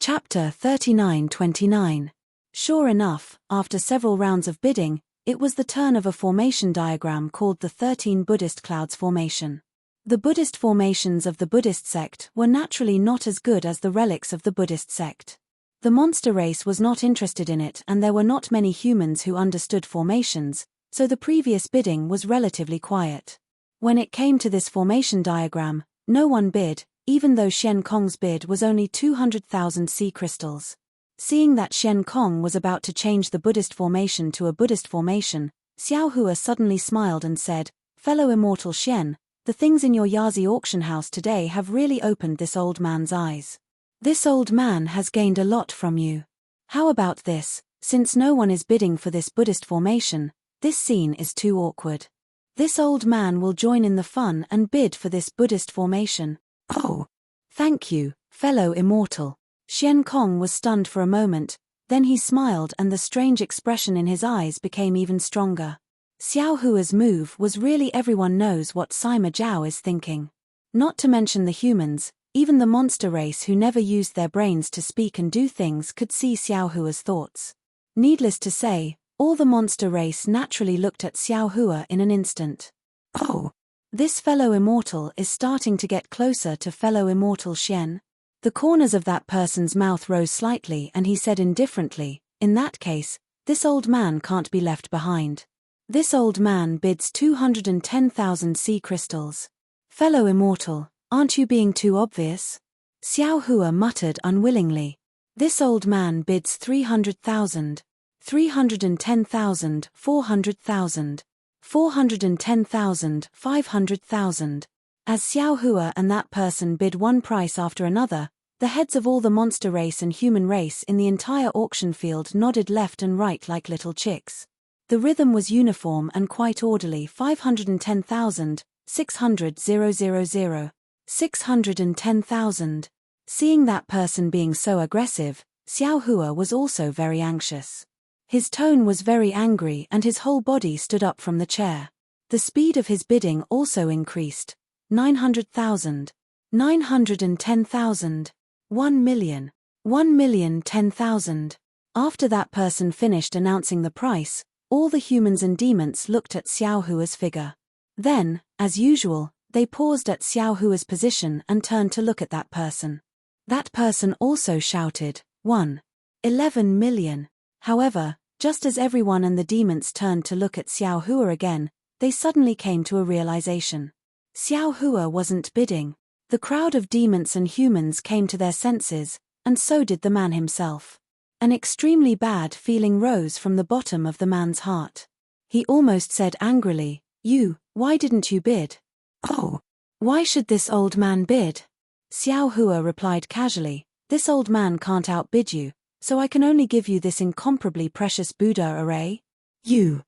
Chapter 39-29. Sure enough, after several rounds of bidding, it was the turn of a formation diagram called the 13 Buddhist Clouds formation. The Buddhist formations of the Buddhist sect were naturally not as good as the relics of the Buddhist sect. The monster race was not interested in it, and there were not many humans who understood formations, so the previous bidding was relatively quiet. When it came to this formation diagram, no one bid, even though Shen Kong's bid was only 200,000 sea crystals. Seeing that Shen Kong was about to change the Buddhist formation to a Buddhist formation, Xiao Hua suddenly smiled and said, "Fellow immortal Shen, the things in your Yazi auction house today have really opened this old man's eyes. This old man has gained a lot from you. How about this, since no one is bidding for this Buddhist formation, this scene is too awkward. This old man will join in the fun and bid for this Buddhist formation." "Oh, thank you, fellow immortal." Shen Kong was stunned for a moment, then he smiled and the strange expression in his eyes became even stronger. Xiao Hua's move was really everyone knows what Sima Zhao is thinking. Not to mention the humans, even the monster race who never used their brains to speak and do things could see Xiao Hua's thoughts. Needless to say, all the monster race naturally looked at Xiao Hua in an instant. "Oh, this fellow immortal is starting to get closer to fellow immortal Shen." The corners of that person's mouth rose slightly and he said indifferently, "In that case, this old man can't be left behind. This old man bids 210,000 sea crystals. Fellow immortal, aren't you being too obvious?" Xiao Hua muttered unwillingly. "This old man bids 300,000, 310,000, 400,000. 410,000, 500,000. As Xiao Hua and that person bid one price after another, the heads of all the monster race and human race in the entire auction field nodded left and right like little chicks. The rhythm was uniform and quite orderly. 510,000, 600,000, 610,000. Seeing that person being so aggressive, Xiao Hua was also very anxious. His tone was very angry and his whole body stood up from the chair. The speed of his bidding also increased. 900,000, 910,000, 1 million, 1,010,000. After that person finished announcing the price, all the humans and demons looked at Xiao Hua's figure. Then, as usual, they paused at Xiao Hua's position and turned to look at that person. That person also shouted, 11 million. However, just as everyone and the demons turned to look at Xiao Hua again, they suddenly came to a realization. Xiao Hua wasn't bidding. The crowd of demons and humans came to their senses, and so did the man himself. An extremely bad feeling rose from the bottom of the man's heart. He almost said angrily, Why didn't you bid?" "Oh, why should this old man bid?" Xiao Hua replied casually, "This old man can't outbid you, so I can only give you this incomparably precious Buddha array." You,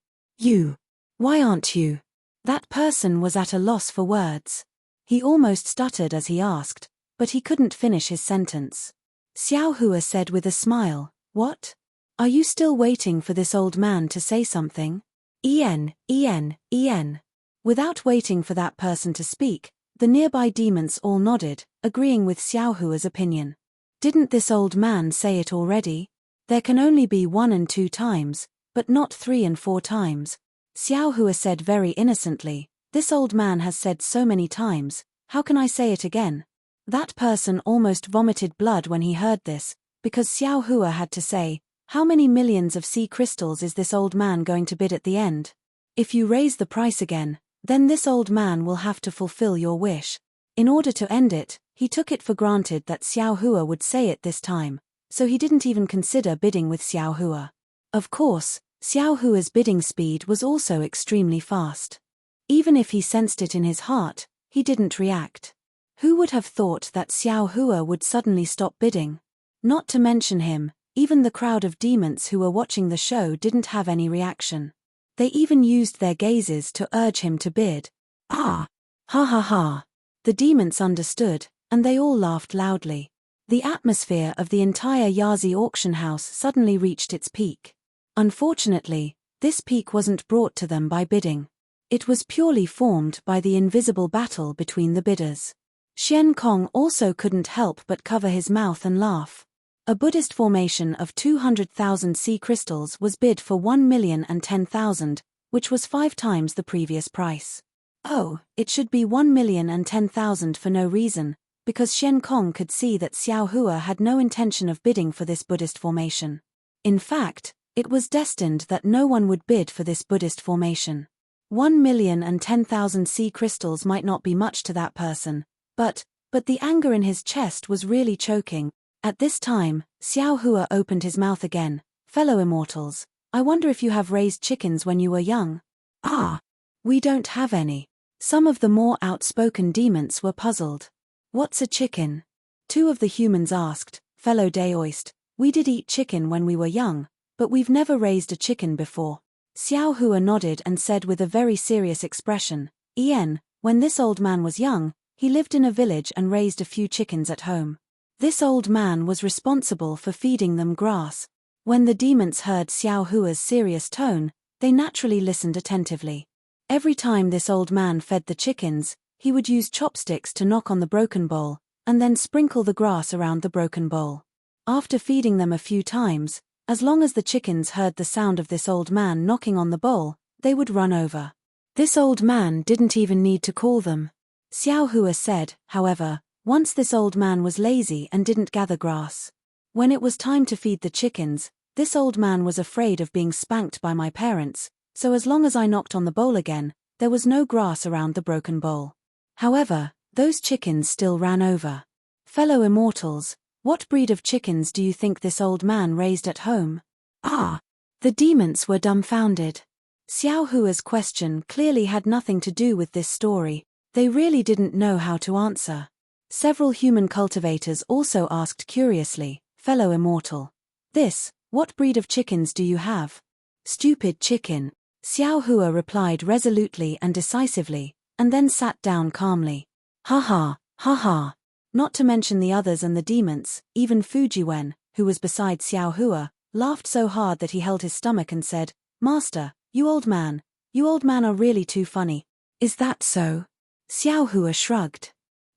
why aren't you?" That person was at a loss for words. He almost stuttered as he asked, but he couldn't finish his sentence. Xiao Hua said with a smile, "What? Are you still waiting for this old man to say something?" En. Without waiting for that person to speak, the nearby demons all nodded, agreeing with Xiao Hua's opinion. Didn't this old man say it already? There can only be 1 and 2 times, but not 3 and 4 times. Xiao Hua said very innocently, "This old man has said so many times, how can I say it again?" That person almost vomited blood when he heard this, because Xiao Hua had to say, "How many millions of sea crystals is this old man going to bid at the end? If you raise the price again, then this old man will have to fulfill your wish." In order to end it, he took it for granted that Xiao Hua would say it this time, so he didn't even consider bidding with Xiao Hua. Of course, Xiao Hua's bidding speed was also extremely fast. Even if he sensed it in his heart, he didn't react. Who would have thought that Xiao Hua would suddenly stop bidding? Not to mention him, even the crowd of demons who were watching the show didn't have any reaction. They even used their gazes to urge him to bid. "Ah! Ha ha ha!" The demons understood, and they all laughed loudly. The atmosphere of the entire Yazi auction house suddenly reached its peak. Unfortunately, this peak wasn't brought to them by bidding. It was purely formed by the invisible battle between the bidders. Shen Kong also couldn't help but cover his mouth and laugh. A Buddhist formation of 200,000 sea crystals was bid for 1,010,000, which was 5 times the previous price. Oh, it should be 1,010,000 for no reason, because Xian Kong could see that Xiao Hua had no intention of bidding for this Buddhist formation. In fact, it was destined that no one would bid for this Buddhist formation. 1,010,000 sea crystals might not be much to that person, but the anger in his chest was really choking. At this time, Xiao Hua opened his mouth again. Fellow immortals, I wonder if you have raised chickens when you were young? Ah, we don't have any. Some of the more outspoken demons were puzzled. What's a chicken? 2 of the humans asked. Fellow Daoist, we did eat chicken when we were young, but we've never raised a chicken before. Xiao Hua nodded and said with a very serious expression, when this old man was young, he lived in a village and raised a few chickens at home. This old man was responsible for feeding them grass. When the demons heard Xiao Hua's serious tone, they naturally listened attentively. Every time this old man fed the chickens, he would use chopsticks to knock on the broken bowl, and then sprinkle the grass around the broken bowl. After feeding them a few times, as long as the chickens heard the sound of this old man knocking on the bowl, they would run over. This old man didn't even need to call them. Xiao Hua said, however, once this old man was lazy and didn't gather grass. When it was time to feed the chickens, this old man was afraid of being spanked by my parents, so as long as I knocked on the bowl again, there was no grass around the broken bowl. However, those chickens still ran over. Fellow immortals, what breed of chickens do you think this old man raised at home? Ah! The demons were dumbfounded. Xiao Hua's question clearly had nothing to do with this story. They really didn't know how to answer. Several human cultivators also asked curiously, fellow immortal, what breed of chickens do you have? Stupid chicken. Xiao Hua replied resolutely and decisively, and then sat down calmly. Ha ha, ha ha. Not to mention the others and the demons, even Fujiwen, who was beside Xiao Hua, laughed so hard that he held his stomach and said, Master, you old man are really too funny. Is that so? Xiao Hua shrugged.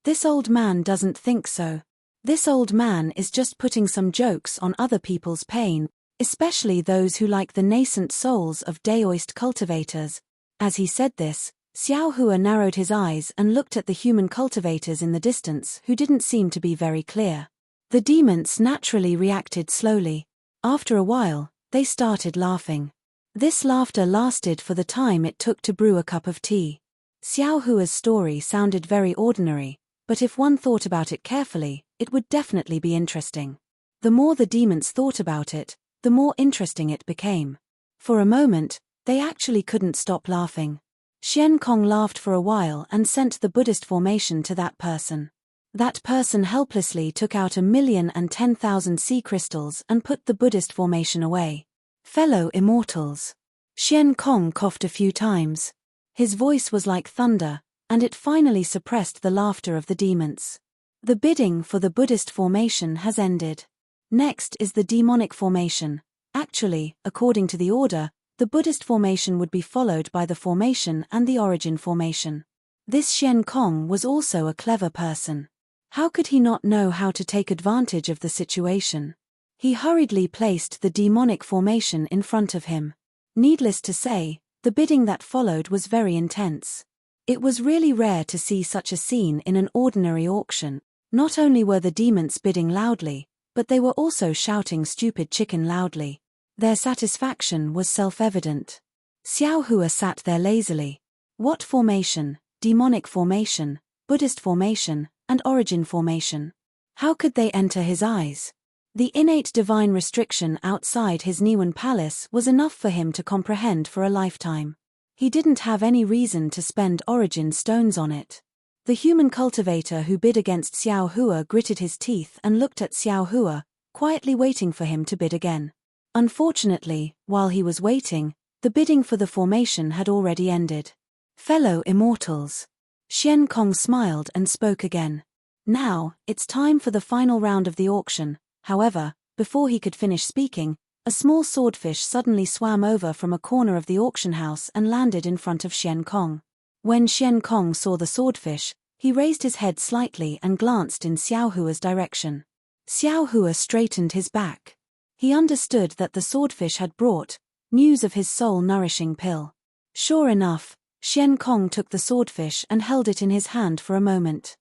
This old man doesn't think so. This old man is just putting some jokes on other people's pain, especially those who like the nascent souls of Daoist cultivators. As he said this, Xiao Hua narrowed his eyes and looked at the human cultivators in the distance who didn't seem to be very clear. The demons naturally reacted slowly. After a while, they started laughing. This laughter lasted for the time it took to brew a cup of tea. Xiao Hua's story sounded very ordinary, but if one thought about it carefully, it would definitely be interesting. The more the demons thought about it, the more interesting it became. For a moment, they actually couldn't stop laughing. Xian Kong laughed for a while and sent the Buddhist formation to that person. That person helplessly took out 1,010,000 sea crystals and put the Buddhist formation away. Fellow immortals. Xian Kong coughed a few times. His voice was like thunder, and it finally suppressed the laughter of the demons. The bidding for the Buddhist formation has ended. Next is the demonic formation. Actually, according to the order, the Buddhist formation would be followed by the formation and the origin formation. This Xian Kong was also a clever person. How could he not know how to take advantage of the situation? He hurriedly placed the demonic formation in front of him. Needless to say, the bidding that followed was very intense. It was really rare to see such a scene in an ordinary auction. Not only were the demons bidding loudly, but they were also shouting stupid chicken loudly. Their satisfaction was self-evident. Xiao Hua sat there lazily. What formation? Demonic formation, Buddhist formation, and origin formation. How could they enter his eyes? The innate divine restriction outside his Niwen palace was enough for him to comprehend for a lifetime. He didn't have any reason to spend origin stones on it. The human cultivator who bid against Xiao Hua gritted his teeth and looked at Xiao Hua, quietly waiting for him to bid again. Unfortunately, while he was waiting, the bidding for the formation had already ended. Fellow immortals. Xian Kong smiled and spoke again. Now, it's time for the final round of the auction. However, before he could finish speaking, a small swordfish suddenly swam over from a corner of the auction house and landed in front of Xian Kong. When Xian Kong saw the swordfish, he raised his head slightly and glanced in Xiao Hua's direction. Xiao Hua straightened his back. He understood that the swordfish had brought news of his soul-nourishing pill. Sure enough, Xian Kong took the swordfish and held it in his hand for a moment.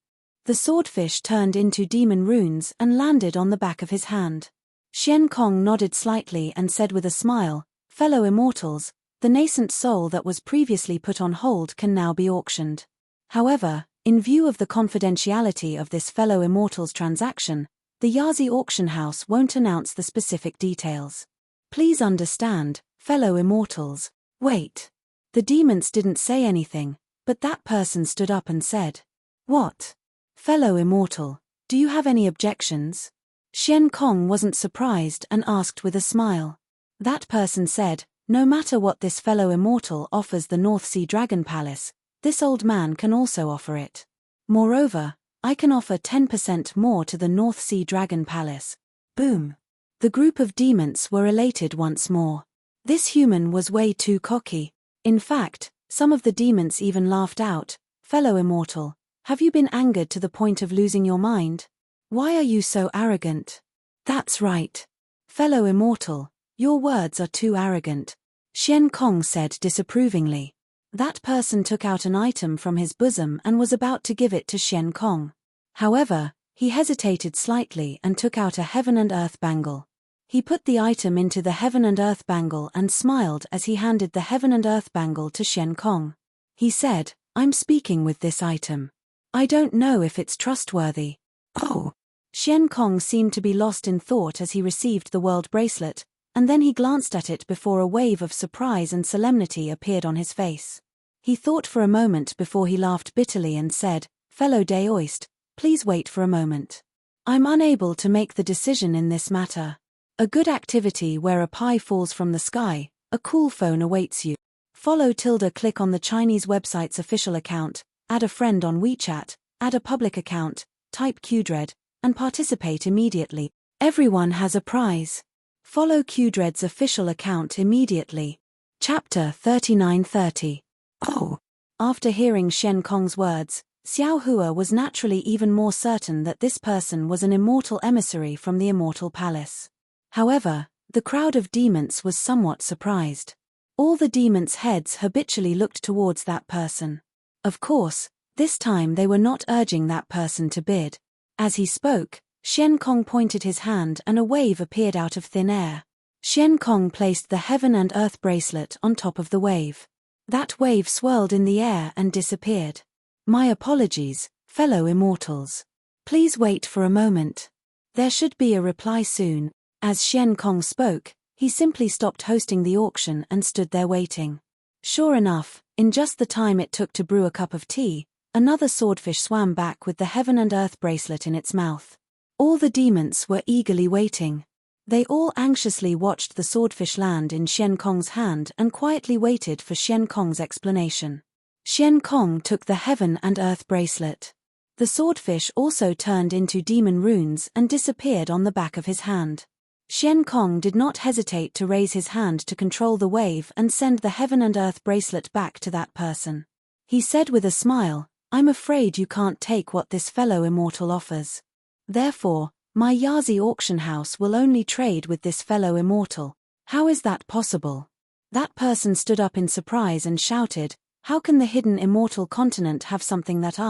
The swordfish turned into demon runes and landed on the back of his hand. Xian Kong nodded slightly and said with a smile, "Fellow immortals, the nascent soul that was previously put on hold can now be auctioned. However, in view of the confidentiality of this fellow immortals transaction, the Yazi auction house won't announce the specific details. Please understand, fellow immortals." Wait. The demons didn't say anything, but that person stood up and said, "What? Fellow immortal, do you have any objections?" Xian Kong wasn't surprised and asked with a smile. That person said, "No matter what this fellow immortal offers the North Sea Dragon Palace, this old man can also offer it. Moreover, I can offer 10% more to the North Sea Dragon Palace." Boom. The group of demons were elated once more. This human was way too cocky. In fact, some of the demons even laughed out. "Fellow immortal, have you been angered to the point of losing your mind? Why are you so arrogant?" "That's right. Fellow immortal, your words are too arrogant," Xian Kong said disapprovingly. That person took out an item from his bosom and was about to give it to Xian Kong. However, he hesitated slightly and took out a heaven and earth bangle. He put the item into the heaven and earth bangle and smiled as he handed the heaven and earth bangle to Xian Kong. He said, "I'm speaking with this item. I don't know if it's trustworthy." "Oh." Xian Kong seemed to be lost in thought as he received the world bracelet, and then he glanced at it before a wave of surprise and solemnity appeared on his face. He thought for a moment before he laughed bitterly and said, "Fellow Daoist, please wait for a moment. I'm unable to make the decision in this matter. A good activity where a pie falls from the sky, a cool phone awaits you. Follow / click on the Chinese website's official account, add a friend on WeChat, add a public account, type QDread, and participate immediately. Everyone has a prize. Follow QDread's official account immediately." Chapter 3930. Oh. After hearing Xian Kong's words, Xiao Hua was naturally even more certain that this person was an immortal emissary from the Immortal Palace. However, the crowd of demons was somewhat surprised. All the demons' heads habitually looked towards that person. Of course, this time they were not urging that person to bid. As he spoke, Xian Kong pointed his hand and a wave appeared out of thin air. Xian Kong placed the heaven and earth bracelet on top of the wave. That wave swirled in the air and disappeared. "My apologies, fellow immortals. Please wait for a moment. There should be a reply soon." As Xian Kong spoke, he simply stopped hosting the auction and stood there waiting. Sure enough, in just the time it took to brew a cup of tea, another swordfish swam back with the heaven and earth bracelet in its mouth. All the demons were eagerly waiting. They all anxiously watched the swordfish land in Xian Kong's hand and quietly waited for Xian Kong's explanation. Xian Kong took the heaven and earth bracelet. The swordfish also turned into demon runes and disappeared on the back of his hand. Xian Kong did not hesitate to raise his hand to control the wave and send the heaven and earth bracelet back to that person. He said with a smile, "I'm afraid you can't take what this fellow immortal offers. Therefore, my Yazi auction house will only trade with this fellow immortal." "How is that possible?" That person stood up in surprise and shouted, "How can the hidden immortal continent have something that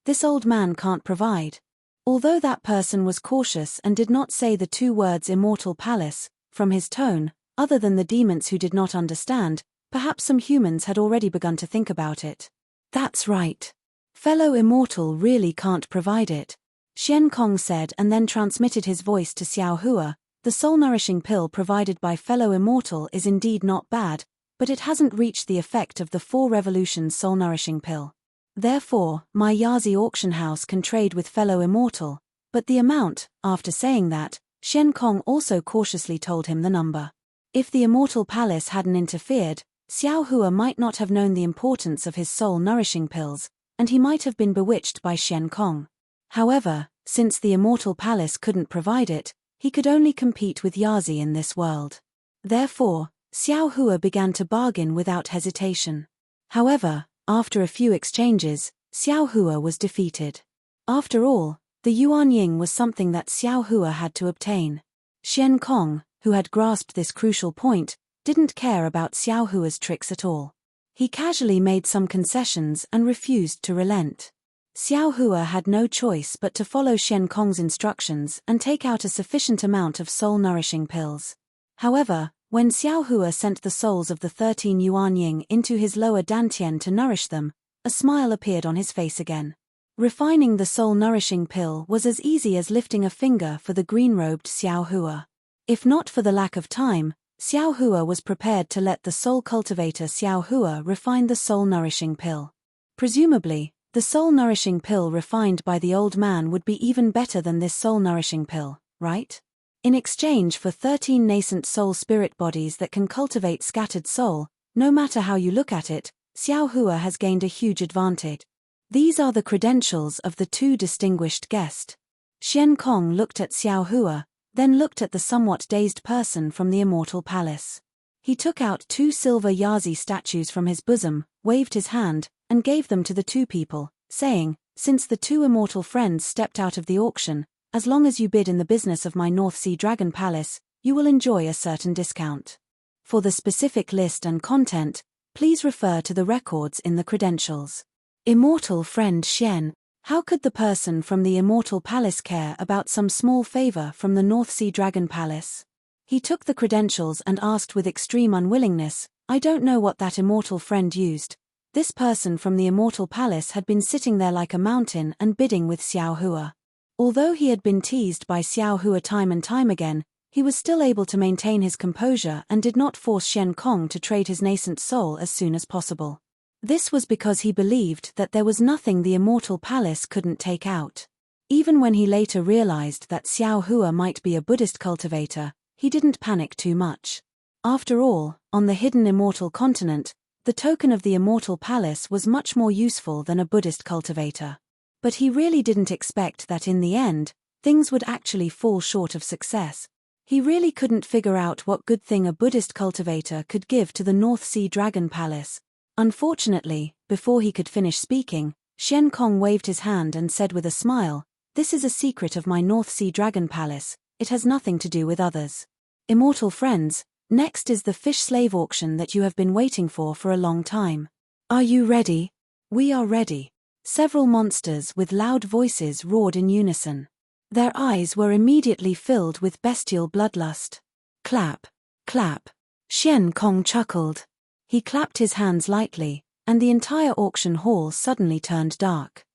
this old man can't provide?" Although that person was cautious and did not say the two words Immortal Palace, from his tone, other than the demons who did not understand, perhaps some humans had already begun to think about it. "That's right. Fellow Immortal really can't provide it," Xian Kong said and then transmitted his voice to Xiao Hua. "The soul-nourishing pill provided by Fellow Immortal is indeed not bad, but it hasn't reached the effect of the 4 revolutions soul-nourishing pill. Therefore, my Yazi auction house can trade with Fellow Immortal, but the amount." After saying that, Xian Kong also cautiously told him the number. If the Immortal Palace hadn't interfered, Xiao Hua might not have known the importance of his soul-nourishing pills, and he might have been bewitched by Xian Kong. However, since the Immortal Palace couldn't provide it, he could only compete with Yazi in this world. Therefore, Xiao Hua began to bargain without hesitation. However, after a few exchanges, Xiao Hua was defeated. After all, The yuan ying was something that Xiao Hua had to obtain. Xian Kong, who had grasped this crucial point, didn't care about Xiao Hua's tricks at all. He casually made some concessions and refused to relent. Xiao Hua had no choice but to follow Xian Kong's instructions and take out a sufficient amount of soul-nourishing pills. However, when Xiao Hua sent the souls of the 13 yuan ying into his lower dantian to nourish them, a smile appeared on his face again. Refining the soul-nourishing pill was as easy as lifting a finger for the green-robed Xiao Hua. If not for the lack of time, Xiao Hua was prepared to let the soul cultivator Xiao Hua refine the soul-nourishing pill. Presumably, the soul-nourishing pill refined by the old man would be even better than this soul-nourishing pill, right? In exchange for 13 nascent soul spirit bodies that can cultivate scattered soul, no matter how you look at it, Xiao Hua has gained a huge advantage. These are the credentials of the two distinguished guests. Xian Kong looked at Xiao Hua, then looked at the somewhat dazed person from the Immortal Palace. He took out 2 silver Yazi statues from his bosom, waved his hand, and gave them to the 2 people, saying, "Since the 2 immortal friends stepped out of the auction, as long as you bid in the business of my North Sea Dragon Palace, you will enjoy a certain discount. For the specific list and content, please refer to the records in the credentials." Immortal friend Xian, how could the person from the Immortal Palace care about some small favor from the North Sea Dragon Palace? He took the credentials and asked with extreme unwillingness, "I don't know what that immortal friend used." This person from the Immortal Palace had been sitting there like a mountain and bidding with Xiao Hua. Although he had been teased by Xiao Hua time and time again, he was still able to maintain his composure and did not force Xian Kong to trade his nascent soul as soon as possible. This was because he believed that there was nothing the Immortal Palace couldn't take out. Even when he later realized that Xiao Hua might be a Buddhist cultivator, he didn't panic too much. After all, on the hidden Immortal Continent, the token of the Immortal Palace was much more useful than a Buddhist cultivator. But he really didn't expect that in the end, things would actually fall short of success. He really couldn't figure out what good thing a Buddhist cultivator could give to the North Sea Dragon Palace. Unfortunately, before he could finish speaking, Xian Kong waved his hand and said with a smile, "This is a secret of my North Sea Dragon Palace, it has nothing to do with others. Immortal friends, next is the fish slave auction that you have been waiting for a long time. Are you ready?" "We are ready." Several monsters with loud voices roared in unison. Their eyes were immediately filled with bestial bloodlust. Clap, clap. Xian Kong chuckled. He clapped his hands lightly, and the entire auction hall suddenly turned dark.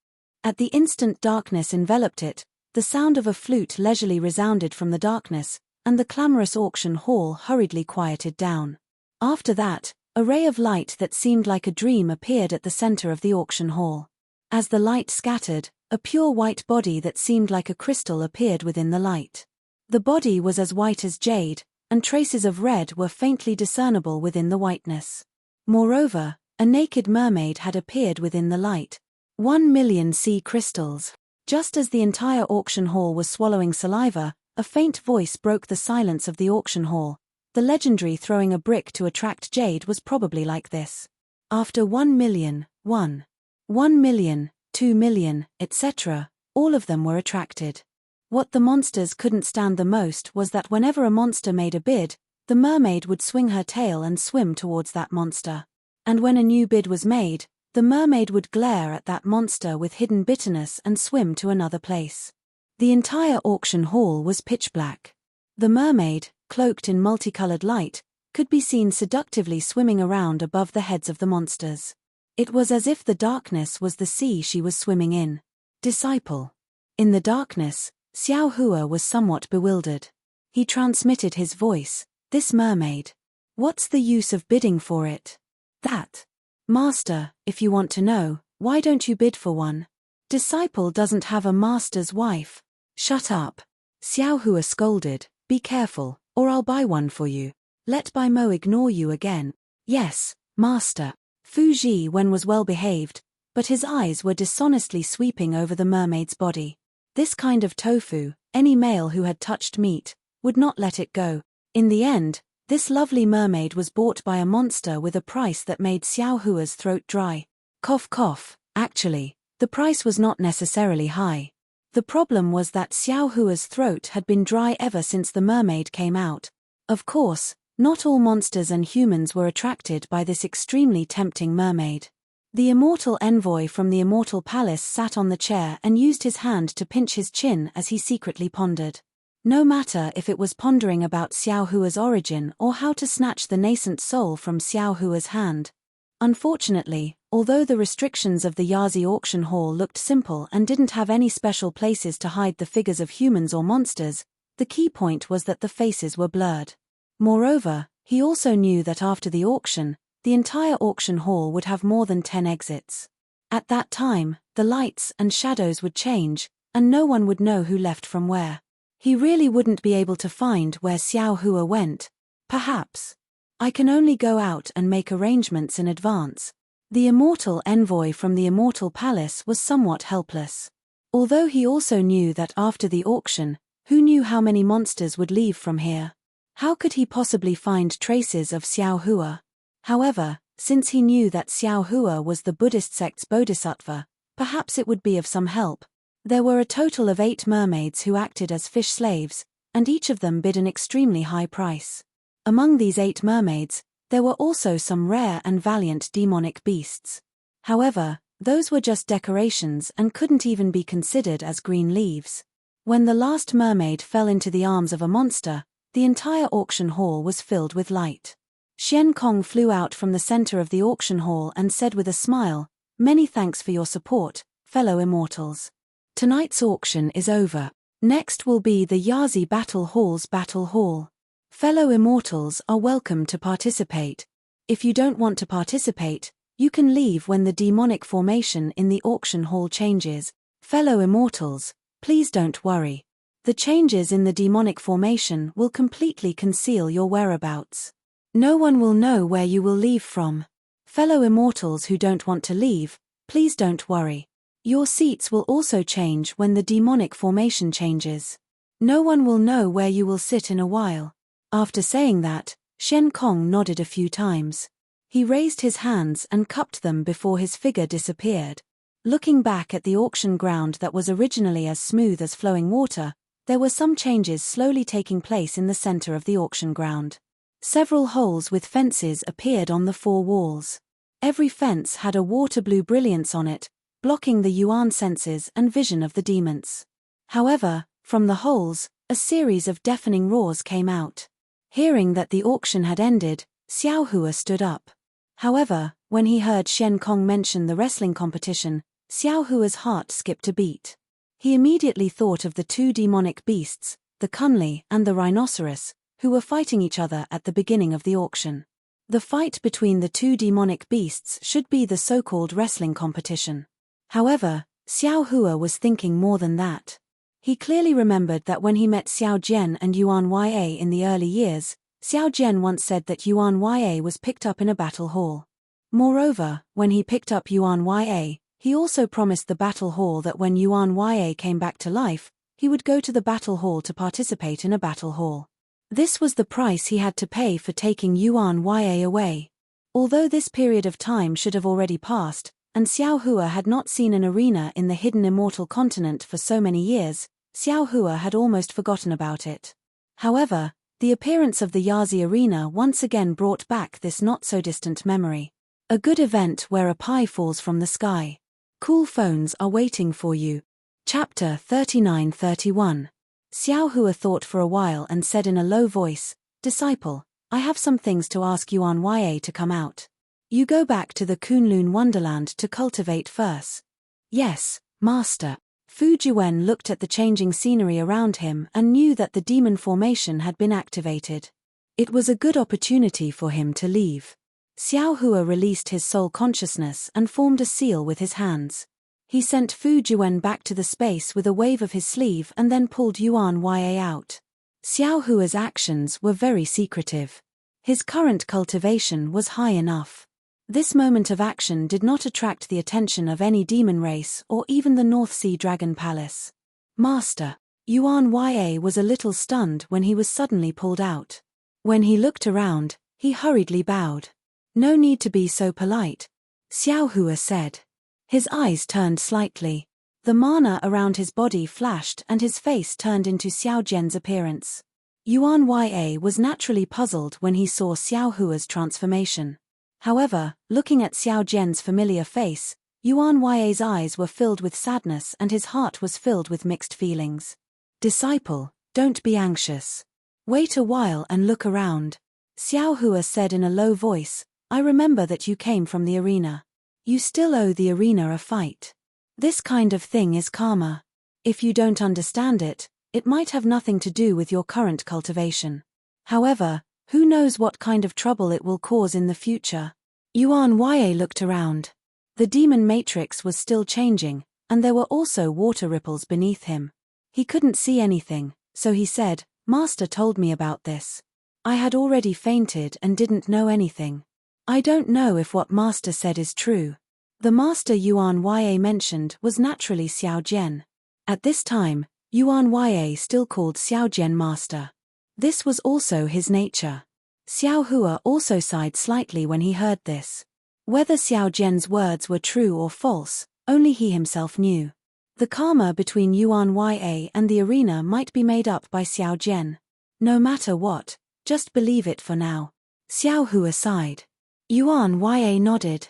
At the instant darkness enveloped it, the sound of a flute leisurely resounded from the darkness, and the clamorous auction hall hurriedly quieted down. After that, a ray of light that seemed like a dream appeared at the center of the auction hall. As the light scattered, a pure white body that seemed like a crystal appeared within the light. The body was as white as jade, and traces of red were faintly discernible within the whiteness. Moreover, a naked mermaid had appeared within the light. 1,000,000 sea crystals. Just as the entire auction hall was swallowing saliva, a faint voice broke the silence of the auction hall. The legendary throwing a brick to attract jade was probably like this. After 1,000,000, 1,000,000, 2,000,000, etc., all of them were attracted. What the monsters couldn't stand the most was that whenever a monster made a bid, the mermaid would swing her tail and swim towards that monster. And when a new bid was made, the mermaid would glare at that monster with hidden bitterness and swim to another place. The entire auction hall was pitch black. The mermaid, cloaked in multicolored light, could be seen seductively swimming around above the heads of the monsters. It was as if the darkness was the sea she was swimming in. Disciple. In the darkness, Xiao Hua was somewhat bewildered. He transmitted his voice, "This mermaid. What's the use of bidding for it?" "That. Master, if you want to know, why don't you bid for one? Disciple doesn't have a master's wife." "Shut up." Xiao Hua scolded, "Be careful, or I'll buy one for you. Let Bai Mo ignore you again." "Yes, master." Fu Jiwen was well behaved, but his eyes were dishonestly sweeping over the mermaid's body. This kind of tofu, any male who had touched meat, would not let it go. In the end, this lovely mermaid was bought by a monster with a price that made Xiao Hua's throat dry. Cough cough, actually, the price was not necessarily high. The problem was that Xiao Hua's throat had been dry ever since the mermaid came out. Of course, not all monsters and humans were attracted by this extremely tempting mermaid. The immortal envoy from the immortal palace sat on the chair and used his hand to pinch his chin as he secretly pondered. No matter if it was pondering about Xiao Hua's origin or how to snatch the nascent soul from Xiao Hua's hand. Unfortunately, although the restrictions of the Yazi auction hall looked simple and didn't have any special places to hide the figures of humans or monsters, the key point was that the faces were blurred. Moreover, he also knew that after the auction, the entire auction hall would have more than 10 exits. At that time, the lights and shadows would change, and no one would know who left from where. He really wouldn't be able to find where Xiao Hua went. Perhaps. I can only go out and make arrangements in advance. The immortal envoy from the immortal palace was somewhat helpless. Although he also knew that after the auction, who knew how many monsters would leave from here? How could he possibly find traces of Xiao Hua? However, since he knew that Xiao Hua was the Buddhist sect's bodhisattva, perhaps it would be of some help. There were a total of 8 mermaids who acted as fish slaves, and each of them bid an extremely high price. Among these 8 mermaids, there were also some rare and valiant demonic beasts. However, those were just decorations and couldn't even be considered as green leaves. When the last mermaid fell into the arms of a monster, the entire auction hall was filled with light. Xian Kong flew out from the center of the auction hall and said with a smile, "Many thanks for your support, fellow immortals. Tonight's auction is over. Next will be the Yazi Battle Hall's Battle Hall. Fellow immortals are welcome to participate. If you don't want to participate, you can leave when the demonic formation in the auction hall changes. Fellow immortals, please don't worry. The changes in the demonic formation will completely conceal your whereabouts. No one will know where you will leave from. Fellow immortals who don't want to leave, please don't worry. Your seats will also change when the demonic formation changes. No one will know where you will sit in a while." After saying that, Shen Kong nodded a few times. He raised his hands and cupped them before his figure disappeared. Looking back at the auction ground that was originally as smooth as flowing water, there were some changes slowly taking place in the center of the auction ground. Several holes with fences appeared on the 4 walls. Every fence had a water blue brilliance on it, blocking the yuan senses and vision of the demons. However, from the holes, a series of deafening roars came out. Hearing that the auction had ended, Xiao Hua stood up. However, when he heard Shen Kong mention the wrestling competition, Xiao Hua's heart skipped a beat. He immediately thought of the 2 demonic beasts, the Kunli and the rhinoceros, who were fighting each other at the beginning of the auction. The fight between the 2 demonic beasts should be the so-called wrestling competition. However, Xiao Hua was thinking more than that. He clearly remembered that when he met Xiao Jian and Yuan Ya in the early years, Xiao Jian once said that Yuan Ya was picked up in a battle hall. Moreover, when he picked up Yuan Ya, he also promised the battle hall that when Yuan Ya came back to life, he would go to the battle hall to participate in a battle hall. This was the price he had to pay for taking Yuan Ya away. Although this period of time should have already passed, and Xiao Hua had not seen an arena in the hidden immortal continent for so many years, Xiao Hua had almost forgotten about it. However, the appearance of the Yazi arena once again brought back this not-so-distant memory. A good event where a pie falls from the sky. Cool phones are waiting for you. Chapter 39-31. Xiao Hua thought for a while and said in a low voice, "Disciple, I have some things to ask Yuan Ya to come out. You go back to the Kunlun Wonderland to cultivate first." "Yes, Master." Fu Jiwen looked at the changing scenery around him and knew that the demon formation had been activated. It was a good opportunity for him to leave. Xiao Hua released his soul consciousness and formed a seal with his hands. He sent Fu Jiwen back to the space with a wave of his sleeve and then pulled Yuan Ya out. Xiao Hua's actions were very secretive. His current cultivation was high enough. This moment of action did not attract the attention of any demon race or even the North Sea Dragon Palace. "Master." Yuan Ya was a little stunned when he was suddenly pulled out. When he looked around, he hurriedly bowed. "No need to be so polite," Xiao Hua said. His eyes turned slightly. The mana around his body flashed and his face turned into Xiao Jian's appearance. Yuan Ya was naturally puzzled when he saw Xiao Hua's transformation. However, looking at Xiao Jian's familiar face, Yuan Ya's eyes were filled with sadness and his heart was filled with mixed feelings. Disciple, don't be anxious. Wait a while and look around. Xiao Hua said in a low voice, I remember that you came from the arena. You still owe the arena a fight. This kind of thing is karma. If you don't understand it, it might have nothing to do with your current cultivation. However, who knows what kind of trouble it will cause in the future? Yuan Ya looked around. The demon matrix was still changing, and there were also water ripples beneath him. He couldn't see anything, so he said, Master told me about this. I had already fainted and didn't know anything. I don't know if what Master said is true. The Master Yuan Ya mentioned was naturally Xiao Jian. At this time, Yuan Ya still called Xiao Jian Master. This was also his nature. Xiao Hua also sighed slightly when he heard this. Whether Xiao Jian's words were true or false, only he himself knew. The karma between Yuan Ya and the arena might be made up by Xiao Jian. No matter what, just believe it for now. Xiao Hua sighed. Yuan Ya nodded.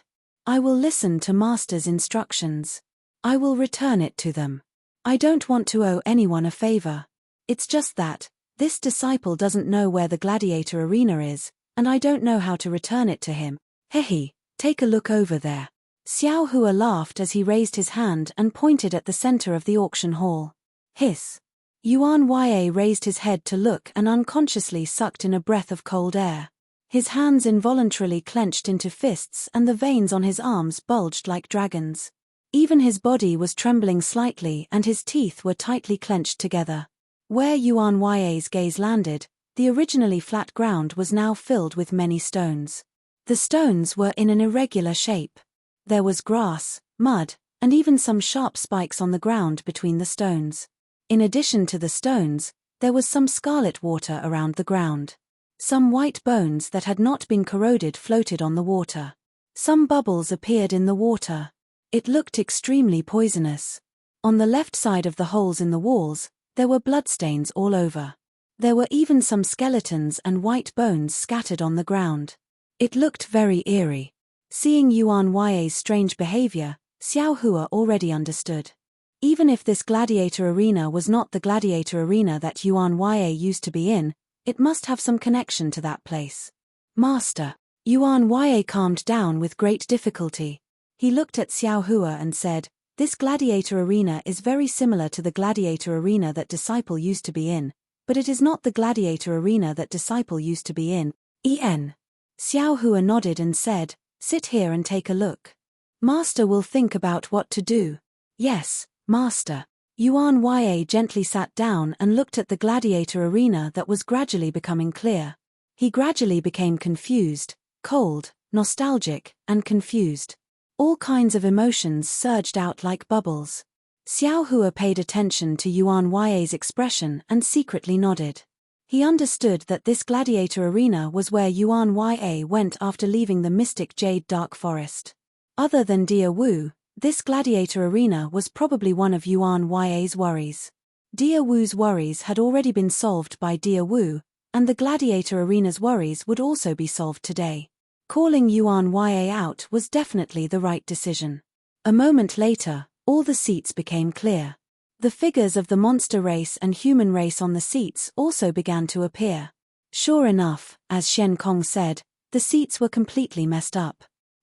I will listen to Master's instructions. I will return it to them. I don't want to owe anyone a favor. It's just that, this disciple doesn't know where the gladiator arena is, and I don't know how to return it to him. Hehe, take a look over there. Xiao Hua laughed as he raised his hand and pointed at the center of the auction hall. Hiss. Yuan Ya raised his head to look and unconsciously sucked in a breath of cold air. His hands involuntarily clenched into fists and the veins on his arms bulged like dragons. Even his body was trembling slightly and his teeth were tightly clenched together. Where Yuan Ya's gaze landed, the originally flat ground was now filled with many stones. The stones were in an irregular shape. There was grass, mud, and even some sharp spikes on the ground between the stones. In addition to the stones, there was some scarlet water around the ground. Some white bones that had not been corroded floated on the water. Some bubbles appeared in the water. It looked extremely poisonous. On the left side of the holes in the walls, there were bloodstains all over. There were even some skeletons and white bones scattered on the ground. It looked very eerie. Seeing Yuan Ya's strange behavior, Xiao Hua already understood. Even if this gladiator arena was not the gladiator arena that Yuan Ya used to be in, it must have some connection to that place. Master. Yuan Ya calmed down with great difficulty. He looked at Xiao Hua and said, This gladiator arena is very similar to the gladiator arena that Disciple used to be in, but it is not the gladiator arena that Disciple used to be in. Xiao Hua nodded and said, Sit here and take a look. Master will think about what to do. Yes, Master. Yuan Ya gently sat down and looked at the gladiator arena that was gradually becoming clear. He gradually became confused, cold, nostalgic, and confused. All kinds of emotions surged out like bubbles. Xiao Hua paid attention to Yuan Ya's expression and secretly nodded. He understood that this gladiator arena was where Yuan Ya went after leaving the mystic Jade Dark Forest. Other than Dia Wu, this gladiator arena was probably one of Yuan Ya's worries. Dia Wu's worries had already been solved by Dia Wu, and the gladiator arena's worries would also be solved today. Calling Yuan Ya out was definitely the right decision. A moment later, all the seats became clear. The figures of the monster race and human race on the seats also began to appear. Sure enough, as Shen Kong said, the seats were completely messed up.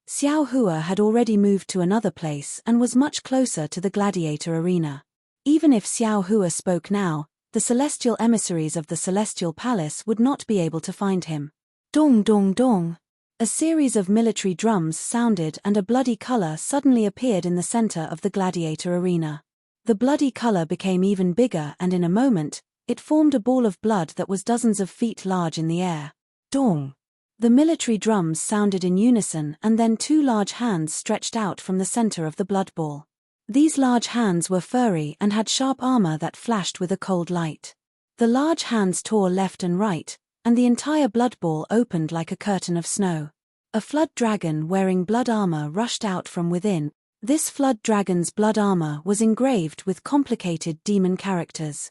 Xiao Hua had already moved to another place and was much closer to the gladiator arena. Even if Xiao Hua spoke now, the celestial emissaries of the celestial palace would not be able to find him. Dong dong dong. A series of military drums sounded and a bloody color suddenly appeared in the center of the gladiator arena. The bloody color became even bigger and in a moment, it formed a ball of blood that was dozens of feet large in the air. Dong! The military drums sounded in unison and then two large hands stretched out from the center of the blood ball. These large hands were furry and had sharp armor that flashed with a cold light. The large hands tore left and right, and the entire blood ball opened like a curtain of snow. A flood dragon wearing blood armor rushed out from within. This flood dragon's blood armor was engraved with complicated demon characters.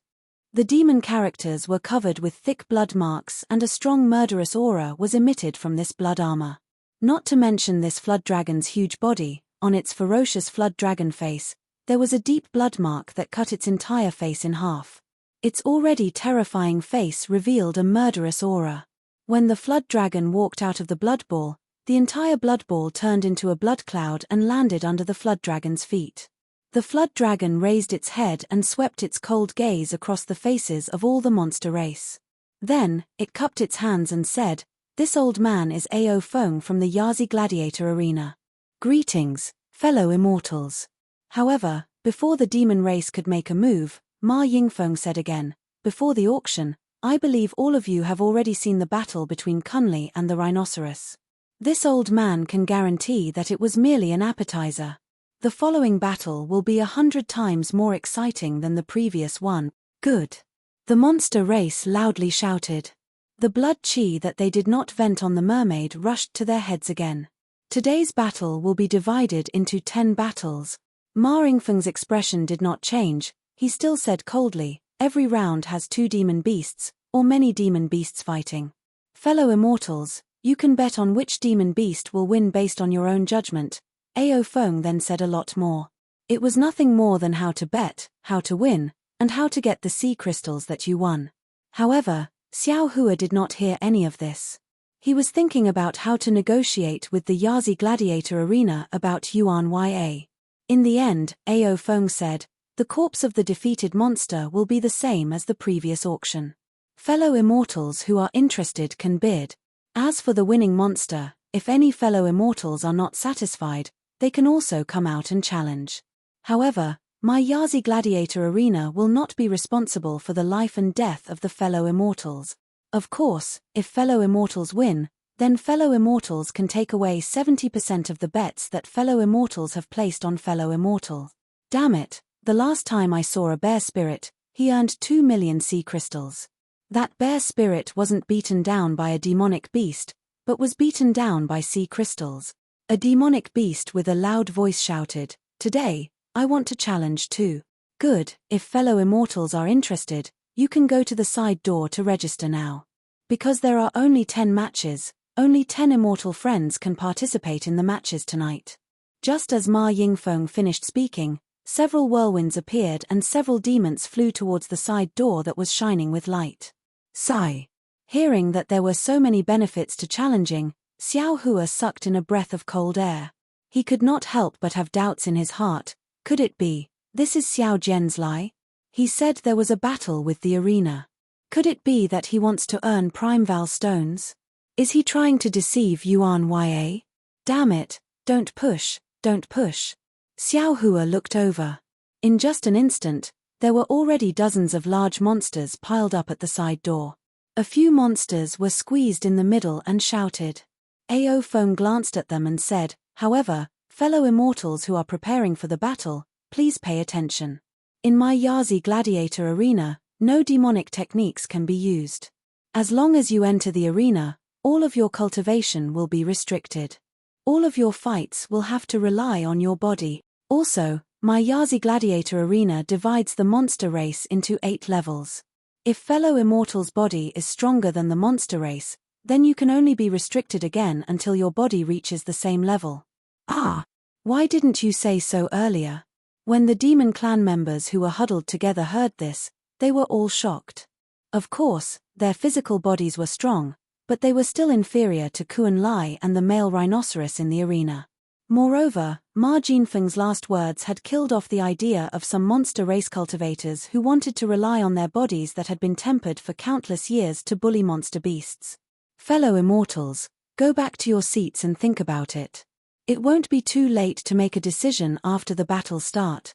The demon characters were covered with thick blood marks, and a strong murderous aura was emitted from this blood armor. Not to mention this flood dragon's huge body, on its ferocious flood dragon face, there was a deep blood mark that cut its entire face in half. Its already terrifying face revealed a murderous aura. When the flood dragon walked out of the blood ball, the entire blood ball turned into a blood cloud and landed under the flood dragon's feet. The flood dragon raised its head and swept its cold gaze across the faces of all the monster race. Then, it cupped its hands and said, "This old man is Ao Feng from the Yazi Gladiator Arena. Greetings, fellow immortals." However, before the demon race could make a move, Ma Yingfeng said again, "Before the auction, I believe all of you have already seen the battle between Kunli and the rhinoceros. This old man can guarantee that it was merely an appetizer. The following battle will be 100 times more exciting than the previous one." "Good." The monster race loudly shouted. The blood chi that they did not vent on the mermaid rushed to their heads again. Today's battle will be divided into 10 battles. Ma Yingfeng's expression did not change. He still said coldly, "Every round has 2 demon beasts, or many demon beasts fighting. Fellow immortals, you can bet on which demon beast will win based on your own judgment." Ao Feng then said a lot more. It was nothing more than how to bet, how to win, and how to get the sea crystals that you won. However, Xiao Hua did not hear any of this. He was thinking about how to negotiate with the Yazi Gladiator Arena about Yuan Ya. In the end, Ao Feng said, "The corpse of the defeated monster will be the same as the previous auction. Fellow immortals who are interested can bid. As for the winning monster, if any fellow immortals are not satisfied, they can also come out and challenge. However, my Yazi Gladiator Arena will not be responsible for the life and death of the fellow immortals. Of course, if fellow immortals win, then fellow immortals can take away 70% of the bets that fellow immortals have placed on fellow immortal. Damn it, the last time I saw a bear spirit, he earned 2 million sea crystals. That bear spirit wasn't beaten down by a demonic beast, but was beaten down by sea crystals." A demonic beast with a loud voice shouted, "Today, I want to challenge too." "Good, if fellow immortals are interested, you can go to the side door to register now. Because there are only 10 matches, only 10 immortal friends can participate in the matches tonight." Just as Ma Yingfeng finished speaking, several whirlwinds appeared and several demons flew towards the side door that was shining with light. Sigh. Hearing that there were so many benefits to challenging, Xiao Hua sucked in a breath of cold air. He could not help but have doubts in his heart. Could it be, this is Xiao Jian's lie? He said there was a battle with the arena. Could it be that he wants to earn Primeval stones? Is he trying to deceive Yuan Ya? Damn it, don't push, don't push. Xiao Hua looked over. In just an instant, there were already dozens of large monsters piled up at the side door. A few monsters were squeezed in the middle and shouted. Ao Feng glanced at them and said, "However, fellow immortals who are preparing for the battle, please pay attention. In my Yazi Gladiator Arena, no demonic techniques can be used. As long as you enter the arena, all of your cultivation will be restricted. All of your fights will have to rely on your body. Also, my Yazi Gladiator Arena divides the monster race into 8 levels. If fellow immortal's body is stronger than the monster race, then you can only be restricted again until your body reaches the same level." "Ah! Why didn't you say so earlier?" When the demon clan members who were huddled together heard this, they were all shocked. Of course, their physical bodies were strong, but they were still inferior to Kuan Lai and the male rhinoceros in the arena. Moreover, Ma Jinfeng's last words had killed off the idea of some monster race cultivators who wanted to rely on their bodies that had been tempered for countless years to bully monster beasts. Fellow immortals, go back to your seats and think about it. It won't be too late to make a decision after the battle start.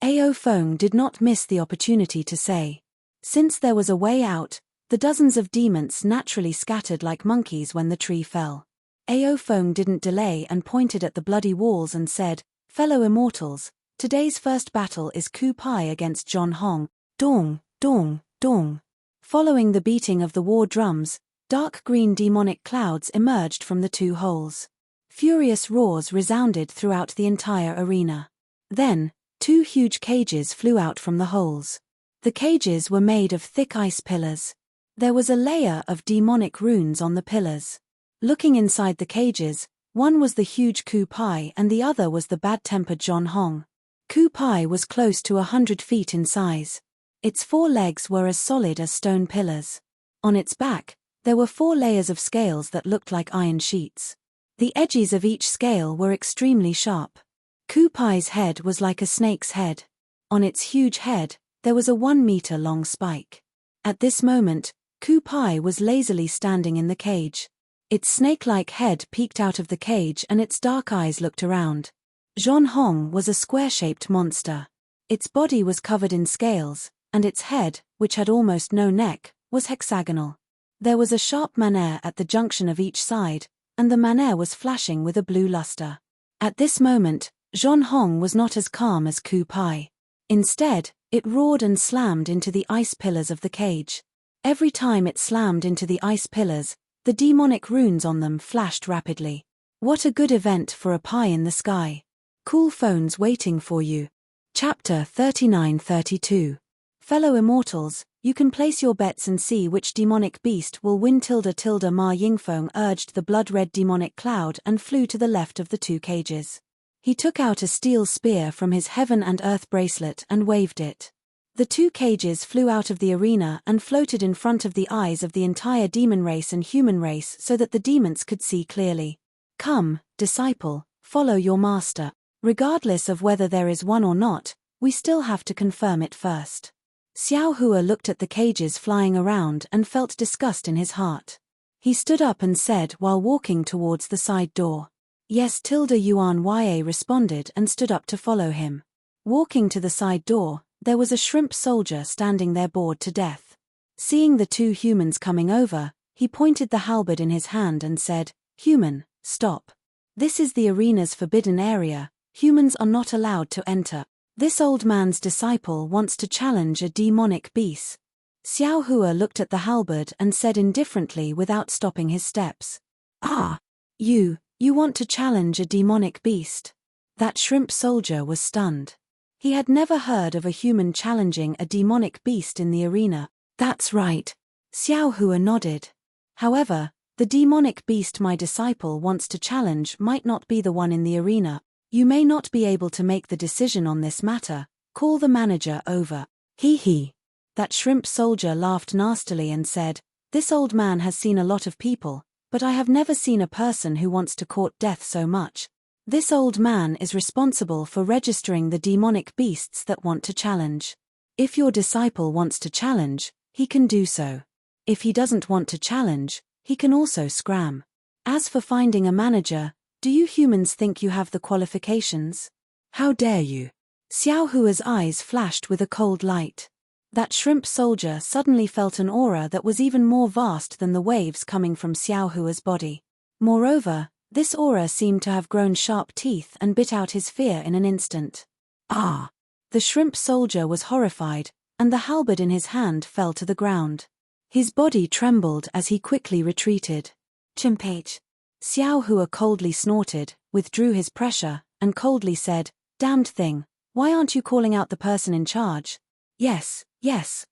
Ao Feng did not miss the opportunity to say. Since there was a way out, the dozens of demons naturally scattered like monkeys when the tree fell. Ao Feng didn't delay and pointed at the bloody walls and said, "Fellow immortals, today's first battle is Ku Pai against John Hong." Dong, dong, dong. Following the beating of the war drums, dark green demonic clouds emerged from the 2 holes. Furious roars resounded throughout the entire arena. Then, two huge cages flew out from the holes. The cages were made of thick ice pillars. There was a layer of demonic runes on the pillars. Looking inside the cages, one was the huge Ku Pai and the other was the bad-tempered John Hong. Ku Pai was close to 100 feet in size. Its 4 legs were as solid as stone pillars. On its back, there were 4 layers of scales that looked like iron sheets. The edges of each scale were extremely sharp. Ku Pai's head was like a snake's head. On its huge head, there was a 1-meter-long spike. At this moment, Ku Pai was lazily standing in the cage. Its snake-like head peeked out of the cage and its dark eyes looked around. John Hong was a square-shaped monster. Its body was covered in scales, and its head, which had almost no neck, was hexagonal. There was a sharp manner at the junction of each side, and the manner was flashing with a blue luster. At this moment, John Hong was not as calm as Ku Pai. Instead, it roared and slammed into the ice pillars of the cage. Every time it slammed into the ice pillars, the demonic runes on them flashed rapidly. What a good event for a pie in the sky. Cool phones waiting for you. Chapter 39-32. Fellow immortals, you can place your bets and see which demonic beast will win. Ma Yingfeng urged the blood-red demonic cloud and flew to the left of the 2 cages. He took out a steel spear from his heaven and earth bracelet and waved it. The 2 cages flew out of the arena and floated in front of the eyes of the entire demon race and human race so that the demons could see clearly. Come, disciple, follow your master. Regardless of whether there is one or not, we still have to confirm it first. Xiao Hua looked at the cages flying around and felt disgust in his heart. He stood up and said while walking towards the side door. Yes. Yuan Ya responded and stood up to follow him. Walking to the side door, there was a shrimp soldier standing there bored to death. Seeing the 2 humans coming over, he pointed the halberd in his hand and said, "Human, stop. This is the arena's forbidden area, humans are not allowed to enter. This old man's disciple wants to challenge a demonic beast." Xiao Hua looked at the halberd and said indifferently without stopping his steps. "Ah, you want to challenge a demonic beast?" That shrimp soldier was stunned. He had never heard of a human challenging a demonic beast in the arena. "That's right." Xiao Hua nodded. "However, the demonic beast my disciple wants to challenge might not be the one in the arena. You may not be able to make the decision on this matter. Call the manager over." He. That shrimp soldier laughed nastily and said, "This old man has seen a lot of people, but I have never seen a person who wants to court death so much. This old man is responsible for registering the demonic beasts that want to challenge. If your disciple wants to challenge, he can do so. If he doesn't want to challenge, he can also scram. As for finding a manager, do you humans think you have the qualifications? How dare you?" Xiao Hua's eyes flashed with a cold light. That shrimp soldier suddenly felt an aura that was even more vast than the waves coming from Xiao Hua's body. Moreover, this aura seemed to have grown sharp teeth and bit out his fear in an instant. "Ah!" The shrimp soldier was horrified, and the halberd in his hand fell to the ground. His body trembled as he quickly retreated. "Chimpage." Xiao Hua coldly snorted, withdrew his pressure, and coldly said, "Damned thing, why aren't you calling out the person in charge?" Yes,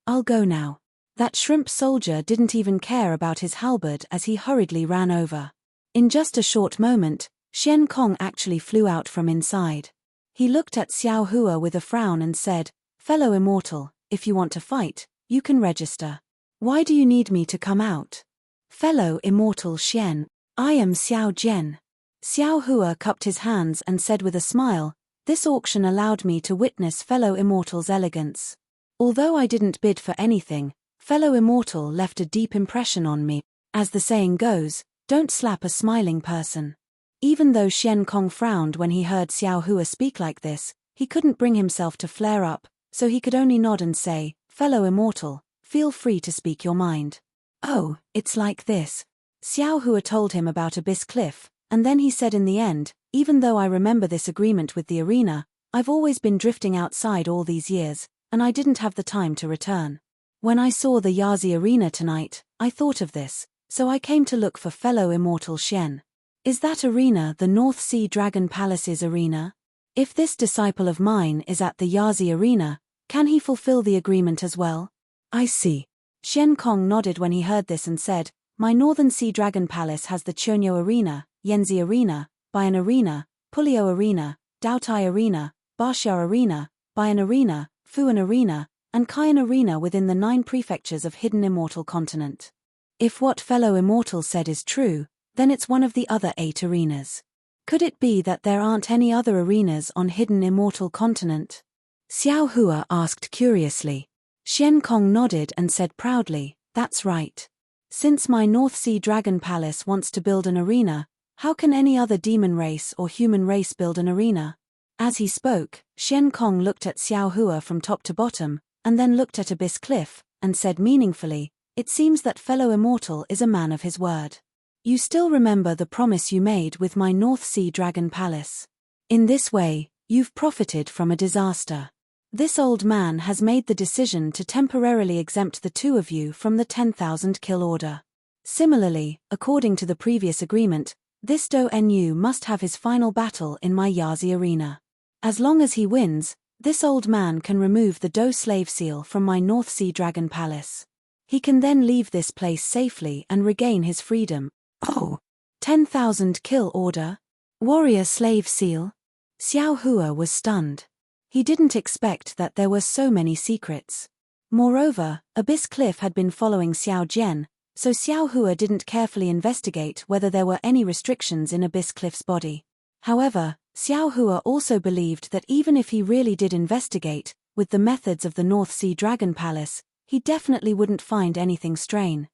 I'll go now." That shrimp soldier didn't even care about his halberd as he hurriedly ran over. In just a short moment, Xian Kong actually flew out from inside. He looked at Xiao Hua with a frown and said, "Fellow immortal, if you want to fight, you can register. Why do you need me to come out?" "Fellow immortal Xian, I am Xiao Jian." Xiao Hua cupped his hands and said with a smile, "This auction allowed me to witness fellow immortal's elegance. Although I didn't bid for anything, fellow immortal left a deep impression on me. As the saying goes, don't slap a smiling person." Even though Xian Kong frowned when he heard Xiao Hua speak like this, he couldn't bring himself to flare up, so he could only nod and say, "Fellow immortal, feel free to speak your mind." "Oh, it's like this." Xiao Hua told him about Abyss Cliff, and then he said in the end, "Even though I remember this agreement with the arena, I've always been drifting outside all these years, and I didn't have the time to return. When I saw the Yazi arena tonight, I thought of this, so I came to look for fellow immortal Xian." "Is that arena the North Sea Dragon Palace's arena?" If this disciple of mine is at the Yazi arena, can he fulfill the agreement as well? I see. Shen Kong nodded when he heard this and said, my Northern Sea Dragon Palace has the Chunyo Arena, Yanzi Arena, Bayan Arena, Pulio Arena, Daotai Arena, Bashar Arena, Bayan Arena, Fuan Arena, and Kayan Arena within the 9 prefectures of Hidden Immortal Continent. If what fellow immortal said is true, then it's one of the other 8 arenas. Could it be that there aren't any other arenas on Hidden Immortal Continent? Xiao Hua asked curiously. Shen Kong nodded and said proudly, that's right. Since my North Sea Dragon Palace wants to build an arena, how can any other demon race or human race build an arena? As he spoke, Shen Kong looked at Xiao Hua from top to bottom, and then looked at Abyss Cliff, and said meaningfully, it seems that fellow immortal is a man of his word. You still remember the promise you made with my North Sea Dragon Palace. In this way, you've profited from a disaster. This old man has made the decision to temporarily exempt the 2 of you from the 10,000 kill order. Similarly, according to the previous agreement, this Do Nu must have his final battle in my Yazi arena. As long as he wins, this old man can remove the Do slave seal from my North Sea Dragon Palace. He can then leave this place safely and regain his freedom. Oh! 10,000 kill order? Warrior slave seal? Xiao Hua was stunned. He didn't expect that there were so many secrets. Moreover, Abyss Cliff had been following Xiao Jian, so Xiao Hua didn't carefully investigate whether there were any restrictions in Abyss Cliff's body. However, Xiao Hua also believed that even if he really did investigate, with the methods of the North Sea Dragon Palace, he definitely wouldn't find anything strange.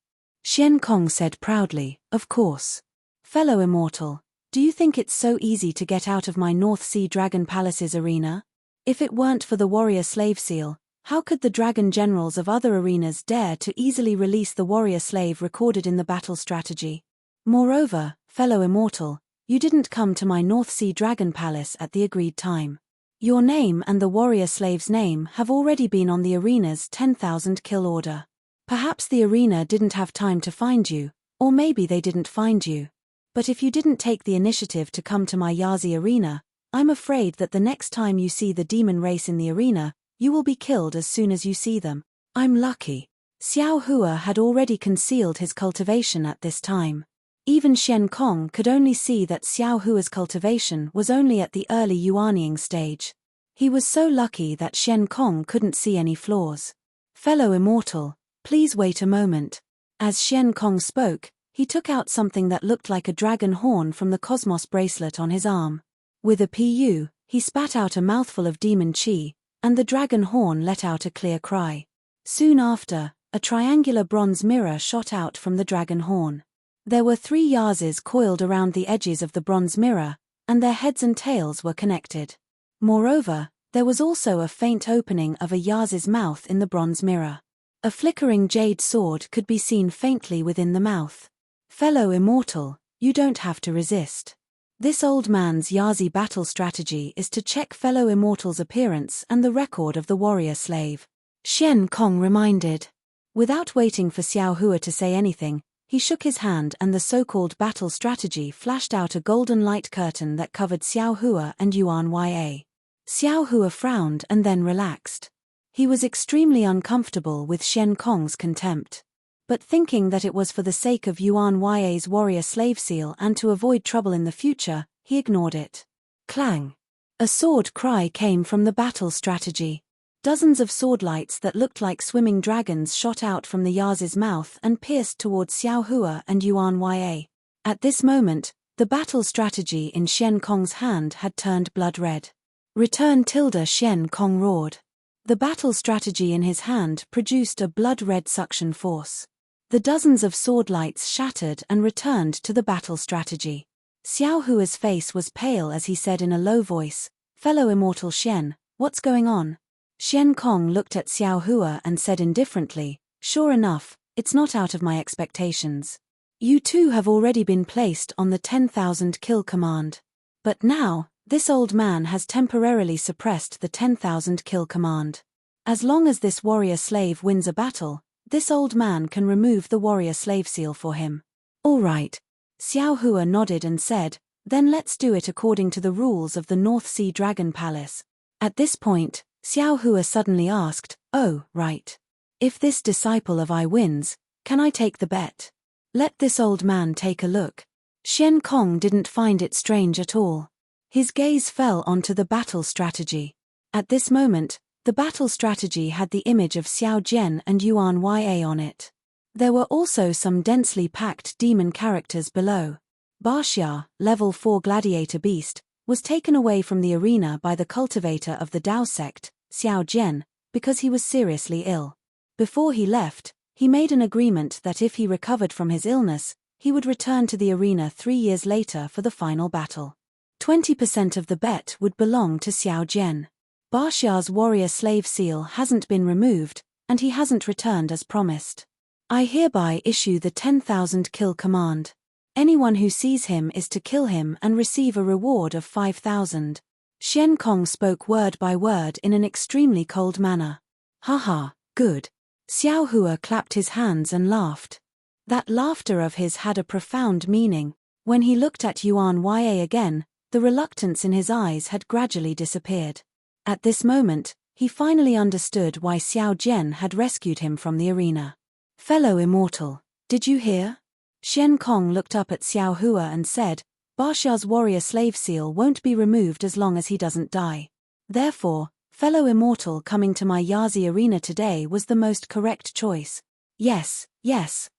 Shen Kong said proudly, of course. Fellow immortal, do you think it's so easy to get out of my North Sea Dragon Palace's arena? If it weren't for the warrior slave seal, how could the dragon generals of other arenas dare to easily release the warrior slave recorded in the battle strategy? Moreover, fellow immortal, you didn't come to my North Sea Dragon Palace at the agreed time. Your name and the warrior slave's name have already been on the arena's 10,000 kill order. Perhaps the arena didn't have time to find you, or maybe they didn't find you. But if you didn't take the initiative to come to my Yazi arena, I'm afraid that the next time you see the demon race in the arena, you will be killed as soon as you see them. I'm lucky. Xiao Hua had already concealed his cultivation at this time. Even Shen Kong could only see that Xiao Hua's cultivation was only at the early yuanying stage. He was so lucky that Shen Kong couldn't see any flaws. Fellow immortal, please wait a moment. As Shen Kong spoke, he took out something that looked like a dragon horn from the Cosmos bracelet on his arm. With a pu, he spat out a mouthful of demon chi, and the dragon horn let out a clear cry. Soon after, a triangular bronze mirror shot out from the dragon horn. There were 3 yazes coiled around the edges of the bronze mirror, and their heads and tails were connected. Moreover, there was also a faint opening of a yaz's mouth in the bronze mirror. A flickering jade sword could be seen faintly within the mouth. Fellow immortal, you don't have to resist. This old man's Yazi battle strategy is to check fellow immortal's appearance and the record of the warrior slave. Shen Kong reminded. Without waiting for Xiao Hua to say anything, he shook his hand and the so-called battle strategy flashed out a golden light curtain that covered Xiao Hua and Yuan Ya. Xiao Hua frowned and then relaxed. He was extremely uncomfortable with Shen Kong's contempt. But thinking that it was for the sake of Yuan Ya's warrior slave seal and to avoid trouble in the future, he ignored it. Clang! A sword cry came from the battle strategy. Dozens of sword lights that looked like swimming dragons shot out from the yaz's mouth and pierced towards Xiao Hua and Yuan Ya. At this moment, the battle strategy in Shen Kong's hand had turned blood red. Return tilde Shen Kong roared. The battle strategy in his hand produced a blood-red suction force. The dozens of sword lights shattered and returned to the battle strategy. Xiao Hua's face was pale as he said in a low voice, "Fellow immortal Shen, what's going on?" Shen Kong looked at Xiao Hua and said indifferently, "Sure enough, it's not out of my expectations. You two have already been placed on the 10,000 kill command. But now, this old man has temporarily suppressed the 10,000 kill command. As long as this warrior slave wins a battle, this old man can remove the warrior slave seal for him." "All right." Xiao Hua nodded and said, Then let's do it according to the rules of the North Sea Dragon Palace. At this point, Xiao Hua suddenly asked, "Oh, right. If this disciple of I wins, can I take the bet? Let this old man take a look." Xian Kong didn't find it strange at all. His gaze fell onto the battle strategy. At this moment, the battle strategy had the image of Xiao Jian and Yuan Ya on it. There were also some densely packed demon characters below. Baxia, level 4 gladiator beast, was taken away from the arena by the cultivator of the Dao sect, Xiao Jian, because he was seriously ill. Before he left, he made an agreement that if he recovered from his illness, he would return to the arena 3 years later for the final battle. 20% of the bet would belong to Xiao Jian. Baxia's warrior slave seal hasn't been removed, and he hasn't returned as promised. I hereby issue the 10,000 kill command. Anyone who sees him is to kill him and receive a reward of 5,000. Xian Kong spoke word by word in an extremely cold manner. Haha, good. Xiao Hua clapped his hands and laughed. That laughter of his had a profound meaning. When he looked at Yuan Ya again, the reluctance in his eyes had gradually disappeared. At this moment, he finally understood why Xiao Jian had rescued him from the arena. "Fellow immortal, did you hear?" Xian Kong looked up at Xiao Hua and said, "Baxia's warrior slave seal won't be removed as long as he doesn't die. Therefore, fellow immortal coming to my Yazi arena today was the most correct choice." Yes,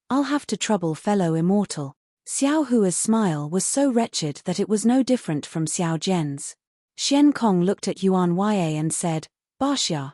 I'll have to trouble fellow immortal." Xiao Hua's smile was so wretched that it was no different from Xiao Jian's. Xian Kong looked at Yuan Ya and said, Baxia,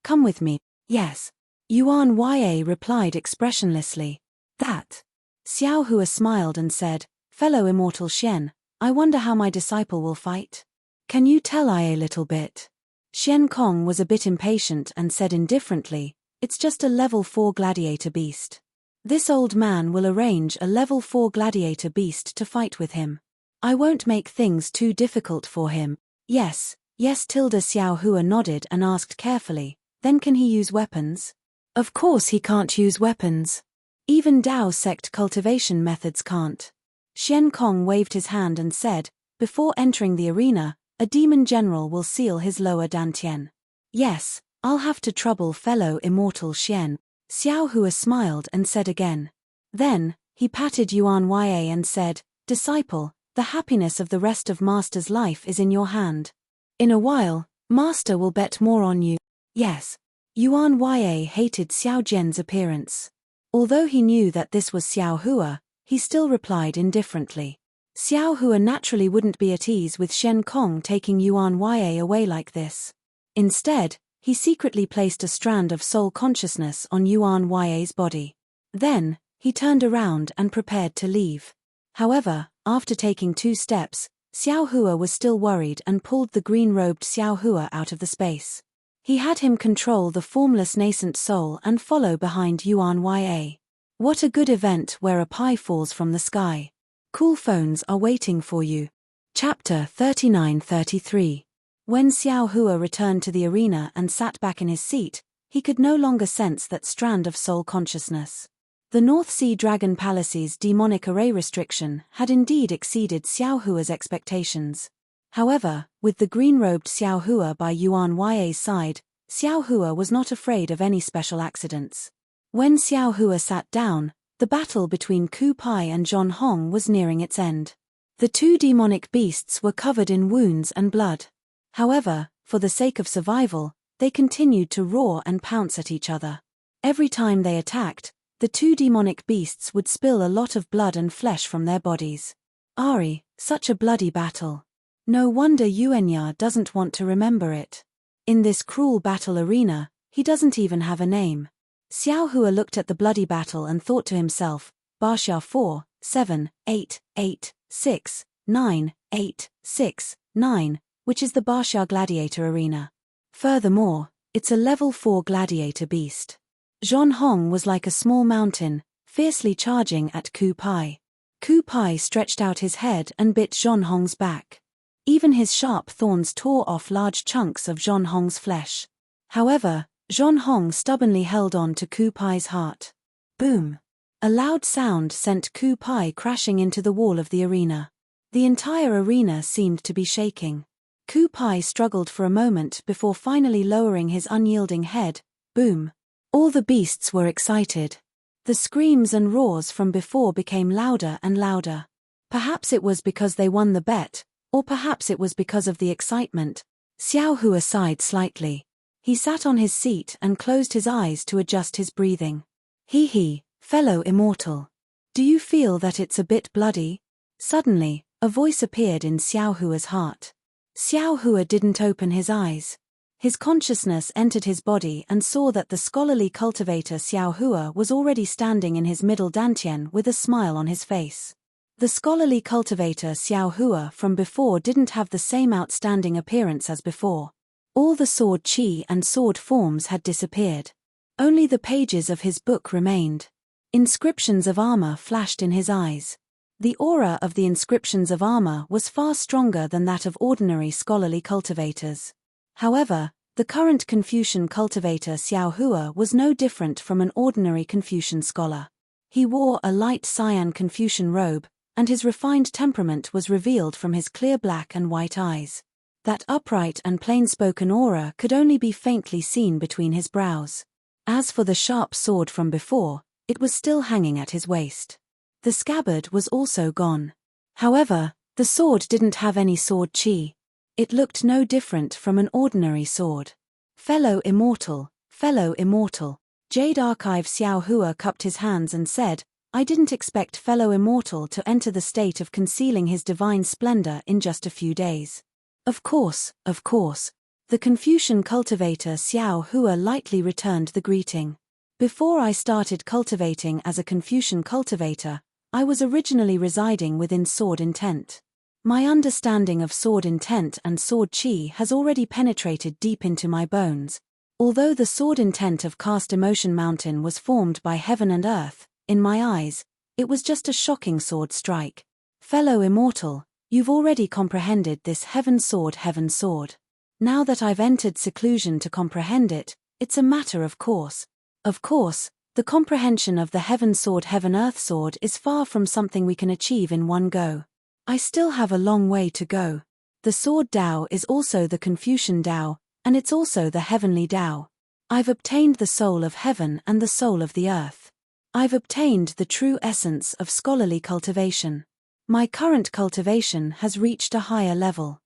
come with me." "Yes." Yuan Ya replied expressionlessly. "That." Xiao Hua smiled and said, "Fellow immortal Xian, I wonder how my disciple will fight. Can you tell I a little bit?" Xian Kong was a bit impatient and said indifferently, "It's just a level 4 gladiator beast. This old man will arrange a level 4 gladiator beast to fight with him. I won't make things too difficult for him." Yes, Xiao Hua nodded and asked carefully, "Then can he use weapons?" "Of course he can't use weapons. Even Dao sect cultivation methods can't." Xian Kong waved his hand and said, "Before entering the arena, a demon general will seal his lower dantian." "Yes, I'll have to trouble fellow immortal Xian." Xiao Hua smiled and said again. Then, he patted Yuan Ya and said, "Disciple, the happiness of the rest of Master's life is in your hand. In a while, Master will bet more on you." "Yes." Yuan Ya hated Xiao Jian's appearance. Although he knew that this was Xiao Hua, he still replied indifferently. Xiao Hua naturally wouldn't be at ease with Xian Kong taking Yuan Ya away like this. Instead, he secretly placed a strand of soul consciousness on Yuan Ya's body. Then, he turned around and prepared to leave. However, after taking 2 steps, Xiao Hua was still worried and pulled the green-robed Xiao Hua out of the space. He had him control the formless nascent soul and follow behind Yuan Ya. What a good event where a pie falls from the sky. Cool phones are waiting for you. Chapter 39-33. When Xiao Hua returned to the arena and sat back in his seat, he could no longer sense that strand of soul consciousness. The North Sea Dragon Palace's demonic array restriction had indeed exceeded Xiao Hua's expectations. However, with the green-robed Xiao Hua by Yuan Ya's side, Xiao Hua was not afraid of any special accidents. When Xiao Hua sat down, the battle between Ku Pai and Zhon Hong was nearing its end. The 2 demonic beasts were covered in wounds and blood. However, for the sake of survival, they continued to roar and pounce at each other. Every time they attacked, the 2 demonic beasts would spill a lot of blood and flesh from their bodies. Ari, such a bloody battle. No wonder Yuenya doesn't want to remember it. In this cruel battle arena, he doesn't even have a name. Xiao Hua looked at the bloody battle and thought to himself, Baxia 4, 7, 8, 8, 6, 9, 8, 6, 9, which is the Baxia Gladiator Arena. Furthermore, it's a level 4 gladiator beast. Zhon Hong was like a small mountain, fiercely charging at Ku Pai. Ku Pai stretched out his head and bit Zhon Hong's back. Even his sharp thorns tore off large chunks of Zhon Hong's flesh. However, Zhon Hong stubbornly held on to Ku Pai's heart. Boom! A loud sound sent Ku Pai crashing into the wall of the arena. The entire arena seemed to be shaking. Ku Pai struggled for a moment before finally lowering his unyielding head. Boom. All the beasts were excited. The screams and roars from before became louder and louder. Perhaps it was because they won the bet, or perhaps it was because of the excitement. Xiao Hua sighed slightly. He sat on his seat and closed his eyes to adjust his breathing. He, fellow immortal. Do you feel that it's a bit bloody? Suddenly, a voice appeared in Xiao Hua's heart. Xiao Hua didn't open his eyes. His consciousness entered his body and saw that the scholarly cultivator Xiao Hua was already standing in his middle dantian with a smile on his face. The scholarly cultivator Xiao Hua from before didn't have the same outstanding appearance as before. All the sword chi and sword forms had disappeared. Only the pages of his book remained. Inscriptions of armor flashed in his eyes. The aura of the inscriptions of armor was far stronger than that of ordinary scholarly cultivators. However, the current Confucian cultivator Xiao Hua was no different from an ordinary Confucian scholar. He wore a light cyan Confucian robe, and his refined temperament was revealed from his clear black and white eyes. That upright and plain-spoken aura could only be faintly seen between his brows. As for the sharp sword from before, it was still hanging at his waist. The scabbard was also gone. However, the sword didn't have any sword chi. It looked no different from an ordinary sword. Fellow immortal, Jade Archive Xiao Hua cupped his hands and said, I didn't expect fellow immortal to enter the state of concealing his divine splendor in just a few days. Of course. The Confucian cultivator Xiao Hua lightly returned the greeting. Before I started cultivating as a Confucian cultivator, I was originally residing within Sword Intent. My understanding of sword intent and sword chi has already penetrated deep into my bones. Although the sword intent of Cast Emotion Mountain was formed by heaven and earth, in my eyes, it was just a shocking sword strike. Fellow immortal, you've already comprehended this heaven sword. Now that I've entered seclusion to comprehend it, it's a matter of course. Of course, the comprehension of the heaven sword heaven earth sword is far from something we can achieve in one go. I still have a long way to go. The sword Tao is also the Confucian Tao, and it's also the heavenly Tao. I've obtained the soul of heaven and the soul of the earth. I've obtained the true essence of scholarly cultivation. My current cultivation has reached a higher level.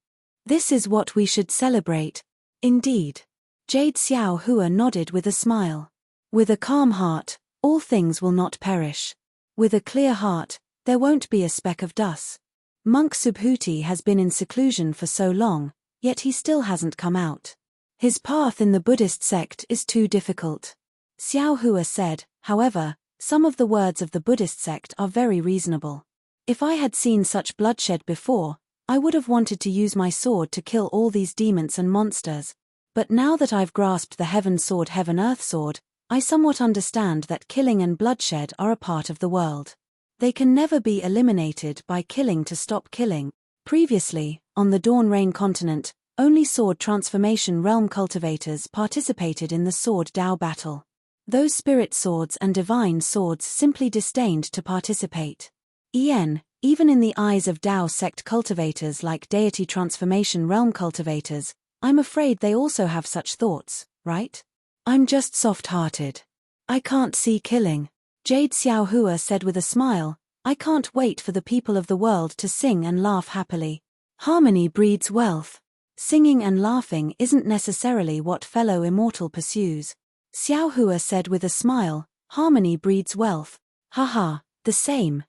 This is what we should celebrate. Indeed. Jade Xiao Hua nodded with a smile. With a calm heart, all things will not perish. With a clear heart, there won't be a speck of dust. Monk Subhuti has been in seclusion for so long, yet he still hasn't come out. His path in the Buddhist sect is too difficult. Xiao Hua said, however, some of the words of the Buddhist sect are very reasonable. If I had seen such bloodshed before, I would have wanted to use my sword to kill all these demons and monsters. But now that I've grasped the heaven sword heaven earth sword, I somewhat understand that killing and bloodshed are a part of the world. They can never be eliminated by killing to stop killing. Previously, on the Dawn Rain continent, only sword transformation realm cultivators participated in the sword Tao battle. Those spirit swords and divine swords simply disdained to participate. Even in the eyes of Tao sect cultivators like deity transformation realm cultivators, I'm afraid they also have such thoughts, right? I'm just soft-hearted. I can't see killing. Jade Xiao Hua said with a smile, I can't wait for the people of the world to sing and laugh happily. Harmony breeds wealth. Singing and laughing isn't necessarily what fellow immortal pursues. Xiao Hua said with a smile, harmony breeds wealth. Haha, the same.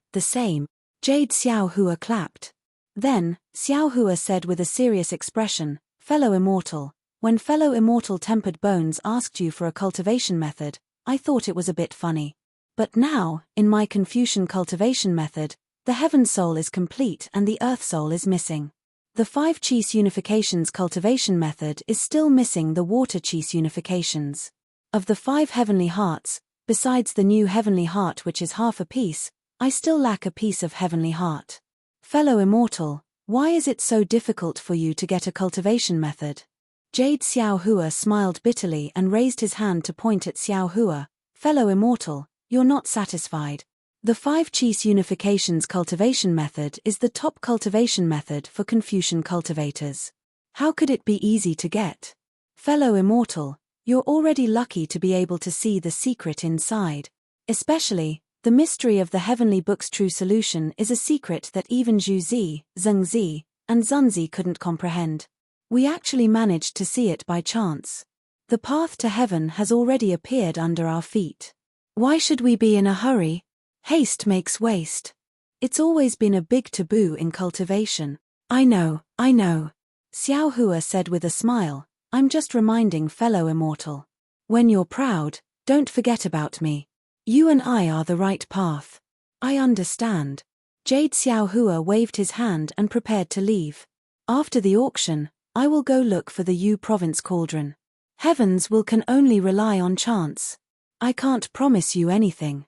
Jade Xiao Hua clapped. Then, Xiao Hua said with a serious expression, fellow immortal, when fellow immortal Tempered Bones asked you for a cultivation method, I thought it was a bit funny. But now, in my Confucian cultivation method, the heaven soul is complete and the earth soul is missing. The 5 Qis unifications cultivation method is still missing the water Qis unifications. Of the 5 heavenly hearts, besides the new heavenly heart which is half a piece, I still lack a piece of heavenly heart. Fellow immortal, why is it so difficult for you to get a cultivation method? Jade Xiao Hua smiled bitterly and raised his hand to point at Xiao Hua. Fellow immortal, you're not satisfied. The 5 Cheese Unifications cultivation method is the top cultivation method for Confucian cultivators. How could it be easy to get? Fellow immortal, you're already lucky to be able to see the secret inside. Especially, the mystery of the heavenly book's true solution is a secret that even Zhu Zi, Zheng Zi, and Zunzi couldn't comprehend. We actually managed to see it by chance. The path to heaven has already appeared under our feet. Why should we be in a hurry? Haste makes waste. It's always been a big taboo in cultivation. I know. Xiao Hua said with a smile, I'm just reminding fellow immortal. When you're proud, don't forget about me. You and I are the right path. I understand. Jade Xiao Hua waved his hand and prepared to leave. After the auction, I will go look for the Yu province cauldron. Heavens can only rely on chance. I can't promise you anything.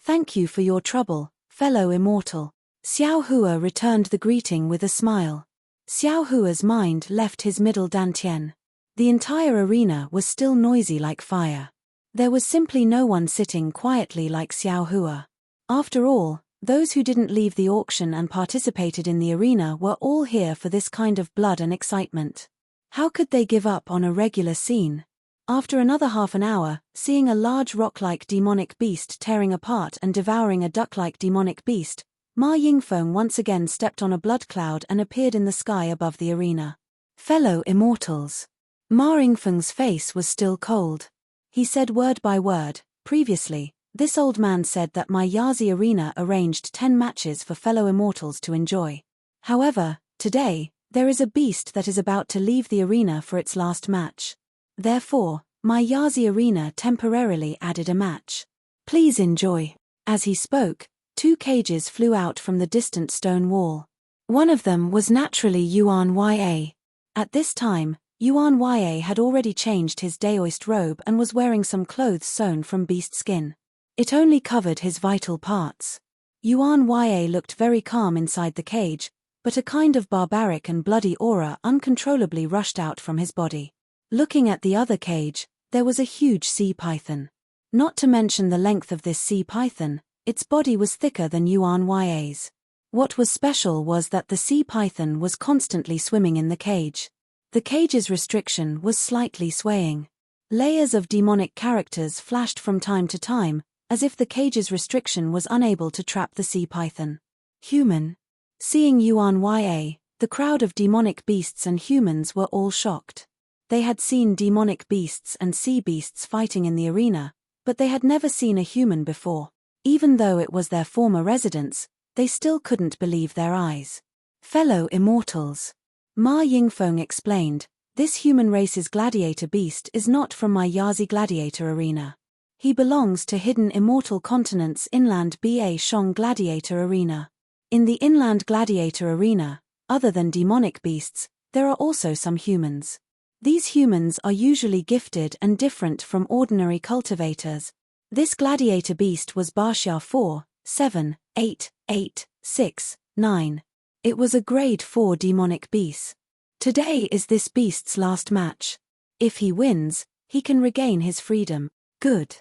Thank you for your trouble, fellow immortal. Xiao Hua returned the greeting with a smile. Xiao Hua's mind left his middle dantian. The entire arena was still noisy like fire. There was simply no one sitting quietly like Xiao Hua. After all, those who didn't leave the auction and participated in the arena were all here for this kind of blood and excitement. How could they give up on a regular scene? After another half an hour, seeing a large rock-like demonic beast tearing apart and devouring a duck-like demonic beast, Ma Yingfeng once again stepped on a blood cloud and appeared in the sky above the arena. Fellow immortals. Ma Yingfeng's face was still cold. He said word by word, previously, this old man said that my Yazi arena arranged 10 matches for fellow immortals to enjoy. However, today, there is a beast that is about to leave the arena for its last match. Therefore, my Yazi arena temporarily added a match. Please enjoy. As he spoke, 2 cages flew out from the distant stone wall. One of them was naturally Yuan Ya. At this time, Yuan Ya had already changed his daoist robe and was wearing some clothes sewn from beast skin. It only covered his vital parts. Yuan Ya looked very calm inside the cage, but a kind of barbaric and bloody aura uncontrollably rushed out from his body. Looking at the other cage, there was a huge sea python. Not to mention the length of this sea python, its body was thicker than Yuan Ya's. What was special was that the sea python was constantly swimming in the cage. The cage's restriction was slightly swaying. Layers of demonic characters flashed from time to time, as if the cage's restriction was unable to trap the sea python. Human. Seeing Yuan Ya, the crowd of demonic beasts and humans were all shocked. They had seen demonic beasts and sea beasts fighting in the arena, but they had never seen a human before. Even though it was their former residence, they still couldn't believe their eyes. Fellow immortals. Ma Yingfeng explained, this human race's gladiator beast is not from my Yazi gladiator arena. He belongs to hidden immortal continent's inland Ba Shong gladiator arena. In the inland gladiator arena, other than demonic beasts, there are also some humans. These humans are usually gifted and different from ordinary cultivators. This gladiator beast was Baxia 4, 7, 8, 8, 6, 9. It was a grade 4 demonic beast. Today is this beast's last match. If he wins, he can regain his freedom. Good.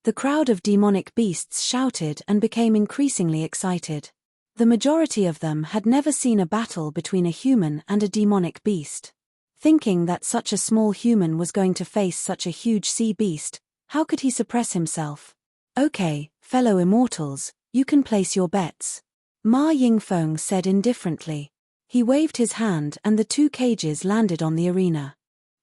The crowd of demonic beasts shouted and became increasingly excited. The majority of them had never seen a battle between a human and a demonic beast. Thinking that such a small human was going to face such a huge sea beast, how could he suppress himself? Okay, fellow immortals, you can place your bets. Ma Yingfeng said indifferently. He waved his hand and the 2 cages landed on the arena.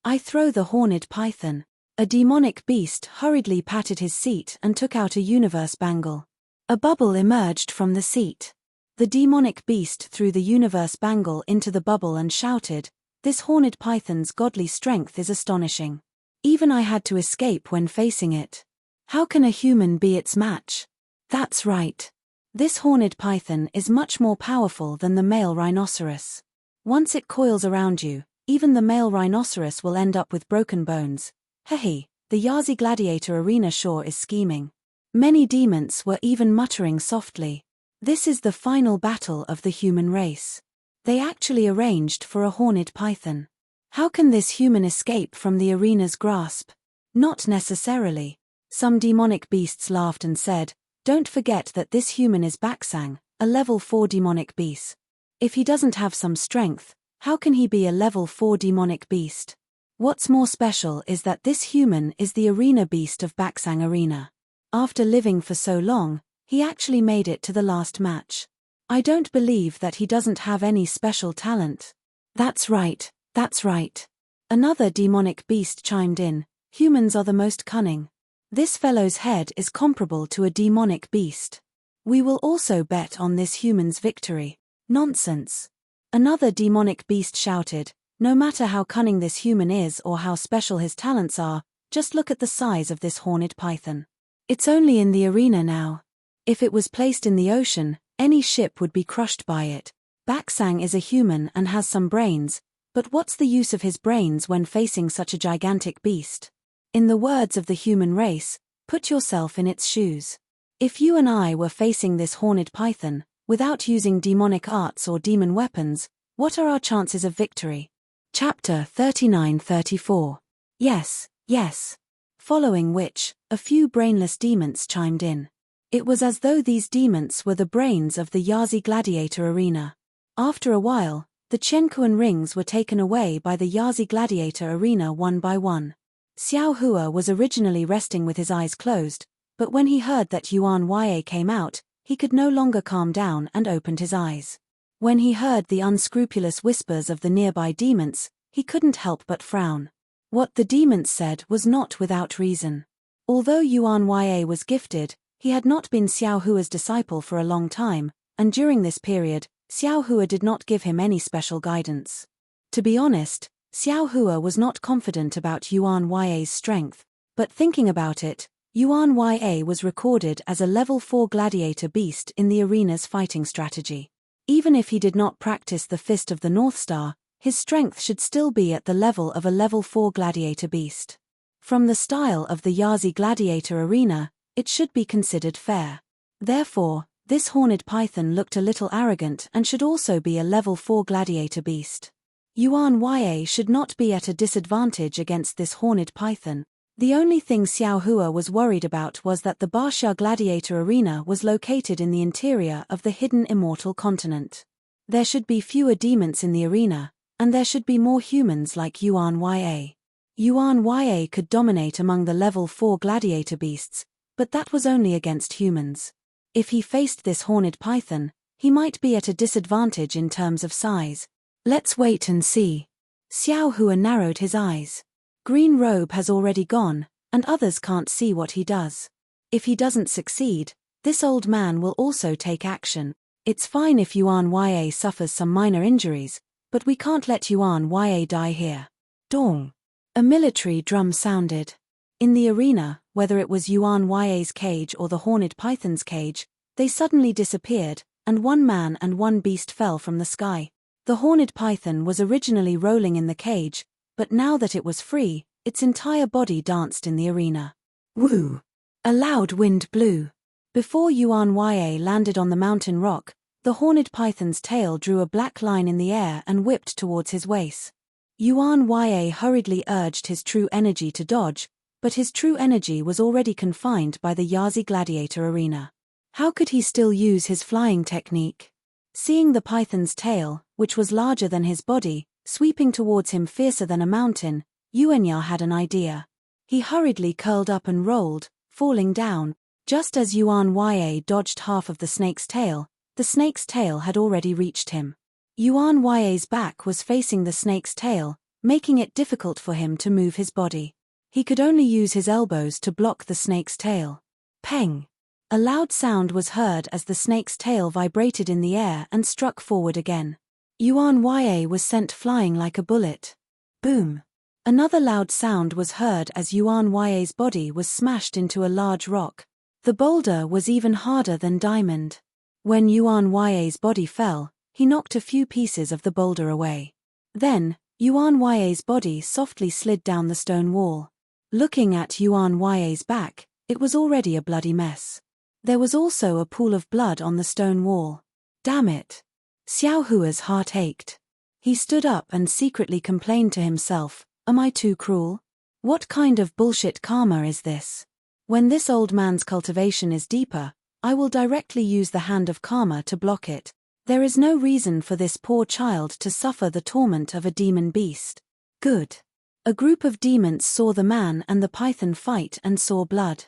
I throw the horned python. A demonic beast hurriedly patted his seat and took out a universe bangle. A bubble emerged from the seat. The demonic beast threw the universe bangle into the bubble and shouted, this horned python's godly strength is astonishing. Even I had to escape when facing it. How can a human be its match? That's right. This horned python is much more powerful than the male rhinoceros. Once it coils around you, even the male rhinoceros will end up with broken bones. Hehe, the Yazi gladiator arena sure is scheming. Many demons were even muttering softly. This is the final battle of the human race. They actually arranged for a horned python. How can this human escape from the arena's grasp? Not necessarily. Some demonic beasts laughed and said, Don't forget that this human is Baksang, a level 4 demonic beast. If he doesn't have some strength, how can he be a level 4 demonic beast? What's more special is that this human is the arena beast of Baksang Arena. After living for so long, he actually made it to the last match. I don't believe that he doesn't have any special talent. That's right, that's right. Another demonic beast chimed in, humans are the most cunning. This fellow's head is comparable to a demonic beast. We will also bet on this human's victory. Nonsense. Another demonic beast shouted, no matter how cunning this human is or how special his talents are, just look at the size of this horned python. It's only in the arena now. If it was placed in the ocean, any ship would be crushed by it. Baksang is a human and has some brains, but what's the use of his brains when facing such a gigantic beast? In the words of the human race, put yourself in its shoes. If you and I were facing this horned python, without using demonic arts or demon weapons, what are our chances of victory? Chapter 39-34. Yes, yes. Following which, a few brainless demons chimed in. It was as though these demons were the brains of the Yazi Gladiator Arena. After a while, the Chenkuan rings were taken away by the Yazi Gladiator Arena one by one. Xiao Hua was originally resting with his eyes closed, but when he heard that Yuan Ye came out, he could no longer calm down and opened his eyes. When he heard the unscrupulous whispers of the nearby demons, he couldn't help but frown. What the demons said was not without reason. Although Yuan Ye was gifted, he had not been Xiao Hua's disciple for a long time, and during this period, Xiao Hua did not give him any special guidance. To be honest, Xiao Hua was not confident about Yuan Ye's strength, but thinking about it, Yuan Ye was recorded as a level 4 gladiator beast in the arena's fighting strategy. Even if he did not practice the Fist of the North Star, his strength should still be at the level of a level 4 gladiator beast. From the style of the Yazi Gladiator Arena, it should be considered fair. Therefore, this horned python looked a little arrogant and should also be a level 4 gladiator beast. Yuan Ye should not be at a disadvantage against this horned python. The only thing Xiao Hua was worried about was that the Baxia Gladiator Arena was located in the interior of the hidden immortal continent. There should be fewer demons in the arena, and there should be more humans like Yuan Ye. Yuan Ye could dominate among the level 4 gladiator beasts, but that was only against humans. If he faced this horned python, he might be at a disadvantage in terms of size. Let's wait and see. Xiao Hua narrowed his eyes. Green Robe has already gone, and others can't see what he does. If he doesn't succeed, this old man will also take action. It's fine if Yuan Ye suffers some minor injuries, but we can't let Yuan Ye die here. Dong. A military drum sounded. In the arena, whether it was Yuan Ye's cage or the horned python's cage, they suddenly disappeared, and one man and one beast fell from the sky. The horned python was originally rolling in the cage, but now that it was free, its entire body danced in the arena. Woo! A loud wind blew. Before Yuan Ye landed on the mountain rock, the horned python's tail drew a black line in the air and whipped towards his waist. Yuan Ye hurriedly urged his true energy to dodge, but his true energy was already confined by the Yazi Gladiator Arena. How could he still use his flying technique? Seeing the python's tail, which was larger than his body, sweeping towards him fiercer than a mountain, Yuanya had an idea. He hurriedly curled up and rolled, falling down. Just as Yuan Ye dodged half of the snake's tail, the snake's tail had already reached him. Yuan Ye's back was facing the snake's tail, making it difficult for him to move his body. He could only use his elbows to block the snake's tail. Peng! A loud sound was heard as the snake's tail vibrated in the air and struck forward again. Yuan Ye was sent flying like a bullet. Boom! Another loud sound was heard as Yuan Ye's body was smashed into a large rock. The boulder was even harder than diamond. When Yuan Ye's body fell, he knocked a few pieces of the boulder away. Then, Yuan Ye's body softly slid down the stone wall. Looking at Yuan Ye's back, it was already a bloody mess. There was also a pool of blood on the stone wall. Damn it! Xiao Hua's heart ached. He stood up and secretly complained to himself, am I too cruel? What kind of bullshit karma is this? When this old man's cultivation is deeper, I will directly use the hand of karma to block it. There is no reason for this poor child to suffer the torment of a demon beast. Good. A group of demons saw the man and the python fight and saw blood.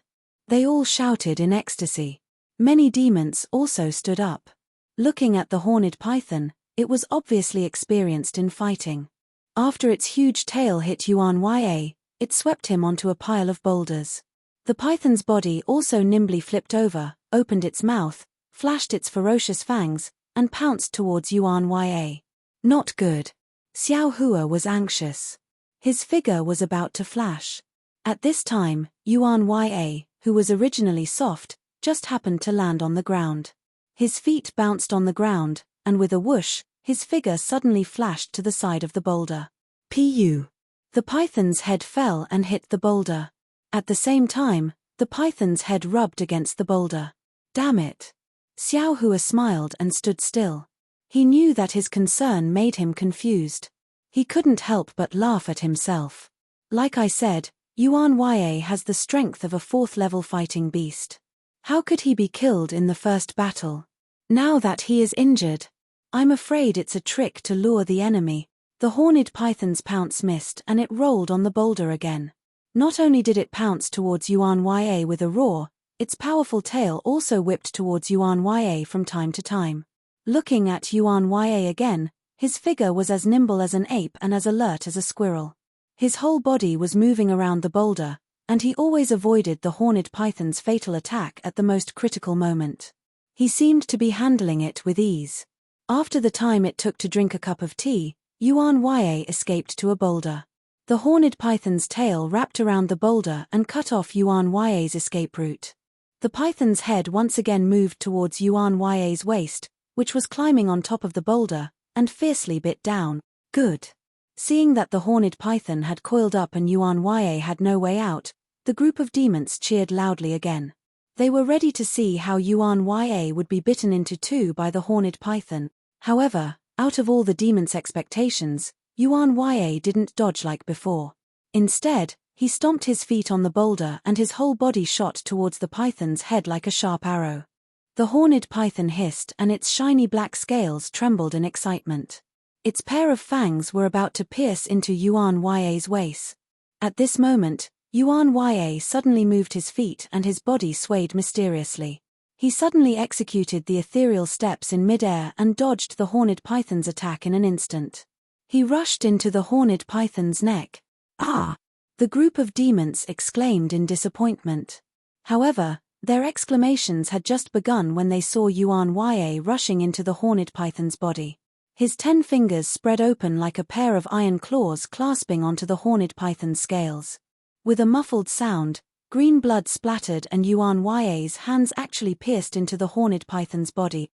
They all shouted in ecstasy. Many demons also stood up. Looking at the horned python, it was obviously experienced in fighting. After its huge tail hit Yuan Ya, it swept him onto a pile of boulders. The python's body also nimbly flipped over, opened its mouth, flashed its ferocious fangs, and pounced towards Yuan Ya. Not good. Xiao Hua was anxious. His figure was about to flash. At this time, Yuan Ya, who was originally soft, just happened to land on the ground. His feet bounced on the ground, and with a whoosh, his figure suddenly flashed to the side of the boulder. Pu. The python's head fell and hit the boulder. At the same time, the python's head rubbed against the boulder. Damn it. Xiao Hua smiled and stood still. He knew that his concern made him confused. He couldn't help but laugh at himself. Like I said, Yuan Ya has the strength of a 4th-level fighting beast. How could he be killed in the first battle? Now that he is injured, I'm afraid it's a trick to lure the enemy. The horned python's pounce missed and it rolled on the boulder again. Not only did it pounce towards Yuan Ya with a roar, its powerful tail also whipped towards Yuan Ya from time to time. Looking at Yuan Ya again, his figure was as nimble as an ape and as alert as a squirrel. His whole body was moving around the boulder, and he always avoided the horned python's fatal attack at the most critical moment. He seemed to be handling it with ease. After the time it took to drink a cup of tea, Yuan Ya escaped to a boulder. The horned python's tail wrapped around the boulder and cut off Yuan Ya's escape route. The python's head once again moved towards Yuan Ya's waist, which was climbing on top of the boulder, and fiercely bit down. Good. Seeing that the horned python had coiled up and Yuan Ya had no way out, the group of demons cheered loudly again. They were ready to see how Yuan Ya would be bitten into two by the horned python. However, out of all the demons' expectations, Yuan Ya didn't dodge like before. Instead, he stomped his feet on the boulder and his whole body shot towards the python's head like a sharp arrow. The horned python hissed and its shiny black scales trembled in excitement. Its pair of fangs were about to pierce into Yuan Ya's waist. At this moment, Yuan Ya suddenly moved his feet and his body swayed mysteriously. He suddenly executed the ethereal steps in midair and dodged the horned python's attack in an instant. He rushed into the horned python's neck. Ah! The group of demons exclaimed in disappointment. However, their exclamations had just begun when they saw Yuan Ya rushing into the horned python's body. His 10 fingers spread open like a pair of iron claws clasping onto the horned python's scales. With a muffled sound, green blood splattered and Yuan Ya's hands actually pierced into the horned python's body.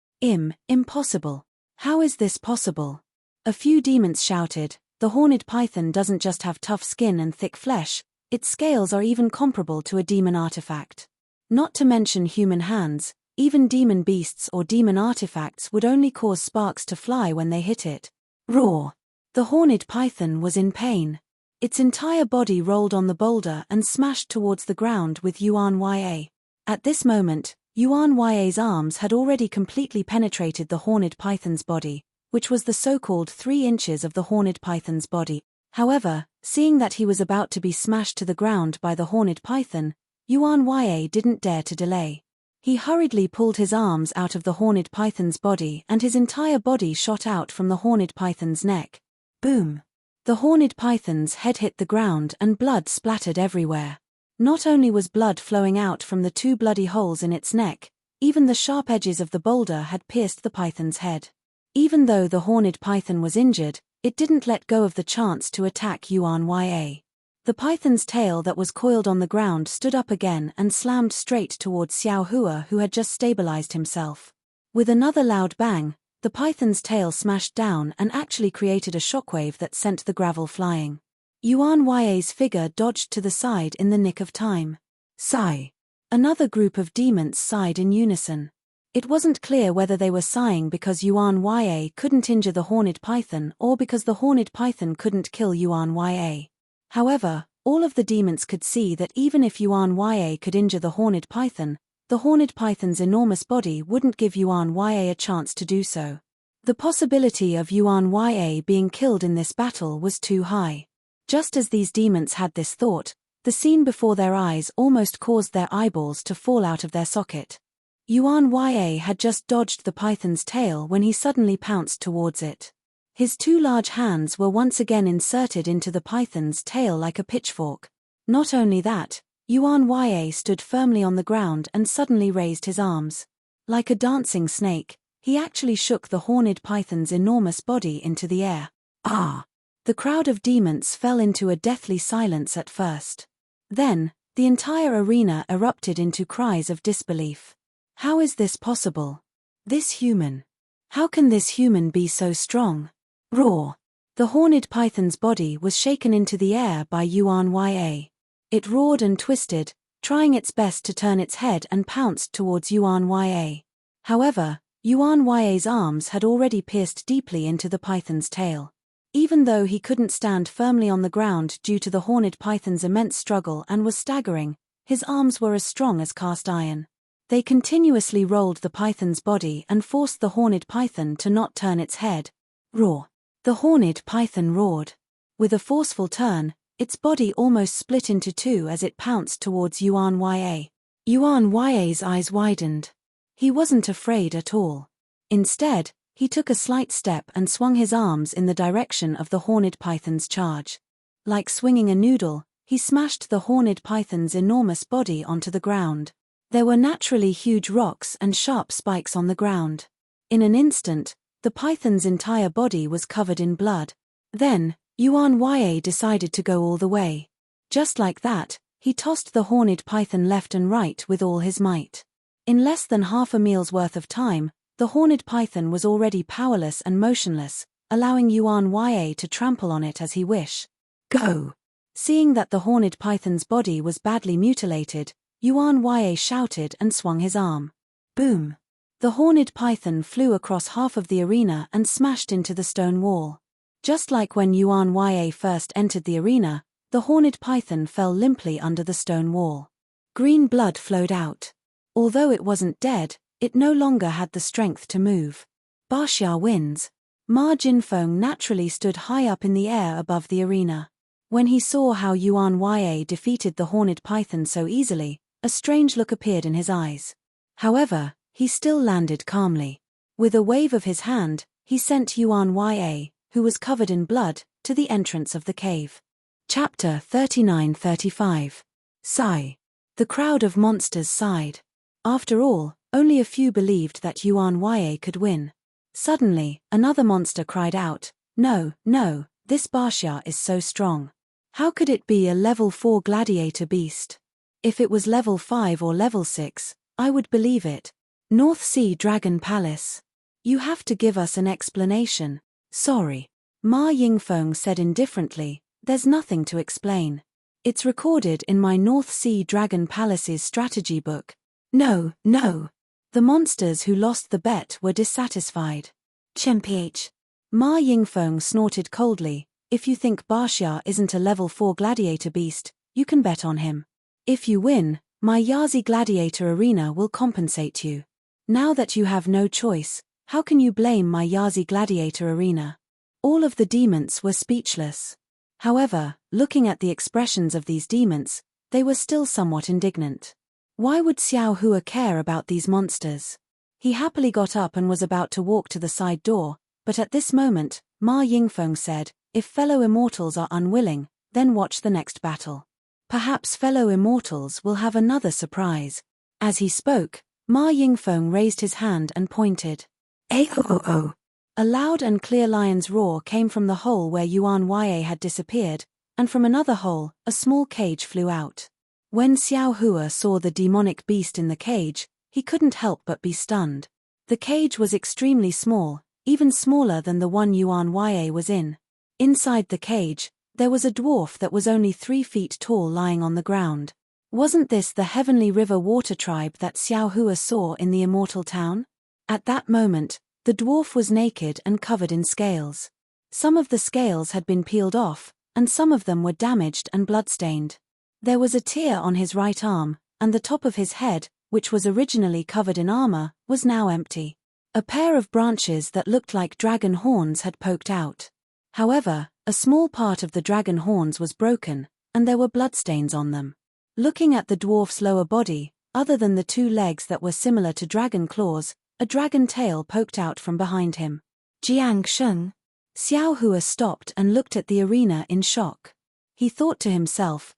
Impossible. How is this possible? A few demons shouted, the horned python doesn't just have tough skin and thick flesh, its scales are even comparable to a demon artifact. Not to mention human hands, even demon beasts or demon artifacts would only cause sparks to fly when they hit it. Roar! The horned python was in pain. Its entire body rolled on the boulder and smashed towards the ground with Yuan Ya. At this moment, Yuan Ya's arms had already completely penetrated the horned python's body, which was the so-called 3 inches of the horned python's body. However, seeing that he was about to be smashed to the ground by the horned python, Yuan Ya didn't dare to delay. He hurriedly pulled his arms out of the horned python's body and his entire body shot out from the horned python's neck. Boom! The horned python's head hit the ground and blood splattered everywhere. Not only was blood flowing out from the 2 bloody holes in its neck, even the sharp edges of the boulder had pierced the python's head. Even though the horned python was injured, it didn't let go of the chance to attack Yuan Ya. The python's tail that was coiled on the ground stood up again and slammed straight towards Xiao Hua, who had just stabilized himself. With another loud bang, the python's tail smashed down and actually created a shockwave that sent the gravel flying. Yuan Ya's figure dodged to the side in the nick of time. Sigh. Another group of demons sighed in unison. It wasn't clear whether they were sighing because Yuan Ya couldn't injure the horned python or because the horned python couldn't kill Yuan Ya. However, all of the demons could see that even if Yuan Ya could injure the horned python, the horned python's enormous body wouldn't give Yuan Ya a chance to do so. The possibility of Yuan Ya being killed in this battle was too high. Just as these demons had this thought, the scene before their eyes almost caused their eyeballs to fall out of their socket. Yuan Ya had just dodged the python's tail when he suddenly pounced towards it. His two large hands were once again inserted into the python's tail like a pitchfork. Not only that, Yuan Ya stood firmly on the ground and suddenly raised his arms. Like a dancing snake, he actually shook the horned python's enormous body into the air. Ah! The crowd of demons fell into a deathly silence at first. Then, the entire arena erupted into cries of disbelief. How is this possible? This human. How can this human be so strong? Roar! The horned python's body was shaken into the air by Yuan Ya. It roared and twisted, trying its best to turn its head and pounced towards Yuan Ya. However, Yuan Ya's arms had already pierced deeply into the python's tail. Even though he couldn't stand firmly on the ground due to the horned python's immense struggle and was staggering, his arms were as strong as cast iron. They continuously rolled the python's body and forced the horned python to not turn its head. Roar! The horned python roared. With a forceful turn, its body almost split into two as it pounced towards Yuan Ya. Yuan Ya's eyes widened. He wasn't afraid at all. Instead, he took a slight step and swung his arms in the direction of the horned python's charge. Like swinging a noodle, he smashed the horned python's enormous body onto the ground. There were naturally huge rocks and sharp spikes on the ground. In an instant, the python's entire body was covered in blood. Then, Yuan Ya decided to go all the way. Just like that, he tossed the horned python left and right with all his might. In less than half a meal's worth of time, the horned python was already powerless and motionless, allowing Yuan Ya to trample on it as he wished. Go! Seeing that the horned python's body was badly mutilated, Yuan Ya shouted and swung his arm. Boom! The horned python flew across half of the arena and smashed into the stone wall. Just like when Yuan Ya first entered the arena, the horned python fell limply under the stone wall. Green blood flowed out. Although it wasn't dead, it no longer had the strength to move. Baxia wins. Ma Jinfeng naturally stood high up in the air above the arena. When he saw how Yuan Ya defeated the horned python so easily, a strange look appeared in his eyes. However, he still landed calmly. With a wave of his hand, he sent Yuan Ya, who was covered in blood, to the entrance of the cave. Chapter 39-35. Sigh. The crowd of monsters sighed. After all, only a few believed that Yuan Ya could win. Suddenly, another monster cried out, "No, no, this Baxia is so strong. How could it be a level 4 gladiator beast? If it was level 5 or level 6, I would believe it. North Sea Dragon Palace. You have to give us an explanation." "Sorry," Ma Yingfeng said indifferently, "there's nothing to explain. It's recorded in my North Sea Dragon Palace's strategy book." "No, no." The monsters who lost the bet were dissatisfied. "Chmph." Ma Yingfeng snorted coldly, "If you think Baxia isn't a level 4 gladiator beast, you can bet on him. If you win, my Yazi Gladiator Arena will compensate you. Now that you have no choice, how can you blame my Yazi Gladiator Arena?" All of the demons were speechless. However, looking at the expressions of these demons, they were still somewhat indignant. Why would Xiao Hua care about these monsters? He happily got up and was about to walk to the side door, but at this moment, Ma Yingfeng said, "If fellow immortals are unwilling, then watch the next battle. Perhaps fellow immortals will have another surprise." As he spoke, Ma Yingfeng raised his hand and pointed. "Oh!" A loud and clear lion's roar came from the hole where Yuan Ya had disappeared, and from another hole, a small cage flew out. When Xiao Hua saw the demonic beast in the cage, he couldn't help but be stunned. The cage was extremely small, even smaller than the one Yuan Ya was in. Inside the cage, there was a dwarf that was only 3 feet tall lying on the ground. Wasn't this the Heavenly River Water Tribe that Xiao Hua saw in the Immortal Town? At that moment, the dwarf was naked and covered in scales. Some of the scales had been peeled off, and some of them were damaged and bloodstained. There was a tear on his right arm, and the top of his head, which was originally covered in armor, was now empty. A pair of branches that looked like dragon horns had poked out. However, a small part of the dragon horns was broken, and there were bloodstains on them. Looking at the dwarf's lower body, other than the two legs that were similar to dragon claws, a dragon tail poked out from behind him. Jiang Sheng. Xiao Hua stopped and looked at the arena in shock. He thought to himself,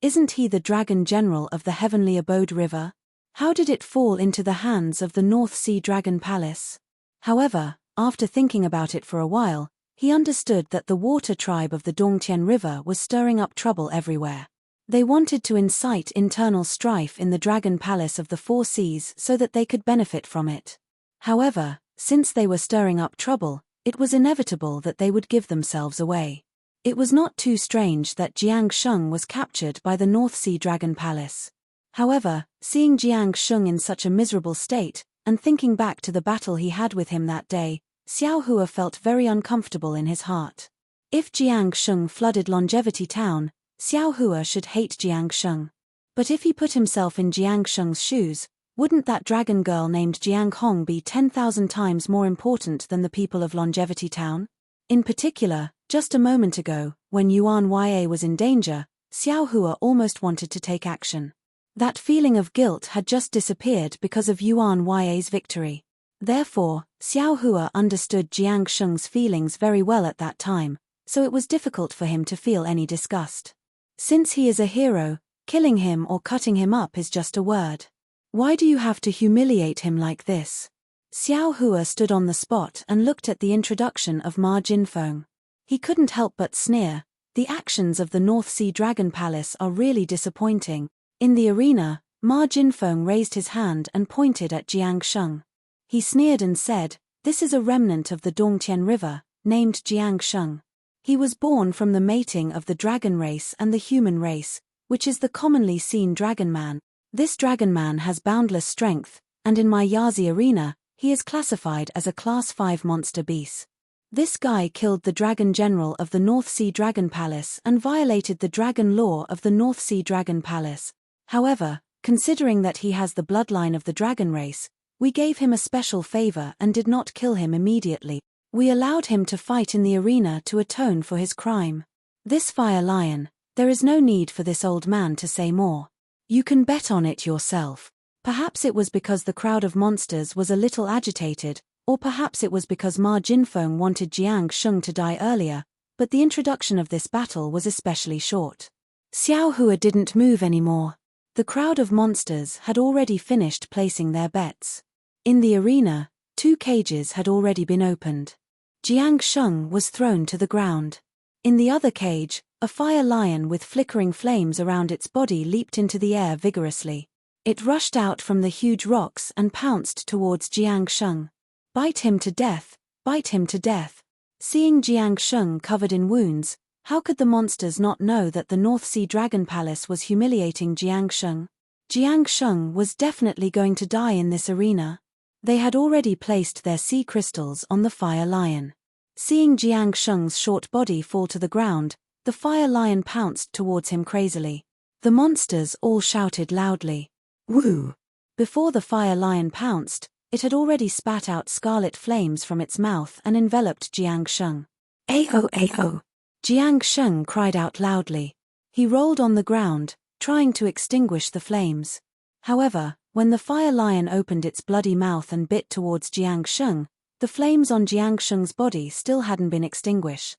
isn't he the dragon general of the Heavenly Abode River? How did it fall into the hands of the North Sea Dragon Palace? However, after thinking about it for a while, he understood that the water tribe of the Dongtian River was stirring up trouble everywhere. They wanted to incite internal strife in the Dragon Palace of the Four Seas so that they could benefit from it. However, since they were stirring up trouble, it was inevitable that they would give themselves away. It was not too strange that Jiang Sheng was captured by the North Sea Dragon Palace. However, seeing Jiang Sheng in such a miserable state, and thinking back to the battle he had with him that day, Xiao Hua felt very uncomfortable in his heart. If Jiang Sheng flooded Longevity Town, Xiao Hua should hate Jiang Sheng. But if he put himself in Jiang Sheng's shoes, wouldn't that dragon girl named Jiang Hong be 10,000 times more important than the people of Longevity Town? In particular, just a moment ago, when Yuan Ya was in danger, Xiao Hua almost wanted to take action. That feeling of guilt had just disappeared because of Yuan Ya's victory. Therefore, Xiao Hua understood Jiang Sheng's feelings very well at that time, so it was difficult for him to feel any disgust. Since he is a hero, killing him or cutting him up is just a word. Why do you have to humiliate him like this? Xiao Hua stood on the spot and looked at the introduction of Ma Jinfeng. He couldn't help but sneer. The actions of the North Sea Dragon Palace are really disappointing. In the arena, Ma Jinfeng raised his hand and pointed at Jiang Sheng. He sneered and said, "This is a remnant of the Dongtian River, named Jiang Sheng. He was born from the mating of the dragon race and the human race, which is the commonly seen dragon man. This dragon man has boundless strength, and in my Yazi arena, he is classified as a Class 5 monster beast. This guy killed the dragon general of the North Sea Dragon Palace and violated the dragon law of the North Sea Dragon Palace. However, considering that he has the bloodline of the dragon race, we gave him a special favor and did not kill him immediately. We allowed him to fight in the arena to atone for his crime. This fire lion, there is no need for this old man to say more. You can bet on it yourself." Perhaps it was because the crowd of monsters was a little agitated, or perhaps it was because Ma Jinfeng wanted Jiang Sheng to die earlier, but the introduction of this battle was especially short. Xiao Hua didn't move anymore. The crowd of monsters had already finished placing their bets. In the arena, 2 cages had already been opened. Jiang Sheng was thrown to the ground. In the other cage, a fire lion with flickering flames around its body leaped into the air vigorously. It rushed out from the huge rocks and pounced towards Jiang Sheng. "Bite him to death, bite him to death." Seeing Jiang Sheng covered in wounds, how could the monsters not know that the North Sea Dragon Palace was humiliating Jiang Sheng? Jiang Sheng was definitely going to die in this arena. They had already placed their sea crystals on the fire lion. Seeing Jiang Sheng's short body fall to the ground, the fire lion pounced towards him crazily. The monsters all shouted loudly, "Woo!" Before the fire lion pounced, it had already spat out scarlet flames from its mouth and enveloped Jiang Sheng. "Ao ao!" Jiang Sheng cried out loudly. He rolled on the ground, trying to extinguish the flames. However, when the fire lion opened its bloody mouth and bit towards Jiang Sheng, the flames on Jiang Sheng's body still hadn't been extinguished.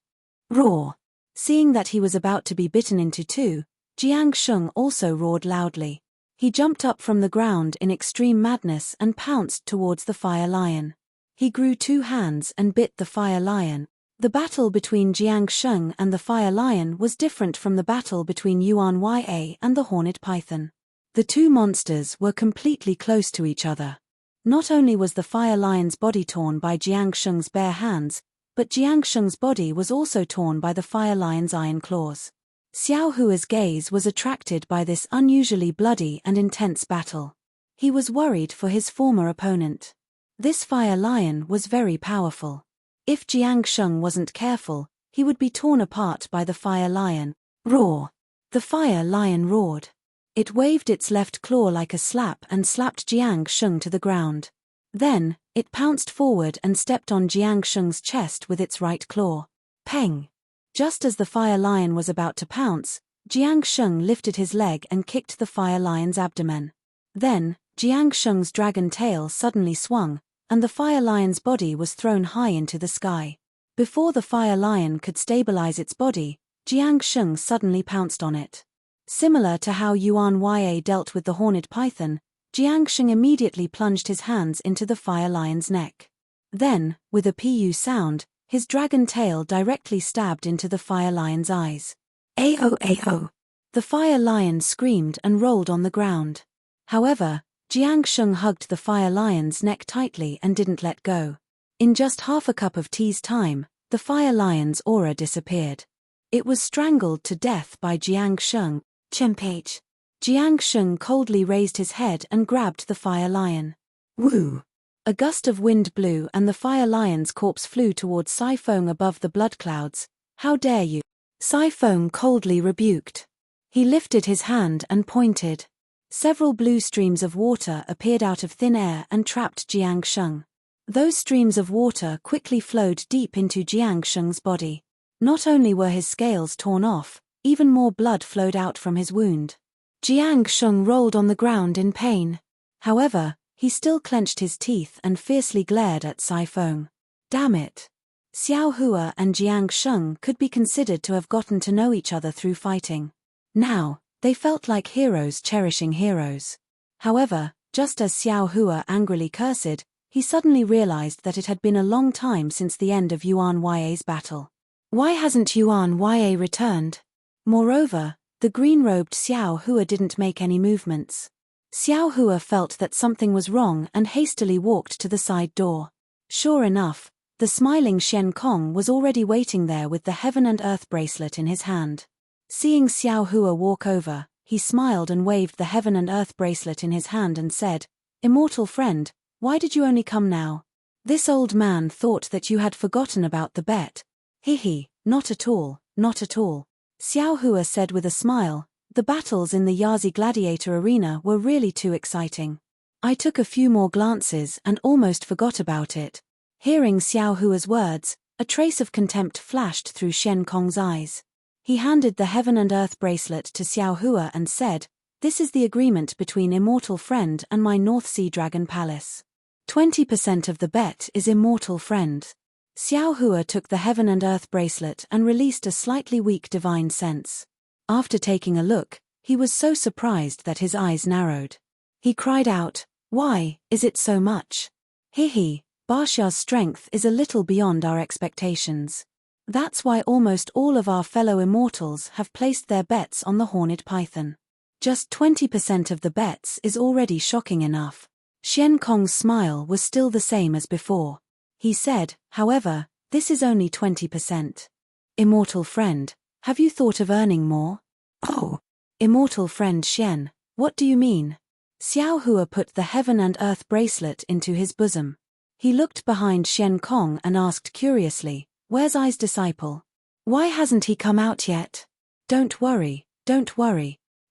Roar! Seeing that he was about to be bitten into 2, Jiang Sheng also roared loudly. He jumped up from the ground in extreme madness and pounced towards the fire lion. He grew 2 hands and bit the fire lion. The battle between Jiang Sheng and the fire lion was different from the battle between Yuan Ya and the horned python. The 2 monsters were completely close to each other. Not only was the fire lion's body torn by Jiang Sheng's bare hands, but Jiang Sheng's body was also torn by the fire lion's iron claws. Xiao Hua's gaze was attracted by this unusually bloody and intense battle. He was worried for his former opponent. This fire lion was very powerful. If Jiang Sheng wasn't careful, he would be torn apart by the fire lion. Roar! The fire lion roared. It waved its left claw like a slap and slapped Jiang Sheng to the ground. Then, it pounced forward and stepped on Jiang Sheng's chest with its right claw. Peng! Just as the fire lion was about to pounce, Jiang Sheng lifted his leg and kicked the fire lion's abdomen. Then, Jiang Sheng's dragon tail suddenly swung, and the fire lion's body was thrown high into the sky. Before the fire lion could stabilize its body, Jiang Sheng suddenly pounced on it. Similar to how Yuan Ya dealt with the horned python, Jiang Sheng immediately plunged his hands into the fire lion's neck. Then, with a pu sound, his dragon tail directly stabbed into the fire lion's eyes. Ao ao! The fire lion screamed and rolled on the ground. However, Jiang Sheng hugged the fire lion's neck tightly and didn't let go. In just half a cup of tea's time, the fire lion's aura disappeared. It was strangled to death by Jiang Sheng. Chimpage. Jiang Sheng coldly raised his head and grabbed the fire lion. Woo! A gust of wind blew and the fire lion's corpse flew towards Sai Feng above the blood clouds. How dare you? Sai Feng coldly rebuked. He lifted his hand and pointed. Several blue streams of water appeared out of thin air and trapped Jiang Sheng. Those streams of water quickly flowed deep into Jiang Sheng's body. Not only were his scales torn off, even more blood flowed out from his wound. Jiang Sheng rolled on the ground in pain. However, he still clenched his teeth and fiercely glared at Sai Feng. Damn it! Xiao Hua and Jiang Sheng could be considered to have gotten to know each other through fighting. Now, they felt like heroes cherishing heroes. However, just as Xiao Hua angrily cursed, he suddenly realized that it had been a long time since the end of Yuan Ya's battle. Why hasn't Yuan Ya returned? Moreover, the green-robed Xiao Hua didn't make any movements. Xiao Hua felt that something was wrong and hastily walked to the side door. Sure enough, the smiling Shen Kong was already waiting there with the heaven and earth bracelet in his hand. Seeing Xiao Hua walk over, he smiled and waved the heaven and earth bracelet in his hand and said, "Immortal friend, why did you only come now? This old man thought that you had forgotten about the bet." "Hihi, not at all, not at all." Xiao Hua said with a smile, "The battles in the Yazi Gladiator Arena were really too exciting. I took a few more glances and almost forgot about it." Hearing Xiao Hua's words, a trace of contempt flashed through Shen Kong's eyes. He handed the heaven and earth bracelet to Xiao Hua and said, "This is the agreement between Immortal Friend and my North Sea Dragon Palace. 20% of the bet is Immortal Friend." Xiao Hua took the heaven and earth bracelet and released a slightly weak divine sense. After taking a look, he was so surprised that his eyes narrowed. He cried out, "Why, is it so much? Hihi, Baxia's strength is a little beyond our expectations. That's why almost all of our fellow immortals have placed their bets on the horned python. Just 20% of the bets is already shocking enough." Shen Kong's smile was still the same as before. He said, "However, this is only 20%. Immortal friend, have you thought of earning more?" "Oh." "Immortal friend Shen, what do you mean?" Xiao Hua put the heaven and earth bracelet into his bosom. He looked behind Shen Kong and asked curiously, "Where's Ai's disciple? Why hasn't he come out yet?" Don't worry,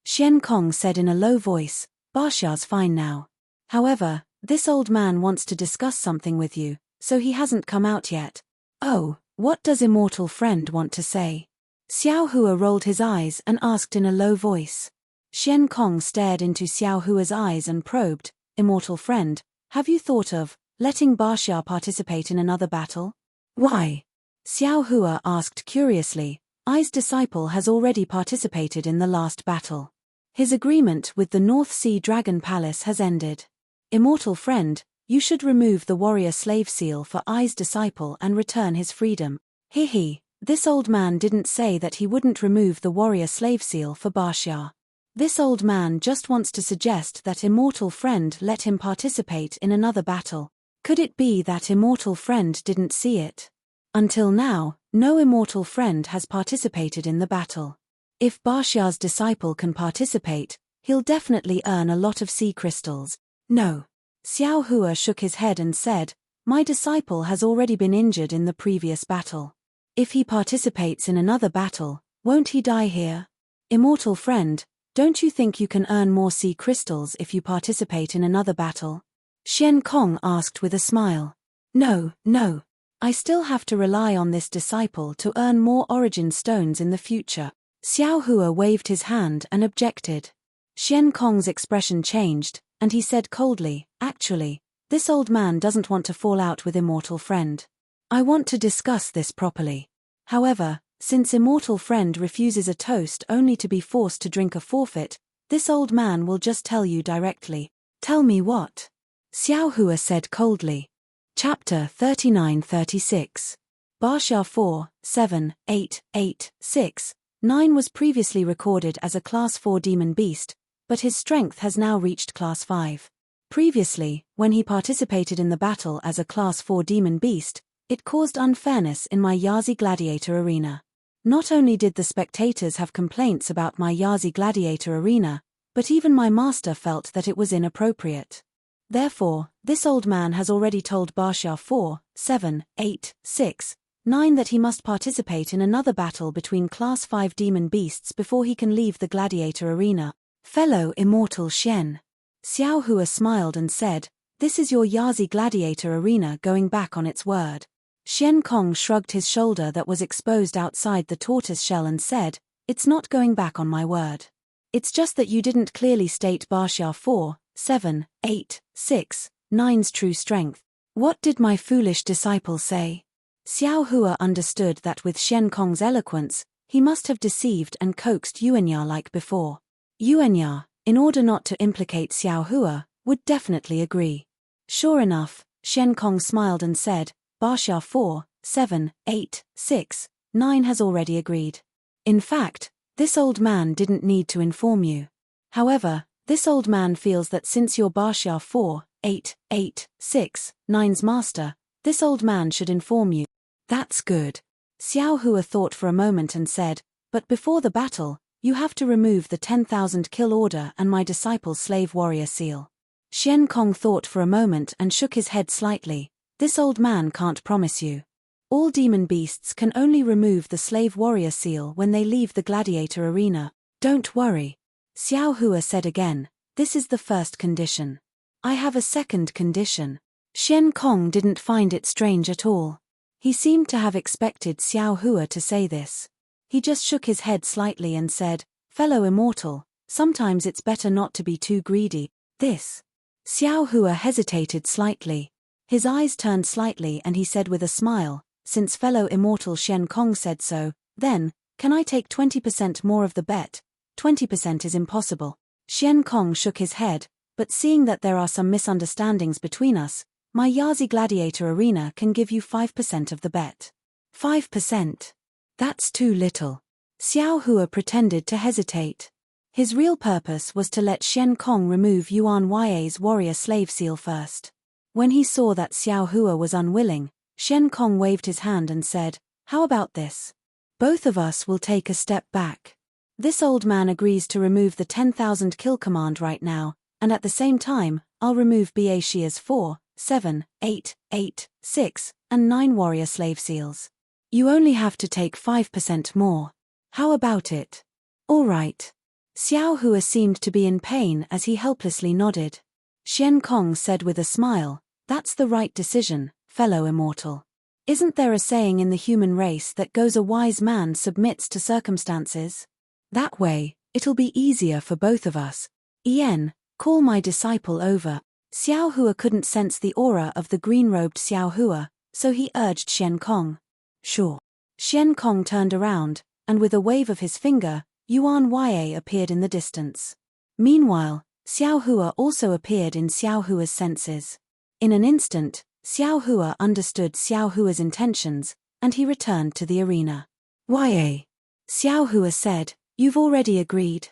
Shen Kong said in a low voice, "Baxia's fine now. However, this old man wants to discuss something with you, so he hasn't come out yet." "Oh, what does Immortal Friend want to say?" Xiao Hua rolled his eyes and asked in a low voice. Shen Kong stared into Xiao Hua's eyes and probed, "Immortal Friend, have you thought of letting Baxia participate in another battle?" "Why?" Xiao Hua asked curiously. "Ai's disciple has already participated in the last battle. His agreement with the North Sea Dragon Palace has ended. Immortal Friend, you should remove the warrior slave seal for Ai's disciple and return his freedom." "Hihi, this old man didn't say that he wouldn't remove the warrior slave seal for Baxia. This old man just wants to suggest that Immortal Friend let him participate in another battle. Could it be that Immortal Friend didn't see it? Until now, no Immortal Friend has participated in the battle. If Baxia's disciple can participate, he'll definitely earn a lot of sea crystals." "No." Xiao Hua shook his head and said, "My disciple has already been injured in the previous battle. If he participates in another battle, won't he die here? Immortal Friend, Don't you think you can earn more sea crystals if you participate in another battle? Xian Kong asked with a smile. No, no. I still have to rely on this disciple to earn more origin stones in the future. Xiao Hua waved his hand and objected. Xian Kong's expression changed, and he said coldly, actually, this old man doesn't want to fall out with Immortal Friend. I want to discuss this properly. However, since Immortal Friend refuses a toast only to be forced to drink a forfeit, this old man will just tell you directly. Tell me what? Xiao Hua said coldly. Chapter 39-36. Baxia 4, 7, 8, 8, 6, 9 was previously recorded as a Class 4 demon beast, but his strength has now reached Class 5. Previously, when he participated in the battle as a Class 4 demon beast, it caused unfairness in my Yazi Gladiator Arena. Not only did the spectators have complaints about my Yazi Gladiator Arena, but even my master felt that it was inappropriate. Therefore, this old man has already told Baxia 4, 7, 8, 6, 9 that he must participate in another battle between Class 5 demon beasts before he can leave the gladiator arena. Fellow Immortal Xian. Xiao Hua smiled and said, this is your Yazi Gladiator Arena going back on its word. Xian Kong shrugged his shoulder that was exposed outside the tortoise shell and said, it's not going back on my word. It's just that you didn't clearly state Baxia 4, 7, 8, 6, 9's true strength. What did my foolish disciple say? Xiao Hua understood that with Xian Kong's eloquence, he must have deceived and coaxed Yuanya like before. Yuanya, in order not to implicate Xiao Hua, would definitely agree. Sure enough, Xian Kong smiled and said, Baxia 4, 7, 8, 6, 9 has already agreed. In fact, this old man didn't need to inform you. However, this old man feels that since you're Baxia 4, 8, 8, 6, 9's master, this old man should inform you. That's good. Xiao Hua thought for a moment and said, but before the battle, you have to remove the 10,000 kill order and my disciple's slave warrior seal. Xian Kong thought for a moment and shook his head slightly. This old man can't promise you. All demon beasts can only remove the slave warrior seal when they leave the gladiator arena. Don't worry. Xiao Hua said again, this is the first condition. I have a second condition. Xian Kong didn't find it strange at all. He seemed to have expected Xiao Hua to say this. He just shook his head slightly and said, fellow immortal, sometimes it's better not to be too greedy. This. Xiao Hua hesitated slightly. His eyes turned slightly and he said with a smile, since fellow immortal Xian Kong said so, then, can I take 20% more of the bet? 20% is impossible. Xian Kong shook his head, but seeing that there are some misunderstandings between us, my Yazi Gladiator Arena can give you 5% of the bet. 5%? That's too little. Xiao Hua pretended to hesitate. His real purpose was to let Xian Kong remove Yuan Ya's warrior slave seal first. When he saw that Xiao Hua was unwilling, Xian Kong waved his hand and said, how about this? Both of us will take a step back. This old man agrees to remove the 10,000 kill command right now, and at the same time, I'll remove Baxia's 4, 7, 8, 8, 6, and 9 warrior slave seals. You only have to take 5% more. How about it? All right. Xiao Hua seemed to be in pain as he helplessly nodded. Xian Kong said with a smile, that's the right decision, fellow immortal. Isn't there a saying in the human race that goes a wise man submits to circumstances? That way, it'll be easier for both of us. Ian, call my disciple over. Xiao Hua couldn't sense the aura of the green-robed Xiao Hua, so he urged Xian Kong. Sure. Xian Kong turned around, and with a wave of his finger, Yuan Ya appeared in the distance. Meanwhile, Xiao Hua also appeared in Xiao Hua's senses. In an instant, Xiao Hua understood Xiao Hua's intentions, and he returned to the arena. Ya. Xiao Hua said, you've already agreed.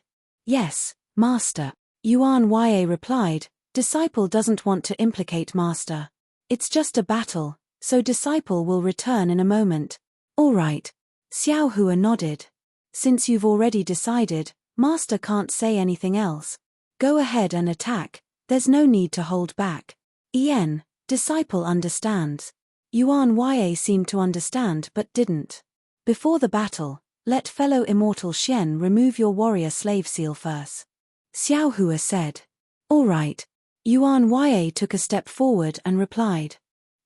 Yes, Master. Yuan Ya replied, Disciple doesn't want to implicate Master. It's just a battle, so Disciple will return in a moment. All right. Xiao Hua nodded. Since you've already decided, Master can't say anything else. Go ahead and attack, there's no need to hold back. Ian, Disciple understands. Yuan Ya seemed to understand but didn't. Before the battle, Let fellow immortal Xian remove your warrior slave seal first. Xiao Hua said. All right. Yuan Ye took a step forward and replied.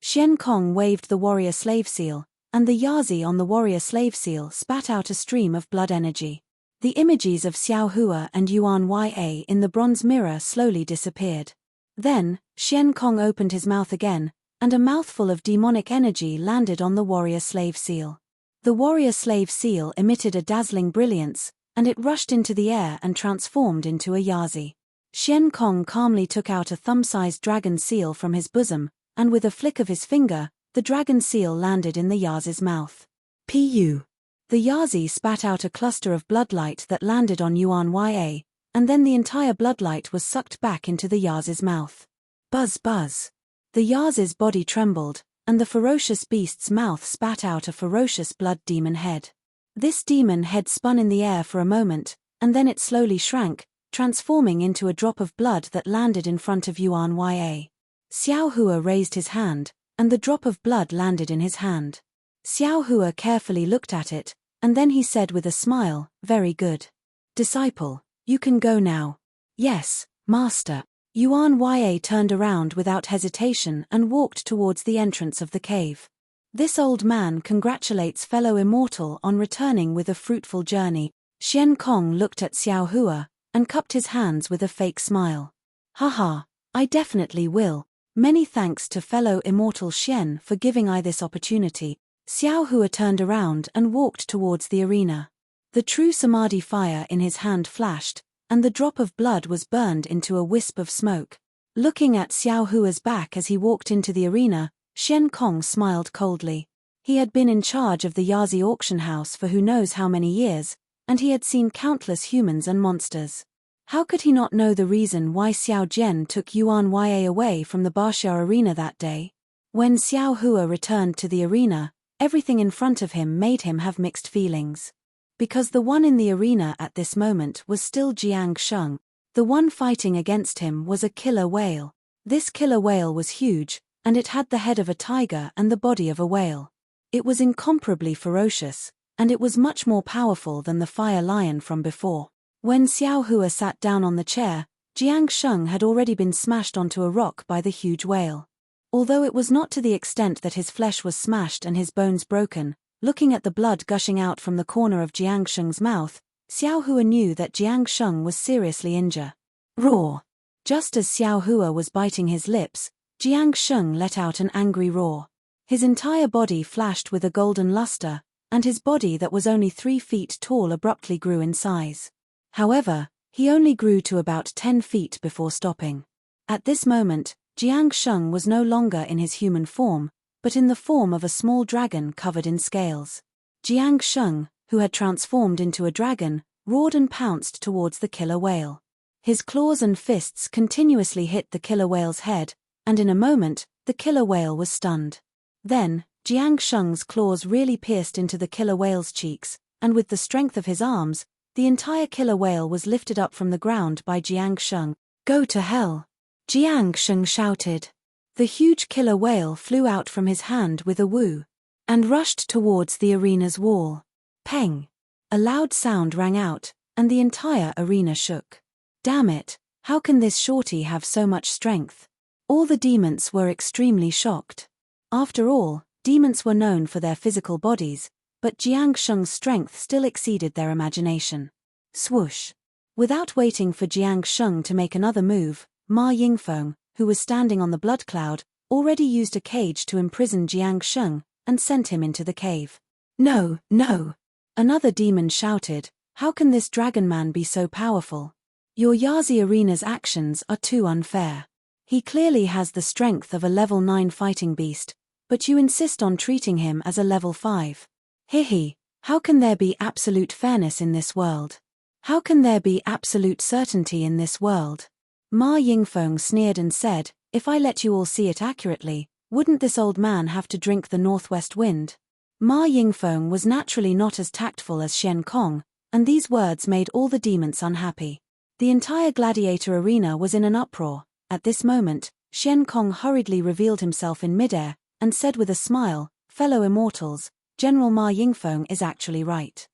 Xian Kong waved the warrior slave seal, and the Yazi on the warrior slave seal spat out a stream of blood energy. The images of Xiao Hua and Yuan Ye in the bronze mirror slowly disappeared. Then, Xian Kong opened his mouth again, and a mouthful of demonic energy landed on the warrior slave seal. The warrior slave seal emitted a dazzling brilliance, and it rushed into the air and transformed into a Yazi. Xian Kong calmly took out a thumb-sized dragon seal from his bosom, and with a flick of his finger, the dragon seal landed in the Yazi's mouth. Pu. The Yazi spat out a cluster of bloodlight that landed on Yuan Ye, and then the entire bloodlight was sucked back into the Yazi's mouth. Buzz buzz. The Yazi's body trembled, and the ferocious beast's mouth spat out a ferocious blood demon head. This demon head spun in the air for a moment, and then it slowly shrank, transforming into a drop of blood that landed in front of Yuan Ye. Xiao Hua raised his hand, and the drop of blood landed in his hand. Xiao Hua carefully looked at it, and then he said with a smile, "Very good. Disciple, you can go now." "Yes, master." Yuan Ye turned around without hesitation and walked towards the entrance of the cave. This old man congratulates fellow immortal on returning with a fruitful journey. Xian Kong looked at Xiao Hua, and cupped his hands with a fake smile. "Haha, I definitely will. Many thanks to fellow immortal Xian for giving I this opportunity." Xiao Hua turned around and walked towards the arena. The true Samadhi fire in his hand flashed, and the drop of blood was burned into a wisp of smoke. Looking at Xiao Hua's back as he walked into the arena, Xian Kong smiled coldly. He had been in charge of the Yazi auction house for who knows how many years, and he had seen countless humans and monsters. How could he not know the reason why Xiao Jian took Yuan Ye away from the Baxia arena that day? When Xiao Hua returned to the arena, everything in front of him made him have mixed feelings. Because the one in the arena at this moment was still Jiang Sheng. The one fighting against him was a killer whale. This killer whale was huge, and it had the head of a tiger and the body of a whale. It was incomparably ferocious, and it was much more powerful than the fire lion from before. When Xiao Hua sat down on the chair, Jiang Sheng had already been smashed onto a rock by the huge whale. Although it was not to the extent that his flesh was smashed and his bones broken, looking at the blood gushing out from the corner of Jiang Sheng's mouth, Xiao Hua knew that Jiang Sheng was seriously injured. Roar! Just as Xiao Hua was biting his lips, Jiang Sheng let out an angry roar. His entire body flashed with a golden luster, and his body that was only 3 feet tall abruptly grew in size. However, he only grew to about 10 feet before stopping. At this moment, Jiang Sheng was no longer in his human form, but in the form of a small dragon covered in scales. Jiang Sheng, who had transformed into a dragon, roared and pounced towards the killer whale. His claws and fists continuously hit the killer whale's head, and in a moment, the killer whale was stunned. Then, Jiang Sheng's claws really pierced into the killer whale's cheeks, and with the strength of his arms, the entire killer whale was lifted up from the ground by Jiang Sheng. "Go to hell!" Jiang Sheng shouted. The huge killer whale flew out from his hand with a woo, and rushed towards the arena's wall. Peng! A loud sound rang out, and the entire arena shook. Damn it, how can this shorty have so much strength? All the demons were extremely shocked. After all, demons were known for their physical bodies, but Jiang Sheng's strength still exceeded their imagination. Swoosh! Without waiting for Jiang Sheng to make another move, Ma Yingfeng, who was standing on the blood cloud, already used a cage to imprison Jiang Sheng, and sent him into the cave. "No, no!" Another demon shouted, "How can this dragon man be so powerful? Your Yazi Arena's actions are too unfair. He clearly has the strength of a level 9 fighting beast, but you insist on treating him as a level 5. Hihi, how can there be absolute fairness in this world? How can there be absolute certainty in this world?" Ma Yingfeng sneered and said, "If I let you all see it accurately, wouldn't this old man have to drink the northwest wind?" Ma Yingfeng was naturally not as tactful as Xian Kong, and these words made all the demons unhappy. The entire gladiator arena was in an uproar. At this moment, Xian Kong hurriedly revealed himself in midair, and said with a smile, "Fellow immortals, General Ma Yingfeng is actually right.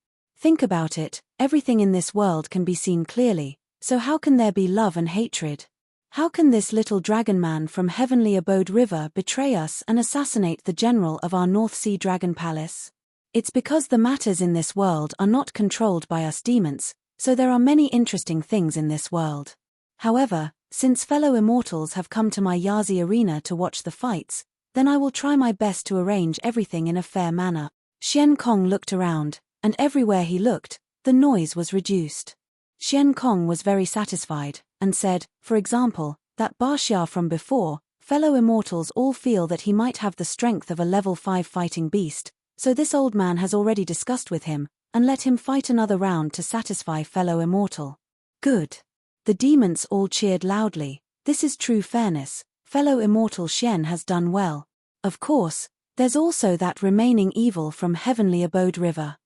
Think about it, everything in this world can be seen clearly, so how can there be love and hatred? How can this little dragon man from Heavenly Abode River betray us and assassinate the general of our North Sea Dragon Palace? It's because the matters in this world are not controlled by us demons, so there are many interesting things in this world. However, since fellow immortals have come to my Yazi arena to watch the fights, then I will try my best to arrange everything in a fair manner. Xian Kong looked around, and everywhere he looked, the noise was reduced. Xian Kong was very satisfied, and said, for example, that Baxia from before, fellow immortals all feel that he might have the strength of a level 5 fighting beast, so this old man has already discussed with him, and let him fight another round to satisfy fellow immortal. Good. The demons all cheered loudly. This is true fairness, fellow immortal Xian has done well. Of course, there's also that remaining evil from Heavenly Abode River.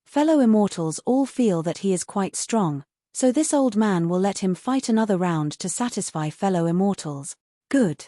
Fellow immortals all feel that he is quite strong, so this old man will let him fight another round to satisfy fellow immortals. Good.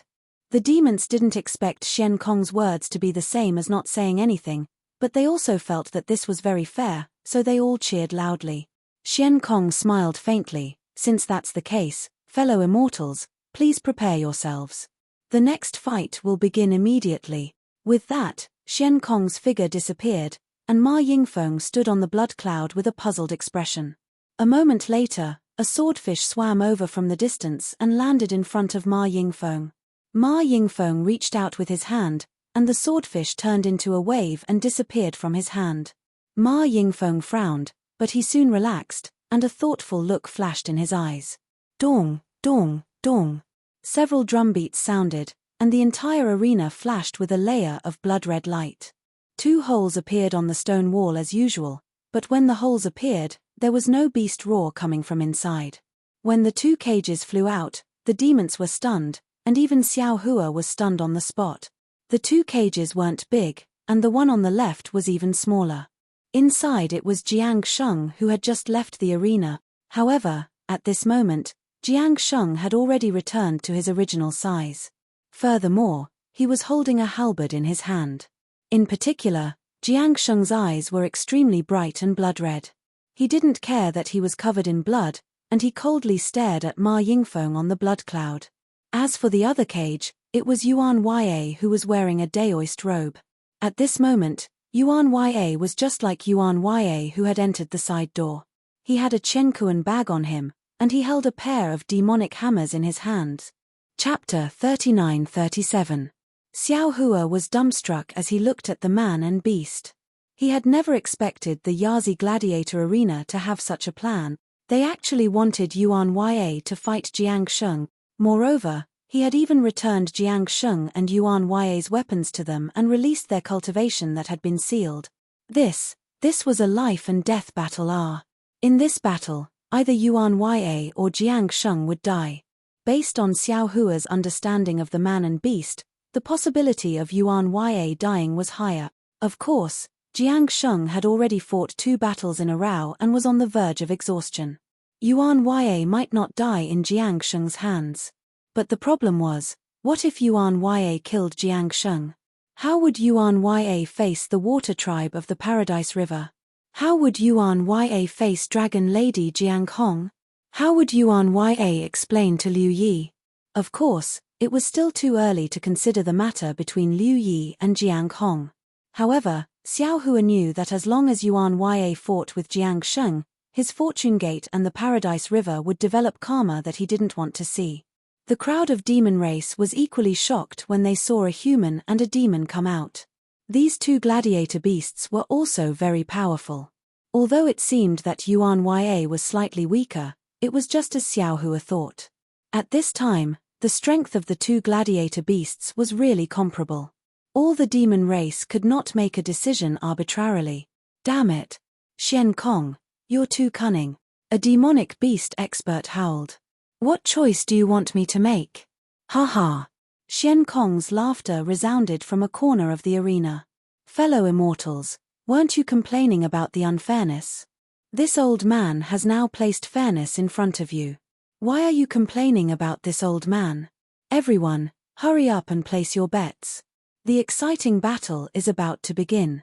The demons didn't expect Xian Kong's words to be the same as not saying anything, but they also felt that this was very fair, so they all cheered loudly. Xian Kong smiled faintly. Since that's the case, fellow immortals, please prepare yourselves. The next fight will begin immediately. With that, Xian Kong's figure disappeared, and Ma Yingfeng stood on the blood cloud with a puzzled expression. A moment later, a swordfish swam over from the distance and landed in front of Ma Yingfeng. Ma Yingfeng reached out with his hand, and the swordfish turned into a wave and disappeared from his hand. Ma Yingfeng frowned, but he soon relaxed, and a thoughtful look flashed in his eyes. Dong, dong, dong. Several drumbeats sounded, and the entire arena flashed with a layer of blood-red light. 2 holes appeared on the stone wall as usual, but when the holes appeared, there was no beast roar coming from inside. When the 2 cages flew out, the demons were stunned, and even Xiao Hua was stunned on the spot. The 2 cages weren't big, and the one on the left was even smaller. Inside it was Jiang Sheng who had just left the arena. However, at this moment, Jiang Sheng had already returned to his original size. Furthermore, he was holding a halberd in his hand. In particular, Jiang Sheng's eyes were extremely bright and blood-red. He didn't care that he was covered in blood, and he coldly stared at Ma Yingfeng on the blood cloud. As for the other cage, it was Yuan Ya who was wearing a daoist robe. At this moment, Yuan Ya was just like Yuan Ya who had entered the side door. He had a Chenkuan bag on him, and he held a pair of demonic hammers in his hands. Chapter 39-37. Xiao Hua was dumbstruck as he looked at the man and beast. He had never expected the Yazi Gladiator Arena to have such a plan. They actually wanted Yuan Ya to fight Jiang Sheng. Moreover, he had even returned Jiang Sheng and Yuan Ya's weapons to them and released their cultivation that had been sealed. This was a life and death battle. In this battle, either Yuan Ya or Jiang Sheng would die. Based on Xiao Hua's understanding of the man and beast, the possibility of Yuan Ya dying was higher. Of course, Jiang Sheng had already fought 2 battles in a row and was on the verge of exhaustion. Yuan Ya might not die in Jiang Sheng's hands. But the problem was, what if Yuan Ya killed Jiang Sheng? How would Yuan Ya face the water tribe of the Paradise River? How would Yuan Ya face Dragon Lady Jiang Hong? How would Yuan Ya explain to Liu Yi? Of course, it was still too early to consider the matter between Liu Yi and Jiang Hong. However, Xiao Hua knew that as long as Yuan Ya fought with Jiang Sheng, his fortune gate and the Paradise River would develop karma that he didn't want to see. The crowd of demon race was equally shocked when they saw a human and a demon come out. These 2 gladiator beasts were also very powerful. Although it seemed that Yuan Ya was slightly weaker, it was just as Xiao Hua thought. At this time, the strength of the 2 gladiator beasts was really comparable. All the demon race could not make a decision arbitrarily. Damn it! Xian Kong, you're too cunning. A demonic beast expert howled. What choice do you want me to make? Ha ha! Xian Kong's laughter resounded from a corner of the arena. Fellow immortals, weren't you complaining about the unfairness? This old man has now placed fairness in front of you. Why are you complaining about this old man? Everyone, hurry up and place your bets. The exciting battle is about to begin.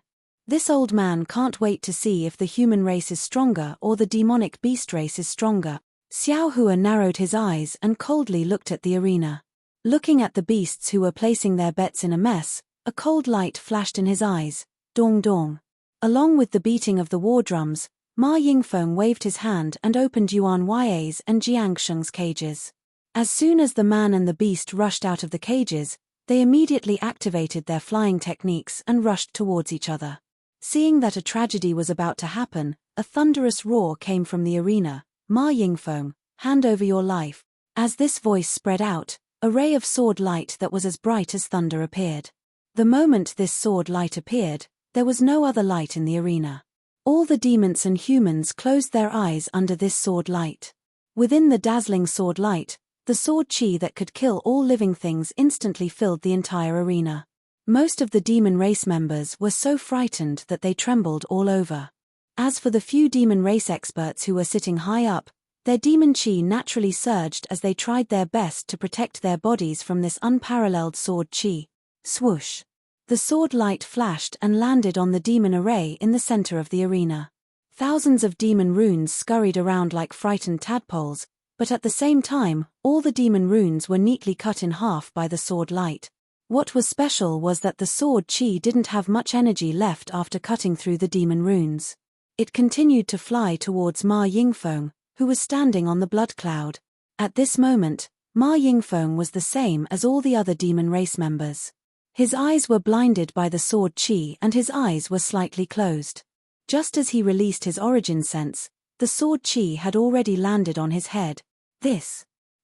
This old man can't wait to see if the human race is stronger or the demonic beast race is stronger. Xiao Hua narrowed his eyes and coldly looked at the arena. Looking at the beasts who were placing their bets in a mess, a cold light flashed in his eyes. Dong dong. Along with the beating of the war drums, Ma Yingfeng waved his hand and opened Yuan Ya's and Jiang Sheng's cages. As soon as the man and the beast rushed out of the cages, they immediately activated their flying techniques and rushed towards each other. Seeing that a tragedy was about to happen, a thunderous roar came from the arena. Ma Yingfeng, hand over your life. As this voice spread out, a ray of sword light that was as bright as thunder appeared. The moment this sword light appeared, there was no other light in the arena. All the demons and humans closed their eyes under this sword light. Within the dazzling sword light, the sword chi that could kill all living things instantly filled the entire arena. Most of the demon race members were so frightened that they trembled all over. As for the few demon race experts who were sitting high up, their demon chi naturally surged as they tried their best to protect their bodies from this unparalleled sword chi. Swoosh! The sword light flashed and landed on the demon array in the center of the arena. Thousands of demon runes scurried around like frightened tadpoles, but at the same time, all the demon runes were neatly cut in half by the sword light. What was special was that the sword chi didn't have much energy left after cutting through the demon runes. It continued to fly towards Ma Yingfeng, who was standing on the blood cloud. At this moment, Ma Yingfeng was the same as all the other demon race members. His eyes were blinded by the sword chi and his eyes were slightly closed. Just as he released his origin sense, the sword chi had already landed on his head.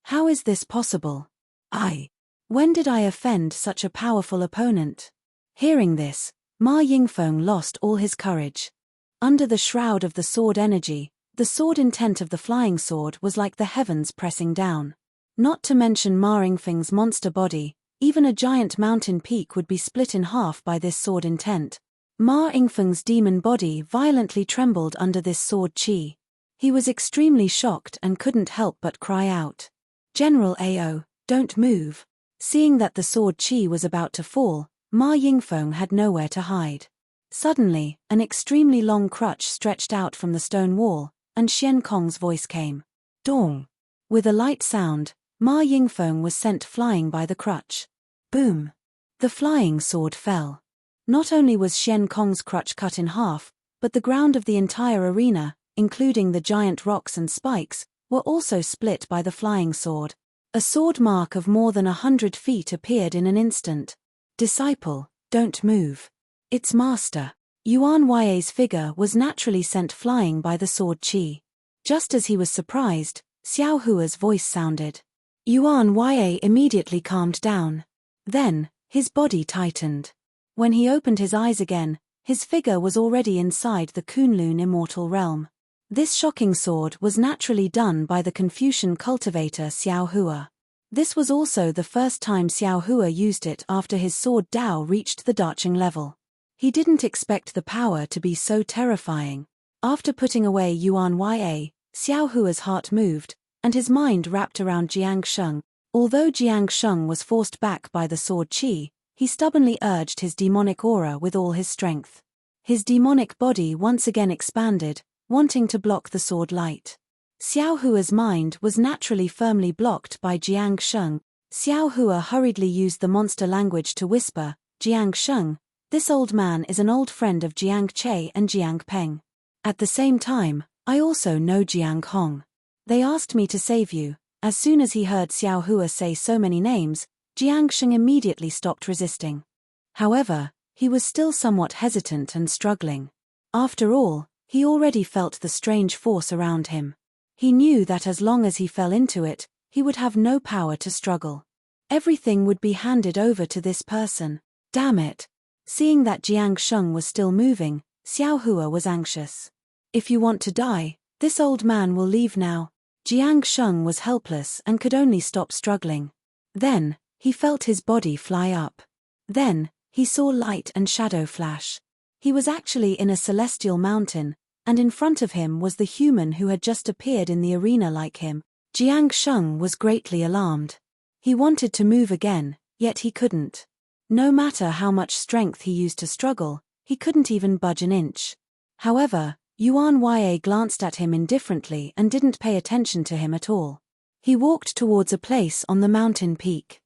How is this possible? When did I offend such a powerful opponent? Hearing this, Ma Yingfeng lost all his courage. Under the shroud of the sword energy, the sword intent of the flying sword was like the heavens pressing down. Not to mention Ma Yingfeng's monster body, even a giant mountain peak would be split in half by this sword intent. Ma Yingfeng's demon body violently trembled under this sword chi. He was extremely shocked and couldn't help but cry out. General Ao, don't move. Seeing that the sword chi was about to fall, Ma Yingfeng had nowhere to hide. Suddenly, an extremely long crutch stretched out from the stone wall, and Xian Kong's voice came. Dong! With a light sound, Ma Yingfeng was sent flying by the crutch. Boom! The flying sword fell. Not only was Xian Kong's crutch cut in half, but the ground of the entire arena, including the giant rocks and spikes, were also split by the flying sword. A sword mark of more than 100 feet appeared in an instant. Disciple, don't move. Its master. Yuan Ya's figure was naturally sent flying by the sword chi. Just as he was surprised, Xiao Hua's voice sounded. Yuan Ya immediately calmed down. Then, his body tightened. When he opened his eyes again, his figure was already inside the Kunlun immortal realm. This shocking sword was naturally done by the Confucian cultivator Xiao Hua. This was also the first time Xiao Hua used it after his sword Dao reached the Darching level. He didn't expect the power to be so terrifying. After putting away Yuan Ya, Xiao Hua's heart moved, and his mind wrapped around Jiang Sheng. Although Jiang Sheng was forced back by the sword chi, he stubbornly urged his demonic aura with all his strength. His demonic body once again expanded, wanting to block the sword light. Xiao Hua's mind was naturally firmly blocked by Jiang Sheng. Xiao Hua hurriedly used the monster language to whisper, Jiang Sheng, this old man is an old friend of Jiang Che and Jiang Peng. At the same time, I also know Jiang Hong. They asked me to save you. As soon as he heard Xiao Hua say so many names, Jiang Sheng immediately stopped resisting. However, he was still somewhat hesitant and struggling. After all, he already felt the strange force around him. He knew that as long as he fell into it, he would have no power to struggle. Everything would be handed over to this person. Damn it! Seeing that Jiang Sheng was still moving, Xiao Hua was anxious. If you want to die, this old man will leave now. Jiang Sheng was helpless and could only stop struggling. Then, he felt his body fly up. Then, he saw light and shadow flash. He was actually in a celestial mountain, and in front of him was the human who had just appeared in the arena like him. Jiang Sheng was greatly alarmed. He wanted to move again, yet he couldn't. No matter how much strength he used to struggle, he couldn't even budge an inch. However, Yuan Ya glanced at him indifferently and didn't pay attention to him at all. He walked towards a place on the mountain peak.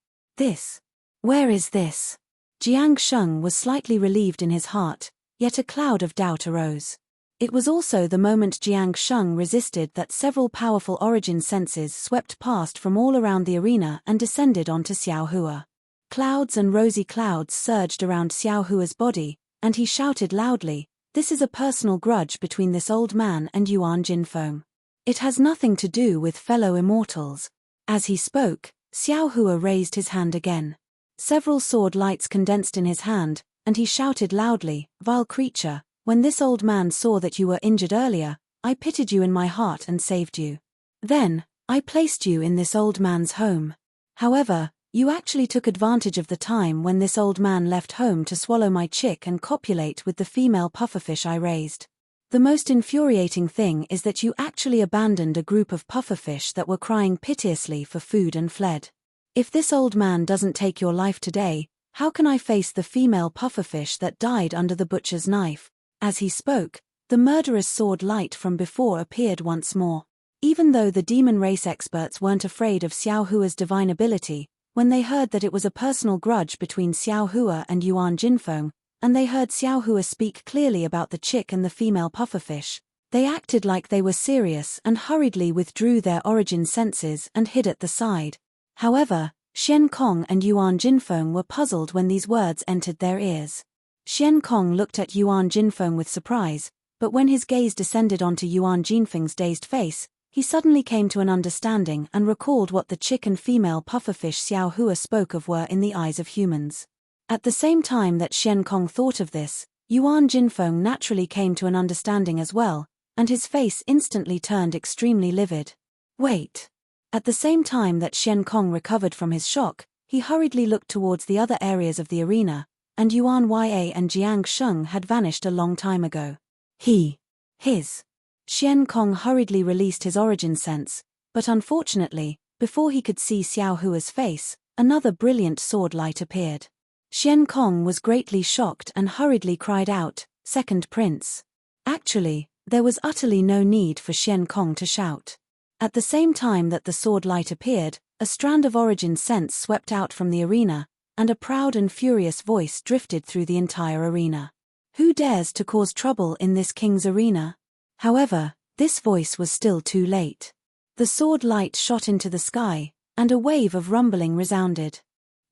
Where is this? Jiang Sheng was slightly relieved in his heart, yet a cloud of doubt arose. It was also the moment Jiang Sheng resisted that several powerful origin senses swept past from all around the arena and descended onto Xiao Hua. Clouds and rosy clouds surged around Xiao Hua's body, and he shouted loudly, "This is a personal grudge between this old man and Yuan Jinfeng. It has nothing to do with fellow immortals." As he spoke, Xiao Hua raised his hand again. Several sword lights condensed in his hand, and he shouted loudly, "Vile creature, when this old man saw that you were injured earlier, I pitied you in my heart and saved you. Then, I placed you in this old man's home. However, you actually took advantage of the time when this old man left home to swallow my chick and copulate with the female pufferfish I raised. The most infuriating thing is that you actually abandoned a group of pufferfish that were crying piteously for food and fled. If this old man doesn't take your life today, how can I face the female pufferfish that died under the butcher's knife?" As he spoke, the murderous sword light from before appeared once more. Even though the demon race experts weren't afraid of Xiao Hua's divine ability, when they heard that it was a personal grudge between Xiao Hua and Yuan Jinfeng, and they heard Xiao Hua speak clearly about the chick and the female pufferfish, they acted like they were serious and hurriedly withdrew their origin senses and hid at the side. However, Xian Kong and Yuan Jinfeng were puzzled when these words entered their ears. Xian Kong looked at Yuan Jinfeng with surprise, but when his gaze descended onto Yuan Jinfeng's dazed face, he suddenly came to an understanding and recalled what the chick and female pufferfish Xiao Hua spoke of were in the eyes of humans. At the same time that Xian Kong thought of this, Yuan Jinfeng naturally came to an understanding as well, and his face instantly turned extremely livid. Wait. At the same time that Xian Kong recovered from his shock, he hurriedly looked towards the other areas of the arena, and Yuan Ya and Jiang Sheng had vanished a long time ago. His. Xian Kong hurriedly released his origin sense, but unfortunately, before he could see Xiao Hua's face, another brilliant sword light appeared. Xian Kong was greatly shocked and hurriedly cried out, "Second Prince." Actually, there was utterly no need for Xian Kong to shout. At the same time that the sword light appeared, a strand of origin sense swept out from the arena, and a proud and furious voice drifted through the entire arena. "Who dares to cause trouble in this king's arena?" However, this voice was still too late. The sword light shot into the sky, and a wave of rumbling resounded.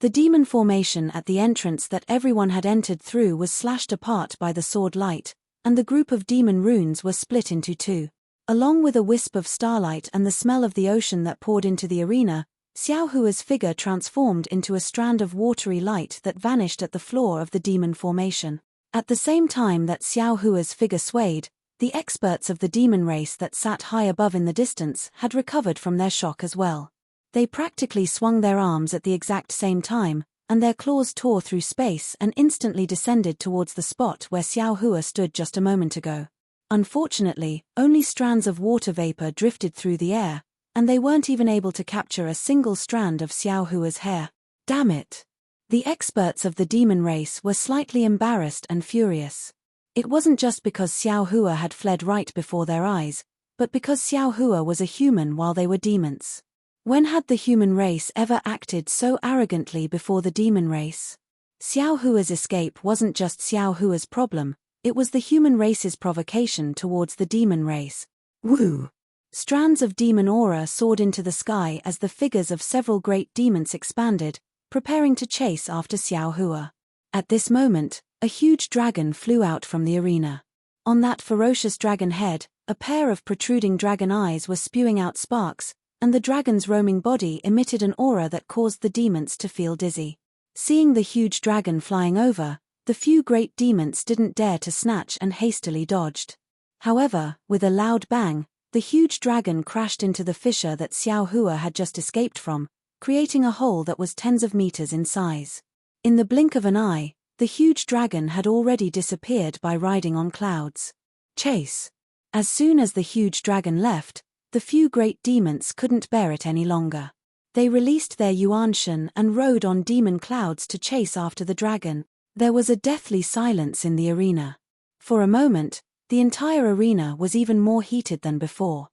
The demon formation at the entrance that everyone had entered through was slashed apart by the sword light, and the group of demon runes were split into two. Along with a wisp of starlight and the smell of the ocean that poured into the arena, Xiao Hua's figure transformed into a strand of watery light that vanished at the floor of the demon formation. At the same time that Xiao Hua's figure swayed, the experts of the demon race that sat high above in the distance had recovered from their shock as well. They practically swung their arms at the exact same time, and their claws tore through space and instantly descended towards the spot where Xiao Hua stood just a moment ago. Unfortunately, only strands of water vapor drifted through the air, and they weren't even able to capture a single strand of Xiao Hua's hair. Damn it! The experts of the demon race were slightly embarrassed and furious. It wasn't just because Xiao Hua had fled right before their eyes, but because Xiao Hua was a human while they were demons. When had the human race ever acted so arrogantly before the demon race? Xiao Hua's escape wasn't just Xiao Hua's problem, it was the human race's provocation towards the demon race. Woo! Strands of demon aura soared into the sky as the figures of several great demons expanded, preparing to chase after Xiao Hua. At this moment, a huge dragon flew out from the arena. On that ferocious dragon head, a pair of protruding dragon eyes were spewing out sparks, and the dragon's roaming body emitted an aura that caused the demons to feel dizzy. Seeing the huge dragon flying over, the few great demons didn't dare to snatch and hastily dodged. However, with a loud bang, the huge dragon crashed into the fissure that Xiao Hua had just escaped from, creating a hole that was tens of meters in size. In the blink of an eye, the huge dragon had already disappeared by riding on clouds. Chase! As soon as the huge dragon left, the few great demons couldn't bear it any longer. They released their Yuanshan and rode on demon clouds to chase after the dragon. There was a deathly silence in the arena. For a moment, the entire arena was even more heated than before.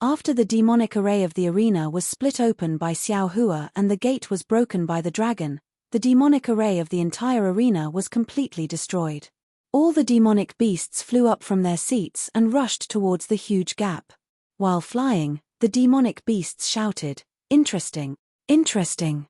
After the demonic array of the arena was split open by Xiao Hua and the gate was broken by the dragon, the demonic array of the entire arena was completely destroyed. All the demonic beasts flew up from their seats and rushed towards the huge gap. While flying, the demonic beasts shouted, "Interesting! Interesting!"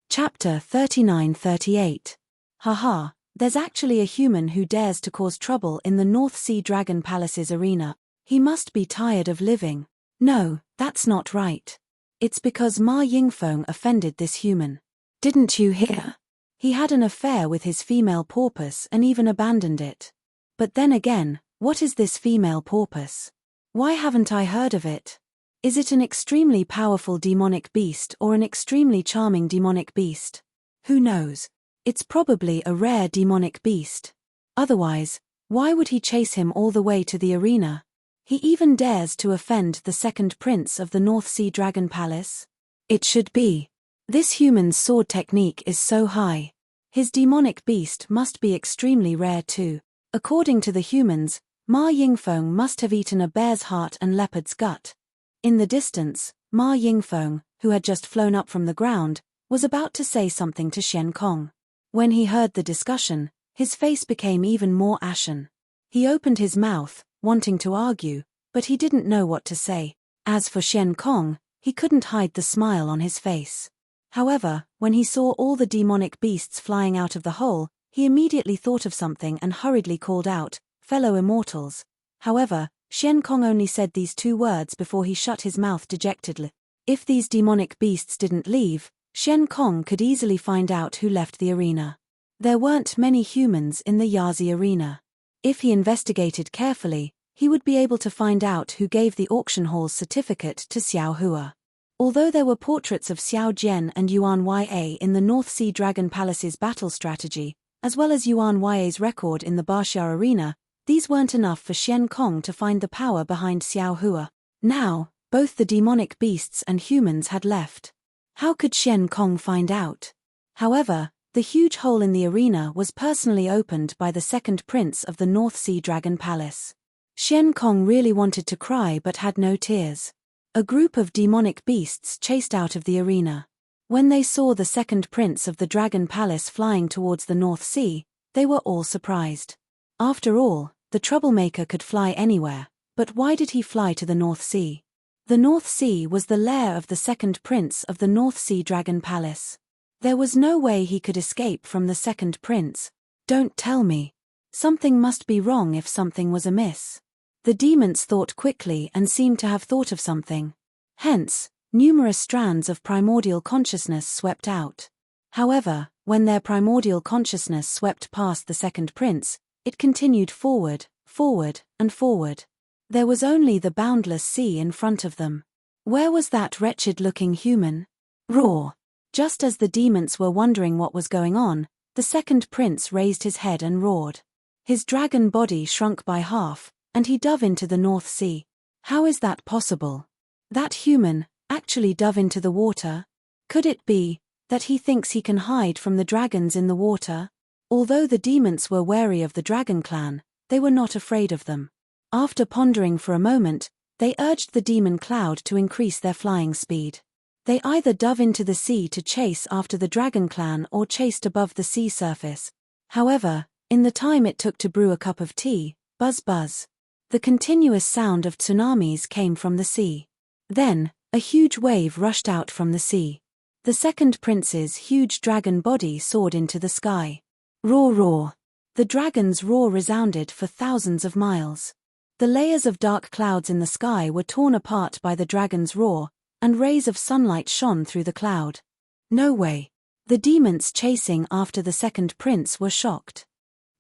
Chapter 39-38. Haha, there's actually a human who dares to cause trouble in the North Sea Dragon Palace's arena. He must be tired of living. No, that's not right. It's because Ma Yingfeng offended this human. Didn't you hear? He had an affair with his female porpoise and even abandoned it. But then again, what is this female porpoise? Why haven't I heard of it? Is it an extremely powerful demonic beast or an extremely charming demonic beast? Who knows? It's probably a rare demonic beast. Otherwise, why would he chase him all the way to the arena? He even dares to offend the second prince of the North Sea Dragon Palace? It should be. This human's sword technique is so high. His demonic beast must be extremely rare too. According to the humans, Ma Yingfeng must have eaten a bear's heart and leopard's gut. In the distance, Ma Yingfeng, who had just flown up from the ground, was about to say something to Shen Kong. When he heard the discussion, his face became even more ashen. He opened his mouth, wanting to argue, but he didn't know what to say. As for Shen Kong, he couldn't hide the smile on his face. However, when he saw all the demonic beasts flying out of the hole, he immediately thought of something and hurriedly called out, "Fellow immortals." However, Shen Kong only said these two words before he shut his mouth dejectedly. If these demonic beasts didn't leave, Shen Kong could easily find out who left the arena. There weren't many humans in the Yazi arena. If he investigated carefully, he would be able to find out who gave the auction hall's certificate to Xiao Hua. Although there were portraits of Xiao Jian and Yuan Ya in the North Sea Dragon Palace's battle strategy, as well as Yuan Ya's record in the Baxia arena, these weren't enough for Shen Kong to find the power behind Xiao Hua. Now, both the demonic beasts and humans had left. How could Shen Kong find out? However, the huge hole in the arena was personally opened by the second prince of the North Sea Dragon Palace. Shen Kong really wanted to cry but had no tears. A group of demonic beasts chased out of the arena. When they saw the second prince of the Dragon Palace flying towards the North Sea, they were all surprised. After all, the troublemaker could fly anywhere, but why did he fly to the North Sea? The North Sea was the lair of the second prince of the North Sea Dragon Palace. There was no way he could escape from the second prince. Don't tell me. Something must be wrong if something was amiss. The demons thought quickly and seemed to have thought of something. Hence, numerous strands of primordial consciousness swept out. However, when their primordial consciousness swept past the second prince, it continued forward, forward, and forward. There was only the boundless sea in front of them. Where was that wretched-looking human? Roar! Just as the demons were wondering what was going on, the second prince raised his head and roared. His dragon body shrunk by half, and he dove into the North Sea. How is that possible? That human actually dove into the water? Could it be that he thinks he can hide from the dragons in the water? Although the demons were wary of the dragon clan, they were not afraid of them. After pondering for a moment, they urged the demon cloud to increase their flying speed. They either dove into the sea to chase after the dragon clan or chased above the sea surface. However, in the time it took to brew a cup of tea, buzz buzz. The continuous sound of tsunamis came from the sea. Then, a huge wave rushed out from the sea. The second prince's huge dragon body soared into the sky. Roar roar. The dragon's roar resounded for thousands of miles. The layers of dark clouds in the sky were torn apart by the dragon's roar, and rays of sunlight shone through the cloud. No way. The demons chasing after the second prince were shocked.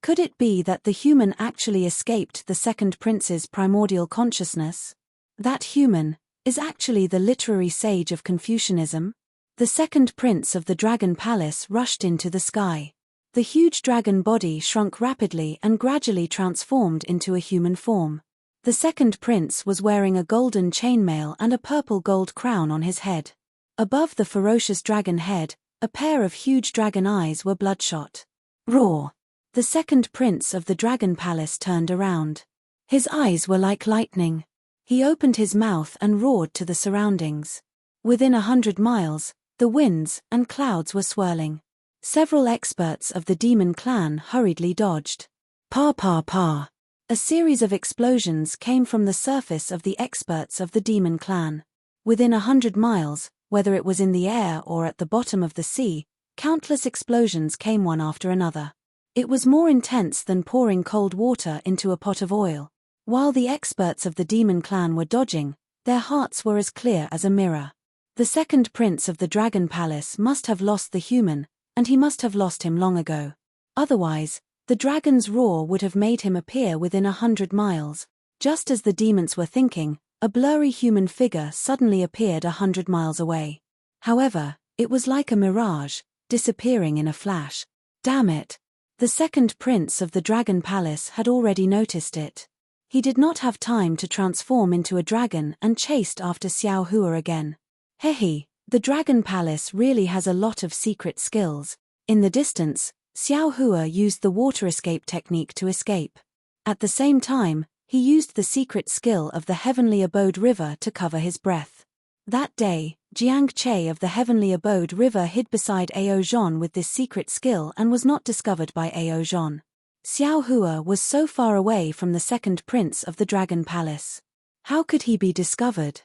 Could it be that the human actually escaped the second prince's primordial consciousness? That human is actually the literary sage of Confucianism? The second prince of the Dragon Palace rushed into the sky. The huge dragon body shrunk rapidly and gradually transformed into a human form. The second prince was wearing a golden chainmail and a purple gold crown on his head. Above the ferocious dragon head, a pair of huge dragon eyes were bloodshot. Roar! The second prince of the Dragon Palace turned around. His eyes were like lightning. He opened his mouth and roared to the surroundings. Within 100 miles, the winds and clouds were swirling. Several experts of the demon clan hurriedly dodged. Pa pa pa. A series of explosions came from the surface of the experts of the demon clan. Within 100 miles, whether it was in the air or at the bottom of the sea, countless explosions came one after another. It was more intense than pouring cold water into a pot of oil. While the experts of the demon clan were dodging, their hearts were as clear as a mirror. The second prince of the Dragon Palace must have lost the human, and he must have lost him long ago. Otherwise, the dragon's roar would have made him appear within 100 miles. Just as the demons were thinking, a blurry human figure suddenly appeared 100 miles away. However, it was like a mirage, disappearing in a flash. Damn it! The second prince of the Dragon Palace had already noticed it. He did not have time to transform into a dragon and chased after Xiao Hua again. Hehe, the Dragon Palace really has a lot of secret skills. In the distance, Xiao Hua used the water escape technique to escape. At the same time, he used the secret skill of the Heavenly Abode River to cover his breath. That day, Jiang Che of the Heavenly Abode River hid beside Ao Zhon with this secret skill and was not discovered by Ao Zhon. Xiao Hua was so far away from the second prince of the Dragon Palace. How could he be discovered?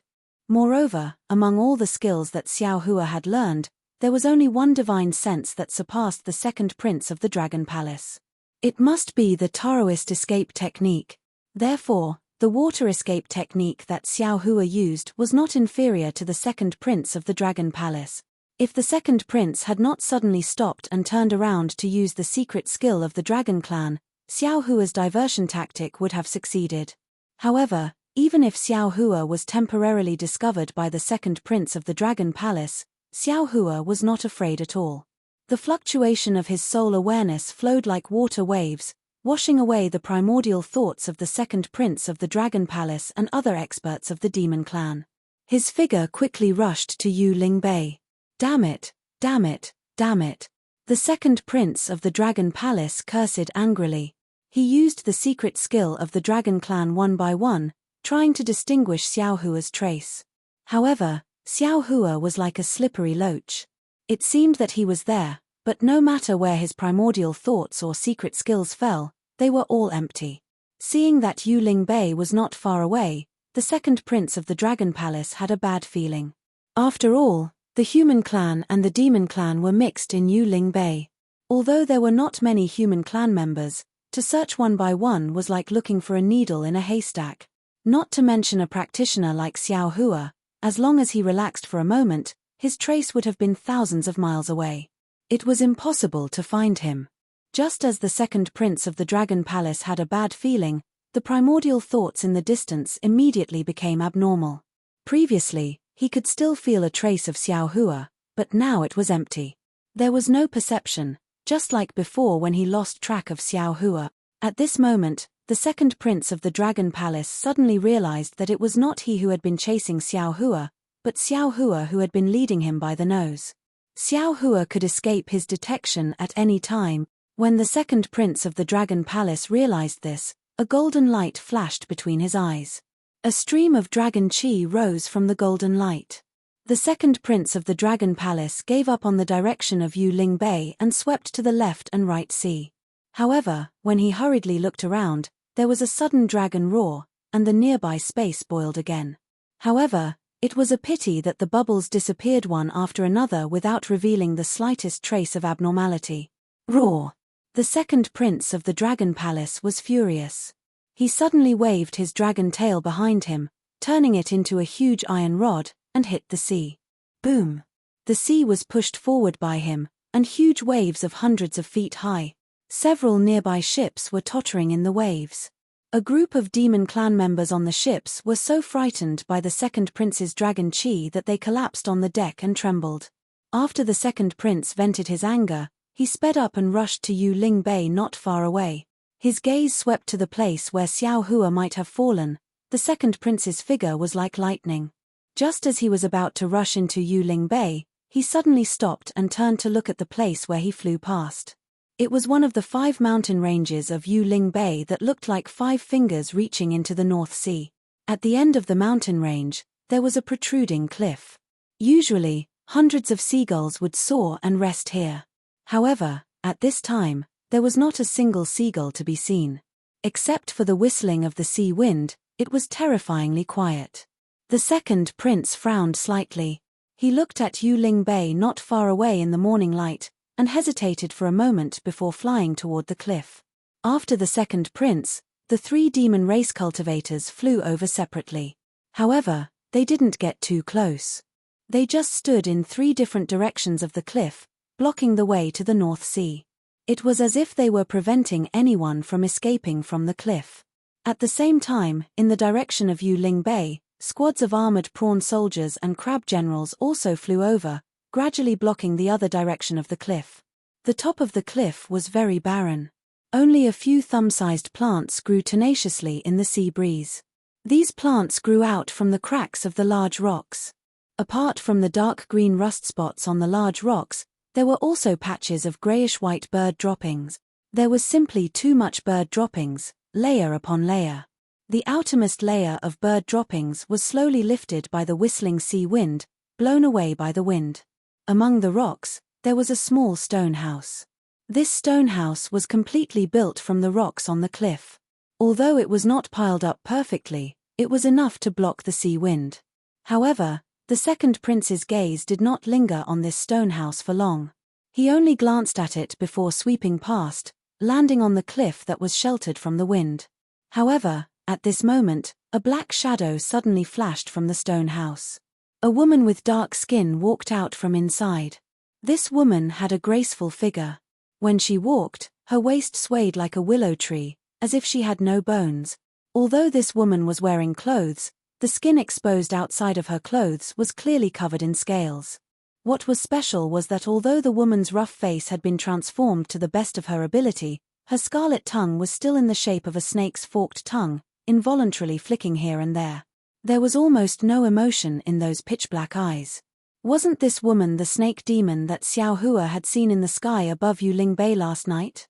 Moreover, among all the skills that Xiao Hua had learned, there was only one divine sense that surpassed the second prince of the Dragon Palace. It must be the Taoist escape technique. Therefore, the water escape technique that Xiao Hua used was not inferior to the second prince of the Dragon Palace. If the second prince had not suddenly stopped and turned around to use the secret skill of the Dragon Clan, Xiao Hua's diversion tactic would have succeeded. However, even if Xiao Hua was temporarily discovered by the second prince of the Dragon Palace, Xiao Hua was not afraid at all. The fluctuation of his soul awareness flowed like water waves, washing away the primordial thoughts of the second prince of the Dragon Palace and other experts of the Demon Clan. His figure quickly rushed to Yu Ling Bei. Damn it, damn it, damn it. The second prince of the Dragon Palace cursed angrily. He used the secret skill of the Dragon Clan one by one, trying to distinguish Xiao Hua's trace. However, Xiao Hua was like a slippery loach. It seemed that he was there, but no matter where his primordial thoughts or secret skills fell, they were all empty. Seeing that Yu Ling Bei was not far away, the second prince of the Dragon Palace had a bad feeling. After all, the human clan and the demon clan were mixed in Yu Ling Bei. Although there were not many human clan members, to search one by one was like looking for a needle in a haystack. Not to mention a practitioner like Xiao Hua, as long as he relaxed for a moment, his trace would have been thousands of miles away. It was impossible to find him. Just as the second prince of the Dragon Palace had a bad feeling, the primordial thoughts in the distance immediately became abnormal. Previously, he could still feel a trace of Xiao Hua, but now it was empty. There was no perception, just like before when he lost track of Xiao Hua. At this moment, the second prince of the Dragon Palace suddenly realized that it was not he who had been chasing Xiao Hua, but Xiao Hua who had been leading him by the nose. Xiao Hua could escape his detection at any time. When the second prince of the Dragon Palace realized this, a golden light flashed between his eyes. A stream of dragon chi rose from the golden light. The second prince of the Dragon Palace gave up on the direction of Yu Ling Bei and swept to the left and right sea. However, when he hurriedly looked around, there was a sudden dragon roar, and the nearby space boiled again. However, it was a pity that the bubbles disappeared one after another without revealing the slightest trace of abnormality. Roar! The second prince of the Dragon Palace was furious. He suddenly waved his dragon tail behind him, turning it into a huge iron rod, and hit the sea. Boom! The sea was pushed forward by him, and huge waves of hundreds of feet high. Several nearby ships were tottering in the waves. A group of demon clan members on the ships were so frightened by the second prince's dragon chi that they collapsed on the deck and trembled. After the second prince vented his anger, he sped up and rushed to Yu Ling Bei not far away. His gaze swept to the place where Xiao Hua might have fallen. The second prince's figure was like lightning. Just as he was about to rush into Yu Ling Bei, he suddenly stopped and turned to look at the place where he flew past. It was one of the 5 mountain ranges of Yuling Bay that looked like 5 fingers reaching into the North Sea. At the end of the mountain range, there was a protruding cliff. Usually, hundreds of seagulls would soar and rest here. However, at this time, there was not a single seagull to be seen. Except for the whistling of the sea wind, it was terrifyingly quiet. The second prince frowned slightly. He looked at Yuling Bay not far away in the morning light, and hesitated for a moment before flying toward the cliff. After the second prince, the 3 demon race cultivators flew over separately. However, they didn't get too close. They just stood in 3 different directions of the cliff, blocking the way to the North Sea. It was as if they were preventing anyone from escaping from the cliff. At the same time, in the direction of Yuling Bay, squads of armored prawn soldiers and crab generals also flew over, gradually blocking the other direction of the cliff. The top of the cliff was very barren. Only a few thumb-sized plants grew tenaciously in the sea breeze. These plants grew out from the cracks of the large rocks. Apart from the dark green rust spots on the large rocks, there were also patches of grayish-white bird droppings. There was simply too much bird droppings, layer upon layer. The outermost layer of bird droppings was slowly lifted by the whistling sea wind, blown away by the wind. Among the rocks, there was a small stone house. This stone house was completely built from the rocks on the cliff. Although it was not piled up perfectly, it was enough to block the sea wind. However, the second prince's gaze did not linger on this stone house for long. He only glanced at it before sweeping past, landing on the cliff that was sheltered from the wind. However, at this moment, a black shadow suddenly flashed from the stone house. A woman with dark skin walked out from inside. This woman had a graceful figure. When she walked, her waist swayed like a willow tree, as if she had no bones. Although this woman was wearing clothes, the skin exposed outside of her clothes was clearly covered in scales. What was special was that although the woman's rough face had been transformed to the best of her ability, her scarlet tongue was still in the shape of a snake's forked tongue, involuntarily flicking here and there. There was almost no emotion in those pitch-black eyes. Wasn't this woman the snake demon that Xiao Hua had seen in the sky above Yuling Bay last night?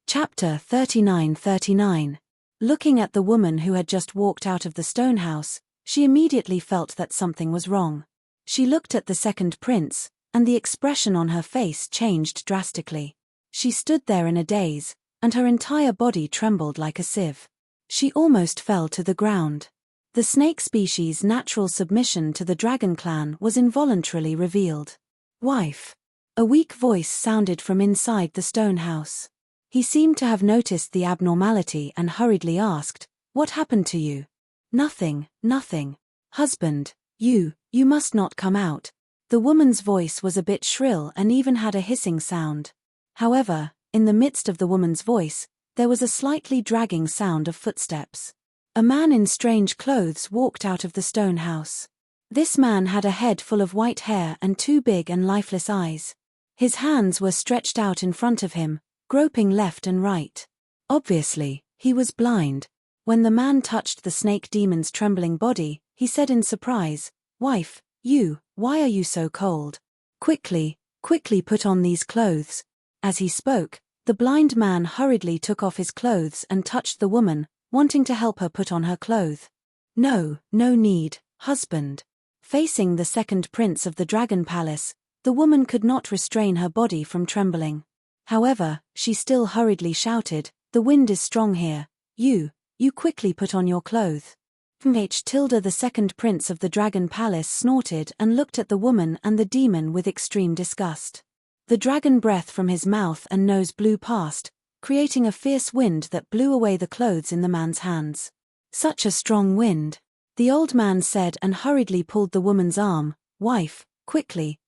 Chapter 39:39. Looking at the woman who had just walked out of the stone house, she immediately felt that something was wrong. She looked at the second prince, and the expression on her face changed drastically. She stood there in a daze, and her entire body trembled like a sieve. She almost fell to the ground. The snake species' natural submission to the dragon clan was involuntarily revealed. "Wife." A weak voice sounded from inside the stone house. He seemed to have noticed the abnormality and hurriedly asked, "What happened to you?" "Nothing, nothing. Husband, you must not come out." The woman's voice was a bit shrill and even had a hissing sound. However, in the midst of the woman's voice, there was a slightly dragging sound of footsteps. A man in strange clothes walked out of the stone house. This man had a head full of white hair and 2 big and lifeless eyes. His hands were stretched out in front of him, groping left and right. Obviously, he was blind. When the man touched the snake demon's trembling body, he said in surprise, "Wife, why are you so cold? Quickly put on these clothes." As he spoke, the blind man hurriedly took off his clothes and touched the woman, wanting to help her put on her clothes. No need, husband." Facing the second prince of the Dragon Palace, the woman could not restrain her body from trembling. However, she still hurriedly shouted, "The wind is strong here. You quickly put on your clothes." The second prince of the Dragon Palace snorted and looked at the woman and the demon with extreme disgust. The dragon breath from his mouth and nose blew past, creating a fierce wind that blew away the clothes in the man's hands. "Such a strong wind," the old man said and hurriedly pulled the woman's arm. "Wife, quickly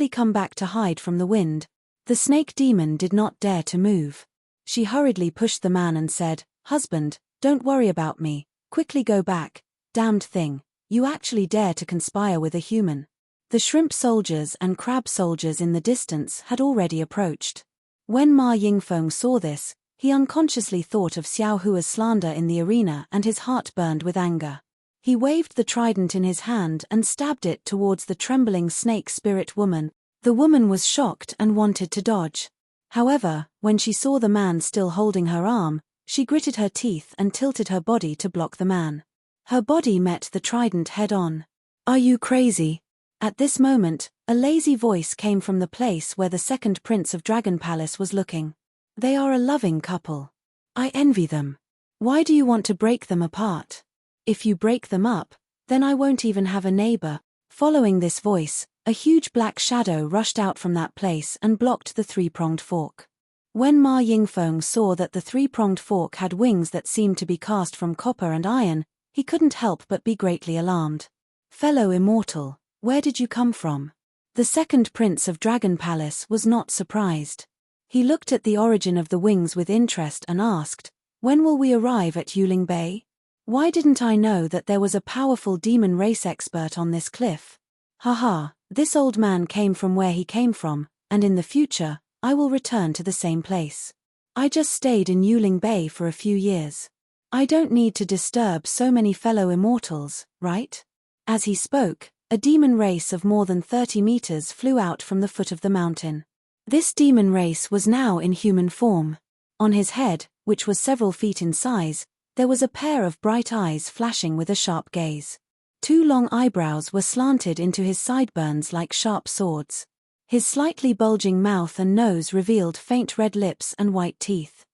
come back to hide from the wind." The snake demon did not dare to move. She hurriedly pushed the man and said, "Husband, don't worry about me, quickly go back. Damned thing, you actually dare to conspire with a human." The shrimp soldiers and crab soldiers in the distance had already approached. When Ma Yingfeng saw this, he unconsciously thought of Xiao Hua's slander in the arena and his heart burned with anger. He waved the trident in his hand and stabbed it towards the trembling snake spirit woman. The woman was shocked and wanted to dodge. However, when she saw the man still holding her arm, she gritted her teeth and tilted her body to block the man. Her body met the trident head-on. "Are you crazy?" At this moment, a lazy voice came from the place where the second prince of Dragon Palace was looking. "They are a loving couple. I envy them. Why do you want to break them apart? If you break them up, then I won't even have a neighbor." Following this voice, a huge black shadow rushed out from that place and blocked the three-pronged fork. When Ma Yingfeng saw that the three-pronged fork had wings that seemed to be cast from copper and iron, he couldn't help but be greatly alarmed. "Fellow immortal, where did you come from?" The second prince of Dragon Palace was not surprised. He looked at the origin of the wings with interest and asked, "When will we arrive at Yuling Bay? Why didn't I know that there was a powerful demon race expert on this cliff? Haha, this old man came from where he came from, and in the future, I will return to the same place. I just stayed in Yuling Bay for a few years. I don't need to disturb so many fellow immortals, right?" As he spoke, a demon race of more than 30 meters flew out from the foot of the mountain. This demon race was now in human form. On his head, which was several feet in size, there was a pair of bright eyes flashing with a sharp gaze. 2 long eyebrows were slanted into his sideburns like sharp swords. His slightly bulging mouth and nose revealed faint red lips and white teeth.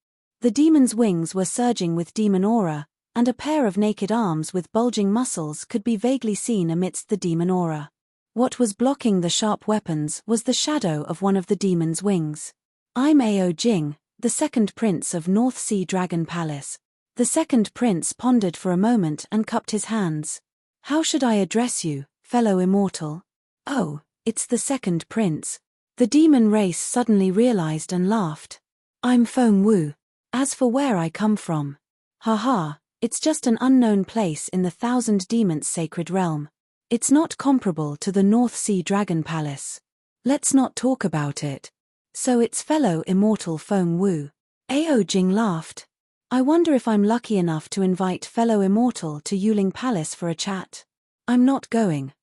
The demon's wings were surging with demon aura, and a pair of naked arms with bulging muscles could be vaguely seen amidst the demon aura. What was blocking the sharp weapons was the shadow of one of the demon's wings. "I'm Ao Jing, the second prince of North Sea Dragon Palace." The second prince pondered for a moment and cupped his hands. "How should I address you, fellow immortal?" "Oh, it's the second prince." The demon race suddenly realized and laughed. "I'm Feng Wu. As for where I come from, haha, it's just an unknown place in the Thousand Demons sacred realm. It's not comparable to the North Sea Dragon Palace. Let's not talk about it." "So it's fellow immortal Feng Wu." Ao Jing laughed. "I wonder if I'm lucky enough to invite fellow immortal to Yuling Palace for a chat." I'm not going.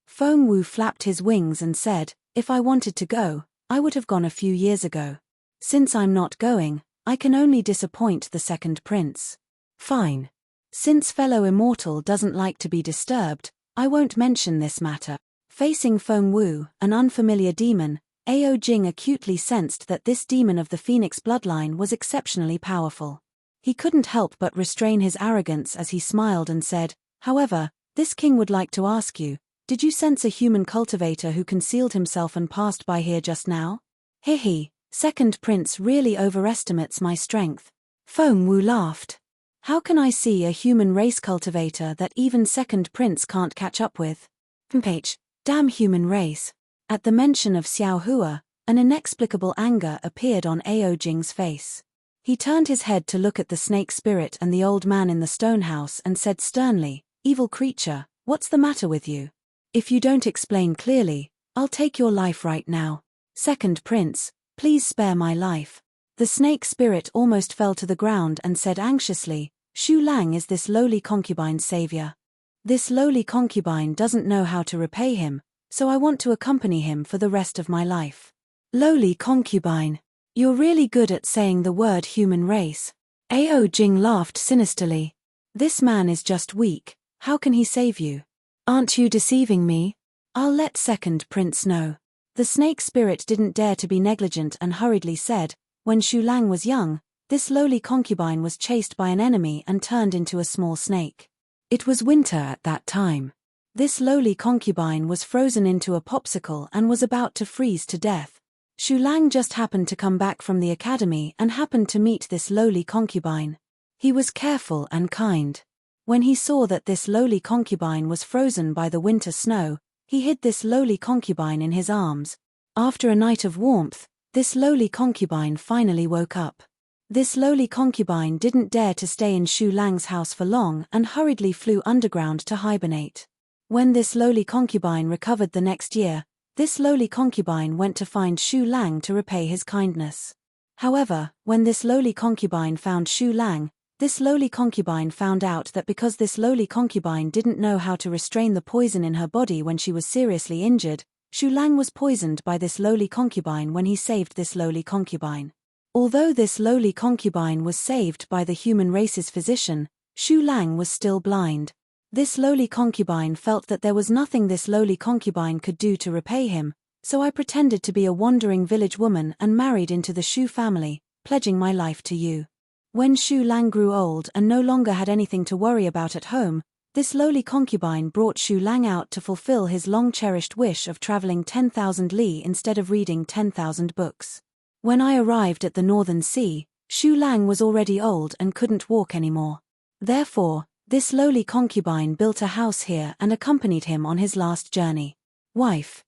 Feng Wu flapped his wings and said, "If I wanted to go, I would have gone a few years ago. Since I'm not going, I can only disappoint the second prince." "Fine. Since fellow immortal doesn't like to be disturbed, I won't mention this matter." Facing Feng Wu, an unfamiliar demon, Ao Jing acutely sensed that this demon of the Phoenix bloodline was exceptionally powerful. He couldn't help but restrain his arrogance as he smiled and said, "However, this king would like to ask you, did you sense a human cultivator who concealed himself and passed by here just now?" "Hehe, second prince really overestimates my strength." Feng Wu laughed. "How can I see a human race cultivator that even second prince can't catch up with? Page, damn human race." At the mention of Xiao Hua, an inexplicable anger appeared on Ao Jing's face. He turned his head to look at the snake spirit and the old man in the stone house and said sternly, "Evil creature, what's the matter with you? If you don't explain clearly, I'll take your life right now. Second prince, please spare my life." The snake spirit almost fell to the ground and said anxiously, "Shu Lang is this lowly concubine's savior. This lowly concubine doesn't know how to repay him, so I want to accompany him for the rest of my life." "Lowly concubine. You're really good at saying the word human race." Ao Jing laughed sinisterly. "This man is just weak, how can he save you? Aren't you deceiving me? I'll let second prince know." The snake spirit didn't dare to be negligent and hurriedly said, "When Shu Lang was young, this lowly concubine was chased by an enemy and turned into a small snake. It was winter at that time. This lowly concubine was frozen into a popsicle and was about to freeze to death. Shu Lang just happened to come back from the academy and happened to meet this lowly concubine. He was careful and kind. When he saw that this lowly concubine was frozen by the winter snow, he hid this lowly concubine in his arms. After a night of warmth, this lowly concubine finally woke up. This lowly concubine didn't dare to stay in Shu Lang's house for long and hurriedly flew underground to hibernate. When this lowly concubine recovered the next year, this lowly concubine went to find Shu Lang to repay his kindness. However, when this lowly concubine found Shu Lang, this lowly concubine found out that because this lowly concubine didn't know how to restrain the poison in her body when she was seriously injured, Shu Lang was poisoned by this lowly concubine when he saved this lowly concubine. Although this lowly concubine was saved by the human race's physician, Shu Lang was still blind. This lowly concubine felt that there was nothing this lowly concubine could do to repay him, so I pretended to be a wandering village woman and married into the Shu family, pledging my life to you. When Shu Lang grew old and no longer had anything to worry about at home, this lowly concubine brought Shu Lang out to fulfill his long-cherished wish of traveling 10,000 li instead of reading 10,000 books. When I arrived at the Northern Sea, Shu Lang was already old and couldn't walk anymore. Therefore, this lowly concubine built a house here and accompanied him on his last journey. Wife,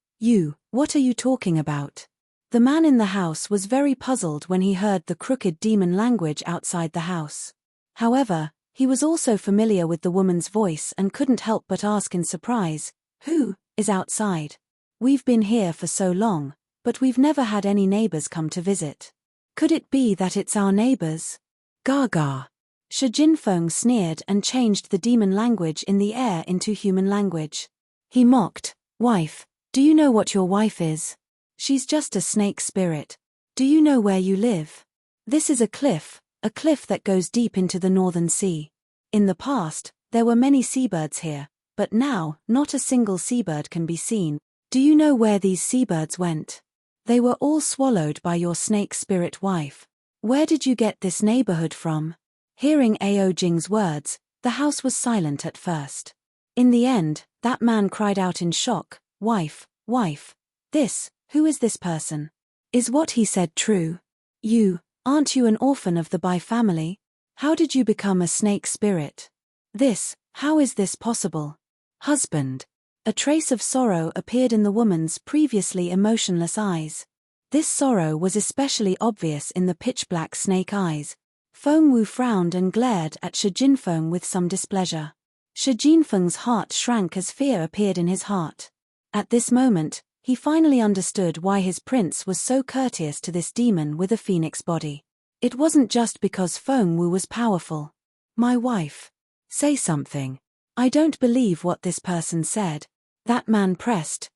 what are you talking about? The man in the house was very puzzled when he heard the crooked demon language outside the house. However, he was also familiar with the woman's voice and couldn't help but ask in surprise, "Who is outside? We've been here for so long, but we've never had any neighbors come to visit. Could it be that it's our neighbors?" Gaga. Shi Jinfeng sneered and changed the demon language in the air into human language. He mocked, "Wife, do you know what your wife is? She's just a snake spirit. Do you know where you live? This is a cliff that goes deep into the Northern Sea. In the past, there were many seabirds here, but now, not a single seabird can be seen. Do you know where these seabirds went? They were all swallowed by your snake spirit wife. Where did you get this neighborhood from?" Hearing Ao Jing's words, the house was silent at first. In the end, that man cried out in shock, Wife, who is this person? Is what he said true? Aren't you an orphan of the Bai family? How did you become a snake spirit? How is this possible? Husband. A trace of sorrow appeared in the woman's previously emotionless eyes. This sorrow was especially obvious in the pitch-black snake eyes. Feng Wu frowned and glared at Shi Jinfeng with some displeasure. Shi Jinfeng's heart shrank as fear appeared in his heart. At this moment, he finally understood why his prince was so courteous to this demon with a phoenix body. It wasn't just because Feng Wu was powerful. My wife. Say something. I don't believe what this person said. That man pressed,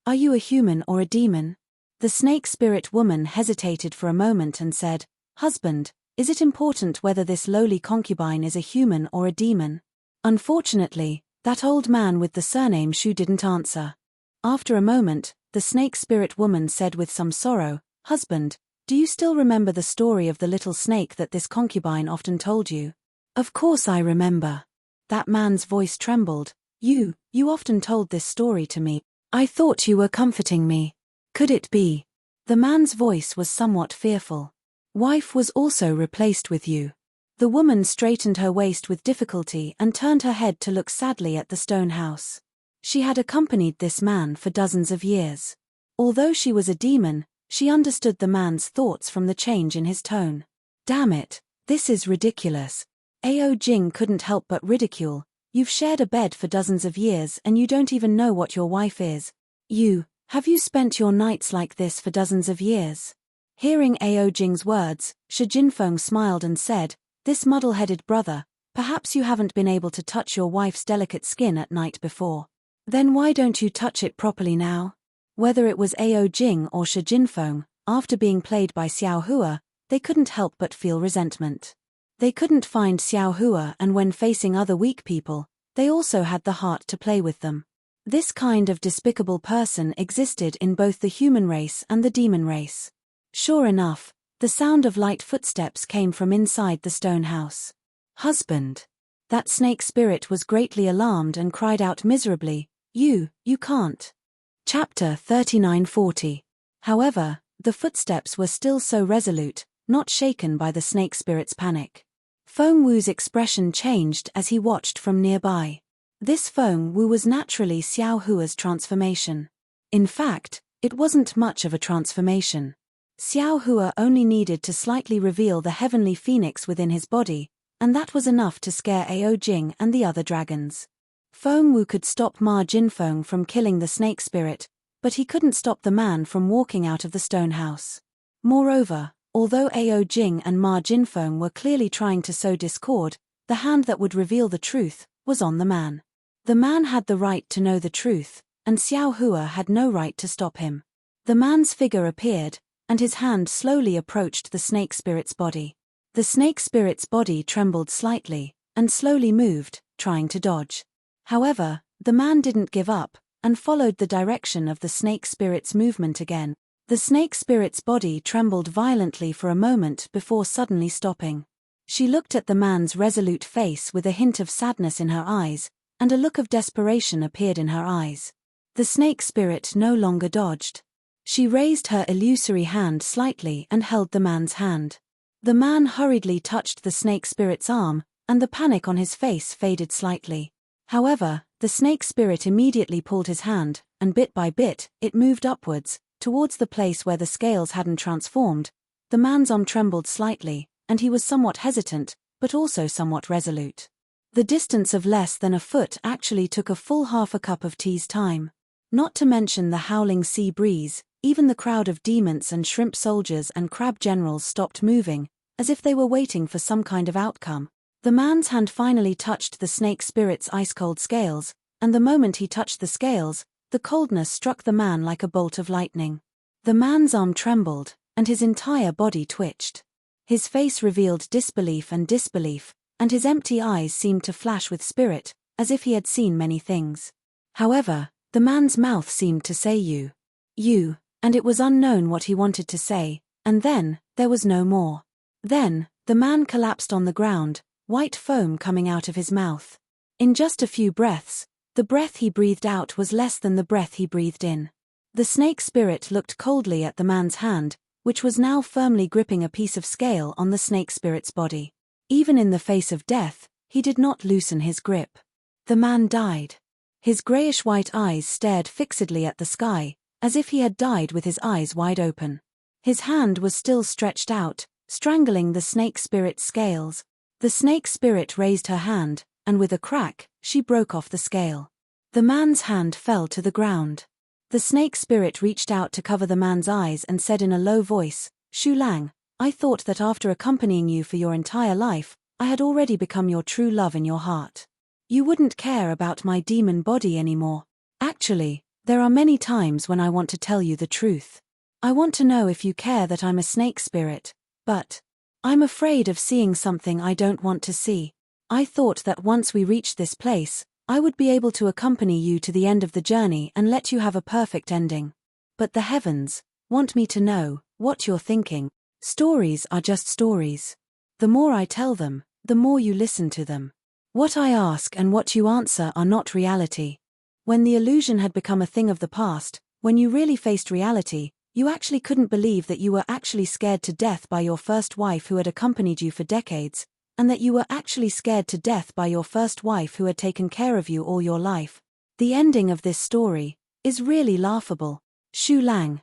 Are you a human or a demon? The snake spirit woman hesitated for a moment and said, Husband, is it important whether this lowly concubine is a human or a demon? Unfortunately, that old man with the surname Shu didn't answer. After a moment, the snake spirit woman said with some sorrow, Husband, do you still remember the story of the little snake that this concubine often told you? Of course I remember. That man's voice trembled. You often told this story to me. I thought you were comforting me. Could it be? The man's voice was somewhat fearful. Wife was also replaced with you. The woman straightened her waist with difficulty and turned her head to look sadly at the stone house. She had accompanied this man for dozens of years. Although she was a demon, she understood the man's thoughts from the change in his tone. Damn it, this is ridiculous. Ao Jing couldn't help but ridicule. You've shared a bed for dozens of years and you don't even know what your wife is. Have you spent your nights like this for dozens of years? Hearing Ao Jing's words, Shi Jinfeng smiled and said, This muddle-headed brother, perhaps you haven't been able to touch your wife's delicate skin at night before. Then why don't you touch it properly now? Whether it was Ao Jing or Shi Jinfeng, after being played by Xiao Hua, they couldn't help but feel resentment. They couldn't find Xiao Hua, and when facing other weak people, they also had the heart to play with them. This kind of despicable person existed in both the human race and the demon race. Sure enough, the sound of light footsteps came from inside the stone house. Husband. That snake spirit was greatly alarmed and cried out miserably, You can't. Chapter 3940. However, the footsteps were still so resolute, not shaken by the snake spirit's panic. Feng Wu's expression changed as he watched from nearby. This Feng Wu was naturally Xiao Hua's transformation. In fact, it wasn't much of a transformation. Xiao Hua only needed to slightly reveal the heavenly phoenix within his body, and that was enough to scare Ao Jing and the other dragons. Feng Wu could stop Ma Jinfeng from killing the snake spirit, but he couldn't stop the man from walking out of the stone house. Moreover, although Ao Jing and Ma Jinfeng were clearly trying to sow discord, the hand that would reveal the truth was on the man. The man had the right to know the truth, and Xiao Hua had no right to stop him. The man's figure appeared, and his hand slowly approached the snake spirit's body. The snake spirit's body trembled slightly, and slowly moved, trying to dodge. However, the man didn't give up, and followed the direction of the snake spirit's movement again. The snake spirit's body trembled violently for a moment before suddenly stopping. She looked at the man's resolute face with a hint of sadness in her eyes, and a look of desperation appeared in her eyes. The snake spirit no longer dodged. She raised her illusory hand slightly and held the man's hand. The man hurriedly touched the snake spirit's arm, and the panic on his face faded slightly. However, the snake spirit immediately pulled his hand, and bit by bit, it moved upwards, towards the place where the scales hadn't transformed. The man's arm trembled slightly, and he was somewhat hesitant, but also somewhat resolute. The distance of less than a foot actually took a full half a cup of tea's time. Not to mention the howling sea breeze, even the crowd of demons and shrimp soldiers and crab generals stopped moving, as if they were waiting for some kind of outcome. The man's hand finally touched the snake spirit's ice-cold scales, and the moment he touched the scales, the coldness struck the man like a bolt of lightning. The man's arm trembled, and his entire body twitched. His face revealed disbelief, and his empty eyes seemed to flash with spirit, as if he had seen many things. However, the man's mouth seemed to say you, and it was unknown what he wanted to say, and then, there was no more. Then, the man collapsed on the ground, white foam coming out of his mouth. In just a few breaths, the breath he breathed out was less than the breath he breathed in. The snake spirit looked coldly at the man's hand, which was now firmly gripping a piece of scale on the snake spirit's body. Even in the face of death, he did not loosen his grip. The man died. His grayish-white eyes stared fixedly at the sky, as if he had died with his eyes wide open. His hand was still stretched out, strangling the snake spirit's scales. The snake spirit raised her hand, and with a crack, she broke off the scale. The man's hand fell to the ground. The snake spirit reached out to cover the man's eyes and said in a low voice, "Shu Lang, I thought that after accompanying you for your entire life, I had already become your true love in your heart. You wouldn't care about my demon body anymore. Actually, there are many times when I want to tell you the truth. I want to know if you care that I'm a snake spirit, but I'm afraid of seeing something I don't want to see. I thought that once we reached this place, I would be able to accompany you to the end of the journey and let you have a perfect ending. But the heavens want me to know what you're thinking. Stories are just stories. The more I tell them, the more you listen to them. What I ask and what you answer are not reality. When the illusion had become a thing of the past, when you really faced reality, you actually couldn't believe that you were actually scared to death by your first wife who had accompanied you for decades, and that you were actually scared to death by your first wife who had taken care of you all your life. The ending of this story is really laughable. Shu Lang,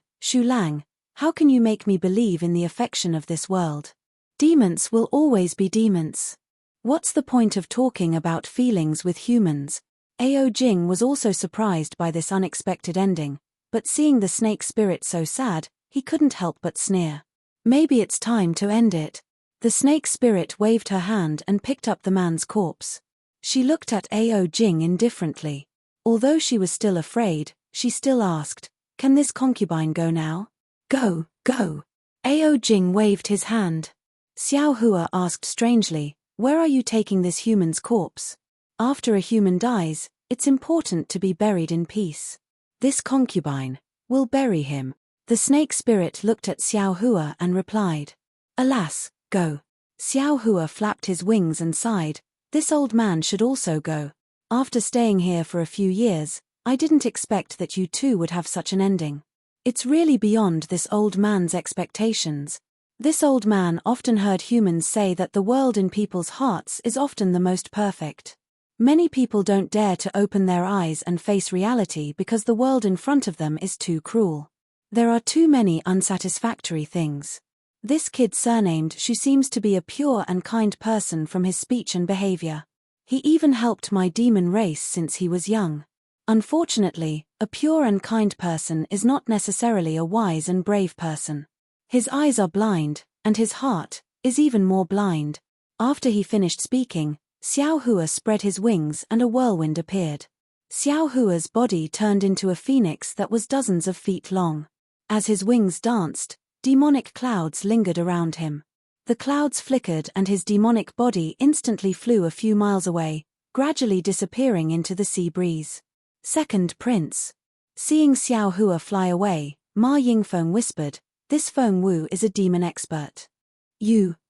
how can you make me believe in the affection of this world? Demons will always be demons. What's the point of talking about feelings with humans? Ao Jing was also surprised by this unexpected ending, but seeing the snake spirit so sad, he couldn't help but sneer. Maybe it's time to end it. The snake spirit waved her hand and picked up the man's corpse. She looked at Ao Jing indifferently. Although she was still afraid, she still asked, "Can this concubine go now?" "Go, go." Ao Jing waved his hand. Xiao Hua asked strangely, "Where are you taking this human's corpse?" After a human dies, it's important to be buried in peace. This concubine will bury him. The snake spirit looked at Xiao Hua and replied, "Alas, go." Xiao Hua flapped his wings and sighed, "This old man should also go. After staying here for a few years, I didn't expect that you two would have such an ending. It's really beyond this old man's expectations." This old man often heard humans say that the world in people's hearts is often the most perfect. Many people don't dare to open their eyes and face reality because the world in front of them is too cruel. There are too many unsatisfactory things. This kid surnamed Shu seems to be a pure and kind person from his speech and behavior. He even helped my demon race since he was young. Unfortunately, a pure and kind person is not necessarily a wise and brave person. His eyes are blind, and his heart is even more blind. After he finished speaking, Xiao Hua spread his wings and a whirlwind appeared. Xiao Hua's body turned into a phoenix that was dozens of feet long. As his wings danced, demonic clouds lingered around him. The clouds flickered and his demonic body instantly flew a few miles away, gradually disappearing into the sea breeze. Second Prince. Seeing Xiao Hua fly away, Ma Yingfeng whispered, "This Feng Wu is a demon expert.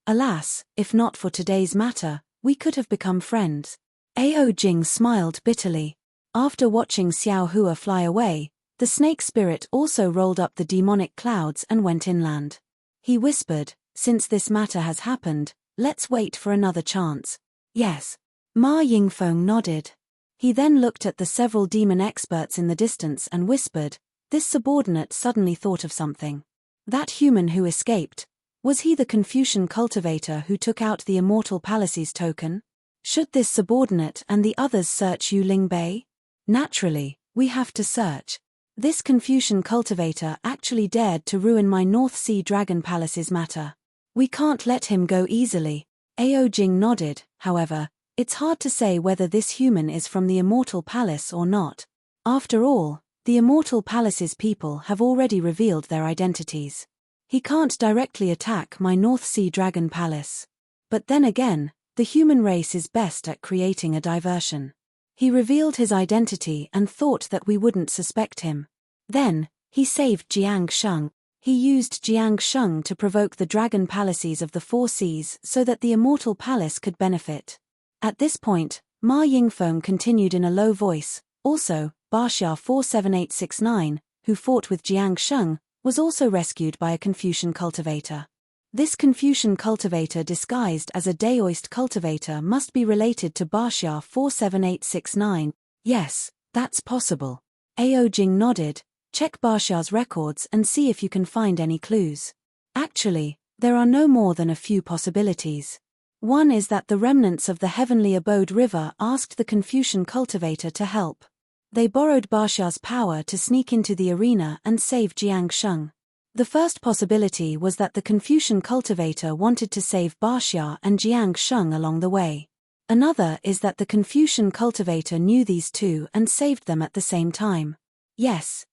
Alas, if not for today's matter, we could have become friends." Ao Jing smiled bitterly. After watching Xiao Hua fly away, the snake spirit also rolled up the demonic clouds and went inland. He whispered, "Since this matter has happened, let's wait for another chance." "Yes." Ma Yingfeng nodded. He then looked at the several demon experts in the distance and whispered, "This subordinate suddenly thought of something. That human who escaped, was he the Confucian cultivator who took out the Immortal Palace's token? Should this subordinate and the others search Yuling Bay? Naturally, we have to search. This Confucian cultivator actually dared to ruin my North Sea Dragon Palace's matter. We can't let him go easily." Ao Jing nodded. "However, it's hard to say whether this human is from the Immortal Palace or not. After all, the Immortal Palace's people have already revealed their identities. He can't directly attack my North Sea Dragon Palace. But then again, the human race is best at creating a diversion. He revealed his identity and thought that we wouldn't suspect him. Then, he saved Jiang Sheng. He used Jiang Sheng to provoke the dragon palaces of the Four Seas so that the Immortal Palace could benefit." At this point, Ma Yingfeng continued in a low voice, "Also, Baxia 47869, who fought with Jiang Sheng, was also rescued by a Confucian cultivator. This Confucian cultivator disguised as a Daoist cultivator must be related to Baxia 47869. "Yes, that's possible." Ao Jing nodded. "Check Baxia's records and see if you can find any clues." Actually, there are no more than a few possibilities. One is that the remnants of the Heavenly Abode River asked the Confucian cultivator to help. They borrowed Baxia's power to sneak into the arena and save Jiang Sheng. The first possibility was that the Confucian cultivator wanted to save Baxia and Jiang Sheng along the way. Another is that the Confucian cultivator knew these two and saved them at the same time. Yes,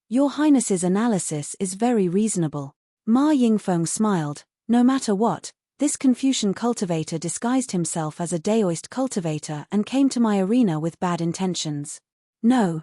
Your Highness's analysis is very reasonable." Ma Yingfeng smiled. "No matter what, this Confucian cultivator disguised himself as a Daoist cultivator and came to my arena with bad intentions. No,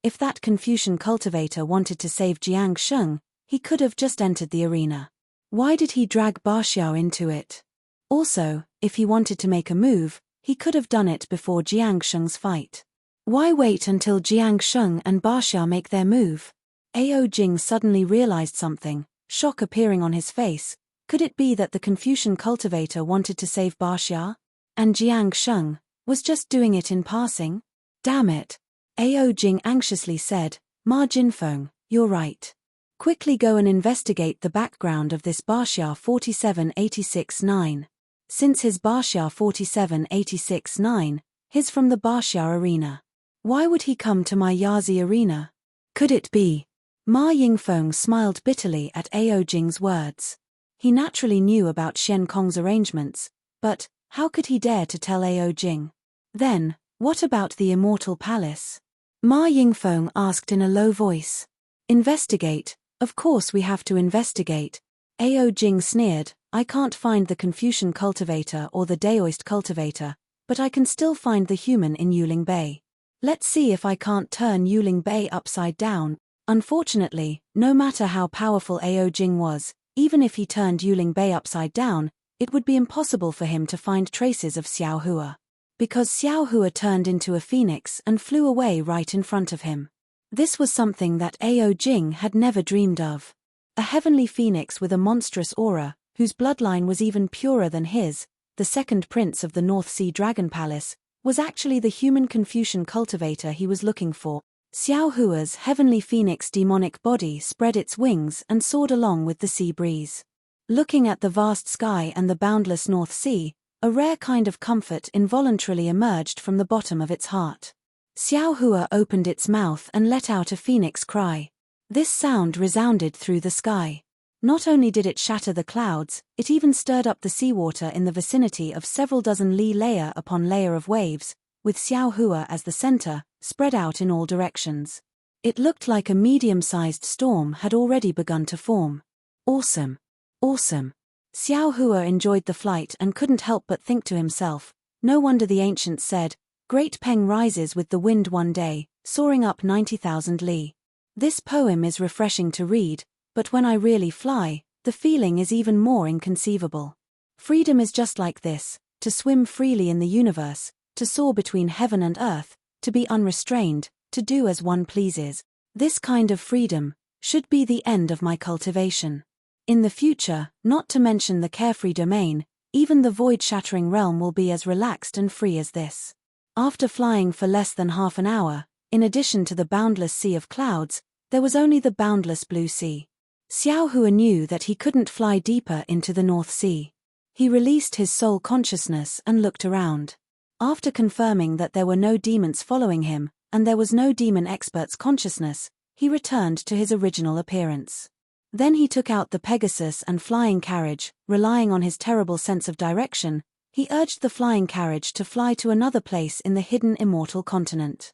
if that Confucian cultivator wanted to save Jiang Sheng, he could have just entered the arena. Why did he drag Baxia into it? Also, if he wanted to make a move, he could have done it before Jiang Sheng's fight. Why wait until Jiang Sheng and Baxia make their move?" Ao Jing suddenly realized something, shock appearing on his face. Could it be that the Confucian cultivator wanted to save Baxia? And Jiang Sheng was just doing it in passing? Damn it. Ao Jing anxiously said, "Ma Jinfeng, you're right. Quickly go and investigate the background of this Baxia 47869. Since his Baxia 47869, he's from the Baxia arena. Why would he come to my Yazi arena? Could it be?" Ma Yingfeng smiled bitterly at Ao Jing's words. He naturally knew about Shen Kong's arrangements, but how could he dare to tell Ao Jing? Then, what about the Immortal Palace? Ma Yingfeng asked in a low voice. "Investigate. Of course we have to investigate." Ao Jing sneered. "I can't find the Confucian cultivator or the Daoist cultivator, but I can still find the human in Yuling Bay. Let's see if I can't turn Yuling Bay upside down." Unfortunately, no matter how powerful Ao Jing was, even if he turned Yuling Bay upside down, it would be impossible for him to find traces of Xiao Hua. Because Xiao Hua turned into a phoenix and flew away right in front of him. This was something that Ao Jing had never dreamed of. A heavenly phoenix with a monstrous aura, whose bloodline was even purer than his, the second prince of the North Sea Dragon Palace, was actually the human Confucian cultivator he was looking for. Xiao Hua's heavenly phoenix demonic body spread its wings and soared along with the sea breeze. Looking at the vast sky and the boundless North Sea, a rare kind of comfort involuntarily emerged from the bottom of its heart. Xiao Hua opened its mouth and let out a phoenix cry. This sound resounded through the sky. Not only did it shatter the clouds, it even stirred up the seawater in the vicinity of several dozen li layer upon layer of waves, with Xiao Hua as the center, spread out in all directions. It looked like a medium-sized storm had already begun to form. Awesome. Awesome. Xiao Hua enjoyed the flight and couldn't help but think to himself, no wonder the ancients said, Great Peng rises with the wind one day, soaring up 90,000 li. This poem is refreshing to read, but when I really fly, the feeling is even more inconceivable. Freedom is just like this, to swim freely in the universe, to soar between heaven and earth, to be unrestrained, to do as one pleases. This kind of freedom should be the end of my cultivation. In the future, not to mention the carefree domain, even the void-shattering realm will be as relaxed and free as this. After flying for less than half an hour, in addition to the boundless sea of clouds, there was only the boundless blue sea. Xiao Hua knew that he couldn't fly deeper into the North Sea. He released his soul consciousness and looked around. After confirming that there were no demons following him, and there was no demon expert's consciousness, he returned to his original appearance. Then he took out the Pegasus and flying carriage, relying on his terrible sense of direction. He urged the flying carriage to fly to another place in the hidden immortal continent.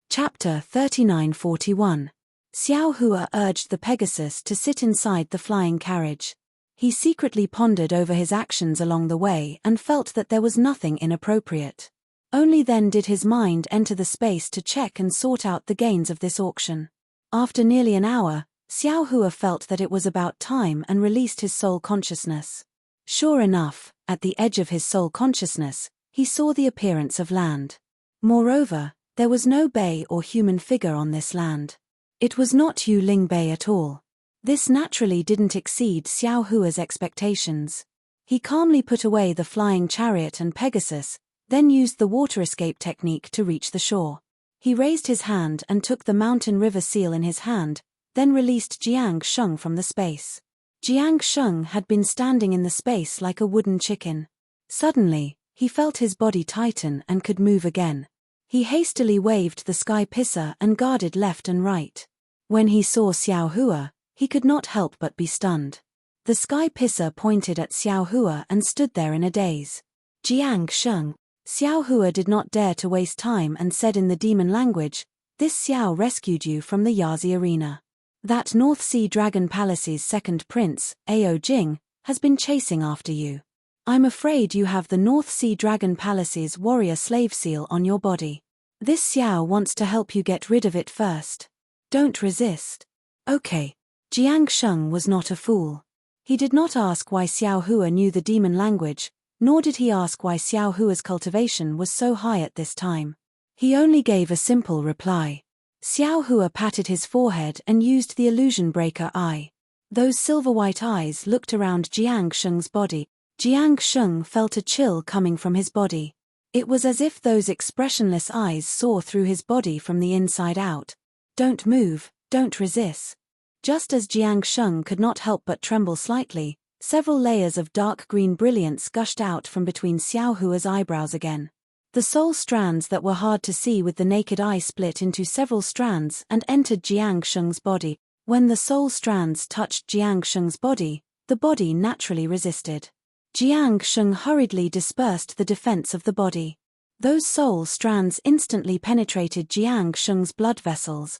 Chapter 39:41. Xiao Hua urged the Pegasus to sit inside the flying carriage. He secretly pondered over his actions along the way and felt that there was nothing inappropriate. Only then did his mind enter the space to check and sort out the gains of this auction. After nearly an hour, Xiao Hua felt that it was about time and released his soul consciousness. Sure enough, at the edge of his soul consciousness, he saw the appearance of land. Moreover, there was no bay or human figure on this land. It was not Yu Ling Bay at all. This naturally didn't exceed Xiao Hua's expectations. He calmly put away the flying chariot and Pegasus, then used the water escape technique to reach the shore. He raised his hand and took the mountain river seal in his hand, then released Jiang Sheng from the space. Jiang Sheng had been standing in the space like a wooden chicken. Suddenly, he felt his body tighten and could move again. He hastily waved the sky pisser and guarded left and right. When he saw Xiao Hua, he could not help but be stunned. The sky pisser pointed at Xiao Hua and stood there in a daze. Jiang Sheng. Xiao Hua did not dare to waste time and said in the demon language, This Xiao rescued you from the Yazi arena. That North Sea Dragon Palace's second prince, Ao Jing, has been chasing after you. I'm afraid you have the North Sea Dragon Palace's warrior slave seal on your body. This Xiao wants to help you get rid of it first. Don't resist. Okay. Jiang Sheng was not a fool. He did not ask why Xiao Hua knew the demon language, nor did he ask why Xiao Hua's cultivation was so high at this time. He only gave a simple reply. Xiao Hua patted his forehead and used the illusion breaker eye. Those silver-white eyes looked around Jiang Sheng's body. Jiang Sheng felt a chill coming from his body. It was as if those expressionless eyes saw through his body from the inside out. Don't move, don't resist. Just as Jiang Sheng could not help but tremble slightly, several layers of dark green brilliance gushed out from between Xiao Hua's eyebrows again. The soul strands that were hard to see with the naked eye split into several strands and entered Jiang Sheng's body. When the soul strands touched Jiang Sheng's body, the body naturally resisted. Jiang Sheng hurriedly dispersed the defense of the body. Those soul strands instantly penetrated Jiang Sheng's blood vessels.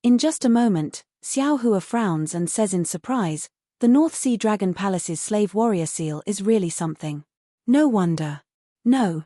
In just a moment, Xiao Hua frowns and says in surprise, The North Sea Dragon Palace's slave warrior seal is really something. No wonder. No,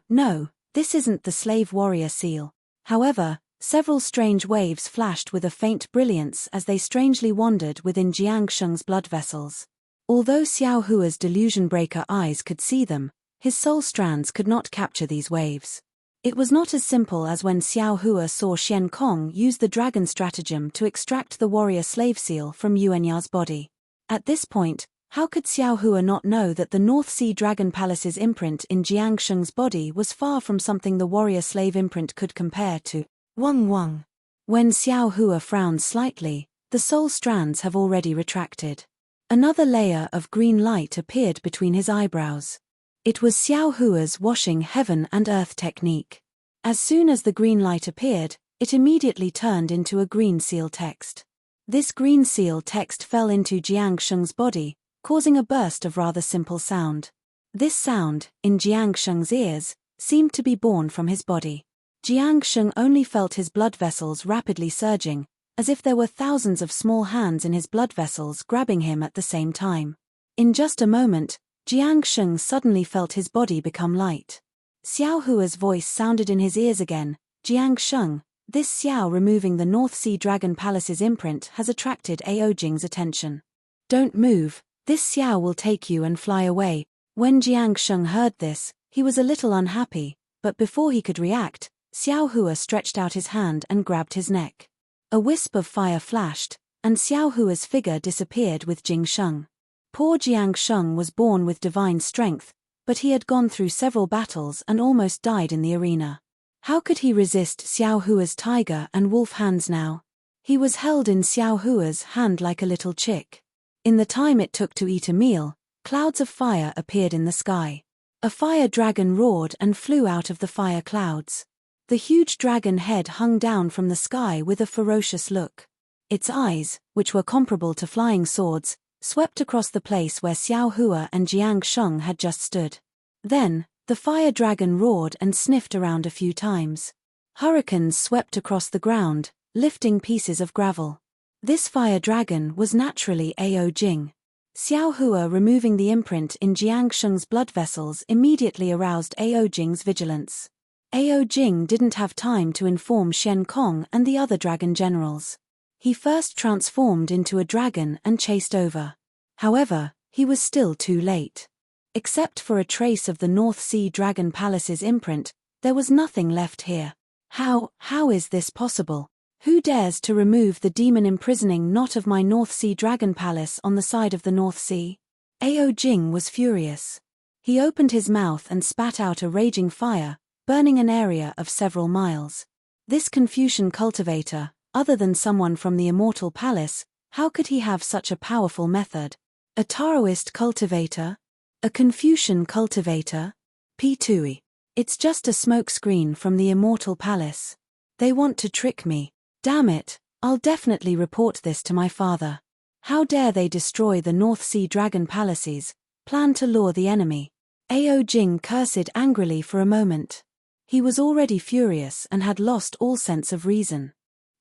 this isn't the slave warrior seal. However, several strange waves flashed with a faint brilliance as they strangely wandered within Jiang Sheng's blood vessels. Although Xiao Hua's delusion breaker eyes could see them, his soul strands could not capture these waves. It was not as simple as when Xiao Hua saw Xian Kong use the dragon stratagem to extract the warrior slave seal from Yuanya's body. At this point, how could Xiao Hua not know that the North Sea Dragon Palace's imprint in Jiang Sheng's body was far from something the warrior slave imprint could compare to? Wang. When Xiao Hua frowned slightly, the soul strands have already retracted. Another layer of green light appeared between his eyebrows. It was Xiao Hua's washing heaven and earth technique. As soon as the green light appeared, it immediately turned into a green seal text. This green seal text fell into Jiang Sheng's body, causing a burst of rather simple sound. This sound, in Jiang Sheng's ears, seemed to be born from his body. Jiang Sheng only felt his blood vessels rapidly surging, as if there were thousands of small hands in his blood vessels grabbing him at the same time. In just a moment, Jiang Sheng suddenly felt his body become light. Xiao Hua's voice sounded in his ears again. Jiang Sheng, this Xiao removing the North Sea Dragon Palace's imprint has attracted Ao Jing's attention. Don't move, this Xiao will take you and fly away. When Jiang Sheng heard this, he was a little unhappy, but before he could react, Xiao Hua stretched out his hand and grabbed his neck. A wisp of fire flashed, and Xiao Hua's figure disappeared with Jing Sheng. Poor Jiang Sheng was born with divine strength, but he had gone through several battles and almost died in the arena. How could he resist Xiao Hua's tiger and wolf hands now? He was held in Xiao Hua's hand like a little chick. In the time it took to eat a meal, clouds of fire appeared in the sky. A fire dragon roared and flew out of the fire clouds. The huge dragon head hung down from the sky with a ferocious look. Its eyes, which were comparable to flying swords, swept across the place where Xiao Hua and Jiang Sheng had just stood. Then, the fire dragon roared and sniffed around a few times. Hurricanes swept across the ground, lifting pieces of gravel. This fire dragon was naturally Ao Jing. Xiao Hua removing the imprint in Jiang Sheng's blood vessels immediately aroused Ao Jing's vigilance. Ao Jing didn't have time to inform Shen Kong and the other dragon generals. He first transformed into a dragon and chased over. However, he was still too late. Except for a trace of the North Sea Dragon Palace's imprint, there was nothing left here. How is this possible? Who dares to remove the demon imprisoning knot of my North Sea Dragon Palace on the side of the North Sea? Ao Jing was furious. He opened his mouth and spat out a raging fire, burning an area of several miles. This Confucian cultivator, other than someone from the Immortal Palace, how could he have such a powerful method? A Taoist cultivator? A Confucian cultivator? P2E. It's just a smokescreen from the Immortal Palace. They want to trick me. Damn it, I'll definitely report this to my father. How dare they destroy the North Sea Dragon Palaces, plan to lure the enemy. Ao Jing cursed angrily for a moment. He was already furious and had lost all sense of reason.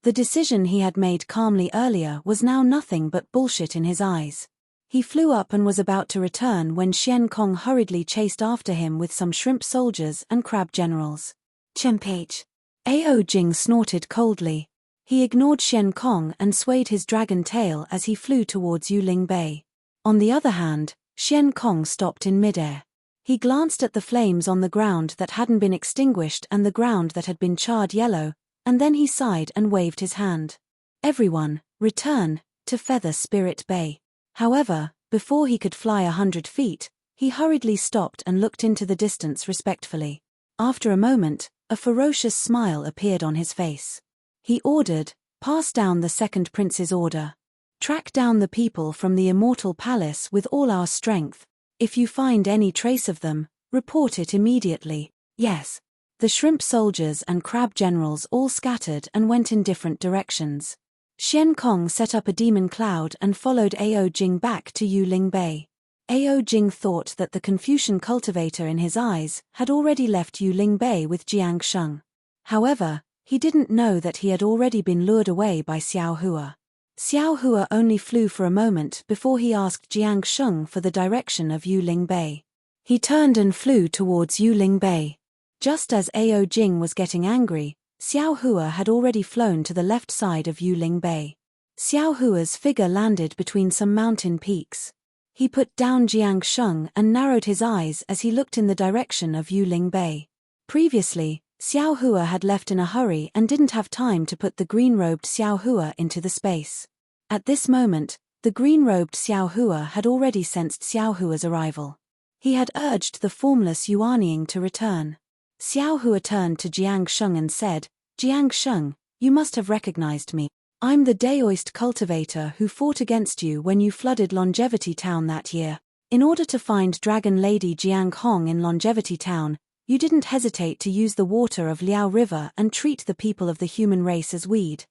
The decision he had made calmly earlier was now nothing but bullshit in his eyes. He flew up and was about to return when Shen Kong hurriedly chased after him with some shrimp soldiers and crab generals. Chempage. Ao Jing snorted coldly. He ignored Shen Kong and swayed his dragon tail as he flew towards Yuling Bay. On the other hand, Shen Kong stopped in midair. He glanced at the flames on the ground that hadn't been extinguished and the ground that had been charred yellow, and then he sighed and waved his hand. Everyone, return to Feather Spirit Bay. However, before he could fly 100 feet, he hurriedly stopped and looked into the distance respectfully. After a moment, a ferocious smile appeared on his face. He ordered, pass down the second prince's order. Track down the people from the Immortal Palace with all our strength. If you find any trace of them, report it immediately. Yes. The shrimp soldiers and crab generals all scattered and went in different directions. Shen Kong set up a demon cloud and followed Ao Jing back to Yuling Bay. Ao Jing thought that the Confucian cultivator in his eyes had already left Yuling Bay with Jiang Sheng. However, he didn't know that he had already been lured away by Xiao Hua. Xiao Hua only flew for a moment before he asked Jiang Sheng for the direction of Yuling Bay. He turned and flew towards Yuling Bay. Just as Ao Jing was getting angry, Xiao Hua had already flown to the left side of Yuling Bay. Xiao Hua's figure landed between some mountain peaks. He put down Jiang Sheng and narrowed his eyes as he looked in the direction of Yuling Bay. Previously, Xiao Hua had left in a hurry and didn't have time to put the green-robed Xiao Hua into the space. At this moment, the green-robed Xiao Hua had already sensed Xiao Hua's arrival. He had urged the formless Yuanying to return. Xiao Hua turned to Jiang Sheng and said, Jiang Sheng, you must have recognized me. I'm the Daoist cultivator who fought against you when you flooded Longevity Town that year. In order to find Dragon Lady Jiang Hong in Longevity Town, you didn't hesitate to use the water of Liao River and treat the people of the human race as weed.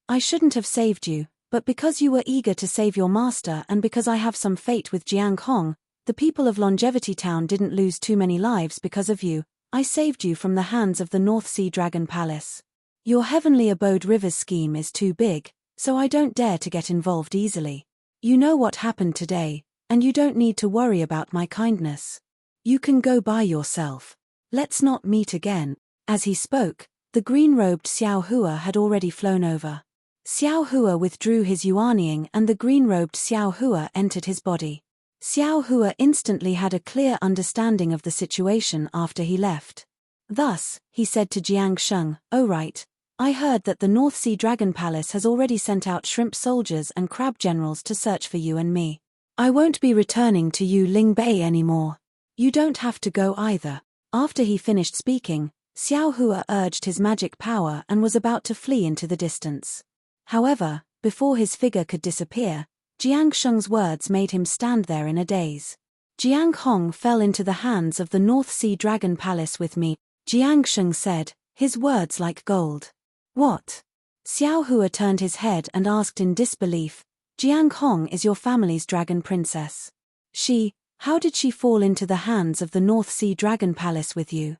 I shouldn't have saved you, but because you were eager to save your master and because I have some fate with Jiang Hong, the people of Longevity Town didn't lose too many lives because of you. I saved you from the hands of the North Sea Dragon Palace. Your Heavenly Abode Rivers scheme is too big, so I don't dare to get involved easily. You know what happened today, and you don't need to worry about my kindness. You can go by yourself. Let's not meet again." As he spoke, the green-robed Xiao Hua had already flown over. Xiao Hua withdrew his yuanying and the green-robed Xiao Hua entered his body. Xiao Hua instantly had a clear understanding of the situation after he left. Thus, he said to Jiang Sheng, "Oh right, I heard that the North Sea Dragon Palace has already sent out shrimp soldiers and crab generals to search for you and me. I won't be returning to Yu Ling Bei anymore. You don't have to go either." After he finished speaking, Xiao Hua urged his magic power and was about to flee into the distance. However, before his figure could disappear, Jiang Sheng's words made him stand there in a daze. "Jiang Hong fell into the hands of the North Sea Dragon Palace with me," Jiang Sheng said, his words like gold. "What?" Xiao Hua turned his head and asked in disbelief, "Jiang Hong is your family's dragon princess. How did she fall into the hands of the North Sea Dragon Palace with you?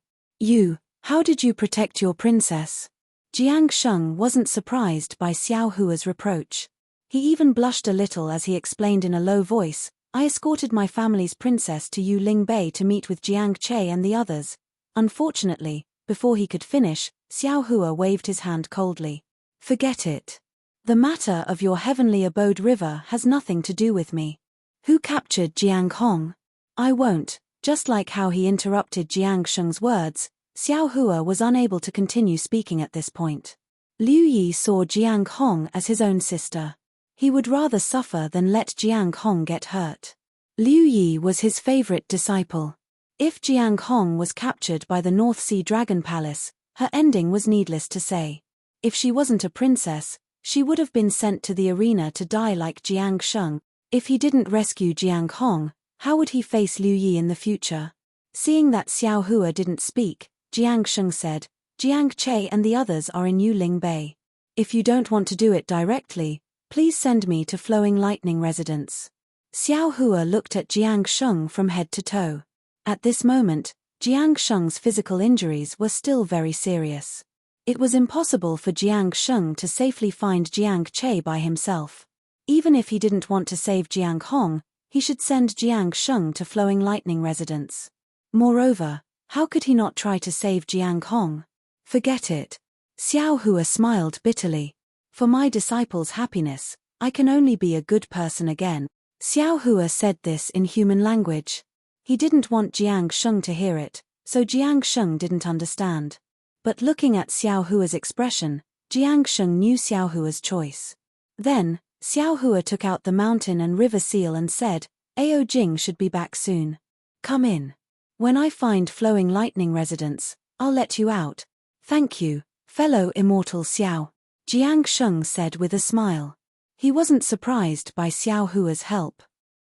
How did you protect your princess?" Jiang Sheng wasn't surprised by Xiao Hua's reproach. He even blushed a little as he explained in a low voice, "I escorted my family's princess to Yu Ling Bei to meet with Jiang Che and the others." Unfortunately, before he could finish, Xiao Hua waved his hand coldly. "Forget it. The matter of your Heavenly Abode River has nothing to do with me. Who captured Jiang Hong? I won't." Just like how he interrupted Jiang Sheng's words, Xiao Hua was unable to continue speaking at this point. Liu Yi saw Jiang Hong as his own sister. He would rather suffer than let Jiang Hong get hurt. Liu Yi was his favorite disciple. If Jiang Hong was captured by the North Sea Dragon Palace, her ending was needless to say. If she wasn't a princess, she would have been sent to the arena to die like Jiang Sheng. If he didn't rescue Jiang Hong, how would he face Liu Yi in the future? Seeing that Xiao Hua didn't speak, Jiang Sheng said, "Jiang Che and the others are in Yu Ling Bei. If you don't want to do it directly, please send me to Flowing Lightning Residence." Xiao Hua looked at Jiang Sheng from head to toe. At this moment, Jiang Sheng's physical injuries were still very serious. It was impossible for Jiang Sheng to safely find Jiang Che by himself. Even if he didn't want to save Jiang Hong, he should send Jiang Sheng to Flowing Lightning Residence. Moreover, how could he not try to save Jiang Hong? Forget it. Xiao Hua smiled bitterly. "For my disciples' happiness, I can only be a good person again." Xiao Hua said this in human language. He didn't want Jiang Sheng to hear it, so Jiang Sheng didn't understand. But looking at Xiao Hua's expression, Jiang Sheng knew Xiao Hua's choice. Then, Xiao Hua took out the mountain and river seal and said, "Ao Jing should be back soon. Come in. When I find Flowing Lightning Residence, I'll let you out." "Thank you, fellow immortal Xiao," Jiang Sheng said with a smile. He wasn't surprised by Xiao Hua's help.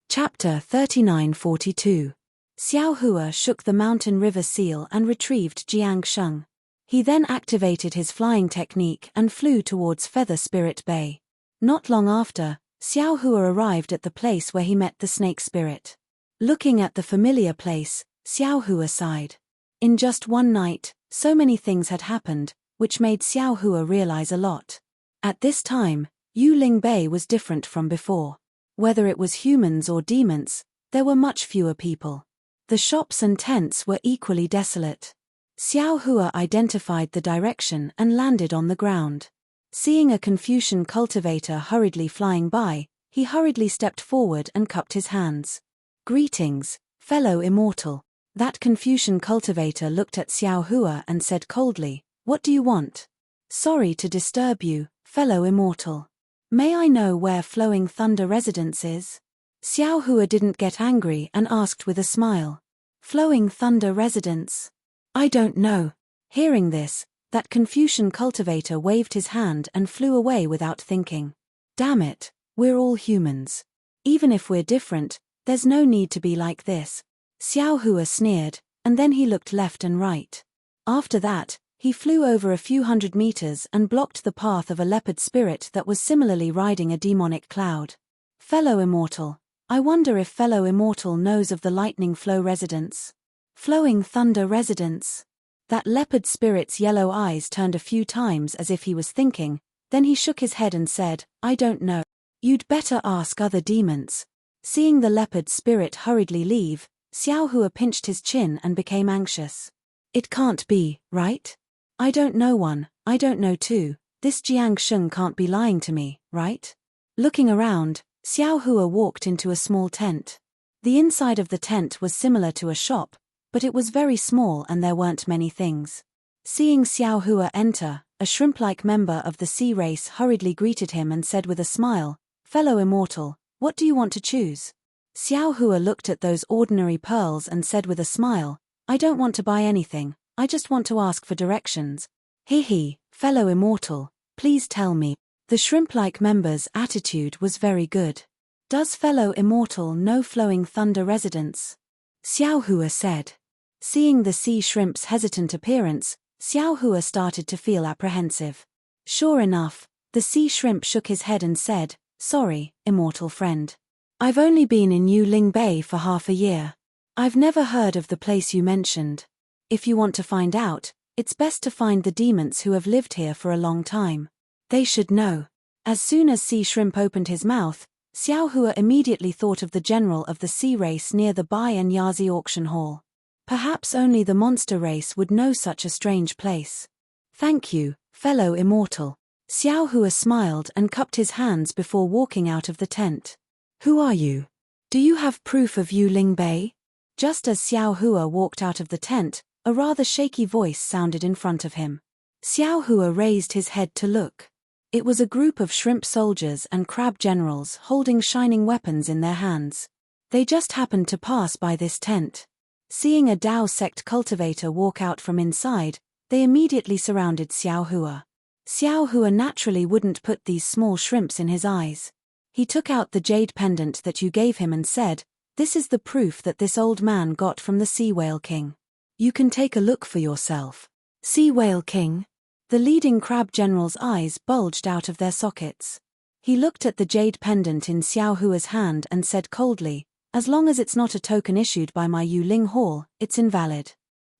Chapter 3942. Xiao Hua shook the mountain river seal and retrieved Jiang Sheng. He then activated his flying technique and flew towards Feather Spirit Bay. Not long after, Xiao Hua arrived at the place where he met the snake spirit. Looking at the familiar place, Xiao Hua sighed. In just one night, so many things had happened, which made Xiao Hua realize a lot. At this time, Yu Ling Bei was different from before. Whether it was humans or demons, there were much fewer people. The shops and tents were equally desolate. Xiao Hua identified the direction and landed on the ground. Seeing a Confucian cultivator hurriedly flying by, he hurriedly stepped forward and cupped his hands. "Greetings, fellow immortal." That Confucian cultivator looked at Xiao Hua and said coldly, "What do you want?" "Sorry to disturb you, fellow immortal. May I know where Flowing Thunder Residence is?" Xiao Hua didn't get angry and asked with a smile. "Flowing Thunder Residence? I don't know." Hearing this, that Confucian cultivator waved his hand and flew away without thinking. "Damn it, we're all humans. Even if we're different, there's no need to be like this." Xiao Hua sneered, and then he looked left and right. After that, he flew over a few hundred meters and blocked the path of a leopard spirit that was similarly riding a demonic cloud. "Fellow immortal, I wonder if fellow immortal knows of the Lightning Flow Residence. Flowing Thunder Residence. That leopard spirit's yellow eyes turned a few times as if he was thinking, then he shook his head and said, I don't know. You'd better ask other demons. Seeing the leopard spirit hurriedly leave, Xiao Hua pinched his chin and became anxious. It can't be, right? I don't know one, I don't know two, this Jiang Sheng can't be lying to me, right? Looking around, Xiao Hua walked into a small tent. The inside of the tent was similar to a shop, but it was very small and there weren't many things. Seeing Xiao Hua enter, a shrimp-like member of the sea race hurriedly greeted him and said with a smile, Fellow immortal, what do you want to choose? Xiao Hua looked at those ordinary pearls and said with a smile, I don't want to buy anything, I just want to ask for directions. He, fellow immortal, please tell me. The shrimp-like member's attitude was very good. Does fellow immortal know flowing thunder residence? Xiao Hua said. Seeing the sea shrimp's hesitant appearance, Xiao Hua started to feel apprehensive. Sure enough, the sea shrimp shook his head and said, Sorry, immortal friend. I've only been in Yuling Bay for half a year. I've never heard of the place you mentioned. If you want to find out, it's best to find the demons who have lived here for a long time. They should know. As soon as Sea Shrimp opened his mouth, Xiao Hua immediately thought of the general of the sea race near the Bai and Yazi auction hall. Perhaps only the monster race would know such a strange place. Thank you, fellow immortal. Xiao Hua smiled and cupped his hands before walking out of the tent. Who are you? Do you have proof of Yuling Bay? Just as Xiao Hua walked out of the tent, a rather shaky voice sounded in front of him. Xiao Hua raised his head to look. It was a group of shrimp soldiers and crab generals holding shining weapons in their hands. They just happened to pass by this tent. Seeing a Dao sect cultivator walk out from inside, they immediately surrounded Xiao Hua. Xiao Hua naturally wouldn't put these small shrimps in his eyes. He took out the jade pendant that you gave him and said, This is the proof that this old man got from the Sea Whale King. You can take a look for yourself. Sea Whale King? The leading crab general's eyes bulged out of their sockets. He looked at the jade pendant in Xiao Hua's hand and said coldly, As long as it's not a token issued by my Yuling Hall, it's invalid.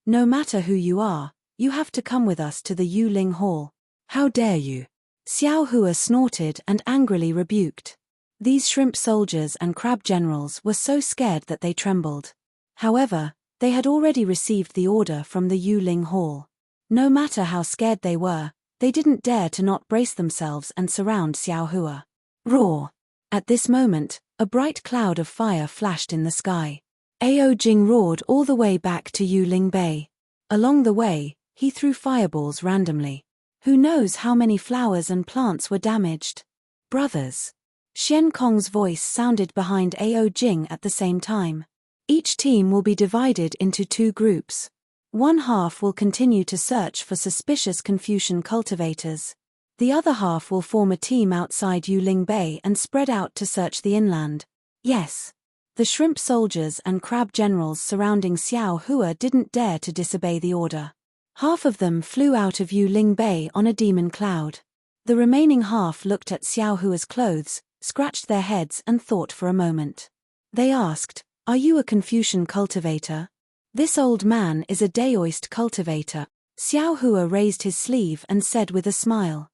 No matter who you are, you have to come with us to the Yuling Hall. How dare you? Xiao Hua snorted and angrily rebuked. These shrimp soldiers and crab generals were so scared that they trembled. However, they had already received the order from the Yuling Hall. No matter how scared they were, they didn't dare to not brace themselves and surround Xiao Hua. Roar! At this moment, a bright cloud of fire flashed in the sky. Ao Jing roared all the way back to Yuling Bay. Along the way, he threw fireballs randomly. Who knows how many flowers and plants were damaged? Brothers. Xian Kong's voice sounded behind Ao Jing at the same time. Each team will be divided into two groups. One half will continue to search for suspicious Confucian cultivators. The other half will form a team outside Yuling Bay and spread out to search the inland. Yes. The shrimp soldiers and crab generals surrounding Xiao Hua didn't dare to disobey the order. Half of them flew out of Yuling Bay on a demon cloud. The remaining half looked at Xiao Hua's clothes, scratched their heads and thought for a moment. They asked, Are you a Confucian cultivator? This old man is a Daoist cultivator. Xiao Hua raised his sleeve and said with a smile.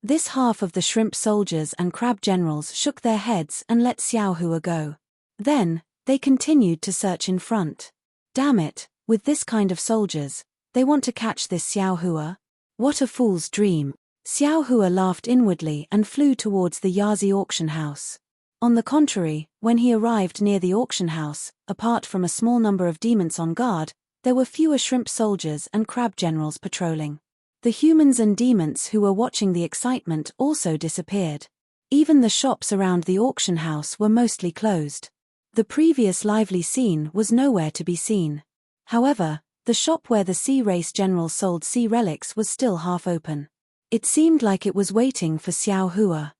This half of the shrimp soldiers and crab generals shook their heads and let Xiao Hua go. Then, they continued to search in front. Damn it, with this kind of soldiers, they want to catch this Xiao Hua? What a fool's dream. Xiao Hua laughed inwardly and flew towards the Yazi auction house. On the contrary, when he arrived near the auction house, apart from a small number of demons on guard, there were fewer shrimp soldiers and crab generals patrolling. The humans and demons who were watching the excitement also disappeared. Even the shops around the auction house were mostly closed. The previous lively scene was nowhere to be seen. However, the shop where the sea race general sold sea relics was still half open. It seemed like it was waiting for Xiao Hua.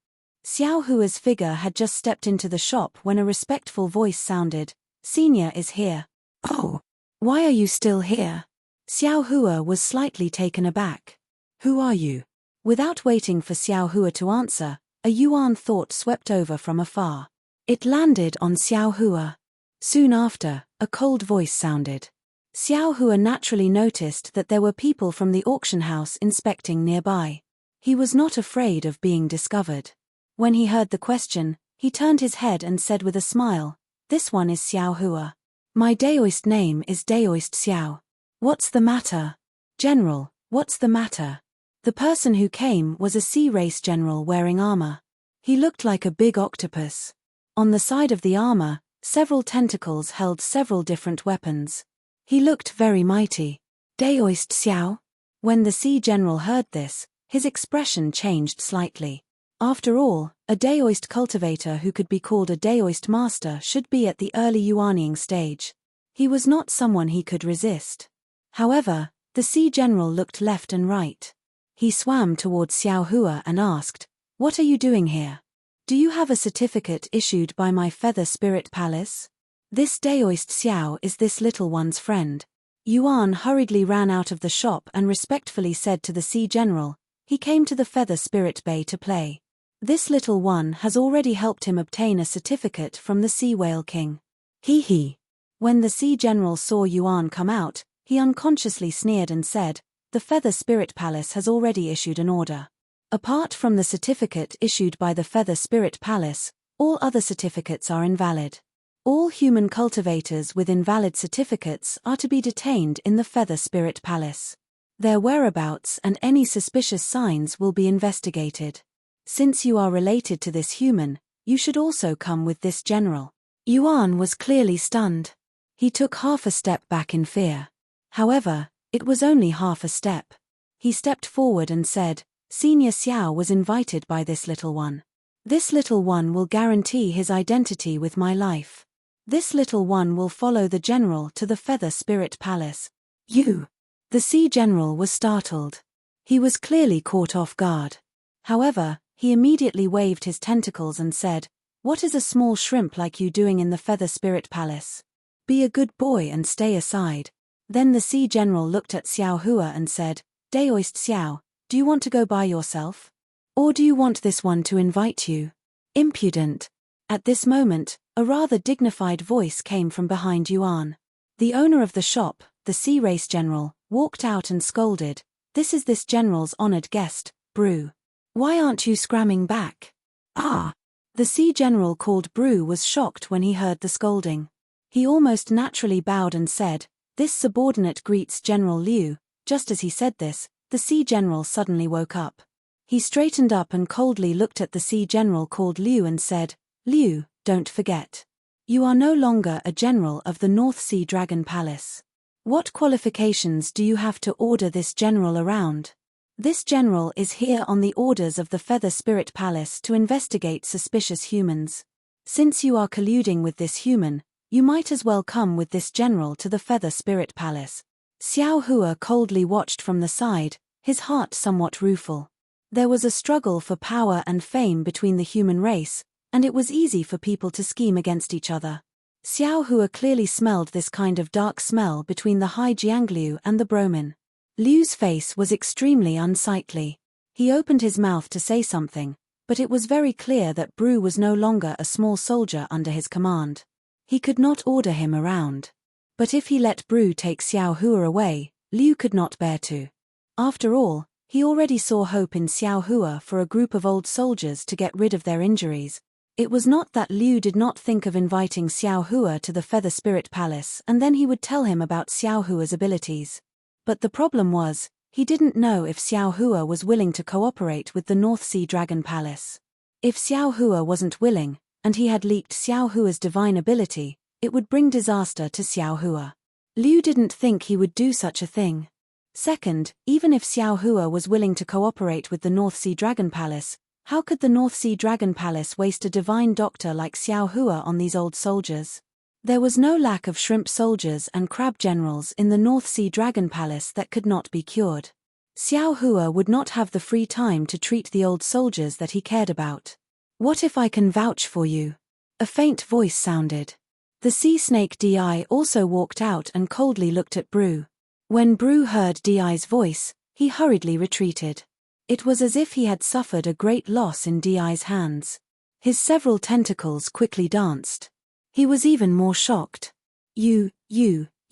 Xiao Hua's figure had just stepped into the shop when a respectful voice sounded, Senior is here. Oh, why are you still here? Xiao Hua was slightly taken aback. Who are you? Without waiting for Xiao Hua to answer, a Yuan thought swept over from afar. It landed on Xiao Hua. Soon after, a cold voice sounded. Xiao Hua naturally noticed that there were people from the auction house inspecting nearby. He was not afraid of being discovered. When he heard the question, he turned his head and said with a smile, "This one is Xiao Hua. My Daoist name is Daoist Xiao. What's the matter? General, what's the matter?" The person who came was a sea race general wearing armor. He looked like a big octopus. On the side of the armor, several tentacles held several different weapons. He looked very mighty. "Daoist Xiao?" When the sea general heard this, his expression changed slightly. After all, a Daoist cultivator who could be called a Daoist master should be at the early Yuanying stage. He was not someone he could resist. However, the sea general looked left and right. He swam towards Xiao Hua and asked, "What are you doing here? Do you have a certificate issued by my Feather Spirit Palace? This Daoist Xiao is this little one's friend." Yuan hurriedly ran out of the shop and respectfully said to the sea general, "He came to the Feather Spirit Bay to play. This little one has already helped him obtain a certificate from the Sea Whale King." Hee hee. When the sea general saw Yuan come out, he unconsciously sneered and said, "The Feather Spirit Palace has already issued an order. Apart from the certificate issued by the Feather Spirit Palace, all other certificates are invalid. All human cultivators with invalid certificates are to be detained in the Feather Spirit Palace. Their whereabouts and any suspicious signs will be investigated. Since you are related to this human, you should also come with this general." Yuan was clearly stunned. He took half a step back in fear. However, it was only half a step. He stepped forward and said, "Senior Xiao was invited by this little one. This little one will guarantee his identity with my life. This little one will follow the general to the Feather Spirit Palace." "You?" The sea general was startled. He was clearly caught off guard. However, he immediately waved his tentacles and said, "What is a small shrimp like you doing in the Feather Spirit Palace? Be a good boy and stay aside." Then the sea general looked at Xiao Hua and said, "Daoist Xiao, do you want to go by yourself? Or do you want this one to invite you?" Impudent. At this moment, a rather dignified voice came from behind Yuan. The owner of the shop, the sea race general, walked out and scolded, "This is this general's honored guest, Brew. Why aren't you scramming back?" "Ah!" The sea general called Brew was shocked when he heard the scolding. He almost naturally bowed and said, "This subordinate greets General Liu." Just as he said this, the sea general suddenly woke up. He straightened up and coldly looked at the sea general called Liu and said, "Liu, don't forget. You are no longer a general of the North Sea Dragon Palace. What qualifications do you have to order this general around? This general is here on the orders of the Feather Spirit Palace to investigate suspicious humans. Since you are colluding with this human, you might as well come with this general to the Feather Spirit Palace." Xiao Hua coldly watched from the side, his heart somewhat rueful. There was a struggle for power and fame between the human race, and it was easy for people to scheme against each other. Xiao Hua clearly smelled this kind of dark smell between the High Jiangliu and the Bromin. Liu's face was extremely unsightly. He opened his mouth to say something, but it was very clear that Brew was no longer a small soldier under his command. He could not order him around. But if he let Brew take Xiao Hua away, Liu could not bear to. After all, he already saw hope in Xiao Hua for a group of old soldiers to get rid of their injuries. It was not that Liu did not think of inviting Xiao Hua to the Feather Spirit Palace and then he would tell him about Xiao Hua's abilities. But the problem was, he didn't know if Xiao Hua was willing to cooperate with the North Sea Dragon Palace. If Xiao Hua wasn't willing, and he had leaked Xiao Hua's divine ability, it would bring disaster to Xiao Hua. Liu didn't think he would do such a thing. Second, even if Xiao Hua was willing to cooperate with the North Sea Dragon Palace, how could the North Sea Dragon Palace waste a divine doctor like Xiao Hua on these old soldiers? There was no lack of shrimp soldiers and crab generals in the North Sea Dragon Palace that could not be cured. Xiao Hua would not have the free time to treat the old soldiers that he cared about. "What if I can vouch for you?" A faint voice sounded. The sea snake Di also walked out and coldly looked at Brew. When Brew heard Di's voice, he hurriedly retreated. It was as if he had suffered a great loss in Di's hands. His several tentacles quickly danced. He was even more shocked. You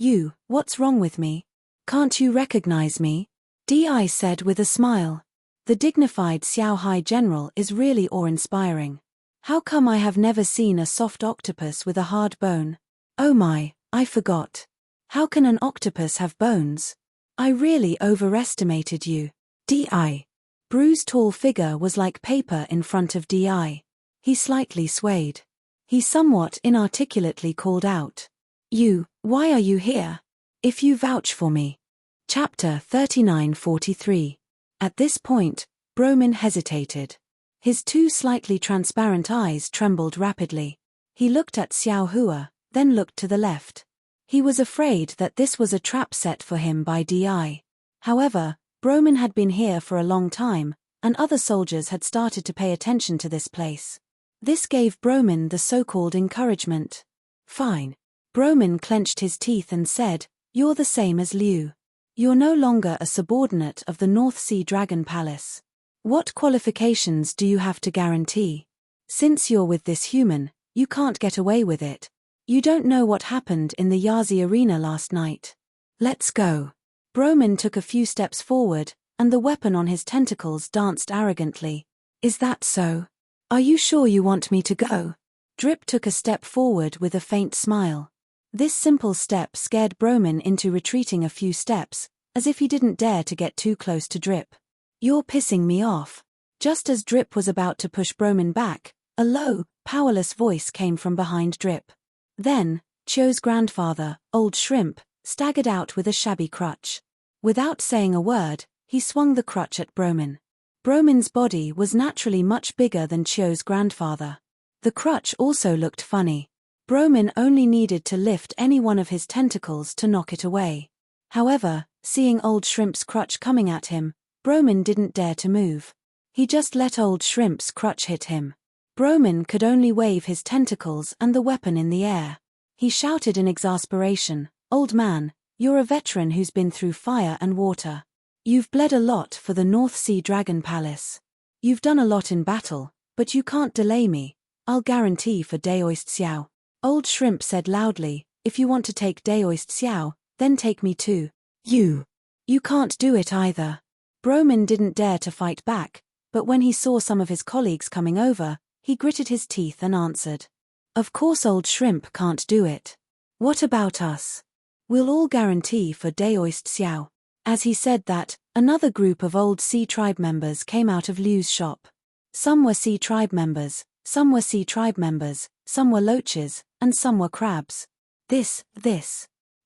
You, what's wrong with me? Can't you recognize me? Di said with a smile. The dignified Xiao Hai general is really awe-inspiring. How come I have never seen a soft octopus with a hard bone? Oh my, I forgot. How can an octopus have bones? I really overestimated you. Di. Bru's tall figure was like paper in front of Di. He slightly swayed. He somewhat inarticulately called out. You, why are you here? If you vouch for me. Chapter 39:43. At this point, Bromin hesitated. His two slightly transparent eyes trembled rapidly. He looked at Xiao Hua, then looked to the left. He was afraid that this was a trap set for him by Di. However, Bromin had been here for a long time, and other soldiers had started to pay attention to this place. This gave Bromin the so-called encouragement. Fine. Bromin clenched his teeth and said, You're the same as Liu. You're no longer a subordinate of the North Sea Dragon Palace. What qualifications do you have to guarantee? Since you're with this human, you can't get away with it. You don't know what happened in the Yazi arena last night. Let's go. Bromin took a few steps forward, and the weapon on his tentacles danced arrogantly. Is that so? Are you sure you want me to go? Drip took a step forward with a faint smile. This simple step scared Bromin into retreating a few steps, as if he didn't dare to get too close to Drip. You're pissing me off. Just as Drip was about to push Bromin back, a low, powerless voice came from behind Drip. Then, Chio's grandfather, Old Shrimp, staggered out with a shabby crutch. Without saying a word, he swung the crutch at Bromin. Bromin's body was naturally much bigger than Chio's grandfather. The crutch also looked funny. Bromin only needed to lift any one of his tentacles to knock it away. However, seeing Old Shrimp's crutch coming at him, Bromin didn't dare to move. He just let Old Shrimp's crutch hit him. Bromin could only wave his tentacles and the weapon in the air. He shouted in exasperation, Old man, you're a veteran who's been through fire and water. You've bled a lot for the North Sea Dragon Palace. You've done a lot in battle, but you can't delay me. I'll guarantee for Daoist Xiao. Old Shrimp said loudly, if you want to take Daoist Xiao, then take me too. You can't do it either. Bromin didn't dare to fight back, but when he saw some of his colleagues coming over, he gritted his teeth and answered. Of course Old Shrimp can't do it. What about us? We'll all guarantee for Daoist Xiao. As he said that, another group of old Sea Tribe members came out of Liu's shop. Some were Sea Tribe members, some were Sea Tribe members, some were loaches, and some were crabs. This.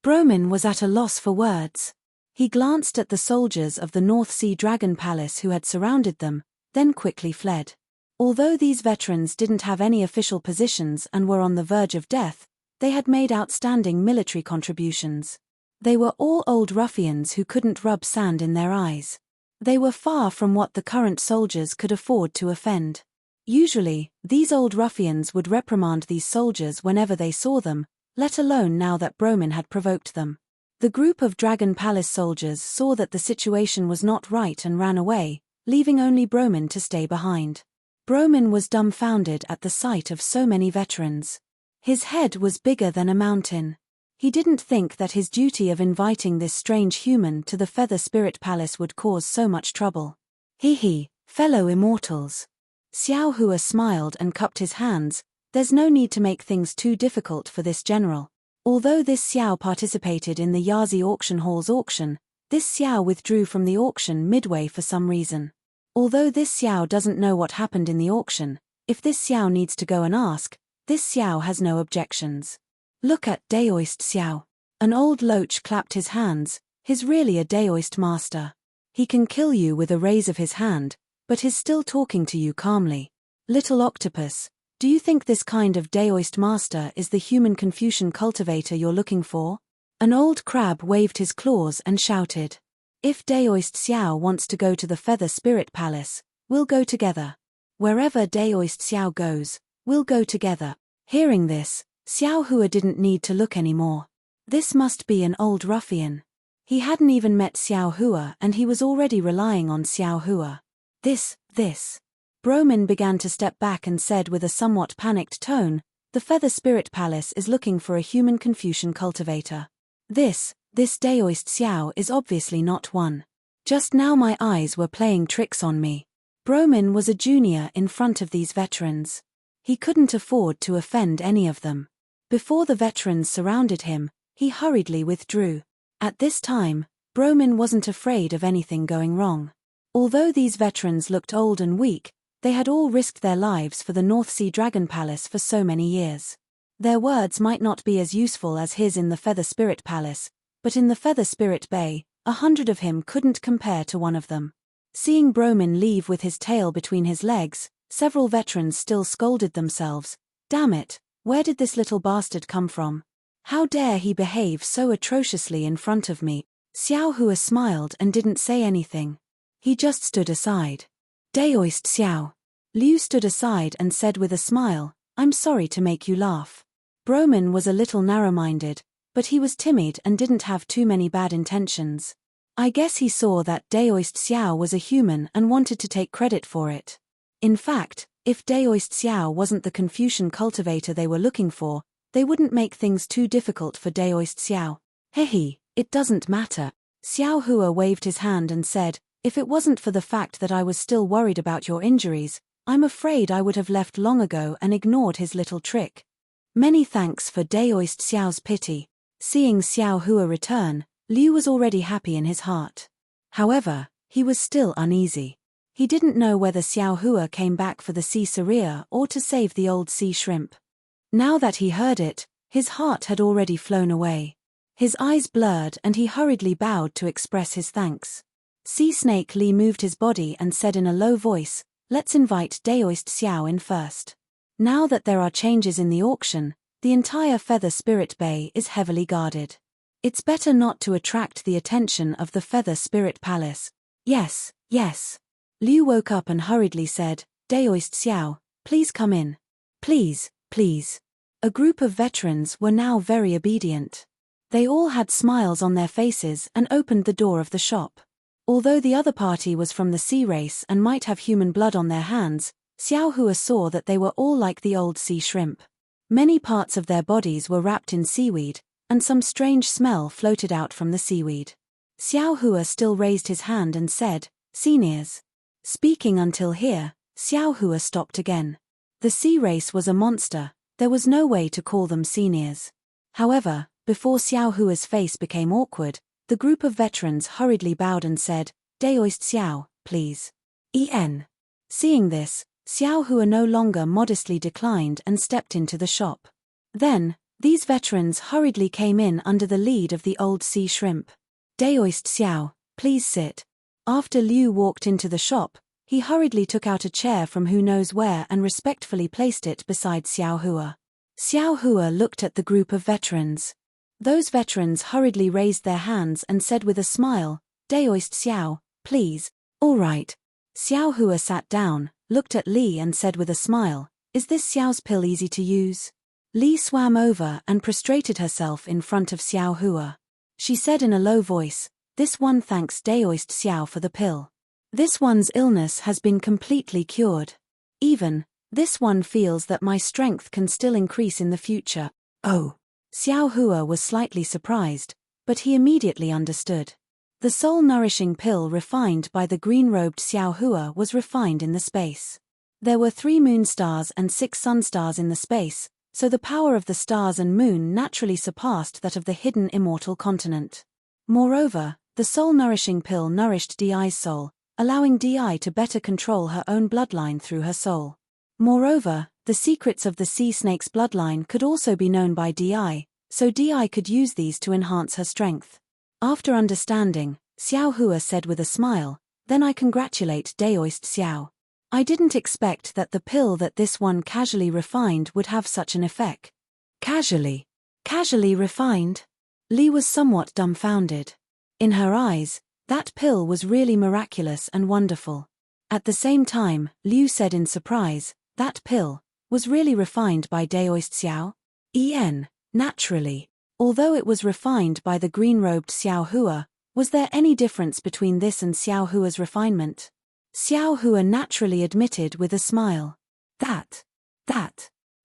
Bromin was at a loss for words. He glanced at the soldiers of the North Sea Dragon Palace who had surrounded them, then quickly fled. Although these veterans didn't have any official positions and were on the verge of death, they had made outstanding military contributions. They were all old ruffians who couldn't rub sand in their eyes. They were far from what the current soldiers could afford to offend. Usually, these old ruffians would reprimand these soldiers whenever they saw them, let alone now that Bromin had provoked them. The group of Dragon Palace soldiers saw that the situation was not right and ran away, leaving only Bromin to stay behind. Bromin was dumbfounded at the sight of so many veterans. His head was bigger than a mountain. He didn't think that his duty of inviting this strange human to the Feather Spirit Palace would cause so much trouble. Hee, fellow immortals. Xiao Hua smiled and cupped his hands. There's no need to make things too difficult for this general. Although this Xiao participated in the Yazi auction hall's auction, this Xiao withdrew from the auction midway for some reason. Although this Xiao doesn't know what happened in the auction, if this Xiao needs to go and ask, this Xiao has no objections. Look at Daoist Xiao. An old loach clapped his hands. He's really a Daoist master. He can kill you with a raise of his hand, but he's still talking to you calmly. Little octopus, do you think this kind of Daoist master is the human Confucian cultivator you're looking for? An old crab waved his claws and shouted. If Daoist Xiao wants to go to the Feather Spirit Palace, we'll go together. Wherever Daoist Xiao goes, we'll go together. Hearing this, Xiao Hua didn't need to look anymore. This must be an old ruffian. He hadn't even met Xiao Hua and he was already relying on Xiao Hua. This. Bromin began to step back and said with a somewhat panicked tone, the Feather Spirit Palace is looking for a human Confucian cultivator. This Daoist Xiao is obviously not one. Just now my eyes were playing tricks on me. Bromin was a junior in front of these veterans. He couldn't afford to offend any of them. Before the veterans surrounded him, he hurriedly withdrew. At this time, Bromin wasn't afraid of anything going wrong. Although these veterans looked old and weak, they had all risked their lives for the North Sea Dragon Palace for so many years. Their words might not be as useful as his in the Feather Spirit Palace, but in the Feather Spirit Bay, 100 of him couldn't compare to one of them. Seeing Bromin leave with his tail between his legs, several veterans still scolded themselves. Damn it, where did this little bastard come from? How dare he behave so atrociously in front of me? Xiao Hua smiled and didn't say anything. He just stood aside. Daoist Xiao. Liu stood aside and said with a smile, I'm sorry to make you laugh. Bromin was a little narrow-minded, but he was timid and didn't have too many bad intentions. I guess he saw that Daoist Xiao was a human and wanted to take credit for it. In fact, if Daoist Xiao wasn't the Confucian cultivator they were looking for, they wouldn't make things too difficult for Daoist Xiao. Hehe, it doesn't matter. Xiao Hua waved his hand and said, if it wasn't for the fact that I was still worried about your injuries, I'm afraid I would have left long ago and ignored his little trick. Many thanks for Daoist Xiao's pity. Seeing Xiao Hua return, Liu was already happy in his heart. However, he was still uneasy. He didn't know whether Xiao Hua came back for the sea Saria or to save the old sea shrimp. Now that he heard it, his heart had already flown away. His eyes blurred and he hurriedly bowed to express his thanks. Sea Snake Li moved his body and said in a low voice, let's invite Daoist Xiao in first. Now that there are changes in the auction, the entire Feather Spirit Bay is heavily guarded. It's better not to attract the attention of the Feather Spirit Palace. Yes, yes. Liu woke up and hurriedly said, Daoist Xiao, please come in. Please, please. A group of veterans were now very obedient. They all had smiles on their faces and opened the door of the shop. Although the other party was from the sea race and might have human blood on their hands, Xiao Hua saw that they were all like the old sea shrimp. Many parts of their bodies were wrapped in seaweed, and some strange smell floated out from the seaweed. Xiao Hua still raised his hand and said, Seniors. Speaking until here, Xiao Hua stopped again. The sea race was a monster, there was no way to call them seniors. However, before Xiao Hua's face became awkward, the group of veterans hurriedly bowed and said, Daoist Xiao, please. Seeing this, Xiao Hua no longer modestly declined and stepped into the shop. Then, these veterans hurriedly came in under the lead of the old sea shrimp. Daoist Xiao, please sit. After Liu walked into the shop, he hurriedly took out a chair from who knows where and respectfully placed it beside Xiao Hua. Xiao Hua looked at the group of veterans. Those veterans hurriedly raised their hands and said with a smile, Daoist Xiao, please. All right. Xiao Hua sat down, looked at Li and said with a smile, is this Xiao's pill easy to use? Li swam over and prostrated herself in front of Xiao Hua. She said in a low voice, this one thanks Daoist Xiao for the pill. This one's illness has been completely cured. Even, this one feels that my strength can still increase in the future. Oh. Xiao Hua was slightly surprised, but he immediately understood. The soul-nourishing pill refined by the green-robed Xiao Hua was refined in the space. There were 3 moon stars and 6 sun stars in the space, so the power of the stars and moon naturally surpassed that of the hidden immortal continent. Moreover, the soul-nourishing pill nourished Di's soul, allowing Di to better control her own bloodline through her soul. Moreover, the secrets of the sea snake's bloodline could also be known by Di, so Di could use these to enhance her strength. After understanding, Xiao Hua said with a smile, then I congratulate Daoist Xiao. I didn't expect that the pill that this one casually refined would have such an effect. Casually? Casually refined? Li was somewhat dumbfounded. In her eyes, that pill was really miraculous and wonderful. At the same time, Liu said in surprise, that pill was really refined by Daoist Xiao? Naturally. Although it was refined by the green-robed Xiao Hua, was there any difference between this and Xiao Hua's refinement? Xiao Hua naturally admitted with a smile. That.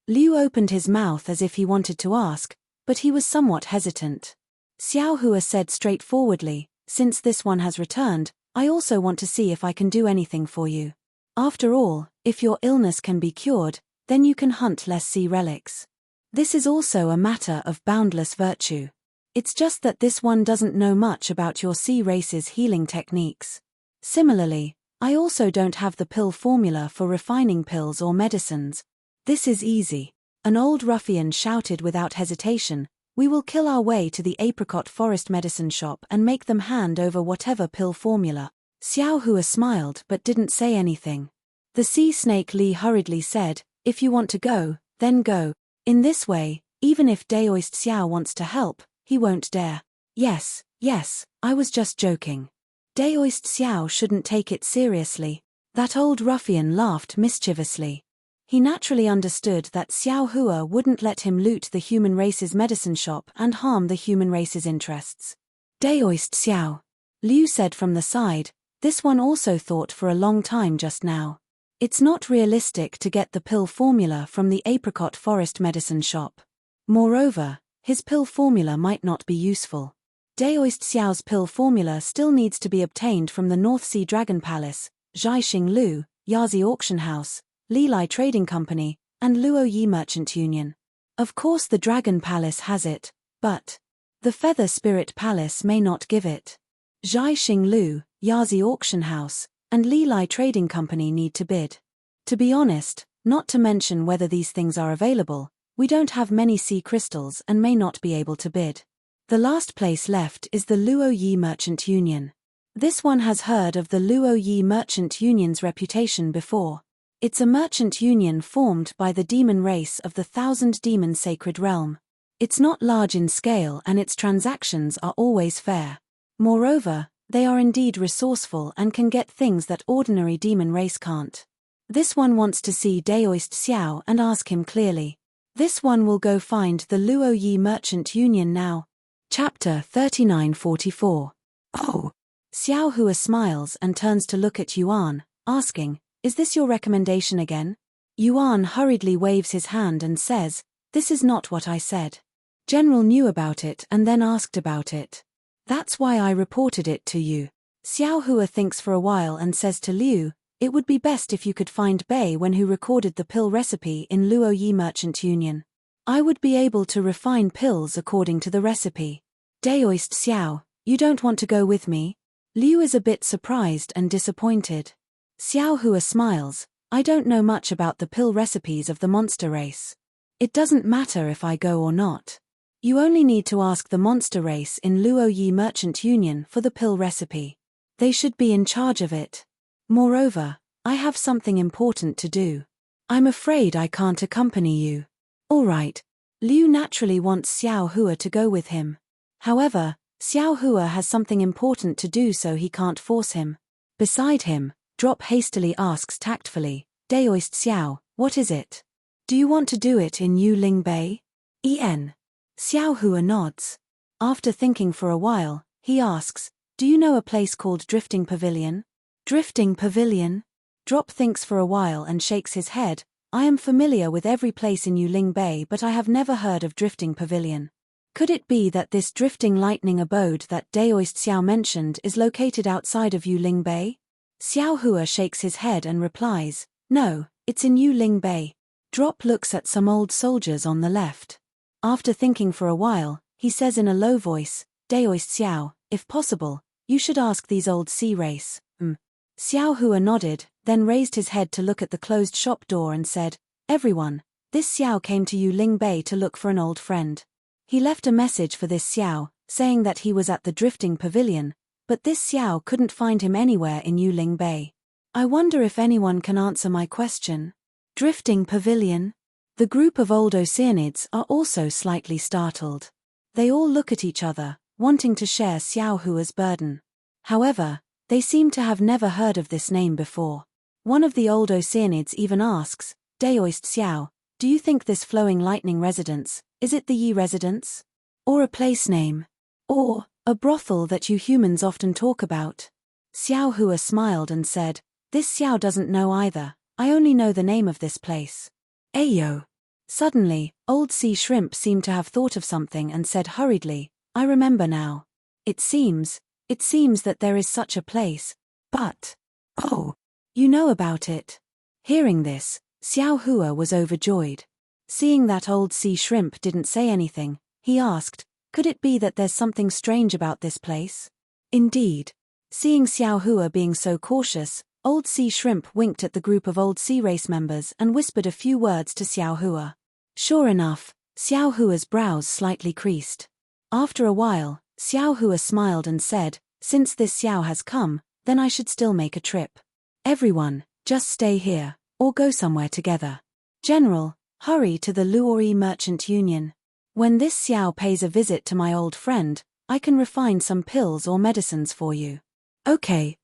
Liu opened his mouth as if he wanted to ask, but he was somewhat hesitant. Xiao Hua said straightforwardly, since this one has returned, I also want to see if I can do anything for you. After all, if your illness can be cured, then you can hunt less sea relics. This is also a matter of boundless virtue. It's just that this one doesn't know much about your sea race's healing techniques. Similarly, I also don't have the pill formula for refining pills or medicines. This is easy. An old ruffian shouted without hesitation, we will kill our way to the apricot forest medicine shop and make them hand over whatever pill formula. Xiao Hua smiled but didn't say anything. The sea snake Li hurriedly said, if you want to go, then go. In this way, even if Daoist Xiao wants to help, he won't dare. Yes, I was just joking. Daoist Xiao shouldn't take it seriously. That old ruffian laughed mischievously. He naturally understood that Xiao Hua wouldn't let him loot the human race's medicine shop and harm the human race's interests. Daoist Xiao, Liu said from the side, this one also thought for a long time just now. It's not realistic to get the pill formula from the apricot forest medicine shop. Moreover, his pill formula might not be useful. Daoist Xiao's pill formula still needs to be obtained from the North Sea Dragon Palace, Zhaixing Lu, Yazi Auction House, Lilai Trading Company, and Luo Yi Merchant Union. Of course the Dragon Palace has it, but the Feather Spirit Palace may not give it. Zhaixing Lu, Yazi Auction House, and Lilai Trading Company need to bid. To be honest, not to mention whether these things are available, we don't have many sea crystals and may not be able to bid. The last place left is the Luo Yi Merchant Union. This one has heard of the Luo Yi Merchant Union's reputation before. It's a merchant union formed by the demon race of the Thousand Demon Sacred Realm. It's not large in scale and its transactions are always fair. Moreover, they are indeed resourceful and can get things that ordinary demon race can't. This one wants to see Daoist Xiao and ask him clearly. This one will go find the Luo Yi Merchant Union now. Chapter 3944. Oh! Xiao Hua smiles and turns to look at Yuan, asking, is this your recommendation again? Yuan hurriedly waves his hand and says, this is not what I said. General knew about it and then asked about it. That's why I reported it to you. Xiao Hua thinks for a while and says to Liu, it would be best if you could find Bei Wen who recorded the pill recipe in Luo Yi Merchant Union. I would be able to refine pills according to the recipe. Daoist Xiao, you don't want to go with me? Liu is a bit surprised and disappointed. Xiao Hua smiles, I don't know much about the pill recipes of the monster race. It doesn't matter if I go or not. You only need to ask the monster race in Luo Yi Merchant Union for the pill recipe. They should be in charge of it. Moreover, I have something important to do. I'm afraid I can't accompany you. Alright. Liu naturally wants Xiao Hua to go with him. However, Xiao Hua has something important to do so he can't force him. Beside him, Drop hastily asks tactfully, Daoist Xiao, what is it? Do you want to do it in Yuling Bay? Xiao Hua nods. After thinking for a while, he asks, do you know a place called Drifting Pavilion? Drifting Pavilion? Drop thinks for a while and shakes his head, I am familiar with every place in Yuling Bay but I have never heard of Drifting Pavilion. Could it be that this drifting lightning abode that Daoist Xiao mentioned is located outside of Yuling Bay? Xiao Hua shakes his head and replies, no, it's in Yuling Bay. Drop looks at some old soldiers on the left. After thinking for a while, he says in a low voice, Daoist Xiao, if possible, you should ask these old sea race. Xiao Hua nodded, then raised his head to look at the closed shop door and said, everyone, this Xiao came to Yuling Bay to look for an old friend. He left a message for this Xiao, saying that he was at the Drifting Pavilion, but this Xiao couldn't find him anywhere in Yuling Bay. I wonder if anyone can answer my question. Drifting Pavilion? The group of old Oceanids are also slightly startled. They all look at each other, wanting to share Xiao Hua's burden. However, they seem to have never heard of this name before. One of the old Oceanids even asks, Daoist Xiao, do you think this flowing lightning residence, is it the Yi residence? Or a place name? Or a brothel that you humans often talk about? Xiao Hua smiled and said, this Xiao doesn't know either, I only know the name of this place. Ayo. Suddenly, old sea shrimp seemed to have thought of something and said hurriedly, I remember now. It seems that there is such a place. But, oh, you know about it. Hearing this, Xiao Hua was overjoyed. Seeing that old sea shrimp didn't say anything, he asked, could it be that there's something strange about this place? Indeed. Seeing Xiao Hua being so cautious, old sea shrimp winked at the group of old sea race members and whispered a few words to Xiao Hua. Sure enough, Xiao Hua's brows slightly creased. After a while, Xiao Hua smiled and said, since this Xiao has come, then I should still make a trip. Everyone, just stay here, or go somewhere together. General, hurry to the Luori Merchant Union. When this Xiao pays a visit to my old friend, I can refine some pills or medicines for you. Okay.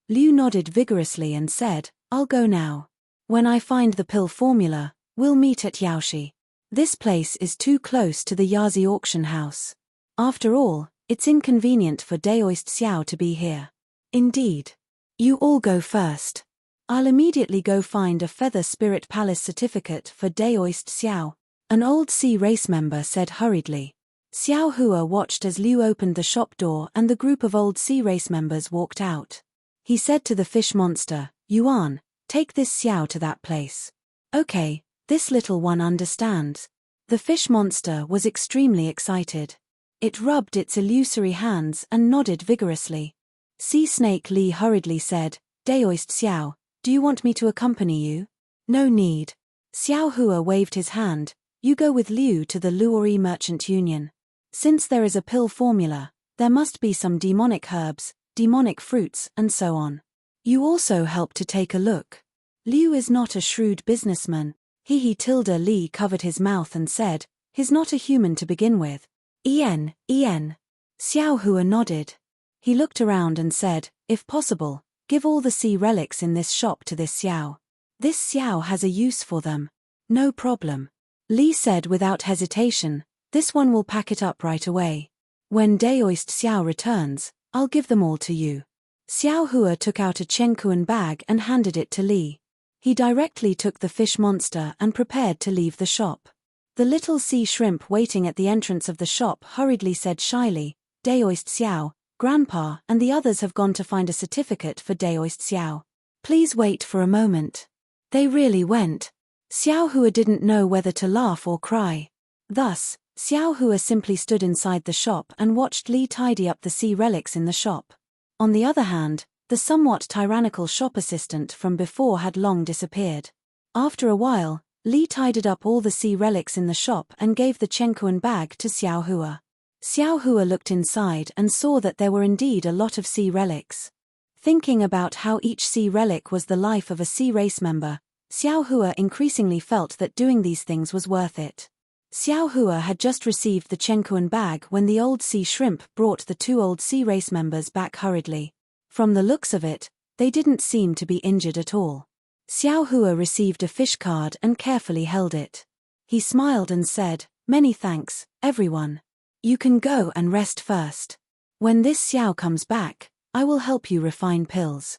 Liu nodded vigorously and said, I'll go now. When I find the pill formula, we'll meet at Yaoshi. This place is too close to the Yazi auction house. After all, it's inconvenient for Daoist Xiao to be here. Indeed. You all go first. I'll immediately go find a Feather Spirit Palace certificate for Daoist Xiao, an old sea race member said hurriedly. Xiao Hua watched as Liu opened the shop door and the group of old sea race members walked out. He said to the fish monster, Yuan, take this Xiao to that place. Okay, this little one understands. The fish monster was extremely excited. It rubbed its illusory hands and nodded vigorously. Sea Snake Li hurriedly said, Daoist Xiao, do you want me to accompany you? No need. Xiao Hua waved his hand, you go with Liu to the Luori Merchant Union. Since there is a pill formula, there must be some demonic herbs, demonic fruits, and so on. You also help to take a look. Liu is not a shrewd businessman. Li covered his mouth and said, he's not a human to begin with. Xiao Hua nodded. He looked around and said, if possible, give all the sea relics in this shop to this Xiao. This Xiao has a use for them. No problem. Li said without hesitation, this one will pack it up right away. When Daoist Xiao returns, I'll give them all to you. Xiao Hua took out a Chenkuan bag and handed it to Li. He directly took the fish monster and prepared to leave the shop. The little sea shrimp waiting at the entrance of the shop hurriedly said shyly, Daoist Xiao, Grandpa and the others have gone to find a certificate for Daoist Xiao. Please wait for a moment. They really went. Xiao Hua didn't know whether to laugh or cry. Thus, Xiao Hua simply stood inside the shop and watched Li tidy up the sea relics in the shop. On the other hand, the somewhat tyrannical shop assistant from before had long disappeared. After a while, Li tidied up all the sea relics in the shop and gave the Chenkuan bag to Xiao Hua. Xiao Hua looked inside and saw that there were indeed a lot of sea relics. Thinking about how each sea relic was the life of a sea race member, Xiao Hua increasingly felt that doing these things was worth it. Xiao Hua had just received the Chenkuan bag when the old sea shrimp brought the two old sea race members back hurriedly. From the looks of it, they didn't seem to be injured at all. Xiao Hua received a fish card and carefully held it. He smiled and said, many thanks, everyone. You can go and rest first. When this Xiao comes back, I will help you refine pills.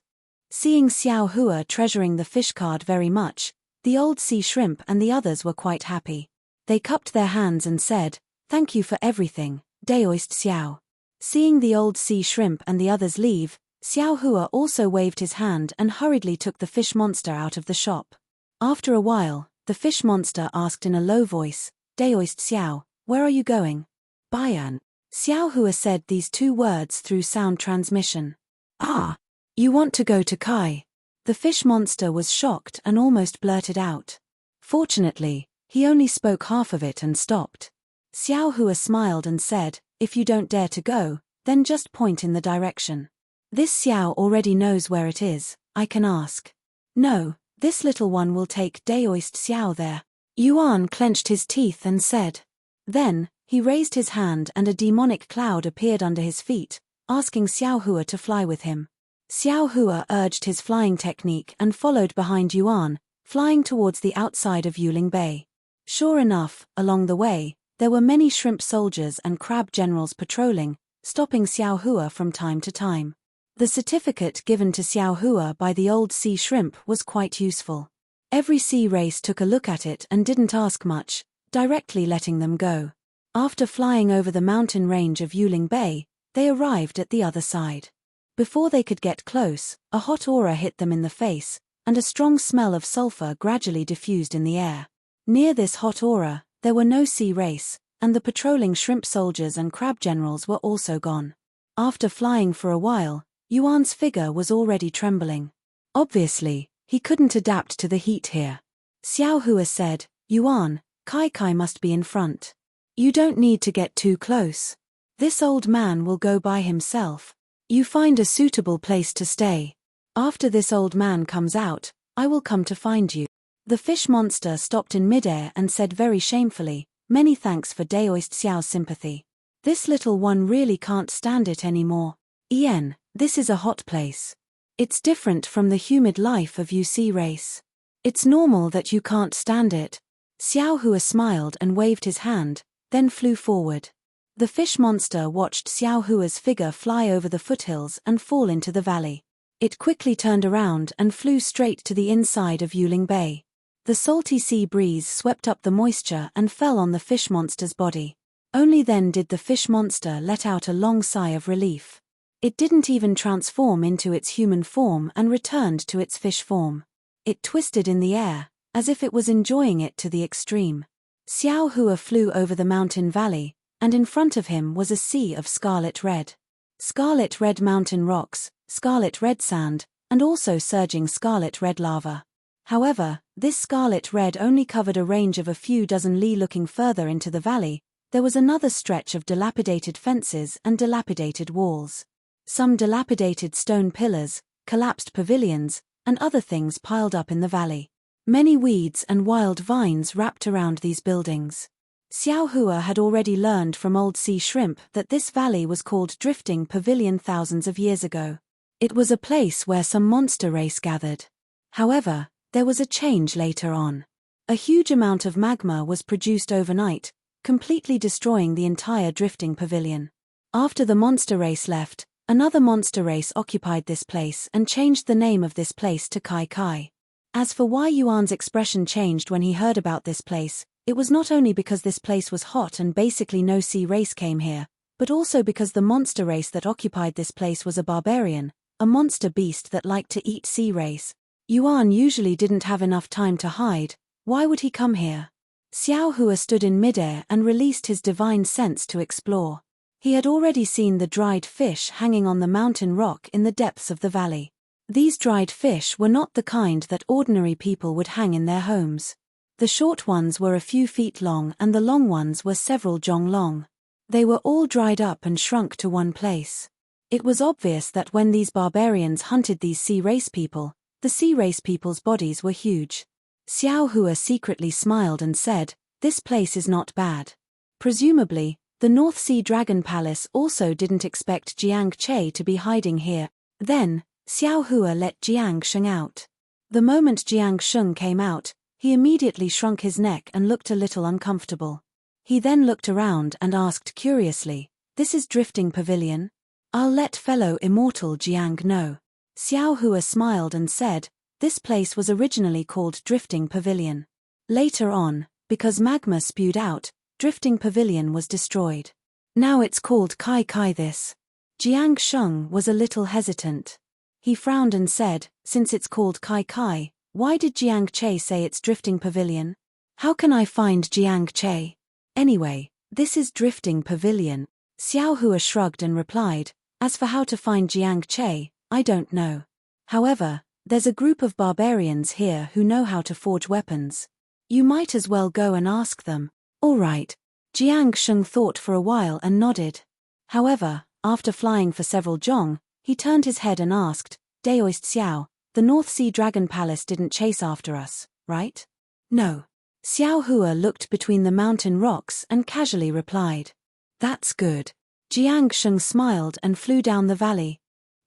Seeing Xiao Hua treasuring the fish card very much, the old sea shrimp and the others were quite happy. They cupped their hands and said, thank you for everything, Daoist Xiao. Seeing the old sea shrimp and the others leave, Xiao Hua also waved his hand and hurriedly took the fish monster out of the shop. After a while, the fish monster asked in a low voice, Daoist Xiao, where are you going? Bayan. Xiao Hua said these two words through sound transmission. Ah! You want to go to Kai? The fish monster was shocked and almost blurted out. Fortunately, he only spoke half of it and stopped. Xiao Hua smiled and said, if you don't dare to go, then just point in the direction. This Xiao already knows where it is, I can ask. No, this little one will take Daoist Xiao there. Yuan clenched his teeth and said. Then, he raised his hand and a demonic cloud appeared under his feet, asking Xiao Hua to fly with him. Xiao Hua urged his flying technique and followed behind Yuan, flying towards the outside of Yuling Bay. Sure enough, along the way, there were many shrimp soldiers and crab generals patrolling, stopping Xiao Hua from time to time. The certificate given to Xiao Hua by the old sea shrimp was quite useful. Every sea race took a look at it and didn't ask much, directly letting them go. After flying over the mountain range of Yuling Bay, they arrived at the other side. Before they could get close, a hot aura hit them in the face, and a strong smell of sulfur gradually diffused in the air. Near this hot aura, there were no sea race, and the patrolling shrimp soldiers and crab generals were also gone. After flying for a while, Yuan's figure was already trembling. Obviously, he couldn't adapt to the heat here. Xiao Hua said, "Yuan, Kai Kai must be in front. You don't need to get too close. This old man will go by himself. You find a suitable place to stay. After this old man comes out, I will come to find you." The fish monster stopped in midair and said very shamefully, "Many thanks for Daoist Xiao's sympathy. This little one really can't stand it anymore. Ian, this is a hot place. It's different from the humid life of UC race. It's normal that you can't stand it." Xiao Hua smiled and waved his hand, then flew forward. The fish monster watched Xiao Hua's figure fly over the foothills and fall into the valley. It quickly turned around and flew straight to the inside of Yuling Bay. The salty sea breeze swept up the moisture and fell on the fish monster's body. Only then did the fish monster let out a long sigh of relief. It didn't even transform into its human form and returned to its fish form. It twisted in the air, as if it was enjoying it to the extreme. Xiao Hua flew over the mountain valley, and in front of him was a sea of scarlet red. Scarlet red mountain rocks, scarlet red sand, and also surging scarlet red lava. However, this scarlet red only covered a range of a few dozen li. Looking further into the valley, there was another stretch of dilapidated fences and dilapidated walls. Some dilapidated stone pillars, collapsed pavilions, and other things piled up in the valley. Many weeds and wild vines wrapped around these buildings. Xiao Hua had already learned from old sea shrimp that this valley was called Drifting Pavilion thousands of years ago. It was a place where some monster race gathered. However, there was a change later on. A huge amount of magma was produced overnight, completely destroying the entire Drifting Pavilion. After the monster race left, another monster race occupied this place and changed the name of this place to Kai Kai. As for why Yuan's expression changed when he heard about this place, it was not only because this place was hot and basically no sea race came here, but also because the monster race that occupied this place was a barbarian, a monster beast that liked to eat sea race. Yuan usually didn't have enough time to hide. Why would he come here? Xiao Hua stood in midair and released his divine sense to explore. He had already seen the dried fish hanging on the mountain rock in the depths of the valley. These dried fish were not the kind that ordinary people would hang in their homes. The short ones were a few feet long and the long ones were several zhong long. They were all dried up and shrunk to one place. It was obvious that when these barbarians hunted these sea race people, the sea race people's bodies were huge. Xiao Hua secretly smiled and said, "This place is not bad." Presumably, the North Sea Dragon Palace also didn't expect Jiang Che to be hiding here. Then, Xiao Hua let Jiang Sheng out. The moment Jiang Sheng came out, he immediately shrunk his neck and looked a little uncomfortable. He then looked around and asked curiously, "This is Drifting Pavilion? I'll let fellow immortal Jiang know." Xiao Hua smiled and said, "This place was originally called Drifting Pavilion. Later on, because magma spewed out, Drifting Pavilion was destroyed. Now it's called Kai Kai this." Jiang Sheng was a little hesitant. He frowned and said, "Since it's called Kai Kai, why did Jiang Che say it's Drifting Pavilion? How can I find Jiang Che? Anyway, this is Drifting Pavilion." Xiao Hua shrugged and replied, "As for how to find Jiang Che, I don't know. However, there's a group of barbarians here who know how to forge weapons. You might as well go and ask them." "All right." Jiang Sheng thought for a while and nodded. However, after flying for several zhong, he turned his head and asked, "Daoist Xiao, the North Sea Dragon Palace didn't chase after us, right?" "No." Xiao Hua looked between the mountain rocks and casually replied. "That's good." Jiang Sheng smiled and flew down the valley.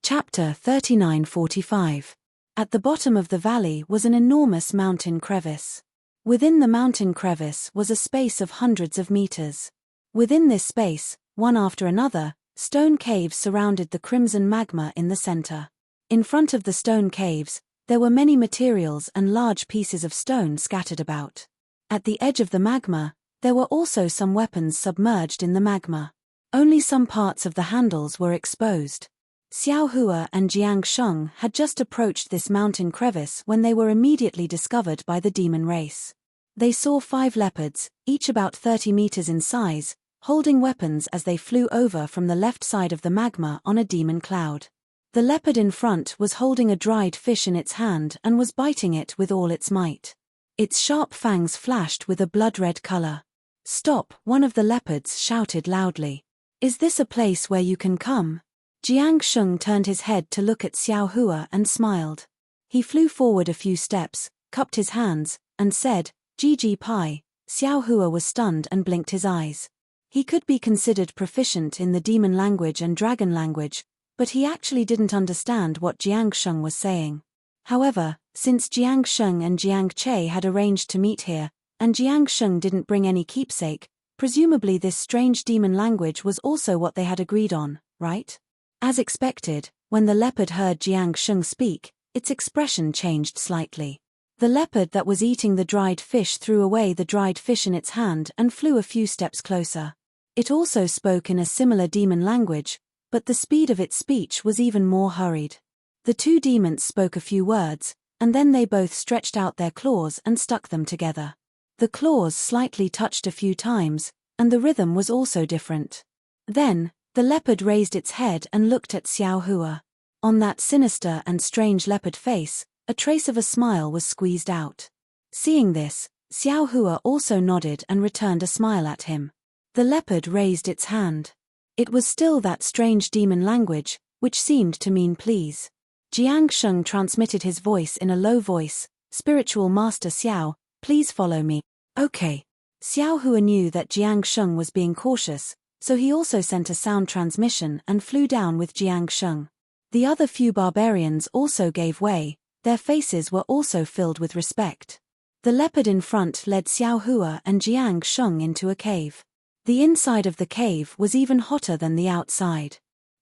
Chapter 39:45. At the bottom of the valley was an enormous mountain crevice. Within the mountain crevice was a space of hundreds of meters. Within this space, one after another, stone caves surrounded the crimson magma in the center. In front of the stone caves, there were many materials and large pieces of stone scattered about. At the edge of the magma, There were also some weapons submerged in the magma. Only some parts of the handles were exposed. Xiao Hua and Jiang Sheng had just approached this mountain crevice when they were immediately discovered by the demon race. They saw 5 leopards, each about 30 meters in size, holding weapons as they flew over from the left side of the magma on a demon cloud. The leopard in front was holding a dried fish in its hand and was biting it with all its might. Its sharp fangs flashed with a blood-red color. "Stop!" one of the leopards shouted loudly. "Is this a place where you can come?" Jiang Sheng turned his head to look at Xiao Hua and smiled. He flew forward a few steps, cupped his hands, and said, "GG Pai." Xiao Hua was stunned and blinked his eyes. He could be considered proficient in the demon language and dragon language, but he actually didn't understand what Jiang Sheng was saying. However, since Jiang Sheng and Jiang Che had arranged to meet here, and Jiang Sheng didn't bring any keepsake, presumably this strange demon language was also what they had agreed on, right? As expected, when the leopard heard Jiang Sheng speak, its expression changed slightly. The leopard that was eating the dried fish threw away the dried fish in its hand and flew a few steps closer. It also spoke in a similar demon language, but the speed of its speech was even more hurried. The 2 demons spoke a few words, and then they both stretched out their claws and stuck them together. The claws slightly touched a few times, and the rhythm was also different. Then, the leopard raised its head and looked at Xiao Hua. On that sinister and strange leopard face, a trace of a smile was squeezed out. Seeing this, Xiao Hua also nodded and returned a smile at him. The leopard raised its hand. It was still that strange demon language, which seemed to mean please. Jiang Sheng transmitted his voice in a low voice, "Spiritual Master Xiao, please follow me." "Okay." Xiao Hua knew that Jiang Sheng was being cautious, so he also sent a sound transmission and flew down with Jiang Sheng. The other few barbarians also gave way, their faces were also filled with respect. The leopard in front led Xiao Hua and Jiang Sheng into a cave. The inside of the cave was even hotter than the outside.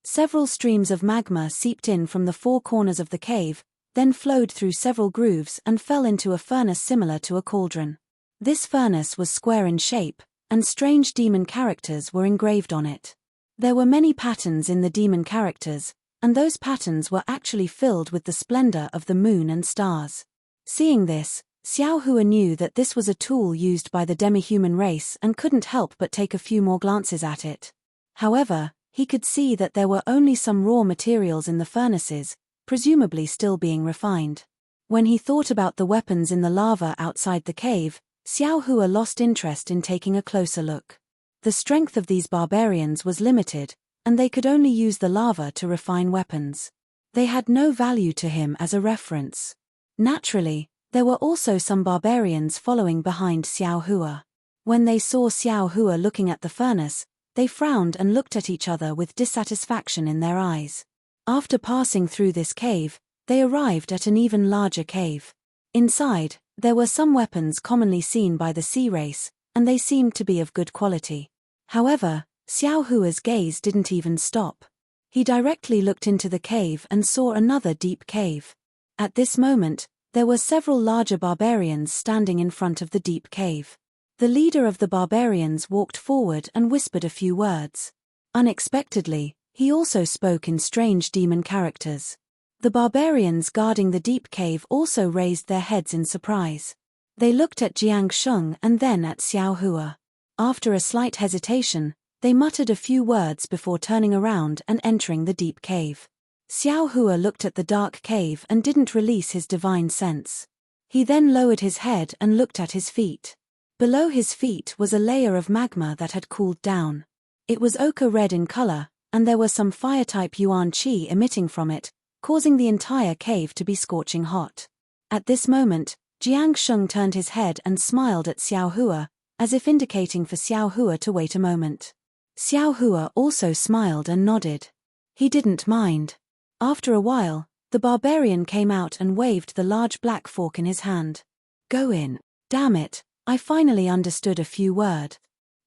Several streams of magma seeped in from the 4 corners of the cave, then flowed through several grooves and fell into a furnace similar to a cauldron. This furnace was square in shape, and strange demon characters were engraved on it. There were many patterns in the demon characters, and those patterns were actually filled with the splendor of the moon and stars. Seeing this, Xiao Hua knew that this was a tool used by the demi-human race and couldn't help but take a few more glances at it. However, he could see that there were only some raw materials in the furnaces, presumably still being refined. When he thought about the weapons in the lava outside the cave, Xiao Hua lost interest in taking a closer look. The strength of these barbarians was limited, and they could only use the lava to refine weapons. They had no value to him as a reference. Naturally, there were also some barbarians following behind Xiao Hua. When they saw Xiao Hua looking at the furnace, they frowned and looked at each other with dissatisfaction in their eyes. After passing through this cave, they arrived at an even larger cave. Inside, there were some weapons commonly seen by the sea race, and they seemed to be of good quality. However, Xiao Hua's gaze didn't even stop. He directly looked into the cave and saw another deep cave. At this moment, there were several larger barbarians standing in front of the deep cave. The leader of the barbarians walked forward and whispered a few words. Unexpectedly, he also spoke in strange demon characters. The barbarians guarding the deep cave also raised their heads in surprise. They looked at Jiang Sheng and then at Xiao Hua. After a slight hesitation, they muttered a few words before turning around and entering the deep cave. Xiao Hua looked at the dark cave and didn't release his divine sense. He then lowered his head and looked at his feet. Below his feet was a layer of magma that had cooled down. It was ochre red in color, and there was some fire-type yuan qi emitting from it, causing the entire cave to be scorching hot. At this moment, Jiang Sheng turned his head and smiled at Xiao Hua, as if indicating for Xiao Hua to wait a moment. Xiao Hua also smiled and nodded. He didn't mind. After a while, the barbarian came out and waved the large black fork in his hand. "Go in." "Damn it, I finally understood a few words."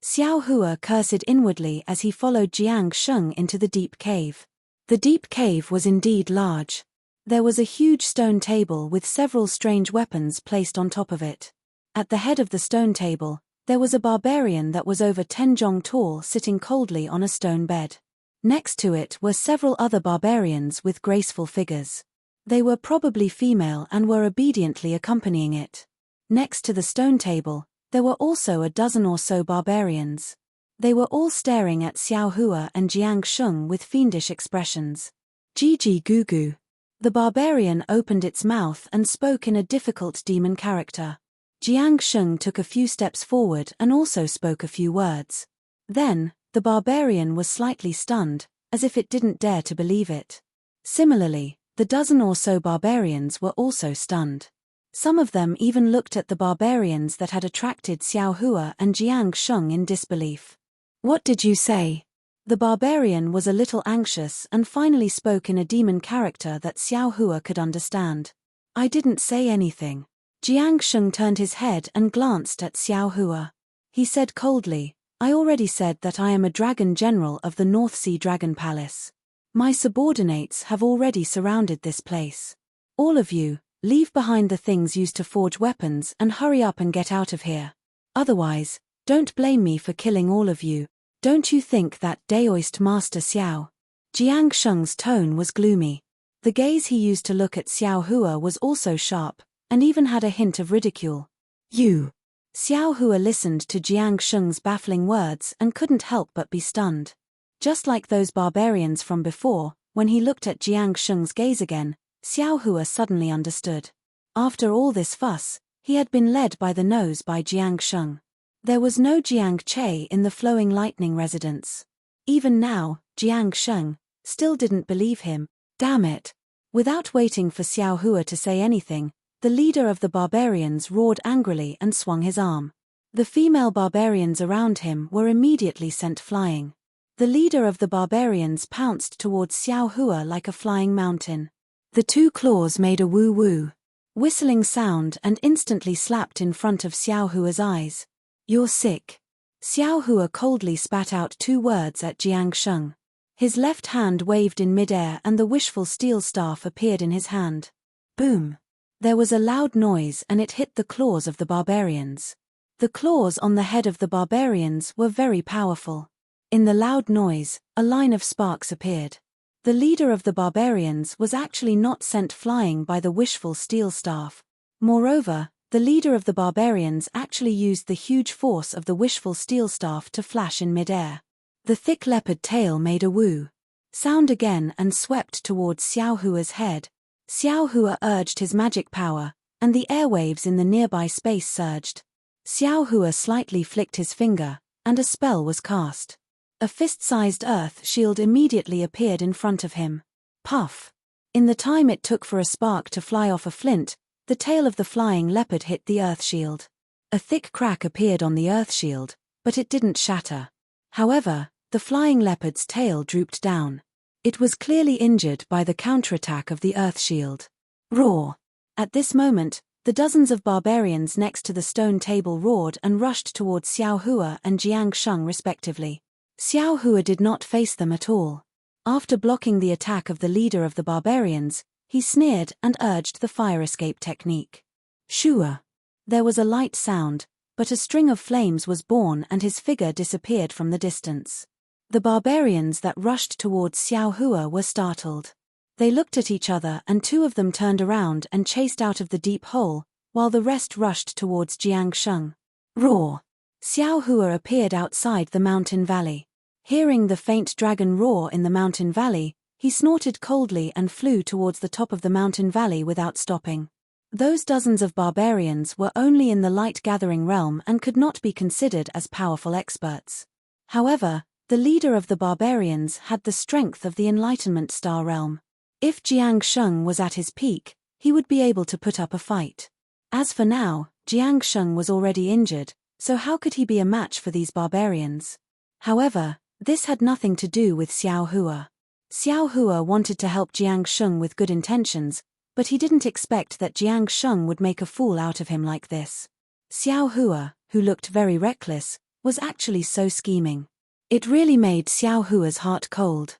Xiao Hua cursed inwardly as he followed Jiang Sheng into the deep cave. The deep cave was indeed large. There was a huge stone table with several strange weapons placed on top of it. At the head of the stone table, There was a barbarian that was over 10 jong tall sitting coldly on a stone bed. Next to it were several other barbarians with graceful figures. They were probably female and were obediently accompanying it. Next to the stone table, there were also a dozen or so barbarians. They were all staring at Xiao Hua and Jiang Sheng with fiendish expressions. Gigi Gugu. The barbarian opened its mouth and spoke in a difficult demon character. Jiang Sheng took a few steps forward and also spoke a few words. Then, the barbarian was slightly stunned, as if it didn't dare to believe it. Similarly, the dozen or so barbarians were also stunned. Some of them even looked at the barbarians that had attracted Xiao Hua and Jiang Sheng in disbelief. "What did you say?" The barbarian was a little anxious and finally spoke in a demon character that Xiao Hua could understand. "I didn't say anything." Jiang Sheng turned his head and glanced at Xiao Hua. He said coldly, "I already said that I am a dragon general of the North Sea Dragon Palace. My subordinates have already surrounded this place. All of you, leave behind the things used to forge weapons and hurry up and get out of here. Otherwise, don't blame me for killing all of you. Don't you think that Daoist Master Xiao?" Jiang Sheng's tone was gloomy. The gaze he used to look at Xiao Hua was also sharp, and even had a hint of ridicule. "You." Xiao Hua listened to Jiang Sheng's baffling words and couldn't help but be stunned. Just like those barbarians from before, when he looked at Jiang Sheng's gaze again, Xiao Hua suddenly understood. After all this fuss, he had been led by the nose by Jiang Sheng. There was no Jiang Che in the Flowing Lightning residence. Even now, Jiang Sheng still didn't believe him. Damn it! Without waiting for Xiao Hua to say anything, the leader of the barbarians roared angrily and swung his arm. The female barbarians around him were immediately sent flying. The leader of the barbarians pounced towards Xiao Hua like a flying mountain. The two claws made a woo-woo whistling sound and instantly slapped in front of Xiao Hua's eyes. "You're sick." Xiao Hua coldly spat out two words at Jiang Sheng. His left hand waved in midair and the wishful steel staff appeared in his hand. Boom! There was a loud noise and it hit the claws of the barbarians. The claws on the head of the barbarians were very powerful. In the loud noise, a line of sparks appeared. The leader of the barbarians was actually not sent flying by the wishful steel staff. Moreover, the leader of the barbarians actually used the huge force of the wishful steel staff to flash in midair. The thick leopard tail made a woo sound again and swept towards Xiao Hua's head. Xiao Hua urged his magic power, and the airwaves in the nearby space surged. Xiao Hua slightly flicked his finger, and a spell was cast. A fist-sized earth shield immediately appeared in front of him. Puff! In the time it took for a spark to fly off a flint, the tail of the flying leopard hit the earth shield. A thick crack appeared on the earth shield, but it didn't shatter. However, the flying leopard's tail drooped down. It was clearly injured by the counterattack of the earth shield. Roar! At this moment, the dozens of barbarians next to the stone table roared and rushed towards Xiao Hua and Jiang Sheng respectively. Xiao Hua did not face them at all. After blocking the attack of the leader of the barbarians, he sneered and urged the fire escape technique. Shua! There was a light sound, but a string of flames was born and his figure disappeared from the distance. The barbarians that rushed towards Xiao Hua were startled. They looked at each other and two of them turned around and chased out of the deep hole, while the rest rushed towards Jiang Sheng. Roar! Xiao Hua appeared outside the mountain valley. Hearing the faint dragon roar in the mountain valley, he snorted coldly and flew towards the top of the mountain valley without stopping. Those dozens of barbarians were only in the light-gathering realm and could not be considered as powerful experts. However, the leader of the barbarians had the strength of the Enlightenment Star realm. If Jiang Sheng was at his peak, he would be able to put up a fight. As for now, Jiang Sheng was already injured, so how could he be a match for these barbarians? However, this had nothing to do with Xiao Hua. Xiao Hua wanted to help Jiang Sheng with good intentions, but he didn't expect that Jiang Sheng would make a fool out of him like this. Xiao Hua, who looked very reckless, was actually so scheming. It really made Xiao Hua's heart cold.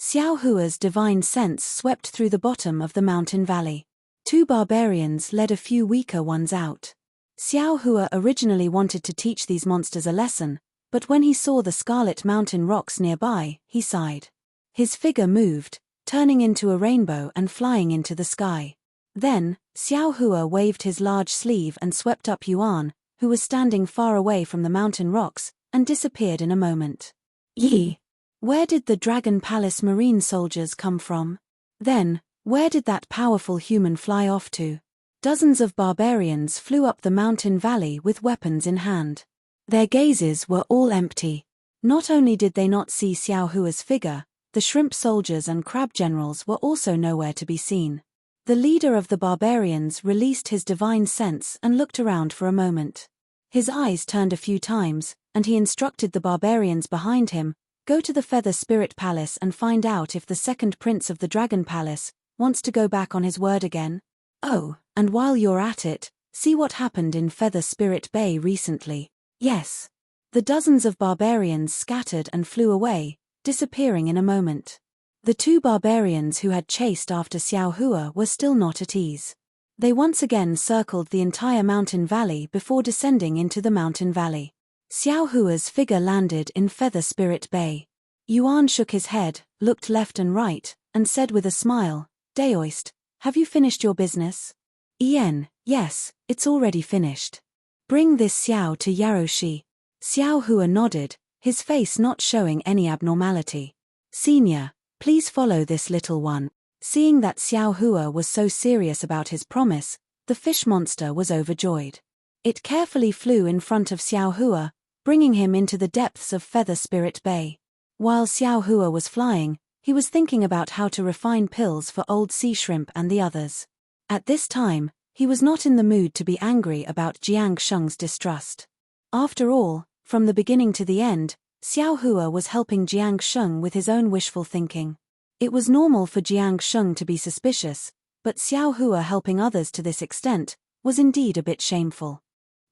Xiao Hua's divine sense swept through the bottom of the mountain valley. Two barbarians led a few weaker ones out. Xiao Hua originally wanted to teach these monsters a lesson, but when he saw the scarlet mountain rocks nearby, he sighed. His figure moved, turning into a rainbow and flying into the sky. Then, Xiao Hua waved his large sleeve and swept up Yuan, who was standing far away from the mountain rocks, and disappeared in a moment. Yi! Where did the Dragon Palace marine soldiers come from? Then, where did that powerful human fly off to? Dozens of barbarians flew up the mountain valley with weapons in hand. Their gazes were all empty. Not only did they not see Xiao Hua's figure, the shrimp soldiers and crab generals were also nowhere to be seen. The leader of the barbarians released his divine sense and looked around for a moment. His eyes turned a few times, and he instructed the barbarians behind him, "Go to the Feather Spirit Palace and find out if the second prince of the Dragon Palace wants to go back on his word again. Oh, and while you're at it, see what happened in Feather Spirit Bay recently." Yes. The dozens of barbarians scattered and flew away, disappearing in a moment. The two barbarians who had chased after Xiao Hua were still not at ease. They once again circled the entire mountain valley before descending into the mountain valley. Xiao Hua's figure landed in Feather Spirit Bay. Yuan shook his head, looked left and right, and said with a smile, "Daoist, have you finished your business?" Yes, it's already finished. Bring this Xiao to Yaroshi." Xiao Hua nodded, his face not showing any abnormality. "Senior, please follow this little one." Seeing that Xiao Hua was so serious about his promise, the fish monster was overjoyed. It carefully flew in front of Xiao Hua, bringing him into the depths of Feather Spirit Bay. While Xiao Hua was flying, he was thinking about how to refine pills for old sea shrimp and the others. At this time, he was not in the mood to be angry about Jiang Sheng's distrust. After all, from the beginning to the end, Xiao Hua was helping Jiang Sheng with his own wishful thinking. It was normal for Jiang Sheng to be suspicious, but Xiao Hua helping others to this extent was indeed a bit shameful.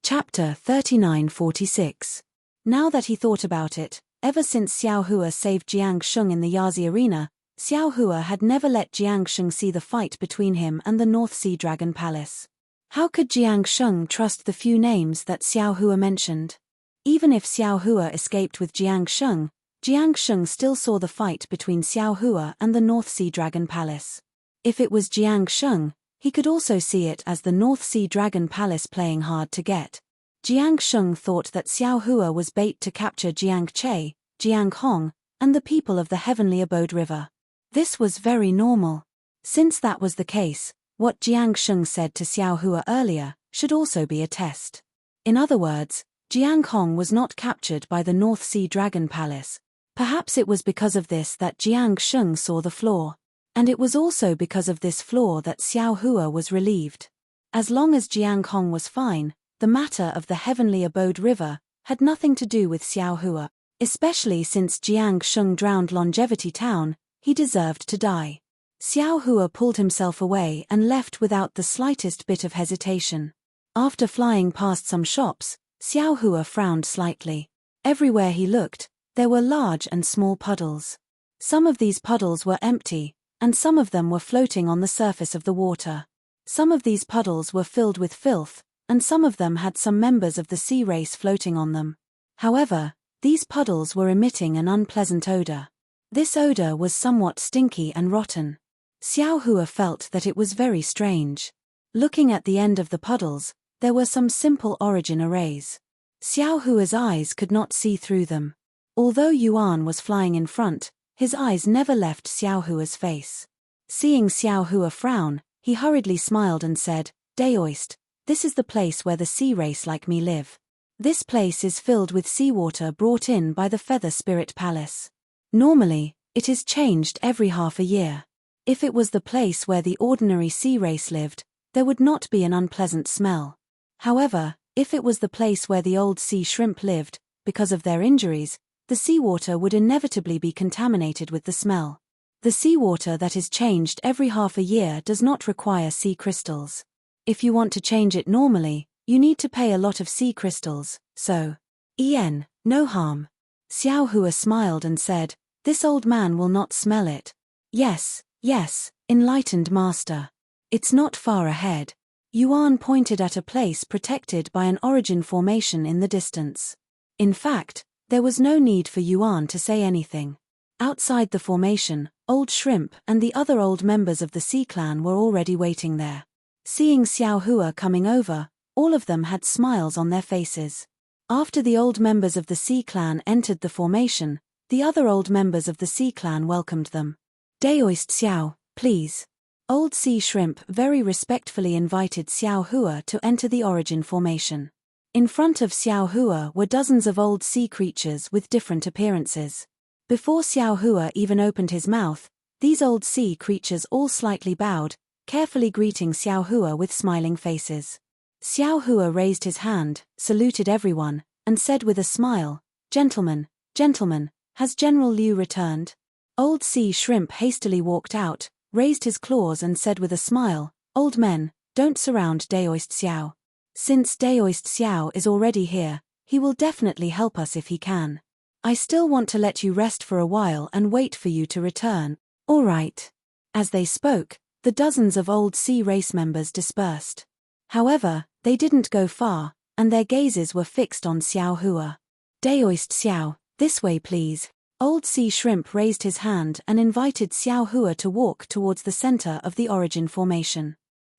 Chapter 3946. Now that he thought about it, ever since Xiao Hua saved Jiang Sheng in the Yazi arena, Xiao Hua had never let Jiang Sheng see the fight between him and the North Sea Dragon Palace. How could Jiang Sheng trust the few names that Xiao Hua mentioned? Even if Xiao Hua escaped with Jiang Sheng still saw the fight between Xiao Hua and the North Sea Dragon Palace. If it was Jiang Sheng, he could also see it as the North Sea Dragon Palace playing hard to get. Jiang Sheng thought that Xiao Hua was bait to capture Jiang Che, Jiang Hong, and the people of the Heavenly Abode River. This was very normal. Since that was the case, what Jiang Sheng said to Xiao Hua earlier should also be a test. In other words, Jiang Hong was not captured by the North Sea Dragon Palace. Perhaps it was because of this that Jiang Sheng saw the flaw. And it was also because of this flaw that Xiao Hua was relieved. As long as Jiang Hong was fine, the matter of the Heavenly Abode River had nothing to do with Xiao Hua. Especially since Jiang Sheng drowned Longevity Town, he deserved to die. Xiao Hua pulled himself away and left without the slightest bit of hesitation. After flying past some shops, Xiao Hua frowned slightly. Everywhere he looked, there were large and small puddles. Some of these puddles were empty, and some of them were floating on the surface of the water. Some of these puddles were filled with filth, and some of them had some members of the sea race floating on them. However, these puddles were emitting an unpleasant odor. This odor was somewhat stinky and rotten. Xiao Hua felt that it was very strange. Looking at the end of the puddles, there were some simple origin arrays. Xiao Hua's eyes could not see through them. Although Yuan was flying in front, his eyes never left Xiao Hua's face. Seeing Xiao Hua frown, he hurriedly smiled and said, "Daoist, this is the place where the sea race like me live. This place is filled with seawater brought in by the Feather Spirit Palace. Normally, it is changed every half a year. If it was the place where the ordinary sea race lived, there would not be an unpleasant smell. However, if it was the place where the old sea shrimp lived, because of their injuries, the seawater would inevitably be contaminated with the smell. The seawater that is changed every half a year does not require sea crystals. If you want to change it normally, you need to pay a lot of sea crystals, so, no harm." Xiao Hua smiled and said, "This old man will not smell it." Yes, enlightened master. It's not far ahead. Yuan pointed at a place protected by an origin formation in the distance. In fact, there was no need for Yuan to say anything. Outside the formation, Old Shrimp and the other old members of the Sea Clan were already waiting there. Seeing Xiao Hua coming over, all of them had smiles on their faces. After the old members of the Sea Clan entered the formation, the other old members of the Sea Clan welcomed them. Daoist Xiao, please. Old Sea Shrimp very respectfully invited Xiao Hua to enter the origin formation. In front of Xiao Hua were dozens of old sea creatures with different appearances. Before Xiao Hua even opened his mouth, these old sea creatures all slightly bowed, carefully greeting Xiao Hua with smiling faces. Xiao Hua raised his hand, saluted everyone, and said with a smile, Gentlemen, has General Liu returned? Old Sea Shrimp hastily walked out, raised his claws and said with a smile, Old men, don't surround Daoist Xiao. Since Daoist Xiao is already here, he will definitely help us if he can. I still want to let you rest for a while and wait for you to return. All right. As they spoke, the dozens of old sea race members dispersed. However, they didn't go far, and their gazes were fixed on Xiao Hua. Daoist Xiao, this way please. Old Sea Shrimp raised his hand and invited Xiao Hua to walk towards the center of the origin formation.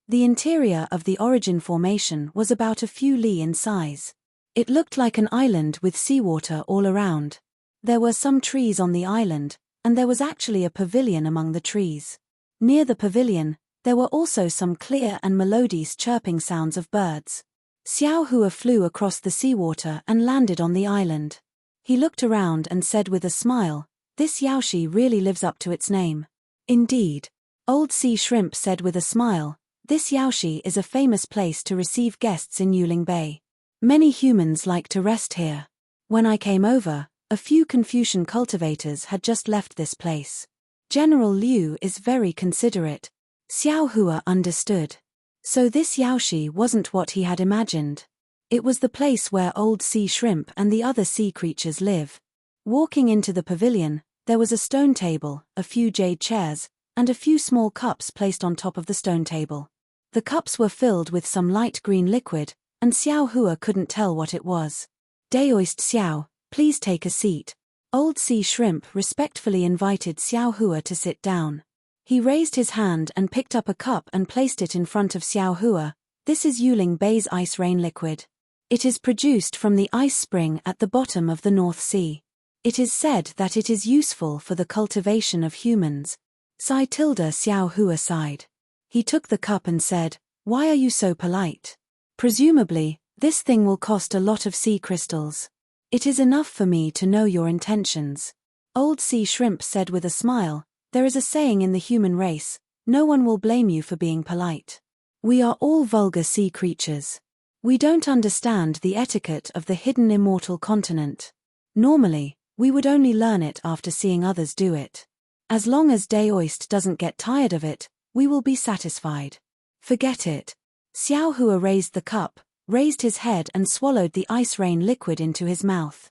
The interior of the origin formation was about a few li in size. It looked like an island with seawater all around. There were some trees on the island, and there was actually a pavilion among the trees. Near the pavilion, there were also some clear and melodious chirping sounds of birds. Xiao Hua flew across the seawater and landed on the island. He looked around and said with a smile, This Yaoshi really lives up to its name. Indeed. Old Sea Shrimp said with a smile, This Yaoshi is a famous place to receive guests in Yuling Bay. Many humans like to rest here. When I came over, a few Confucian cultivators had just left this place. General Liu is very considerate. Xiao Hua understood. So this Yaoshi wasn't what he had imagined. It was the place where Old Sea Shrimp and the other sea creatures live. Walking into the pavilion, there was a stone table, a few jade chairs, and a few small cups placed on top of the stone table. The cups were filled with some light green liquid, and Xiao Hua couldn't tell what it was. Daoist Xiao, please take a seat. Old Sea Shrimp respectfully invited Xiao Hua to sit down. He raised his hand and picked up a cup and placed it in front of Xiao Hua. This is Yuling Bay's ice rain liquid. It is produced from the ice spring at the bottom of the North Sea. It is said that it is useful for the cultivation of humans. Xiao Hua sighed. He took the cup and said, Why are you so polite? Presumably, this thing will cost a lot of sea crystals. It is enough for me to know your intentions. Old Sea Shrimp said with a smile, There is a saying in the human race, no one will blame you for being polite. We are all vulgar sea creatures. We don't understand the etiquette of the hidden immortal continent. Normally, we would only learn it after seeing others do it. As long as Daoist doesn't get tired of it, we will be satisfied. Forget it. Xiao Hua raised the cup, raised his head and swallowed the ice rain liquid into his mouth.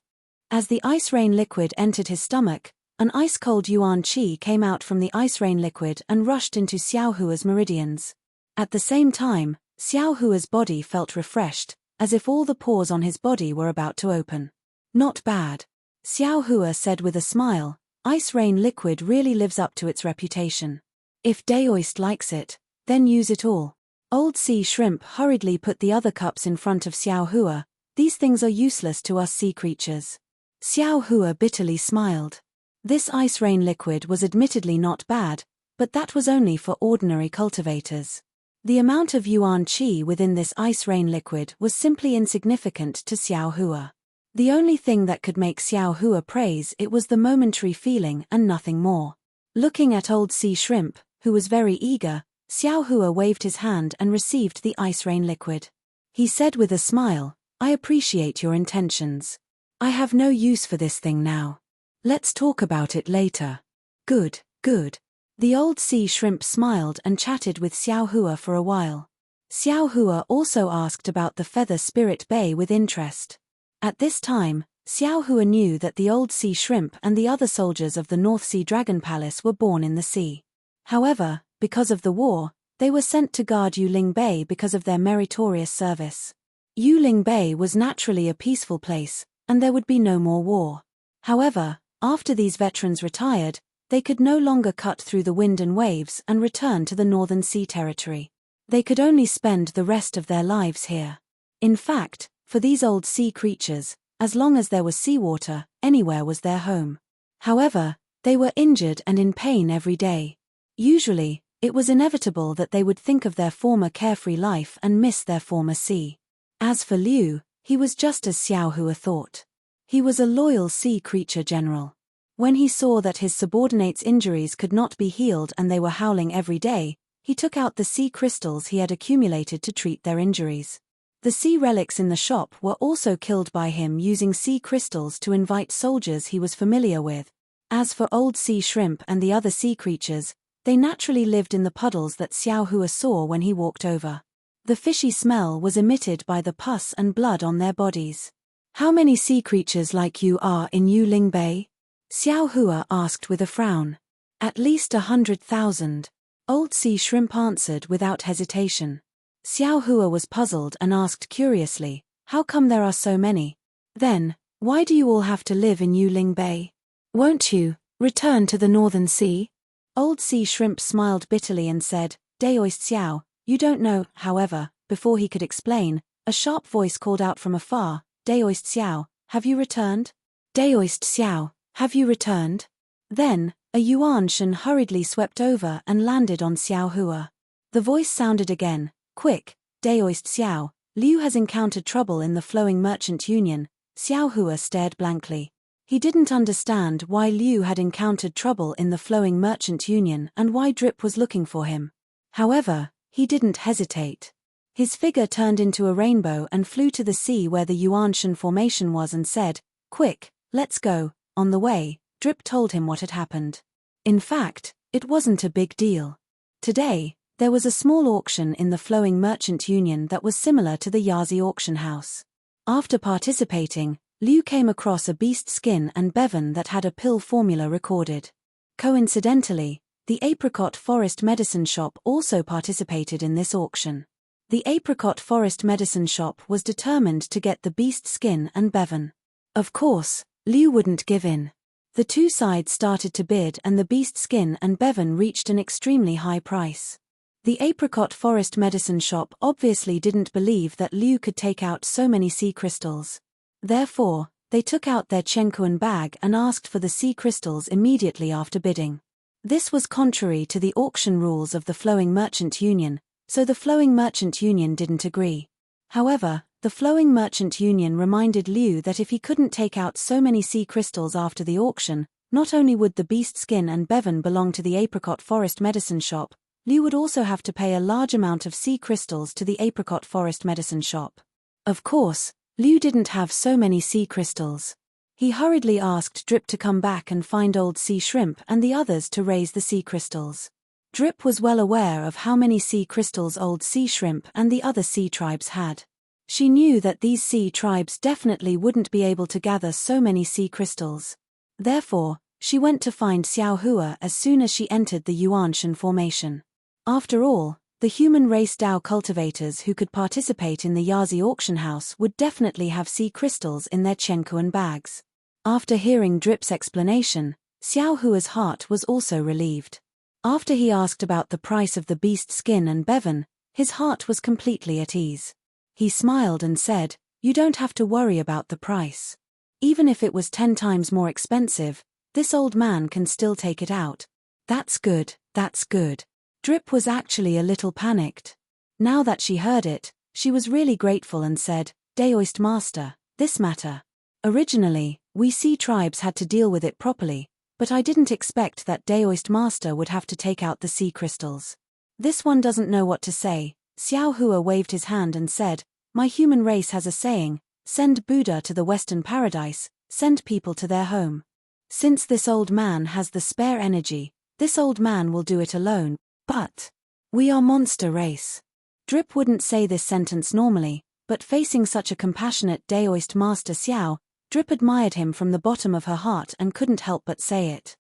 As the ice rain liquid entered his stomach, an ice-cold yuan qi came out from the ice rain liquid and rushed into Xiao Hua's meridians. At the same time, Xiao Hua's body felt refreshed, as if all the pores on his body were about to open. Not bad. Xiao Hua said with a smile, Ice rain liquid really lives up to its reputation. If Daoist likes it, then use it all. Old Sea Shrimp hurriedly put the other cups in front of Xiao Hua. These things are useless to us sea creatures. Xiao Hua bitterly smiled. This ice rain liquid was admittedly not bad, but that was only for ordinary cultivators. The amount of yuan qi within this ice rain liquid was simply insignificant to Xiao Hua. The only thing that could make Xiao Hua praise it was the momentary feeling and nothing more. Looking at Old Sea Shrimp, who was very eager, Xiao Hua waved his hand and received the ice rain liquid. He said with a smile, I appreciate your intentions. I have no use for this thing now. Let's talk about it later. Good, good. The Old Sea Shrimp smiled and chatted with Xiao Hua for a while. Xiao Hua also asked about the Feather Spirit Bay with interest. At this time, Xiao Hua knew that the Old Sea Shrimp and the other soldiers of the North Sea Dragon Palace were born in the sea. However, because of the war, They were sent to guard Yuling Bay because of their meritorious service. Yuling Bay was naturally a peaceful place, and there would be no more war. However, after these veterans retired, they could no longer cut through the wind and waves and return to the Northern Sea Territory. They could only spend the rest of their lives here. In fact, for these old sea creatures, as long as there was seawater, anywhere was their home. However, they were injured and in pain every day. Usually, it was inevitable that they would think of their former carefree life and miss their former sea. As for Liu, he was just as Xiao Hua thought. He was a loyal sea creature general. When he saw that his subordinates' injuries could not be healed and they were howling every day, he took out the sea crystals he had accumulated to treat their injuries. The sea relics in the shop were also killed by him using sea crystals to invite soldiers he was familiar with. As for old sea shrimp and the other sea creatures, they naturally lived in the puddles that Xiao Hua saw when he walked over. The fishy smell was emitted by the pus and blood on their bodies. "How many sea creatures like you are in Yuling Bay?" Xiao Hua asked with a frown. "At least 100,000. Old sea shrimp answered without hesitation. Xiao Hua was puzzled and asked curiously, "How come there are so many? Then, why do you all have to live in Yuling Bay? Won't you return to the Northern Sea?" Old sea shrimp smiled bitterly and said, "Daoist Xiao, you don't know." However, before he could explain, a sharp voice called out from afar, "Daoist Xiao, have you returned? Daoist Xiao, have you returned?" Then, a Yuan Shen hurriedly swept over and landed on Xiao Hua. The voice sounded again, "Quick, Daoist Xiao, Liu has encountered trouble in the flowing merchant union." Xiao Hua stared blankly. He didn't understand why Liu had encountered trouble in the flowing merchant union and why Drip was looking for him. However, he didn't hesitate. His figure turned into a rainbow and flew to the sea where the Yuanshan formation was and said, "Quick, let's go." On the way, Drip told him what had happened. In fact, it wasn't a big deal. Today, there was a small auction in the flowing merchant union that was similar to the Yazi auction house. After participating, Liu came across a beast skin and bevan that had a pill formula recorded. Coincidentally, the Apricot Forest Medicine Shop also participated in this auction. The Apricot Forest Medicine Shop was determined to get the beast skin and bevan. Of course, Liu wouldn't give in. The two sides started to bid and the beast skin and bevan reached an extremely high price. The Apricot Forest Medicine Shop obviously didn't believe that Liu could take out so many sea crystals. Therefore, they took out their Chenkuan bag and asked for the sea crystals immediately after bidding. This was contrary to the auction rules of the Flowing Merchant Union, so the Flowing Merchant Union didn't agree. However, the Flowing Merchant Union reminded Liu that if he couldn't take out so many sea crystals after the auction, not only would the beast skin and bevan belong to the Apricot Forest Medicine Shop, Liu would also have to pay a large amount of sea crystals to the Apricot Forest Medicine Shop. Of course, Liu didn't have so many sea crystals. He hurriedly asked Drip to come back and find old sea shrimp and the others to raise the sea crystals. Drip was well aware of how many sea crystals old sea shrimp and the other sea tribes had. She knew that these sea tribes definitely wouldn't be able to gather so many sea crystals. Therefore, she went to find Xiao Hua as soon as she entered the Yuanshan formation. After all, the human race Dao cultivators who could participate in the Yazi auction house would definitely have sea crystals in their Chenkuan bags. After hearing Drip's explanation, Xiao Hua's heart was also relieved. After he asked about the price of the beast skin and bevan, his heart was completely at ease. He smiled and said, "You don't have to worry about the price. Even if it was 10 times more expensive, this old man can still take it out." "That's good, that's good." Drip was actually a little panicked. Now that she heard it, she was really grateful and said, "Daoist Master, this matter. Originally, we sea tribes had to deal with it properly, but I didn't expect that Daoist Master would have to take out the sea crystals. This one doesn't know what to say." Xiao Hua waved his hand and said, "My human race has a saying, send Buddha to the Western Paradise, send people to their home. Since this old man has the spare energy, this old man will do it alone, but we are monster race." Drip wouldn't say this sentence normally, but facing such a compassionate Daoist Master Xiao, Drip admired him from the bottom of her heart and couldn't help but say it.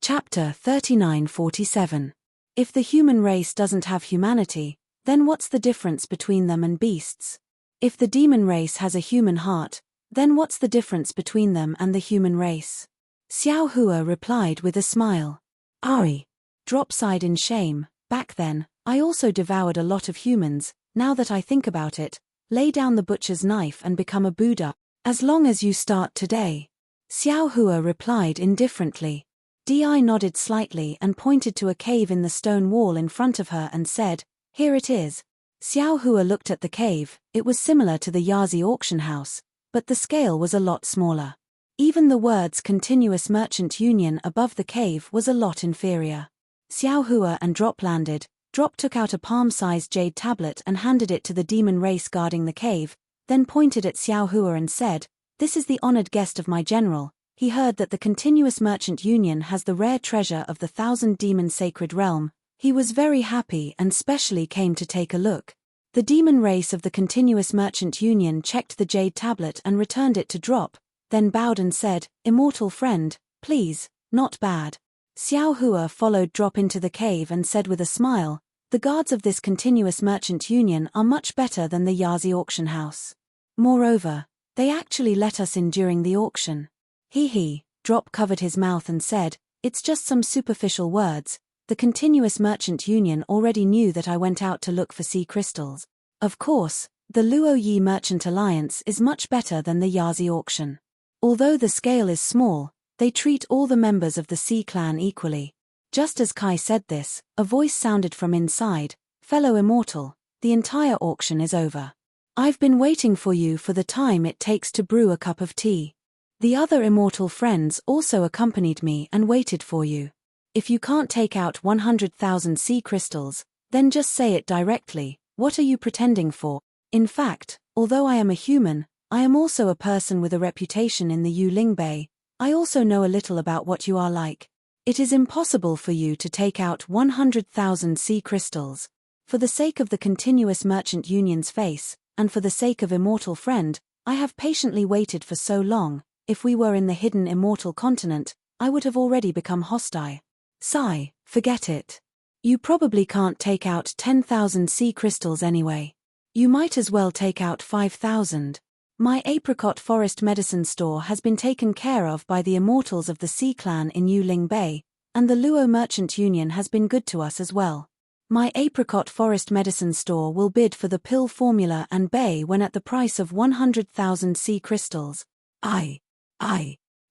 Chapter 3947. If the human race doesn't have humanity, then what's the difference between them and beasts? If the demon race has a human heart, then what's the difference between them and the human race? Xiao Hua replied with a smile. I drop sighed in shame. Back then, I also devoured a lot of humans. Now that I think about it, lay down the butcher's knife and become a Buddha, as long as you start today. Xiao Hua replied indifferently. Di nodded slightly and pointed to a cave in the stone wall in front of her and said, "Here it is." Xiao Hua looked at the cave. It was similar to the Yazi auction house, but the scale was a lot smaller. Even the words Continuous Merchant Union above the cave was a lot inferior. Xiao Hua and Drop landed. Drop took out a palm-sized jade tablet and handed it to the demon race guarding the cave, then pointed at Xiao Hua and said, "This is the honored guest of my general. He heard that the Continuous Merchant Union has the rare treasure of the 1,000-demon sacred realm. He was very happy and specially came to take a look." The demon race of the Continuous Merchant Union checked the jade tablet and returned it to Drop, then bowed and said, "Immortal friend, please, not bad." Xiao Hua followed Drop into the cave and said with a smile, "The guards of this Continuous Merchant Union are much better than the Yazi auction house. Moreover, they actually let us in during the auction." He. Drop covered his mouth and said, "It's just some superficial words. The Continuous Merchant Union already knew that I went out to look for sea crystals. Of course, the Luo Yi Merchant Alliance is much better than the Yazi auction. Although the scale is small, they treat all the members of the Sea clan equally." Just as Kai said this, a voice sounded from inside, "Fellow Immortal, the entire auction is over. I've been waiting for you for the time it takes to brew a cup of tea. The other Immortal friends also accompanied me and waited for you. If you can't take out 100,000 sea crystals, then just say it directly. What are you pretending for? In fact, although I am a human, I am also a person with a reputation in the Yuling Bay. I also know a little about what you are like. It is impossible for you to take out 100,000 sea crystals. For the sake of the Continuous Merchant Union's face, and for the sake of Immortal Friend, I have patiently waited for so long. If we were in the hidden Immortal Continent, I would have already become hostile. Sigh, forget it. You probably can't take out 10,000 sea crystals anyway. You might as well take out 5,000. My apricot forest medicine store has been taken care of by the Immortals of the Sea Clan in Yuling Bay, and the Luo Merchant Union has been good to us as well. My apricot forest medicine store will bid for the pill formula and bay when at the price of 100,000 sea crystals. I.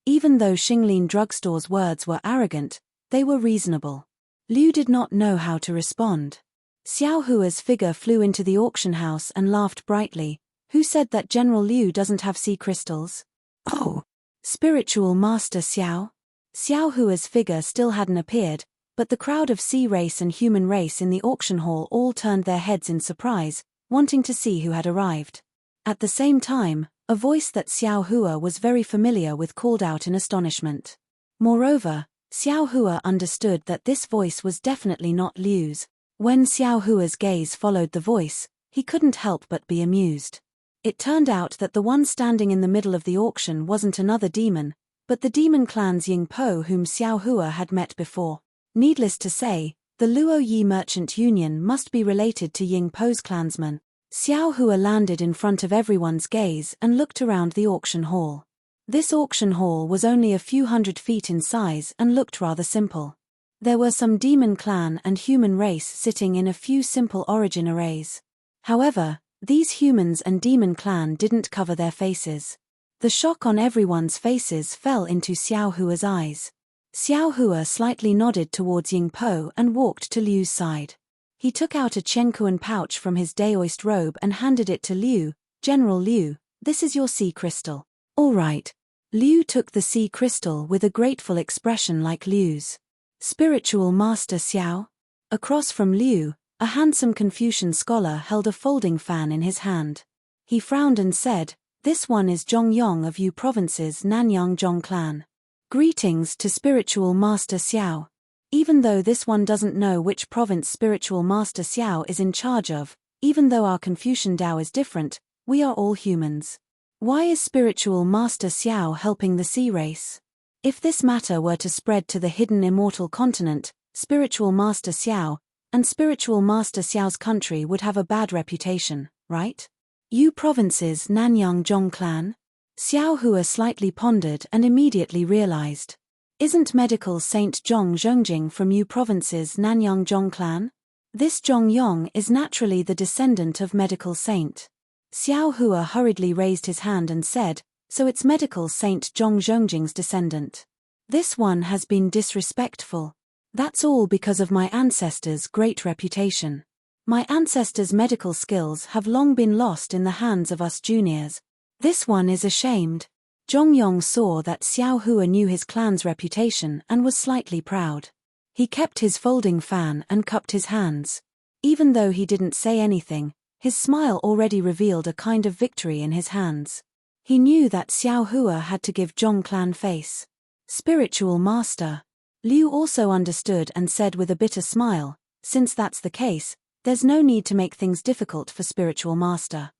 Even though Xinglin Drugstore's words were arrogant, they were reasonable. Liu did not know how to respond. Xiao Hua's figure flew into the auction house and laughed brightly. "Who said that General Liu doesn't have sea crystals?" "Oh, Spiritual Master Xiao." Xiao Hua's figure still hadn't appeared, but the crowd of sea race and human race in the auction hall all turned their heads in surprise, wanting to see who had arrived. At the same time, a voice that Xiao Hua was very familiar with called out in astonishment. Moreover, Xiao Hua understood that this voice was definitely not Liu's. When Xiao Hua's gaze followed the voice, he couldn't help but be amused. It turned out that the one standing in the middle of the auction wasn't another demon, but the demon clan's Ying Po whom Xiao Hua had met before. Needless to say, the Luo Yi Merchant Union must be related to Ying Po's clansmen. Xiao Hua landed in front of everyone's gaze and looked around the auction hall. This auction hall was only a few hundred feet in size and looked rather simple. There were some demon clan and human race sitting in a few simple origin arrays. However, these humans and demon clan didn't cover their faces. The shock on everyone's faces fell into Xiao Hua's eyes. Xiao Hua slightly nodded towards Ying Po and walked to Liu's side. He took out a Chenkuan pouch from his daoist robe and handed it to Liu. "General Liu, this is your sea crystal." "All right." Liu took the sea crystal with a grateful expression like Liu's. "Spiritual Master Xiao." Across from Liu, a handsome Confucian scholar held a folding fan in his hand. He frowned and said, "This one is Zhong Yong of Yu Province's Nanyang Zhong clan. Greetings to Spiritual Master Xiao. Even though this one doesn't know which province Spiritual Master Xiao is in charge of, even though our Confucian Tao is different, we are all humans. Why is Spiritual Master Xiao helping the sea race? If this matter were to spread to the hidden Immortal Continent, Spiritual Master Xiao, and Spiritual Master Xiao's country would have a bad reputation, right? Yu Province's Nanyang Zhong clan? Xiao Hua slightly pondered and immediately realized. Isn't medical Saint Zhong Zhongjing from Yu Province's Nanyang Zhong clan? This Zhong Yong is naturally the descendant of medical saint. Xiao Hua hurriedly raised his hand and said, so it's medical Saint Zhong Zhongjing's descendant. This one has been disrespectful. That's all because of my ancestors' great reputation. My ancestors' medical skills have long been lost in the hands of us juniors. This one is ashamed. Zhong Yong saw that Xiao Hua knew his clan's reputation and was slightly proud. He kept his folding fan and cupped his hands. Even though he didn't say anything, his smile already revealed a kind of victory in his hands. He knew that Xiao Hua had to give Zhong clan face. Spiritual Master. Liu also understood and said with a bitter smile, since that's the case, there's no need to make things difficult for Spiritual Master.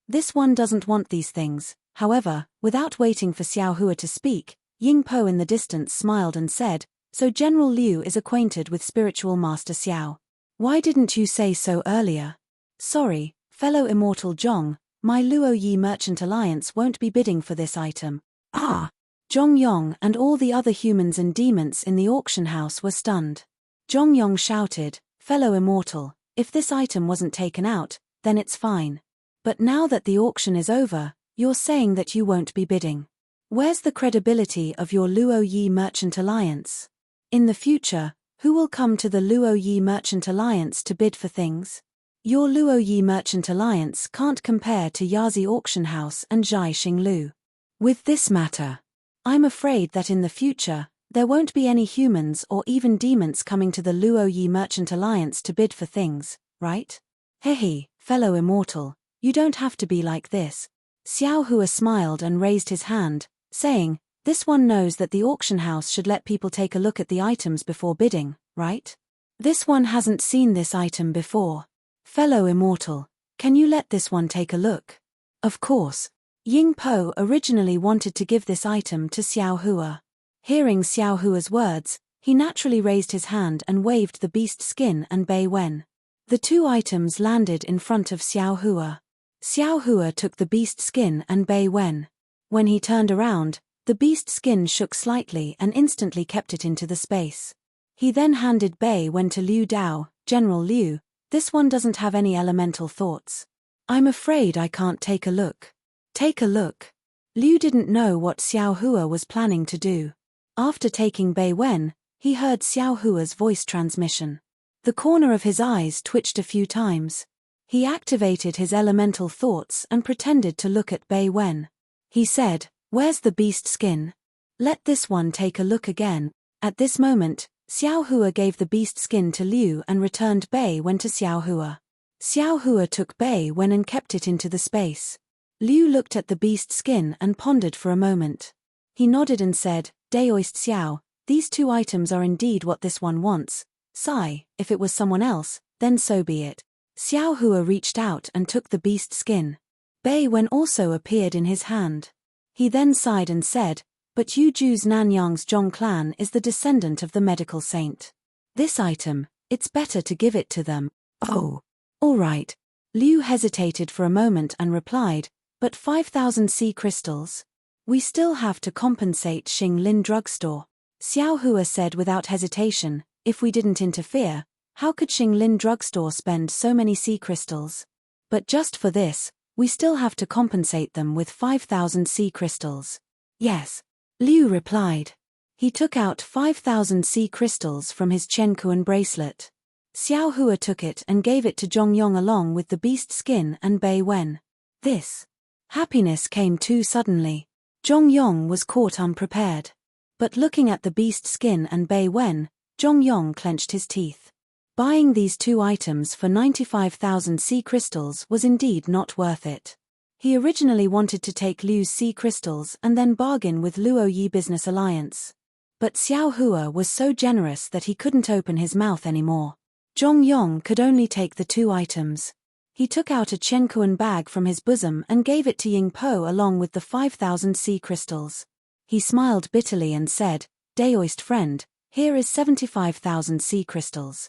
This one doesn't want these things. However, without waiting for Xiao Hua to speak, Ying Po in the distance smiled and said, so General Liu is acquainted with Spiritual Master Xiao. Why didn't you say so earlier? Sorry, fellow Immortal Zhong, my Luo Yi Merchant Alliance won't be bidding for this item. Ah! Zhong Yong and all the other humans and demons in the auction house were stunned. Zhong Yong shouted, fellow Immortal, if this item wasn't taken out, then it's fine. But now that the auction is over, you're saying that you won't be bidding. Where's the credibility of your Luo Yi Merchant Alliance? In the future, who will come to the Luo Yi Merchant Alliance to bid for things? Your Luo Yi Merchant Alliance can't compare to Yazi Auction House and Zhai Xinglu. With this matter, I'm afraid that in the future, there won't be any humans or even demons coming to the Luo Yi Merchant Alliance to bid for things, right? Hehe, fellow Immortal, you don't have to be like this. Xiao Hua smiled and raised his hand, saying, this one knows that the auction house should let people take a look at the items before bidding, right? This one hasn't seen this item before. Fellow Immortal, can you let this one take a look? Of course. Ying Po originally wanted to give this item to Xiao Hua. Hearing Xiao Hua's words, he naturally raised his hand and waved the beast skin and Bei Wen. The two items landed in front of Xiao Hua. Xiao Hua took the beast skin and Bei Wen. When he turned around, the beast skin shook slightly and instantly kept it into the space. He then handed Bei Wen to Liu Dao, General Liu. This one doesn't have any elemental thoughts. I'm afraid I can't take a look. Take a look. Liu didn't know what Xiao Hua was planning to do. After taking Bei Wen, he heard Xiao Hua's voice transmission. The corner of his eyes twitched a few times. He activated his elemental thoughts and pretended to look at Bei Wen. He said, where's the beast skin? Let this one take a look again. At this moment, Xiao Hua gave the beast skin to Liu and returned Bei Wen to Xiao Hua. Xiao Hua took Bei Wen and kept it into the space. Liu looked at the beast skin and pondered for a moment. He nodded and said, Daoist Xiao, these two items are indeed what this one wants. Sigh, if it was someone else, then so be it. Xiao Hua reached out and took the beast skin. Bei Wen also appeared in his hand. He then sighed and said, but Yu Ju's Nanyang's Zhong clan is the descendant of the medical saint. This item, it's better to give it to them. Oh. All right. Liu hesitated for a moment and replied, but 5,000 sea crystals? We still have to compensate Xinglin Drugstore. Xiao Hua said without hesitation, if we didn't interfere, how could Xinglin Drugstore spend so many sea crystals? But just for this, we still have to compensate them with 5,000 sea crystals. Yes. Liu replied. He took out 5,000 sea crystals from his Chenkuan bracelet. Xiao Hua took it and gave it to Zhong Yong along with the beast skin and Bei Wen. This happiness came too suddenly. Zhong Yong was caught unprepared. But looking at the beast skin and Bei Wen, Zhong Yong clenched his teeth. Buying these two items for 95,000 sea crystals was indeed not worth it. He originally wanted to take Liu's sea crystals and then bargain with Luo Yi Business Alliance. But Xiao Hua was so generous that he couldn't open his mouth anymore. Zhong Yong could only take the two items. He took out a Chenkuan bag from his bosom and gave it to Ying Po along with the 5,000 sea crystals. He smiled bitterly and said, Daoist friend, Here is 75,000 sea crystals.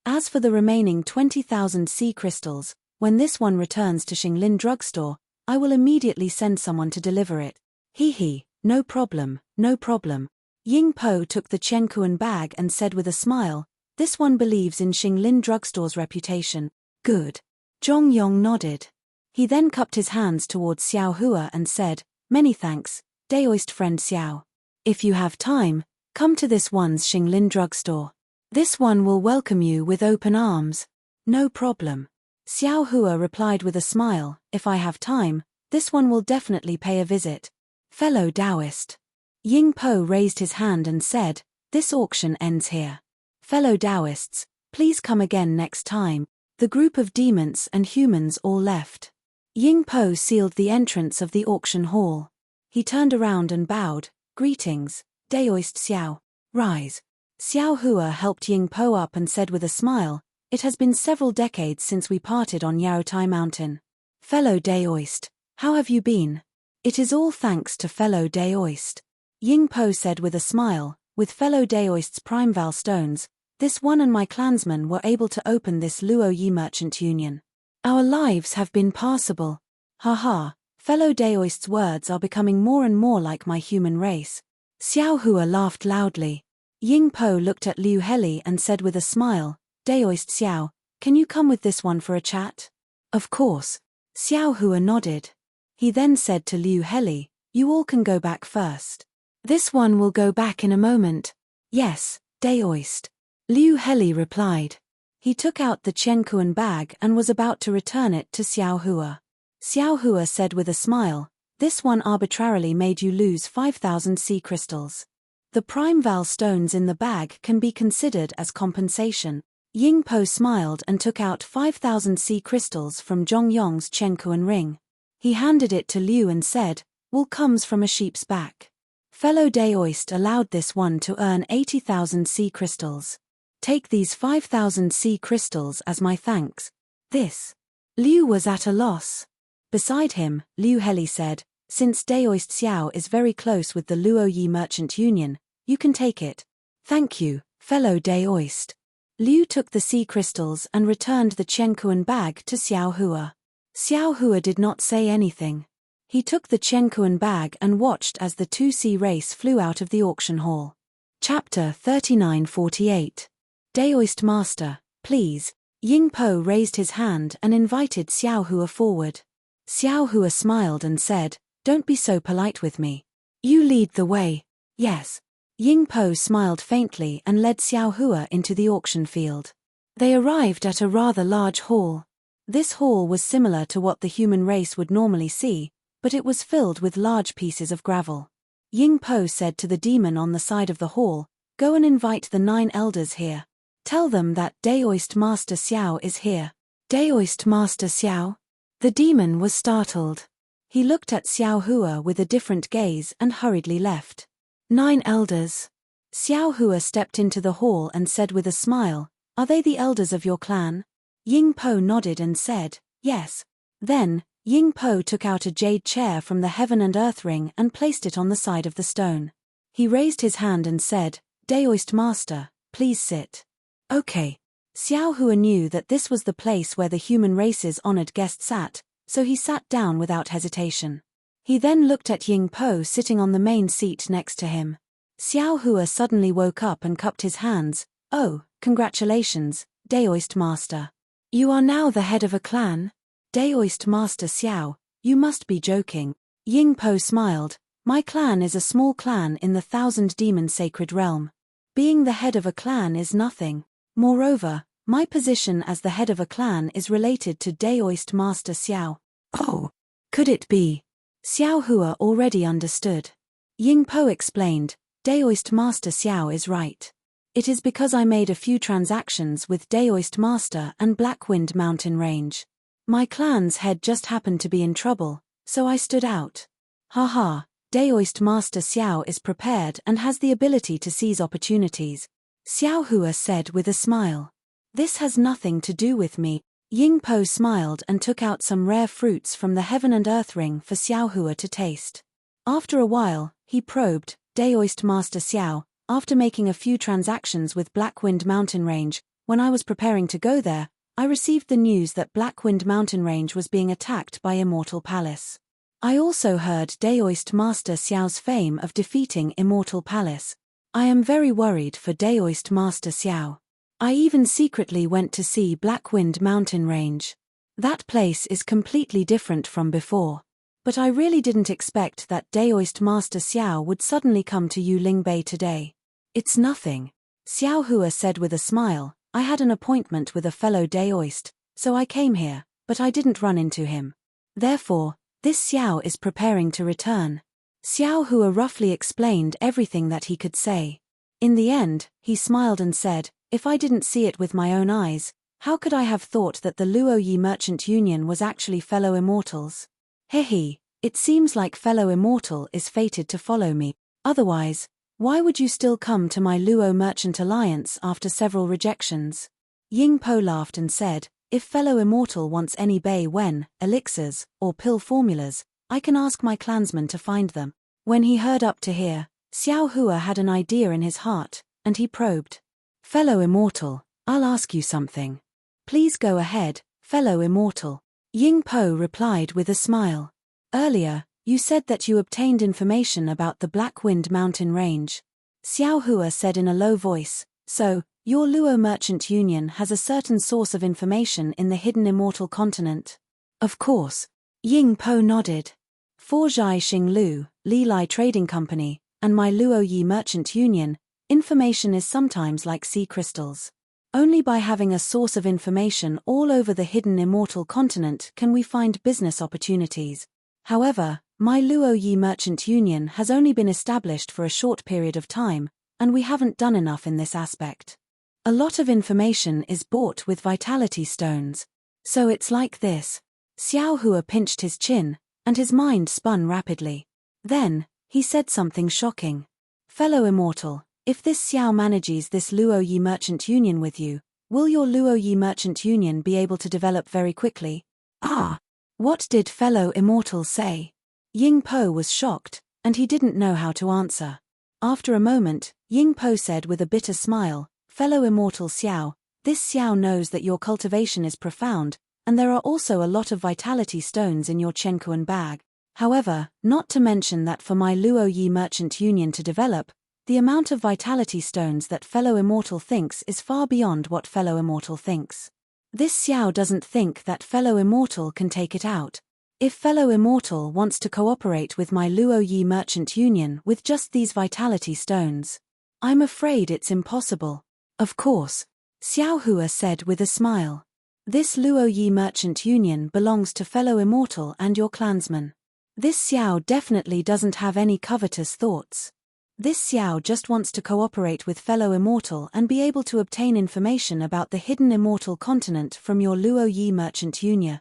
As for the remaining 20,000 sea crystals, when this one returns to Xinglin drugstore, I will immediately send someone to deliver it. He, no problem, no problem. Ying Po took the Chenkuan bag and said with a smile, this one believes in Xinglin drugstore's reputation. Good. Zhong Yong nodded. He then cupped his hands towards Xiao Hua and said, many thanks, Daoist friend Xiao. If you have time, come to this one's Xinglin drugstore. This one will welcome you with open arms. No problem. Xiao Hua replied with a smile, if I have time, this one will definitely pay a visit. Fellow Taoist. Ying Po raised his hand and said, this auction ends here. Fellow Taoists, please come again next time. The group of demons and humans all left. Ying Po sealed the entrance of the auction hall. He turned around and bowed, greetings, Daoist Xiao. Rise. Xiao Hua helped Ying Po up and said with a smile, it has been several decades since we parted on Yaotai Mountain. Fellow Daoist, how have you been? It is all thanks to fellow Daoist. Ying Po said with a smile, with fellow Daoist's Primeval stones, this one and my clansmen were able to open this Luo Yi merchant union. Our lives have been passable. Haha, fellow Daoist's words are becoming more and more like my human race. Xiao Hua laughed loudly. Ying Po looked at Liu Heli and said with a smile, Daoist Xiao, can you come with this one for a chat? Of course. Xiao Hua nodded. He then said to Liu Heli, you all can go back first. This one will go back in a moment. Yes, Daoist. Liu Heli replied. He took out the Chenkuan bag and was about to return it to Xiao Hua. Xiao Hua said with a smile, this one arbitrarily made you lose 5,000 sea crystals. The Primeval stones in the bag can be considered as compensation. Ying Po smiled and took out 5,000 sea crystals from Zhong Yong's Chenkuan ring. He handed it to Liu and said, wool comes from a sheep's back. Fellow Daoist allowed this one to earn 80,000 sea crystals. Take these 5,000 sea crystals as my thanks. This. Liu was at a loss. Beside him, Liu Heli said, since Daoist Xiao is very close with the Luo Yi merchant union, you can take it. Thank you, fellow Daoist. Liu took the sea crystals and returned the Chenkuan bag to Xiao Hua. Xiao Hua did not say anything. He took the Chenkuan bag and watched as the 2C race flew out of the auction hall. Chapter 3948. Daoist Master, please. Ying Po raised his hand and invited Xiao Hua forward. Xiao Hua smiled and said, don't be so polite with me. You lead the way. Yes. Ying Po smiled faintly and led Xiao Hua into the auction field. They arrived at a rather large hall. This hall was similar to what the human race would normally see, but it was filled with large pieces of gravel. Ying Po said to the demon on the side of the hall, go and invite the 9 elders here. Tell them that Daoist Master Xiao is here. Daoist Master Xiao? The demon was startled. He looked at Xiao Hua with a different gaze and hurriedly left. 9 elders. Xiao Hua stepped into the hall and said with a smile, are they the elders of your clan? Ying Po nodded and said, yes. Then, Ying Po took out a jade chair from the heaven and earth ring and placed it on the side of the stone. He raised his hand and said, Daoist Master, please sit. Okay. Xiao Hua knew that this was the place where the human race's honored guest sat, so he sat down without hesitation. He then looked at Ying Po sitting on the main seat next to him. Xiao Hua suddenly woke up and cupped his hands. Oh, congratulations, Daoist Master. You are now the head of a clan? Daoist Master Xiao, you must be joking. Ying Po smiled. My clan is a small clan in the 1,000 demon sacred realm. Being the head of a clan is nothing. Moreover, my position as the head of a clan is related to Daoist Master Xiao. Oh, could it be? Xiao Hua already understood. Ying Po explained, Daoist Master Xiao is right. It is because I made a few transactions with Daoist Master and Blackwind Mountain Range. My clan's head just happened to be in trouble, so I stood out. Haha, Daoist Master Xiao is prepared and has the ability to seize opportunities. Xiao Hua said with a smile. This has nothing to do with me. Ying Po smiled and took out some rare fruits from the heaven and earth ring for Xiao Hua to taste. After a while, he probed, Daoist Master Xiao, After making a few transactions with Blackwind Mountain Range, when I was preparing to go there, I received the news that Blackwind Mountain Range was being attacked by Immortal Palace. I also heard Daoist Master Xiao's fame of defeating Immortal Palace. I am very worried for Daoist Master Xiao. I even secretly went to see Blackwind Mountain Range. That place is completely different from before. But I really didn't expect that Daoist Master Xiao would suddenly come to Yuling Bay today. It's nothing, Xiao Hua said with a smile. I had an appointment with a fellow Daoist, so I came here, but I didn't run into him. Therefore, this Xiao is preparing to return. Xiao Hua roughly explained everything that he could say. In the end, he smiled and said, if I didn't see it with my own eyes, how could I have thought that the Luoyi Merchant Union was actually fellow immortals? Hehe, it seems like fellow immortal is fated to follow me. Otherwise, why would you still come to my Luo Merchant Alliance after several rejections? Ying Po laughed and said, if fellow immortal wants any Bei Wen, elixirs, or pill formulas, I can ask my clansmen to find them. When he heard up to here, Xiao Hua had an idea in his heart, and he probed. Fellow immortal, I'll ask you something. Please go ahead, fellow immortal. Ying Po replied with a smile. Earlier, you said that you obtained information about the Blackwind Mountain Range. Xiao Hua said in a low voice, so, your Luo Merchant Union has a certain source of information in the hidden immortal continent. Of course. Ying Po nodded. For Zhai Xing Lu, Li Lai Trading Company, and my Luoyi Merchant Union, information is sometimes like sea crystals. Only by having a source of information all over the hidden immortal continent can we find business opportunities. However, my Luoyi Merchant Union has only been established for a short period of time, and we haven't done enough in this aspect. A lot of information is bought with vitality stones. So it's like this. Xiao Hua pinched his chin, and his mind spun rapidly. Then, he said something shocking. Fellow immortal, if this Xiao manages this Luoyi Merchant Union with you, will your Luoyi Merchant Union be able to develop very quickly? Ah! What did fellow immortal say? Ying Po was shocked, and he didn't know how to answer. After a moment, Ying Po said with a bitter smile, fellow immortal Xiao, this Xiao knows that your cultivation is profound, and there are also a lot of vitality stones in your Chenkuan bag. However, not to mention that for my Luoyi Merchant Union to develop, the amount of vitality stones that fellow immortal thinks is far beyond what fellow immortal thinks. This Xiao doesn't think that fellow immortal can take it out. If fellow immortal wants to cooperate with my Luoyi Merchant Union with just these vitality stones, I'm afraid it's impossible. Of course, Xiao Hua said with a smile. This Luoyi Merchant Union belongs to fellow immortal and your clansmen. This Xiao definitely doesn't have any covetous thoughts. This Xiao just wants to cooperate with fellow immortal and be able to obtain information about the hidden immortal continent from your Luoyi Merchant Union.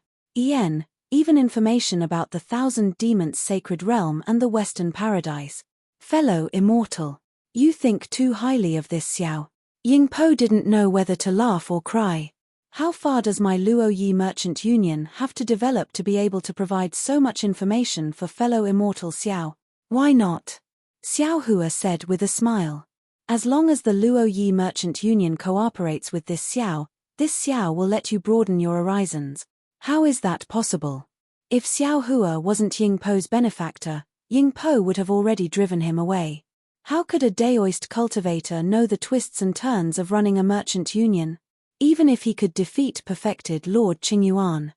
Even information about the 1,000 Demons Sacred Realm and the Western Paradise. Fellow immortal, you think too highly of this Xiao. Ying Po didn't know whether to laugh or cry. How far does my Luoyi Merchant Union have to develop to be able to provide so much information for fellow immortal Xiao? Why not? Xiao Hua said with a smile. As long as the Luoyi Merchant Union cooperates with this Xiao will let you broaden your horizons. How is that possible? If Xiao Hua wasn't Ying Po's benefactor, Ying Po would have already driven him away. How could a Daoist cultivator know the twists and turns of running a merchant union? Even if he could defeat perfected Lord Qingyuan.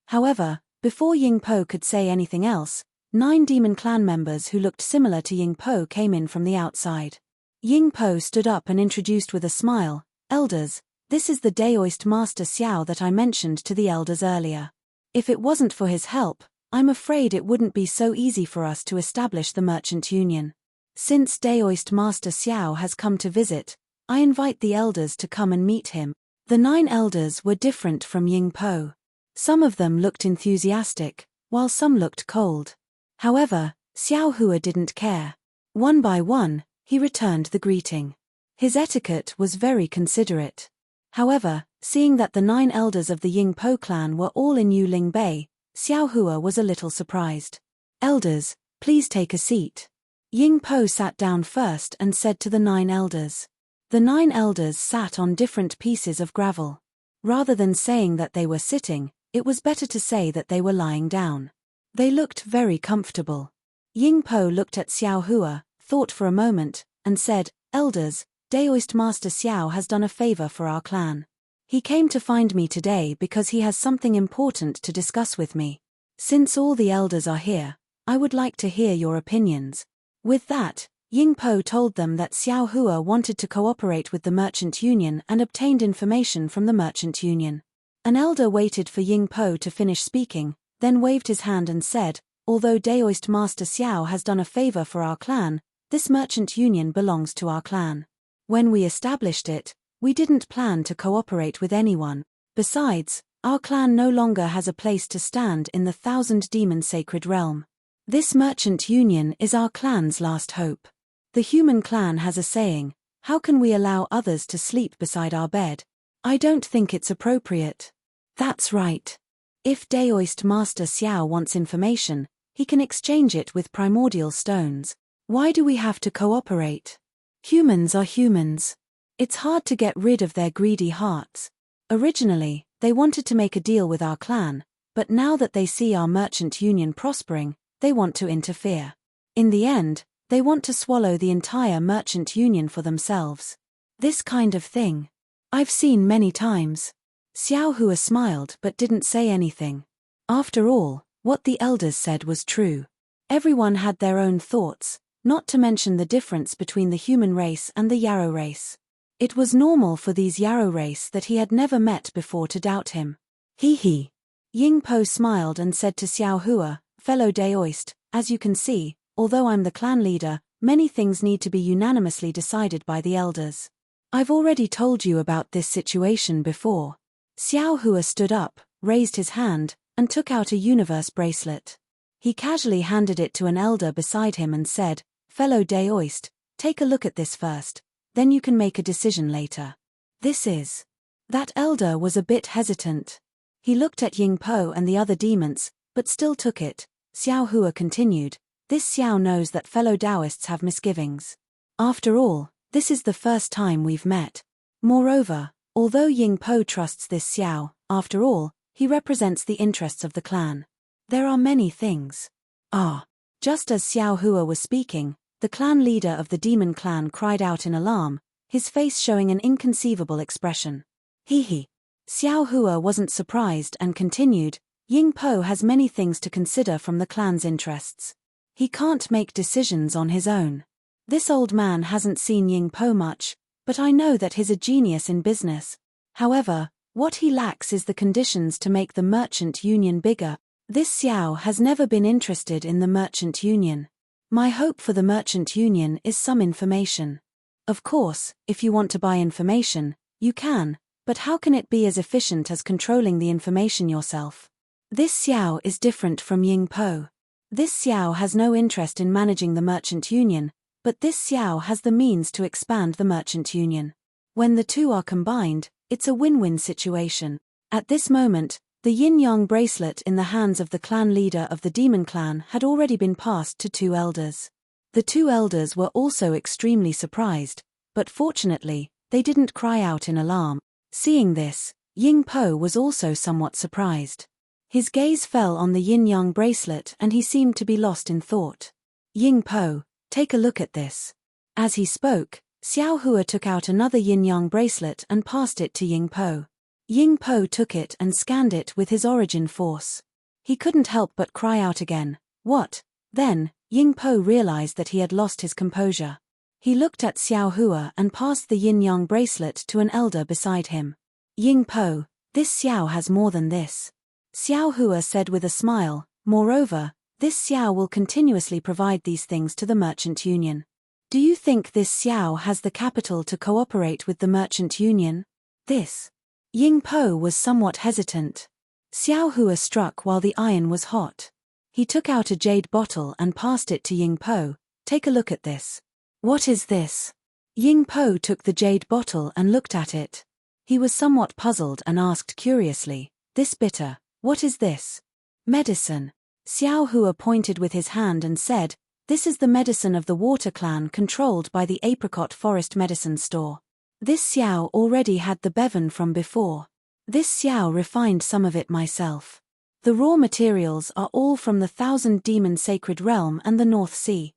However, before Ying Po could say anything else, 9 demon clan members who looked similar to Ying Po came in from the outside. Ying Po stood up and introduced with a smile, Elders, this is the Daoist Master Xiao that I mentioned to the elders earlier. If it wasn't for his help, I'm afraid it wouldn't be so easy for us to establish the merchant union. Since Daoist Master Xiao has come to visit, I invite the elders to come and meet him. The 9 elders were different from Ying Po. Some of them looked enthusiastic, while some looked cold. However, Xiao Hua didn't care. One by one, he returned the greeting. His etiquette was very considerate. However, seeing that the 9 elders of the Ying Po clan were all in Yuling Bay, Xiao Hua was a little surprised. Elders, please take a seat. Ying Po sat down first and said to the 9 elders. The 9 elders sat on different pieces of gravel. Rather than saying that they were sitting, it was better to say that they were lying down. They looked very comfortable. Ying Po looked at Xiao Hua, thought for a moment, and said, "Elders, Daoist Master Xiao has done a favor for our clan. He came to find me today because he has something important to discuss with me. Since all the elders are here, I would like to hear your opinions." With that, Ying Po told them that Xiao Hua wanted to cooperate with the Merchant Union and obtained information from the Merchant Union. An elder waited for Ying Po to finish speaking, then waved his hand and said, "Although Daoist Master Xiao has done a favor for our clan, this Merchant Union belongs to our clan. When we established it, we didn't plan to cooperate with anyone. Besides, our clan no longer has a place to stand in the 1,000-demon sacred realm. This Merchant Union is our clan's last hope. The human clan has a saying, 'How can we allow others to sleep beside our bed?' I don't think it's appropriate." That's right. If Daoist Master Xiao wants information, he can exchange it with primordial stones. Why do we have to cooperate? Humans are humans. It's hard to get rid of their greedy hearts. Originally, they wanted to make a deal with our clan, but now that they see our Merchant Union prospering, they want to interfere. In the end, they want to swallow the entire Merchant Union for themselves. This kind of thing I've seen many times. Xiao Hua smiled but didn't say anything. After all, what the elders said was true. Everyone had their own thoughts, not to mention the difference between the human race and the Yarrow race. It was normal for these Yarrow race that he had never met before to doubt him. He. Ying Po smiled and said to Xiao Hua, "Fellow Daoist, as you can see, although I'm the clan leader, many things need to be unanimously decided by the elders. I've already told you about this situation before." Xiao Hua stood up, raised his hand, and took out a universe bracelet. He casually handed it to an elder beside him and said, "Fellow Daoist, take a look at this first, then you can make a decision later." This is. That elder was a bit hesitant. He looked at Ying Po and the other demons, but still took it. Xiao Hua continued, "This Xiao knows that fellow Daoists have misgivings. After all, this is the first time we've met. Moreover, although Ying Po trusts this Xiao, after all, he represents the interests of the clan. There are many things." Just as Xiao Hua was speaking, the clan leader of the demon clan cried out in alarm, his face showing an inconceivable expression. Xiao Hua wasn't surprised and continued, "Ying Po has many things to consider from the clan's interests. He can't make decisions on his own. This old man hasn't seen Ying Po much, but I know that he's a genius in business. However, what he lacks is the conditions to make the Merchant Union bigger. This Xiao has never been interested in the Merchant Union. My hope for the Merchant Union is some information. Of course, if you want to buy information, you can, but how can it be as efficient as controlling the information yourself? This Xiao is different from Ying Po. This Xiao has no interest in managing the Merchant Union, but this Xiao has the means to expand the Merchant Union. When the two are combined, it's a win-win situation." At this moment, the yin-yang bracelet in the hands of the clan leader of the demon clan had already been passed to 2 elders. The 2 elders were also extremely surprised, but fortunately, they didn't cry out in alarm. Seeing this, Ying Po was also somewhat surprised. His gaze fell on the yin-yang bracelet and he seemed to be lost in thought. "Ying Po, take a look at this." As he spoke, Xiao Hua took out another yin-yang bracelet and passed it to Ying Po. Ying Po took it and scanned it with his origin force. He couldn't help but cry out again, "What?" Then, Ying Po realized that he had lost his composure. He looked at Xiao Hua and passed the yin-yang bracelet to an elder beside him. "Ying Po, this Xiao has more than this." Xiao Hua said with a smile, "Moreover, this Xiao will continuously provide these things to the Merchant Union. Do you think this Xiao has the capital to cooperate with the Merchant Union?" This. Ying Po was somewhat hesitant. Xiao Hua struck while the iron was hot. He took out a jade bottle and passed it to Ying Po. "Take a look at this." "What is this?" Ying Po took the jade bottle and looked at it. He was somewhat puzzled and asked curiously, "This bitter, what is this?" "Medicine." Xiao Hua pointed with his hand and said, This is the medicine of the water clan controlled by the Apricot Forest Medicine Store. This Xiao already had the bevan from before. This Xiao refined some of it myself. The raw materials are all from the Thousand Demon Sacred Realm and the North Sea.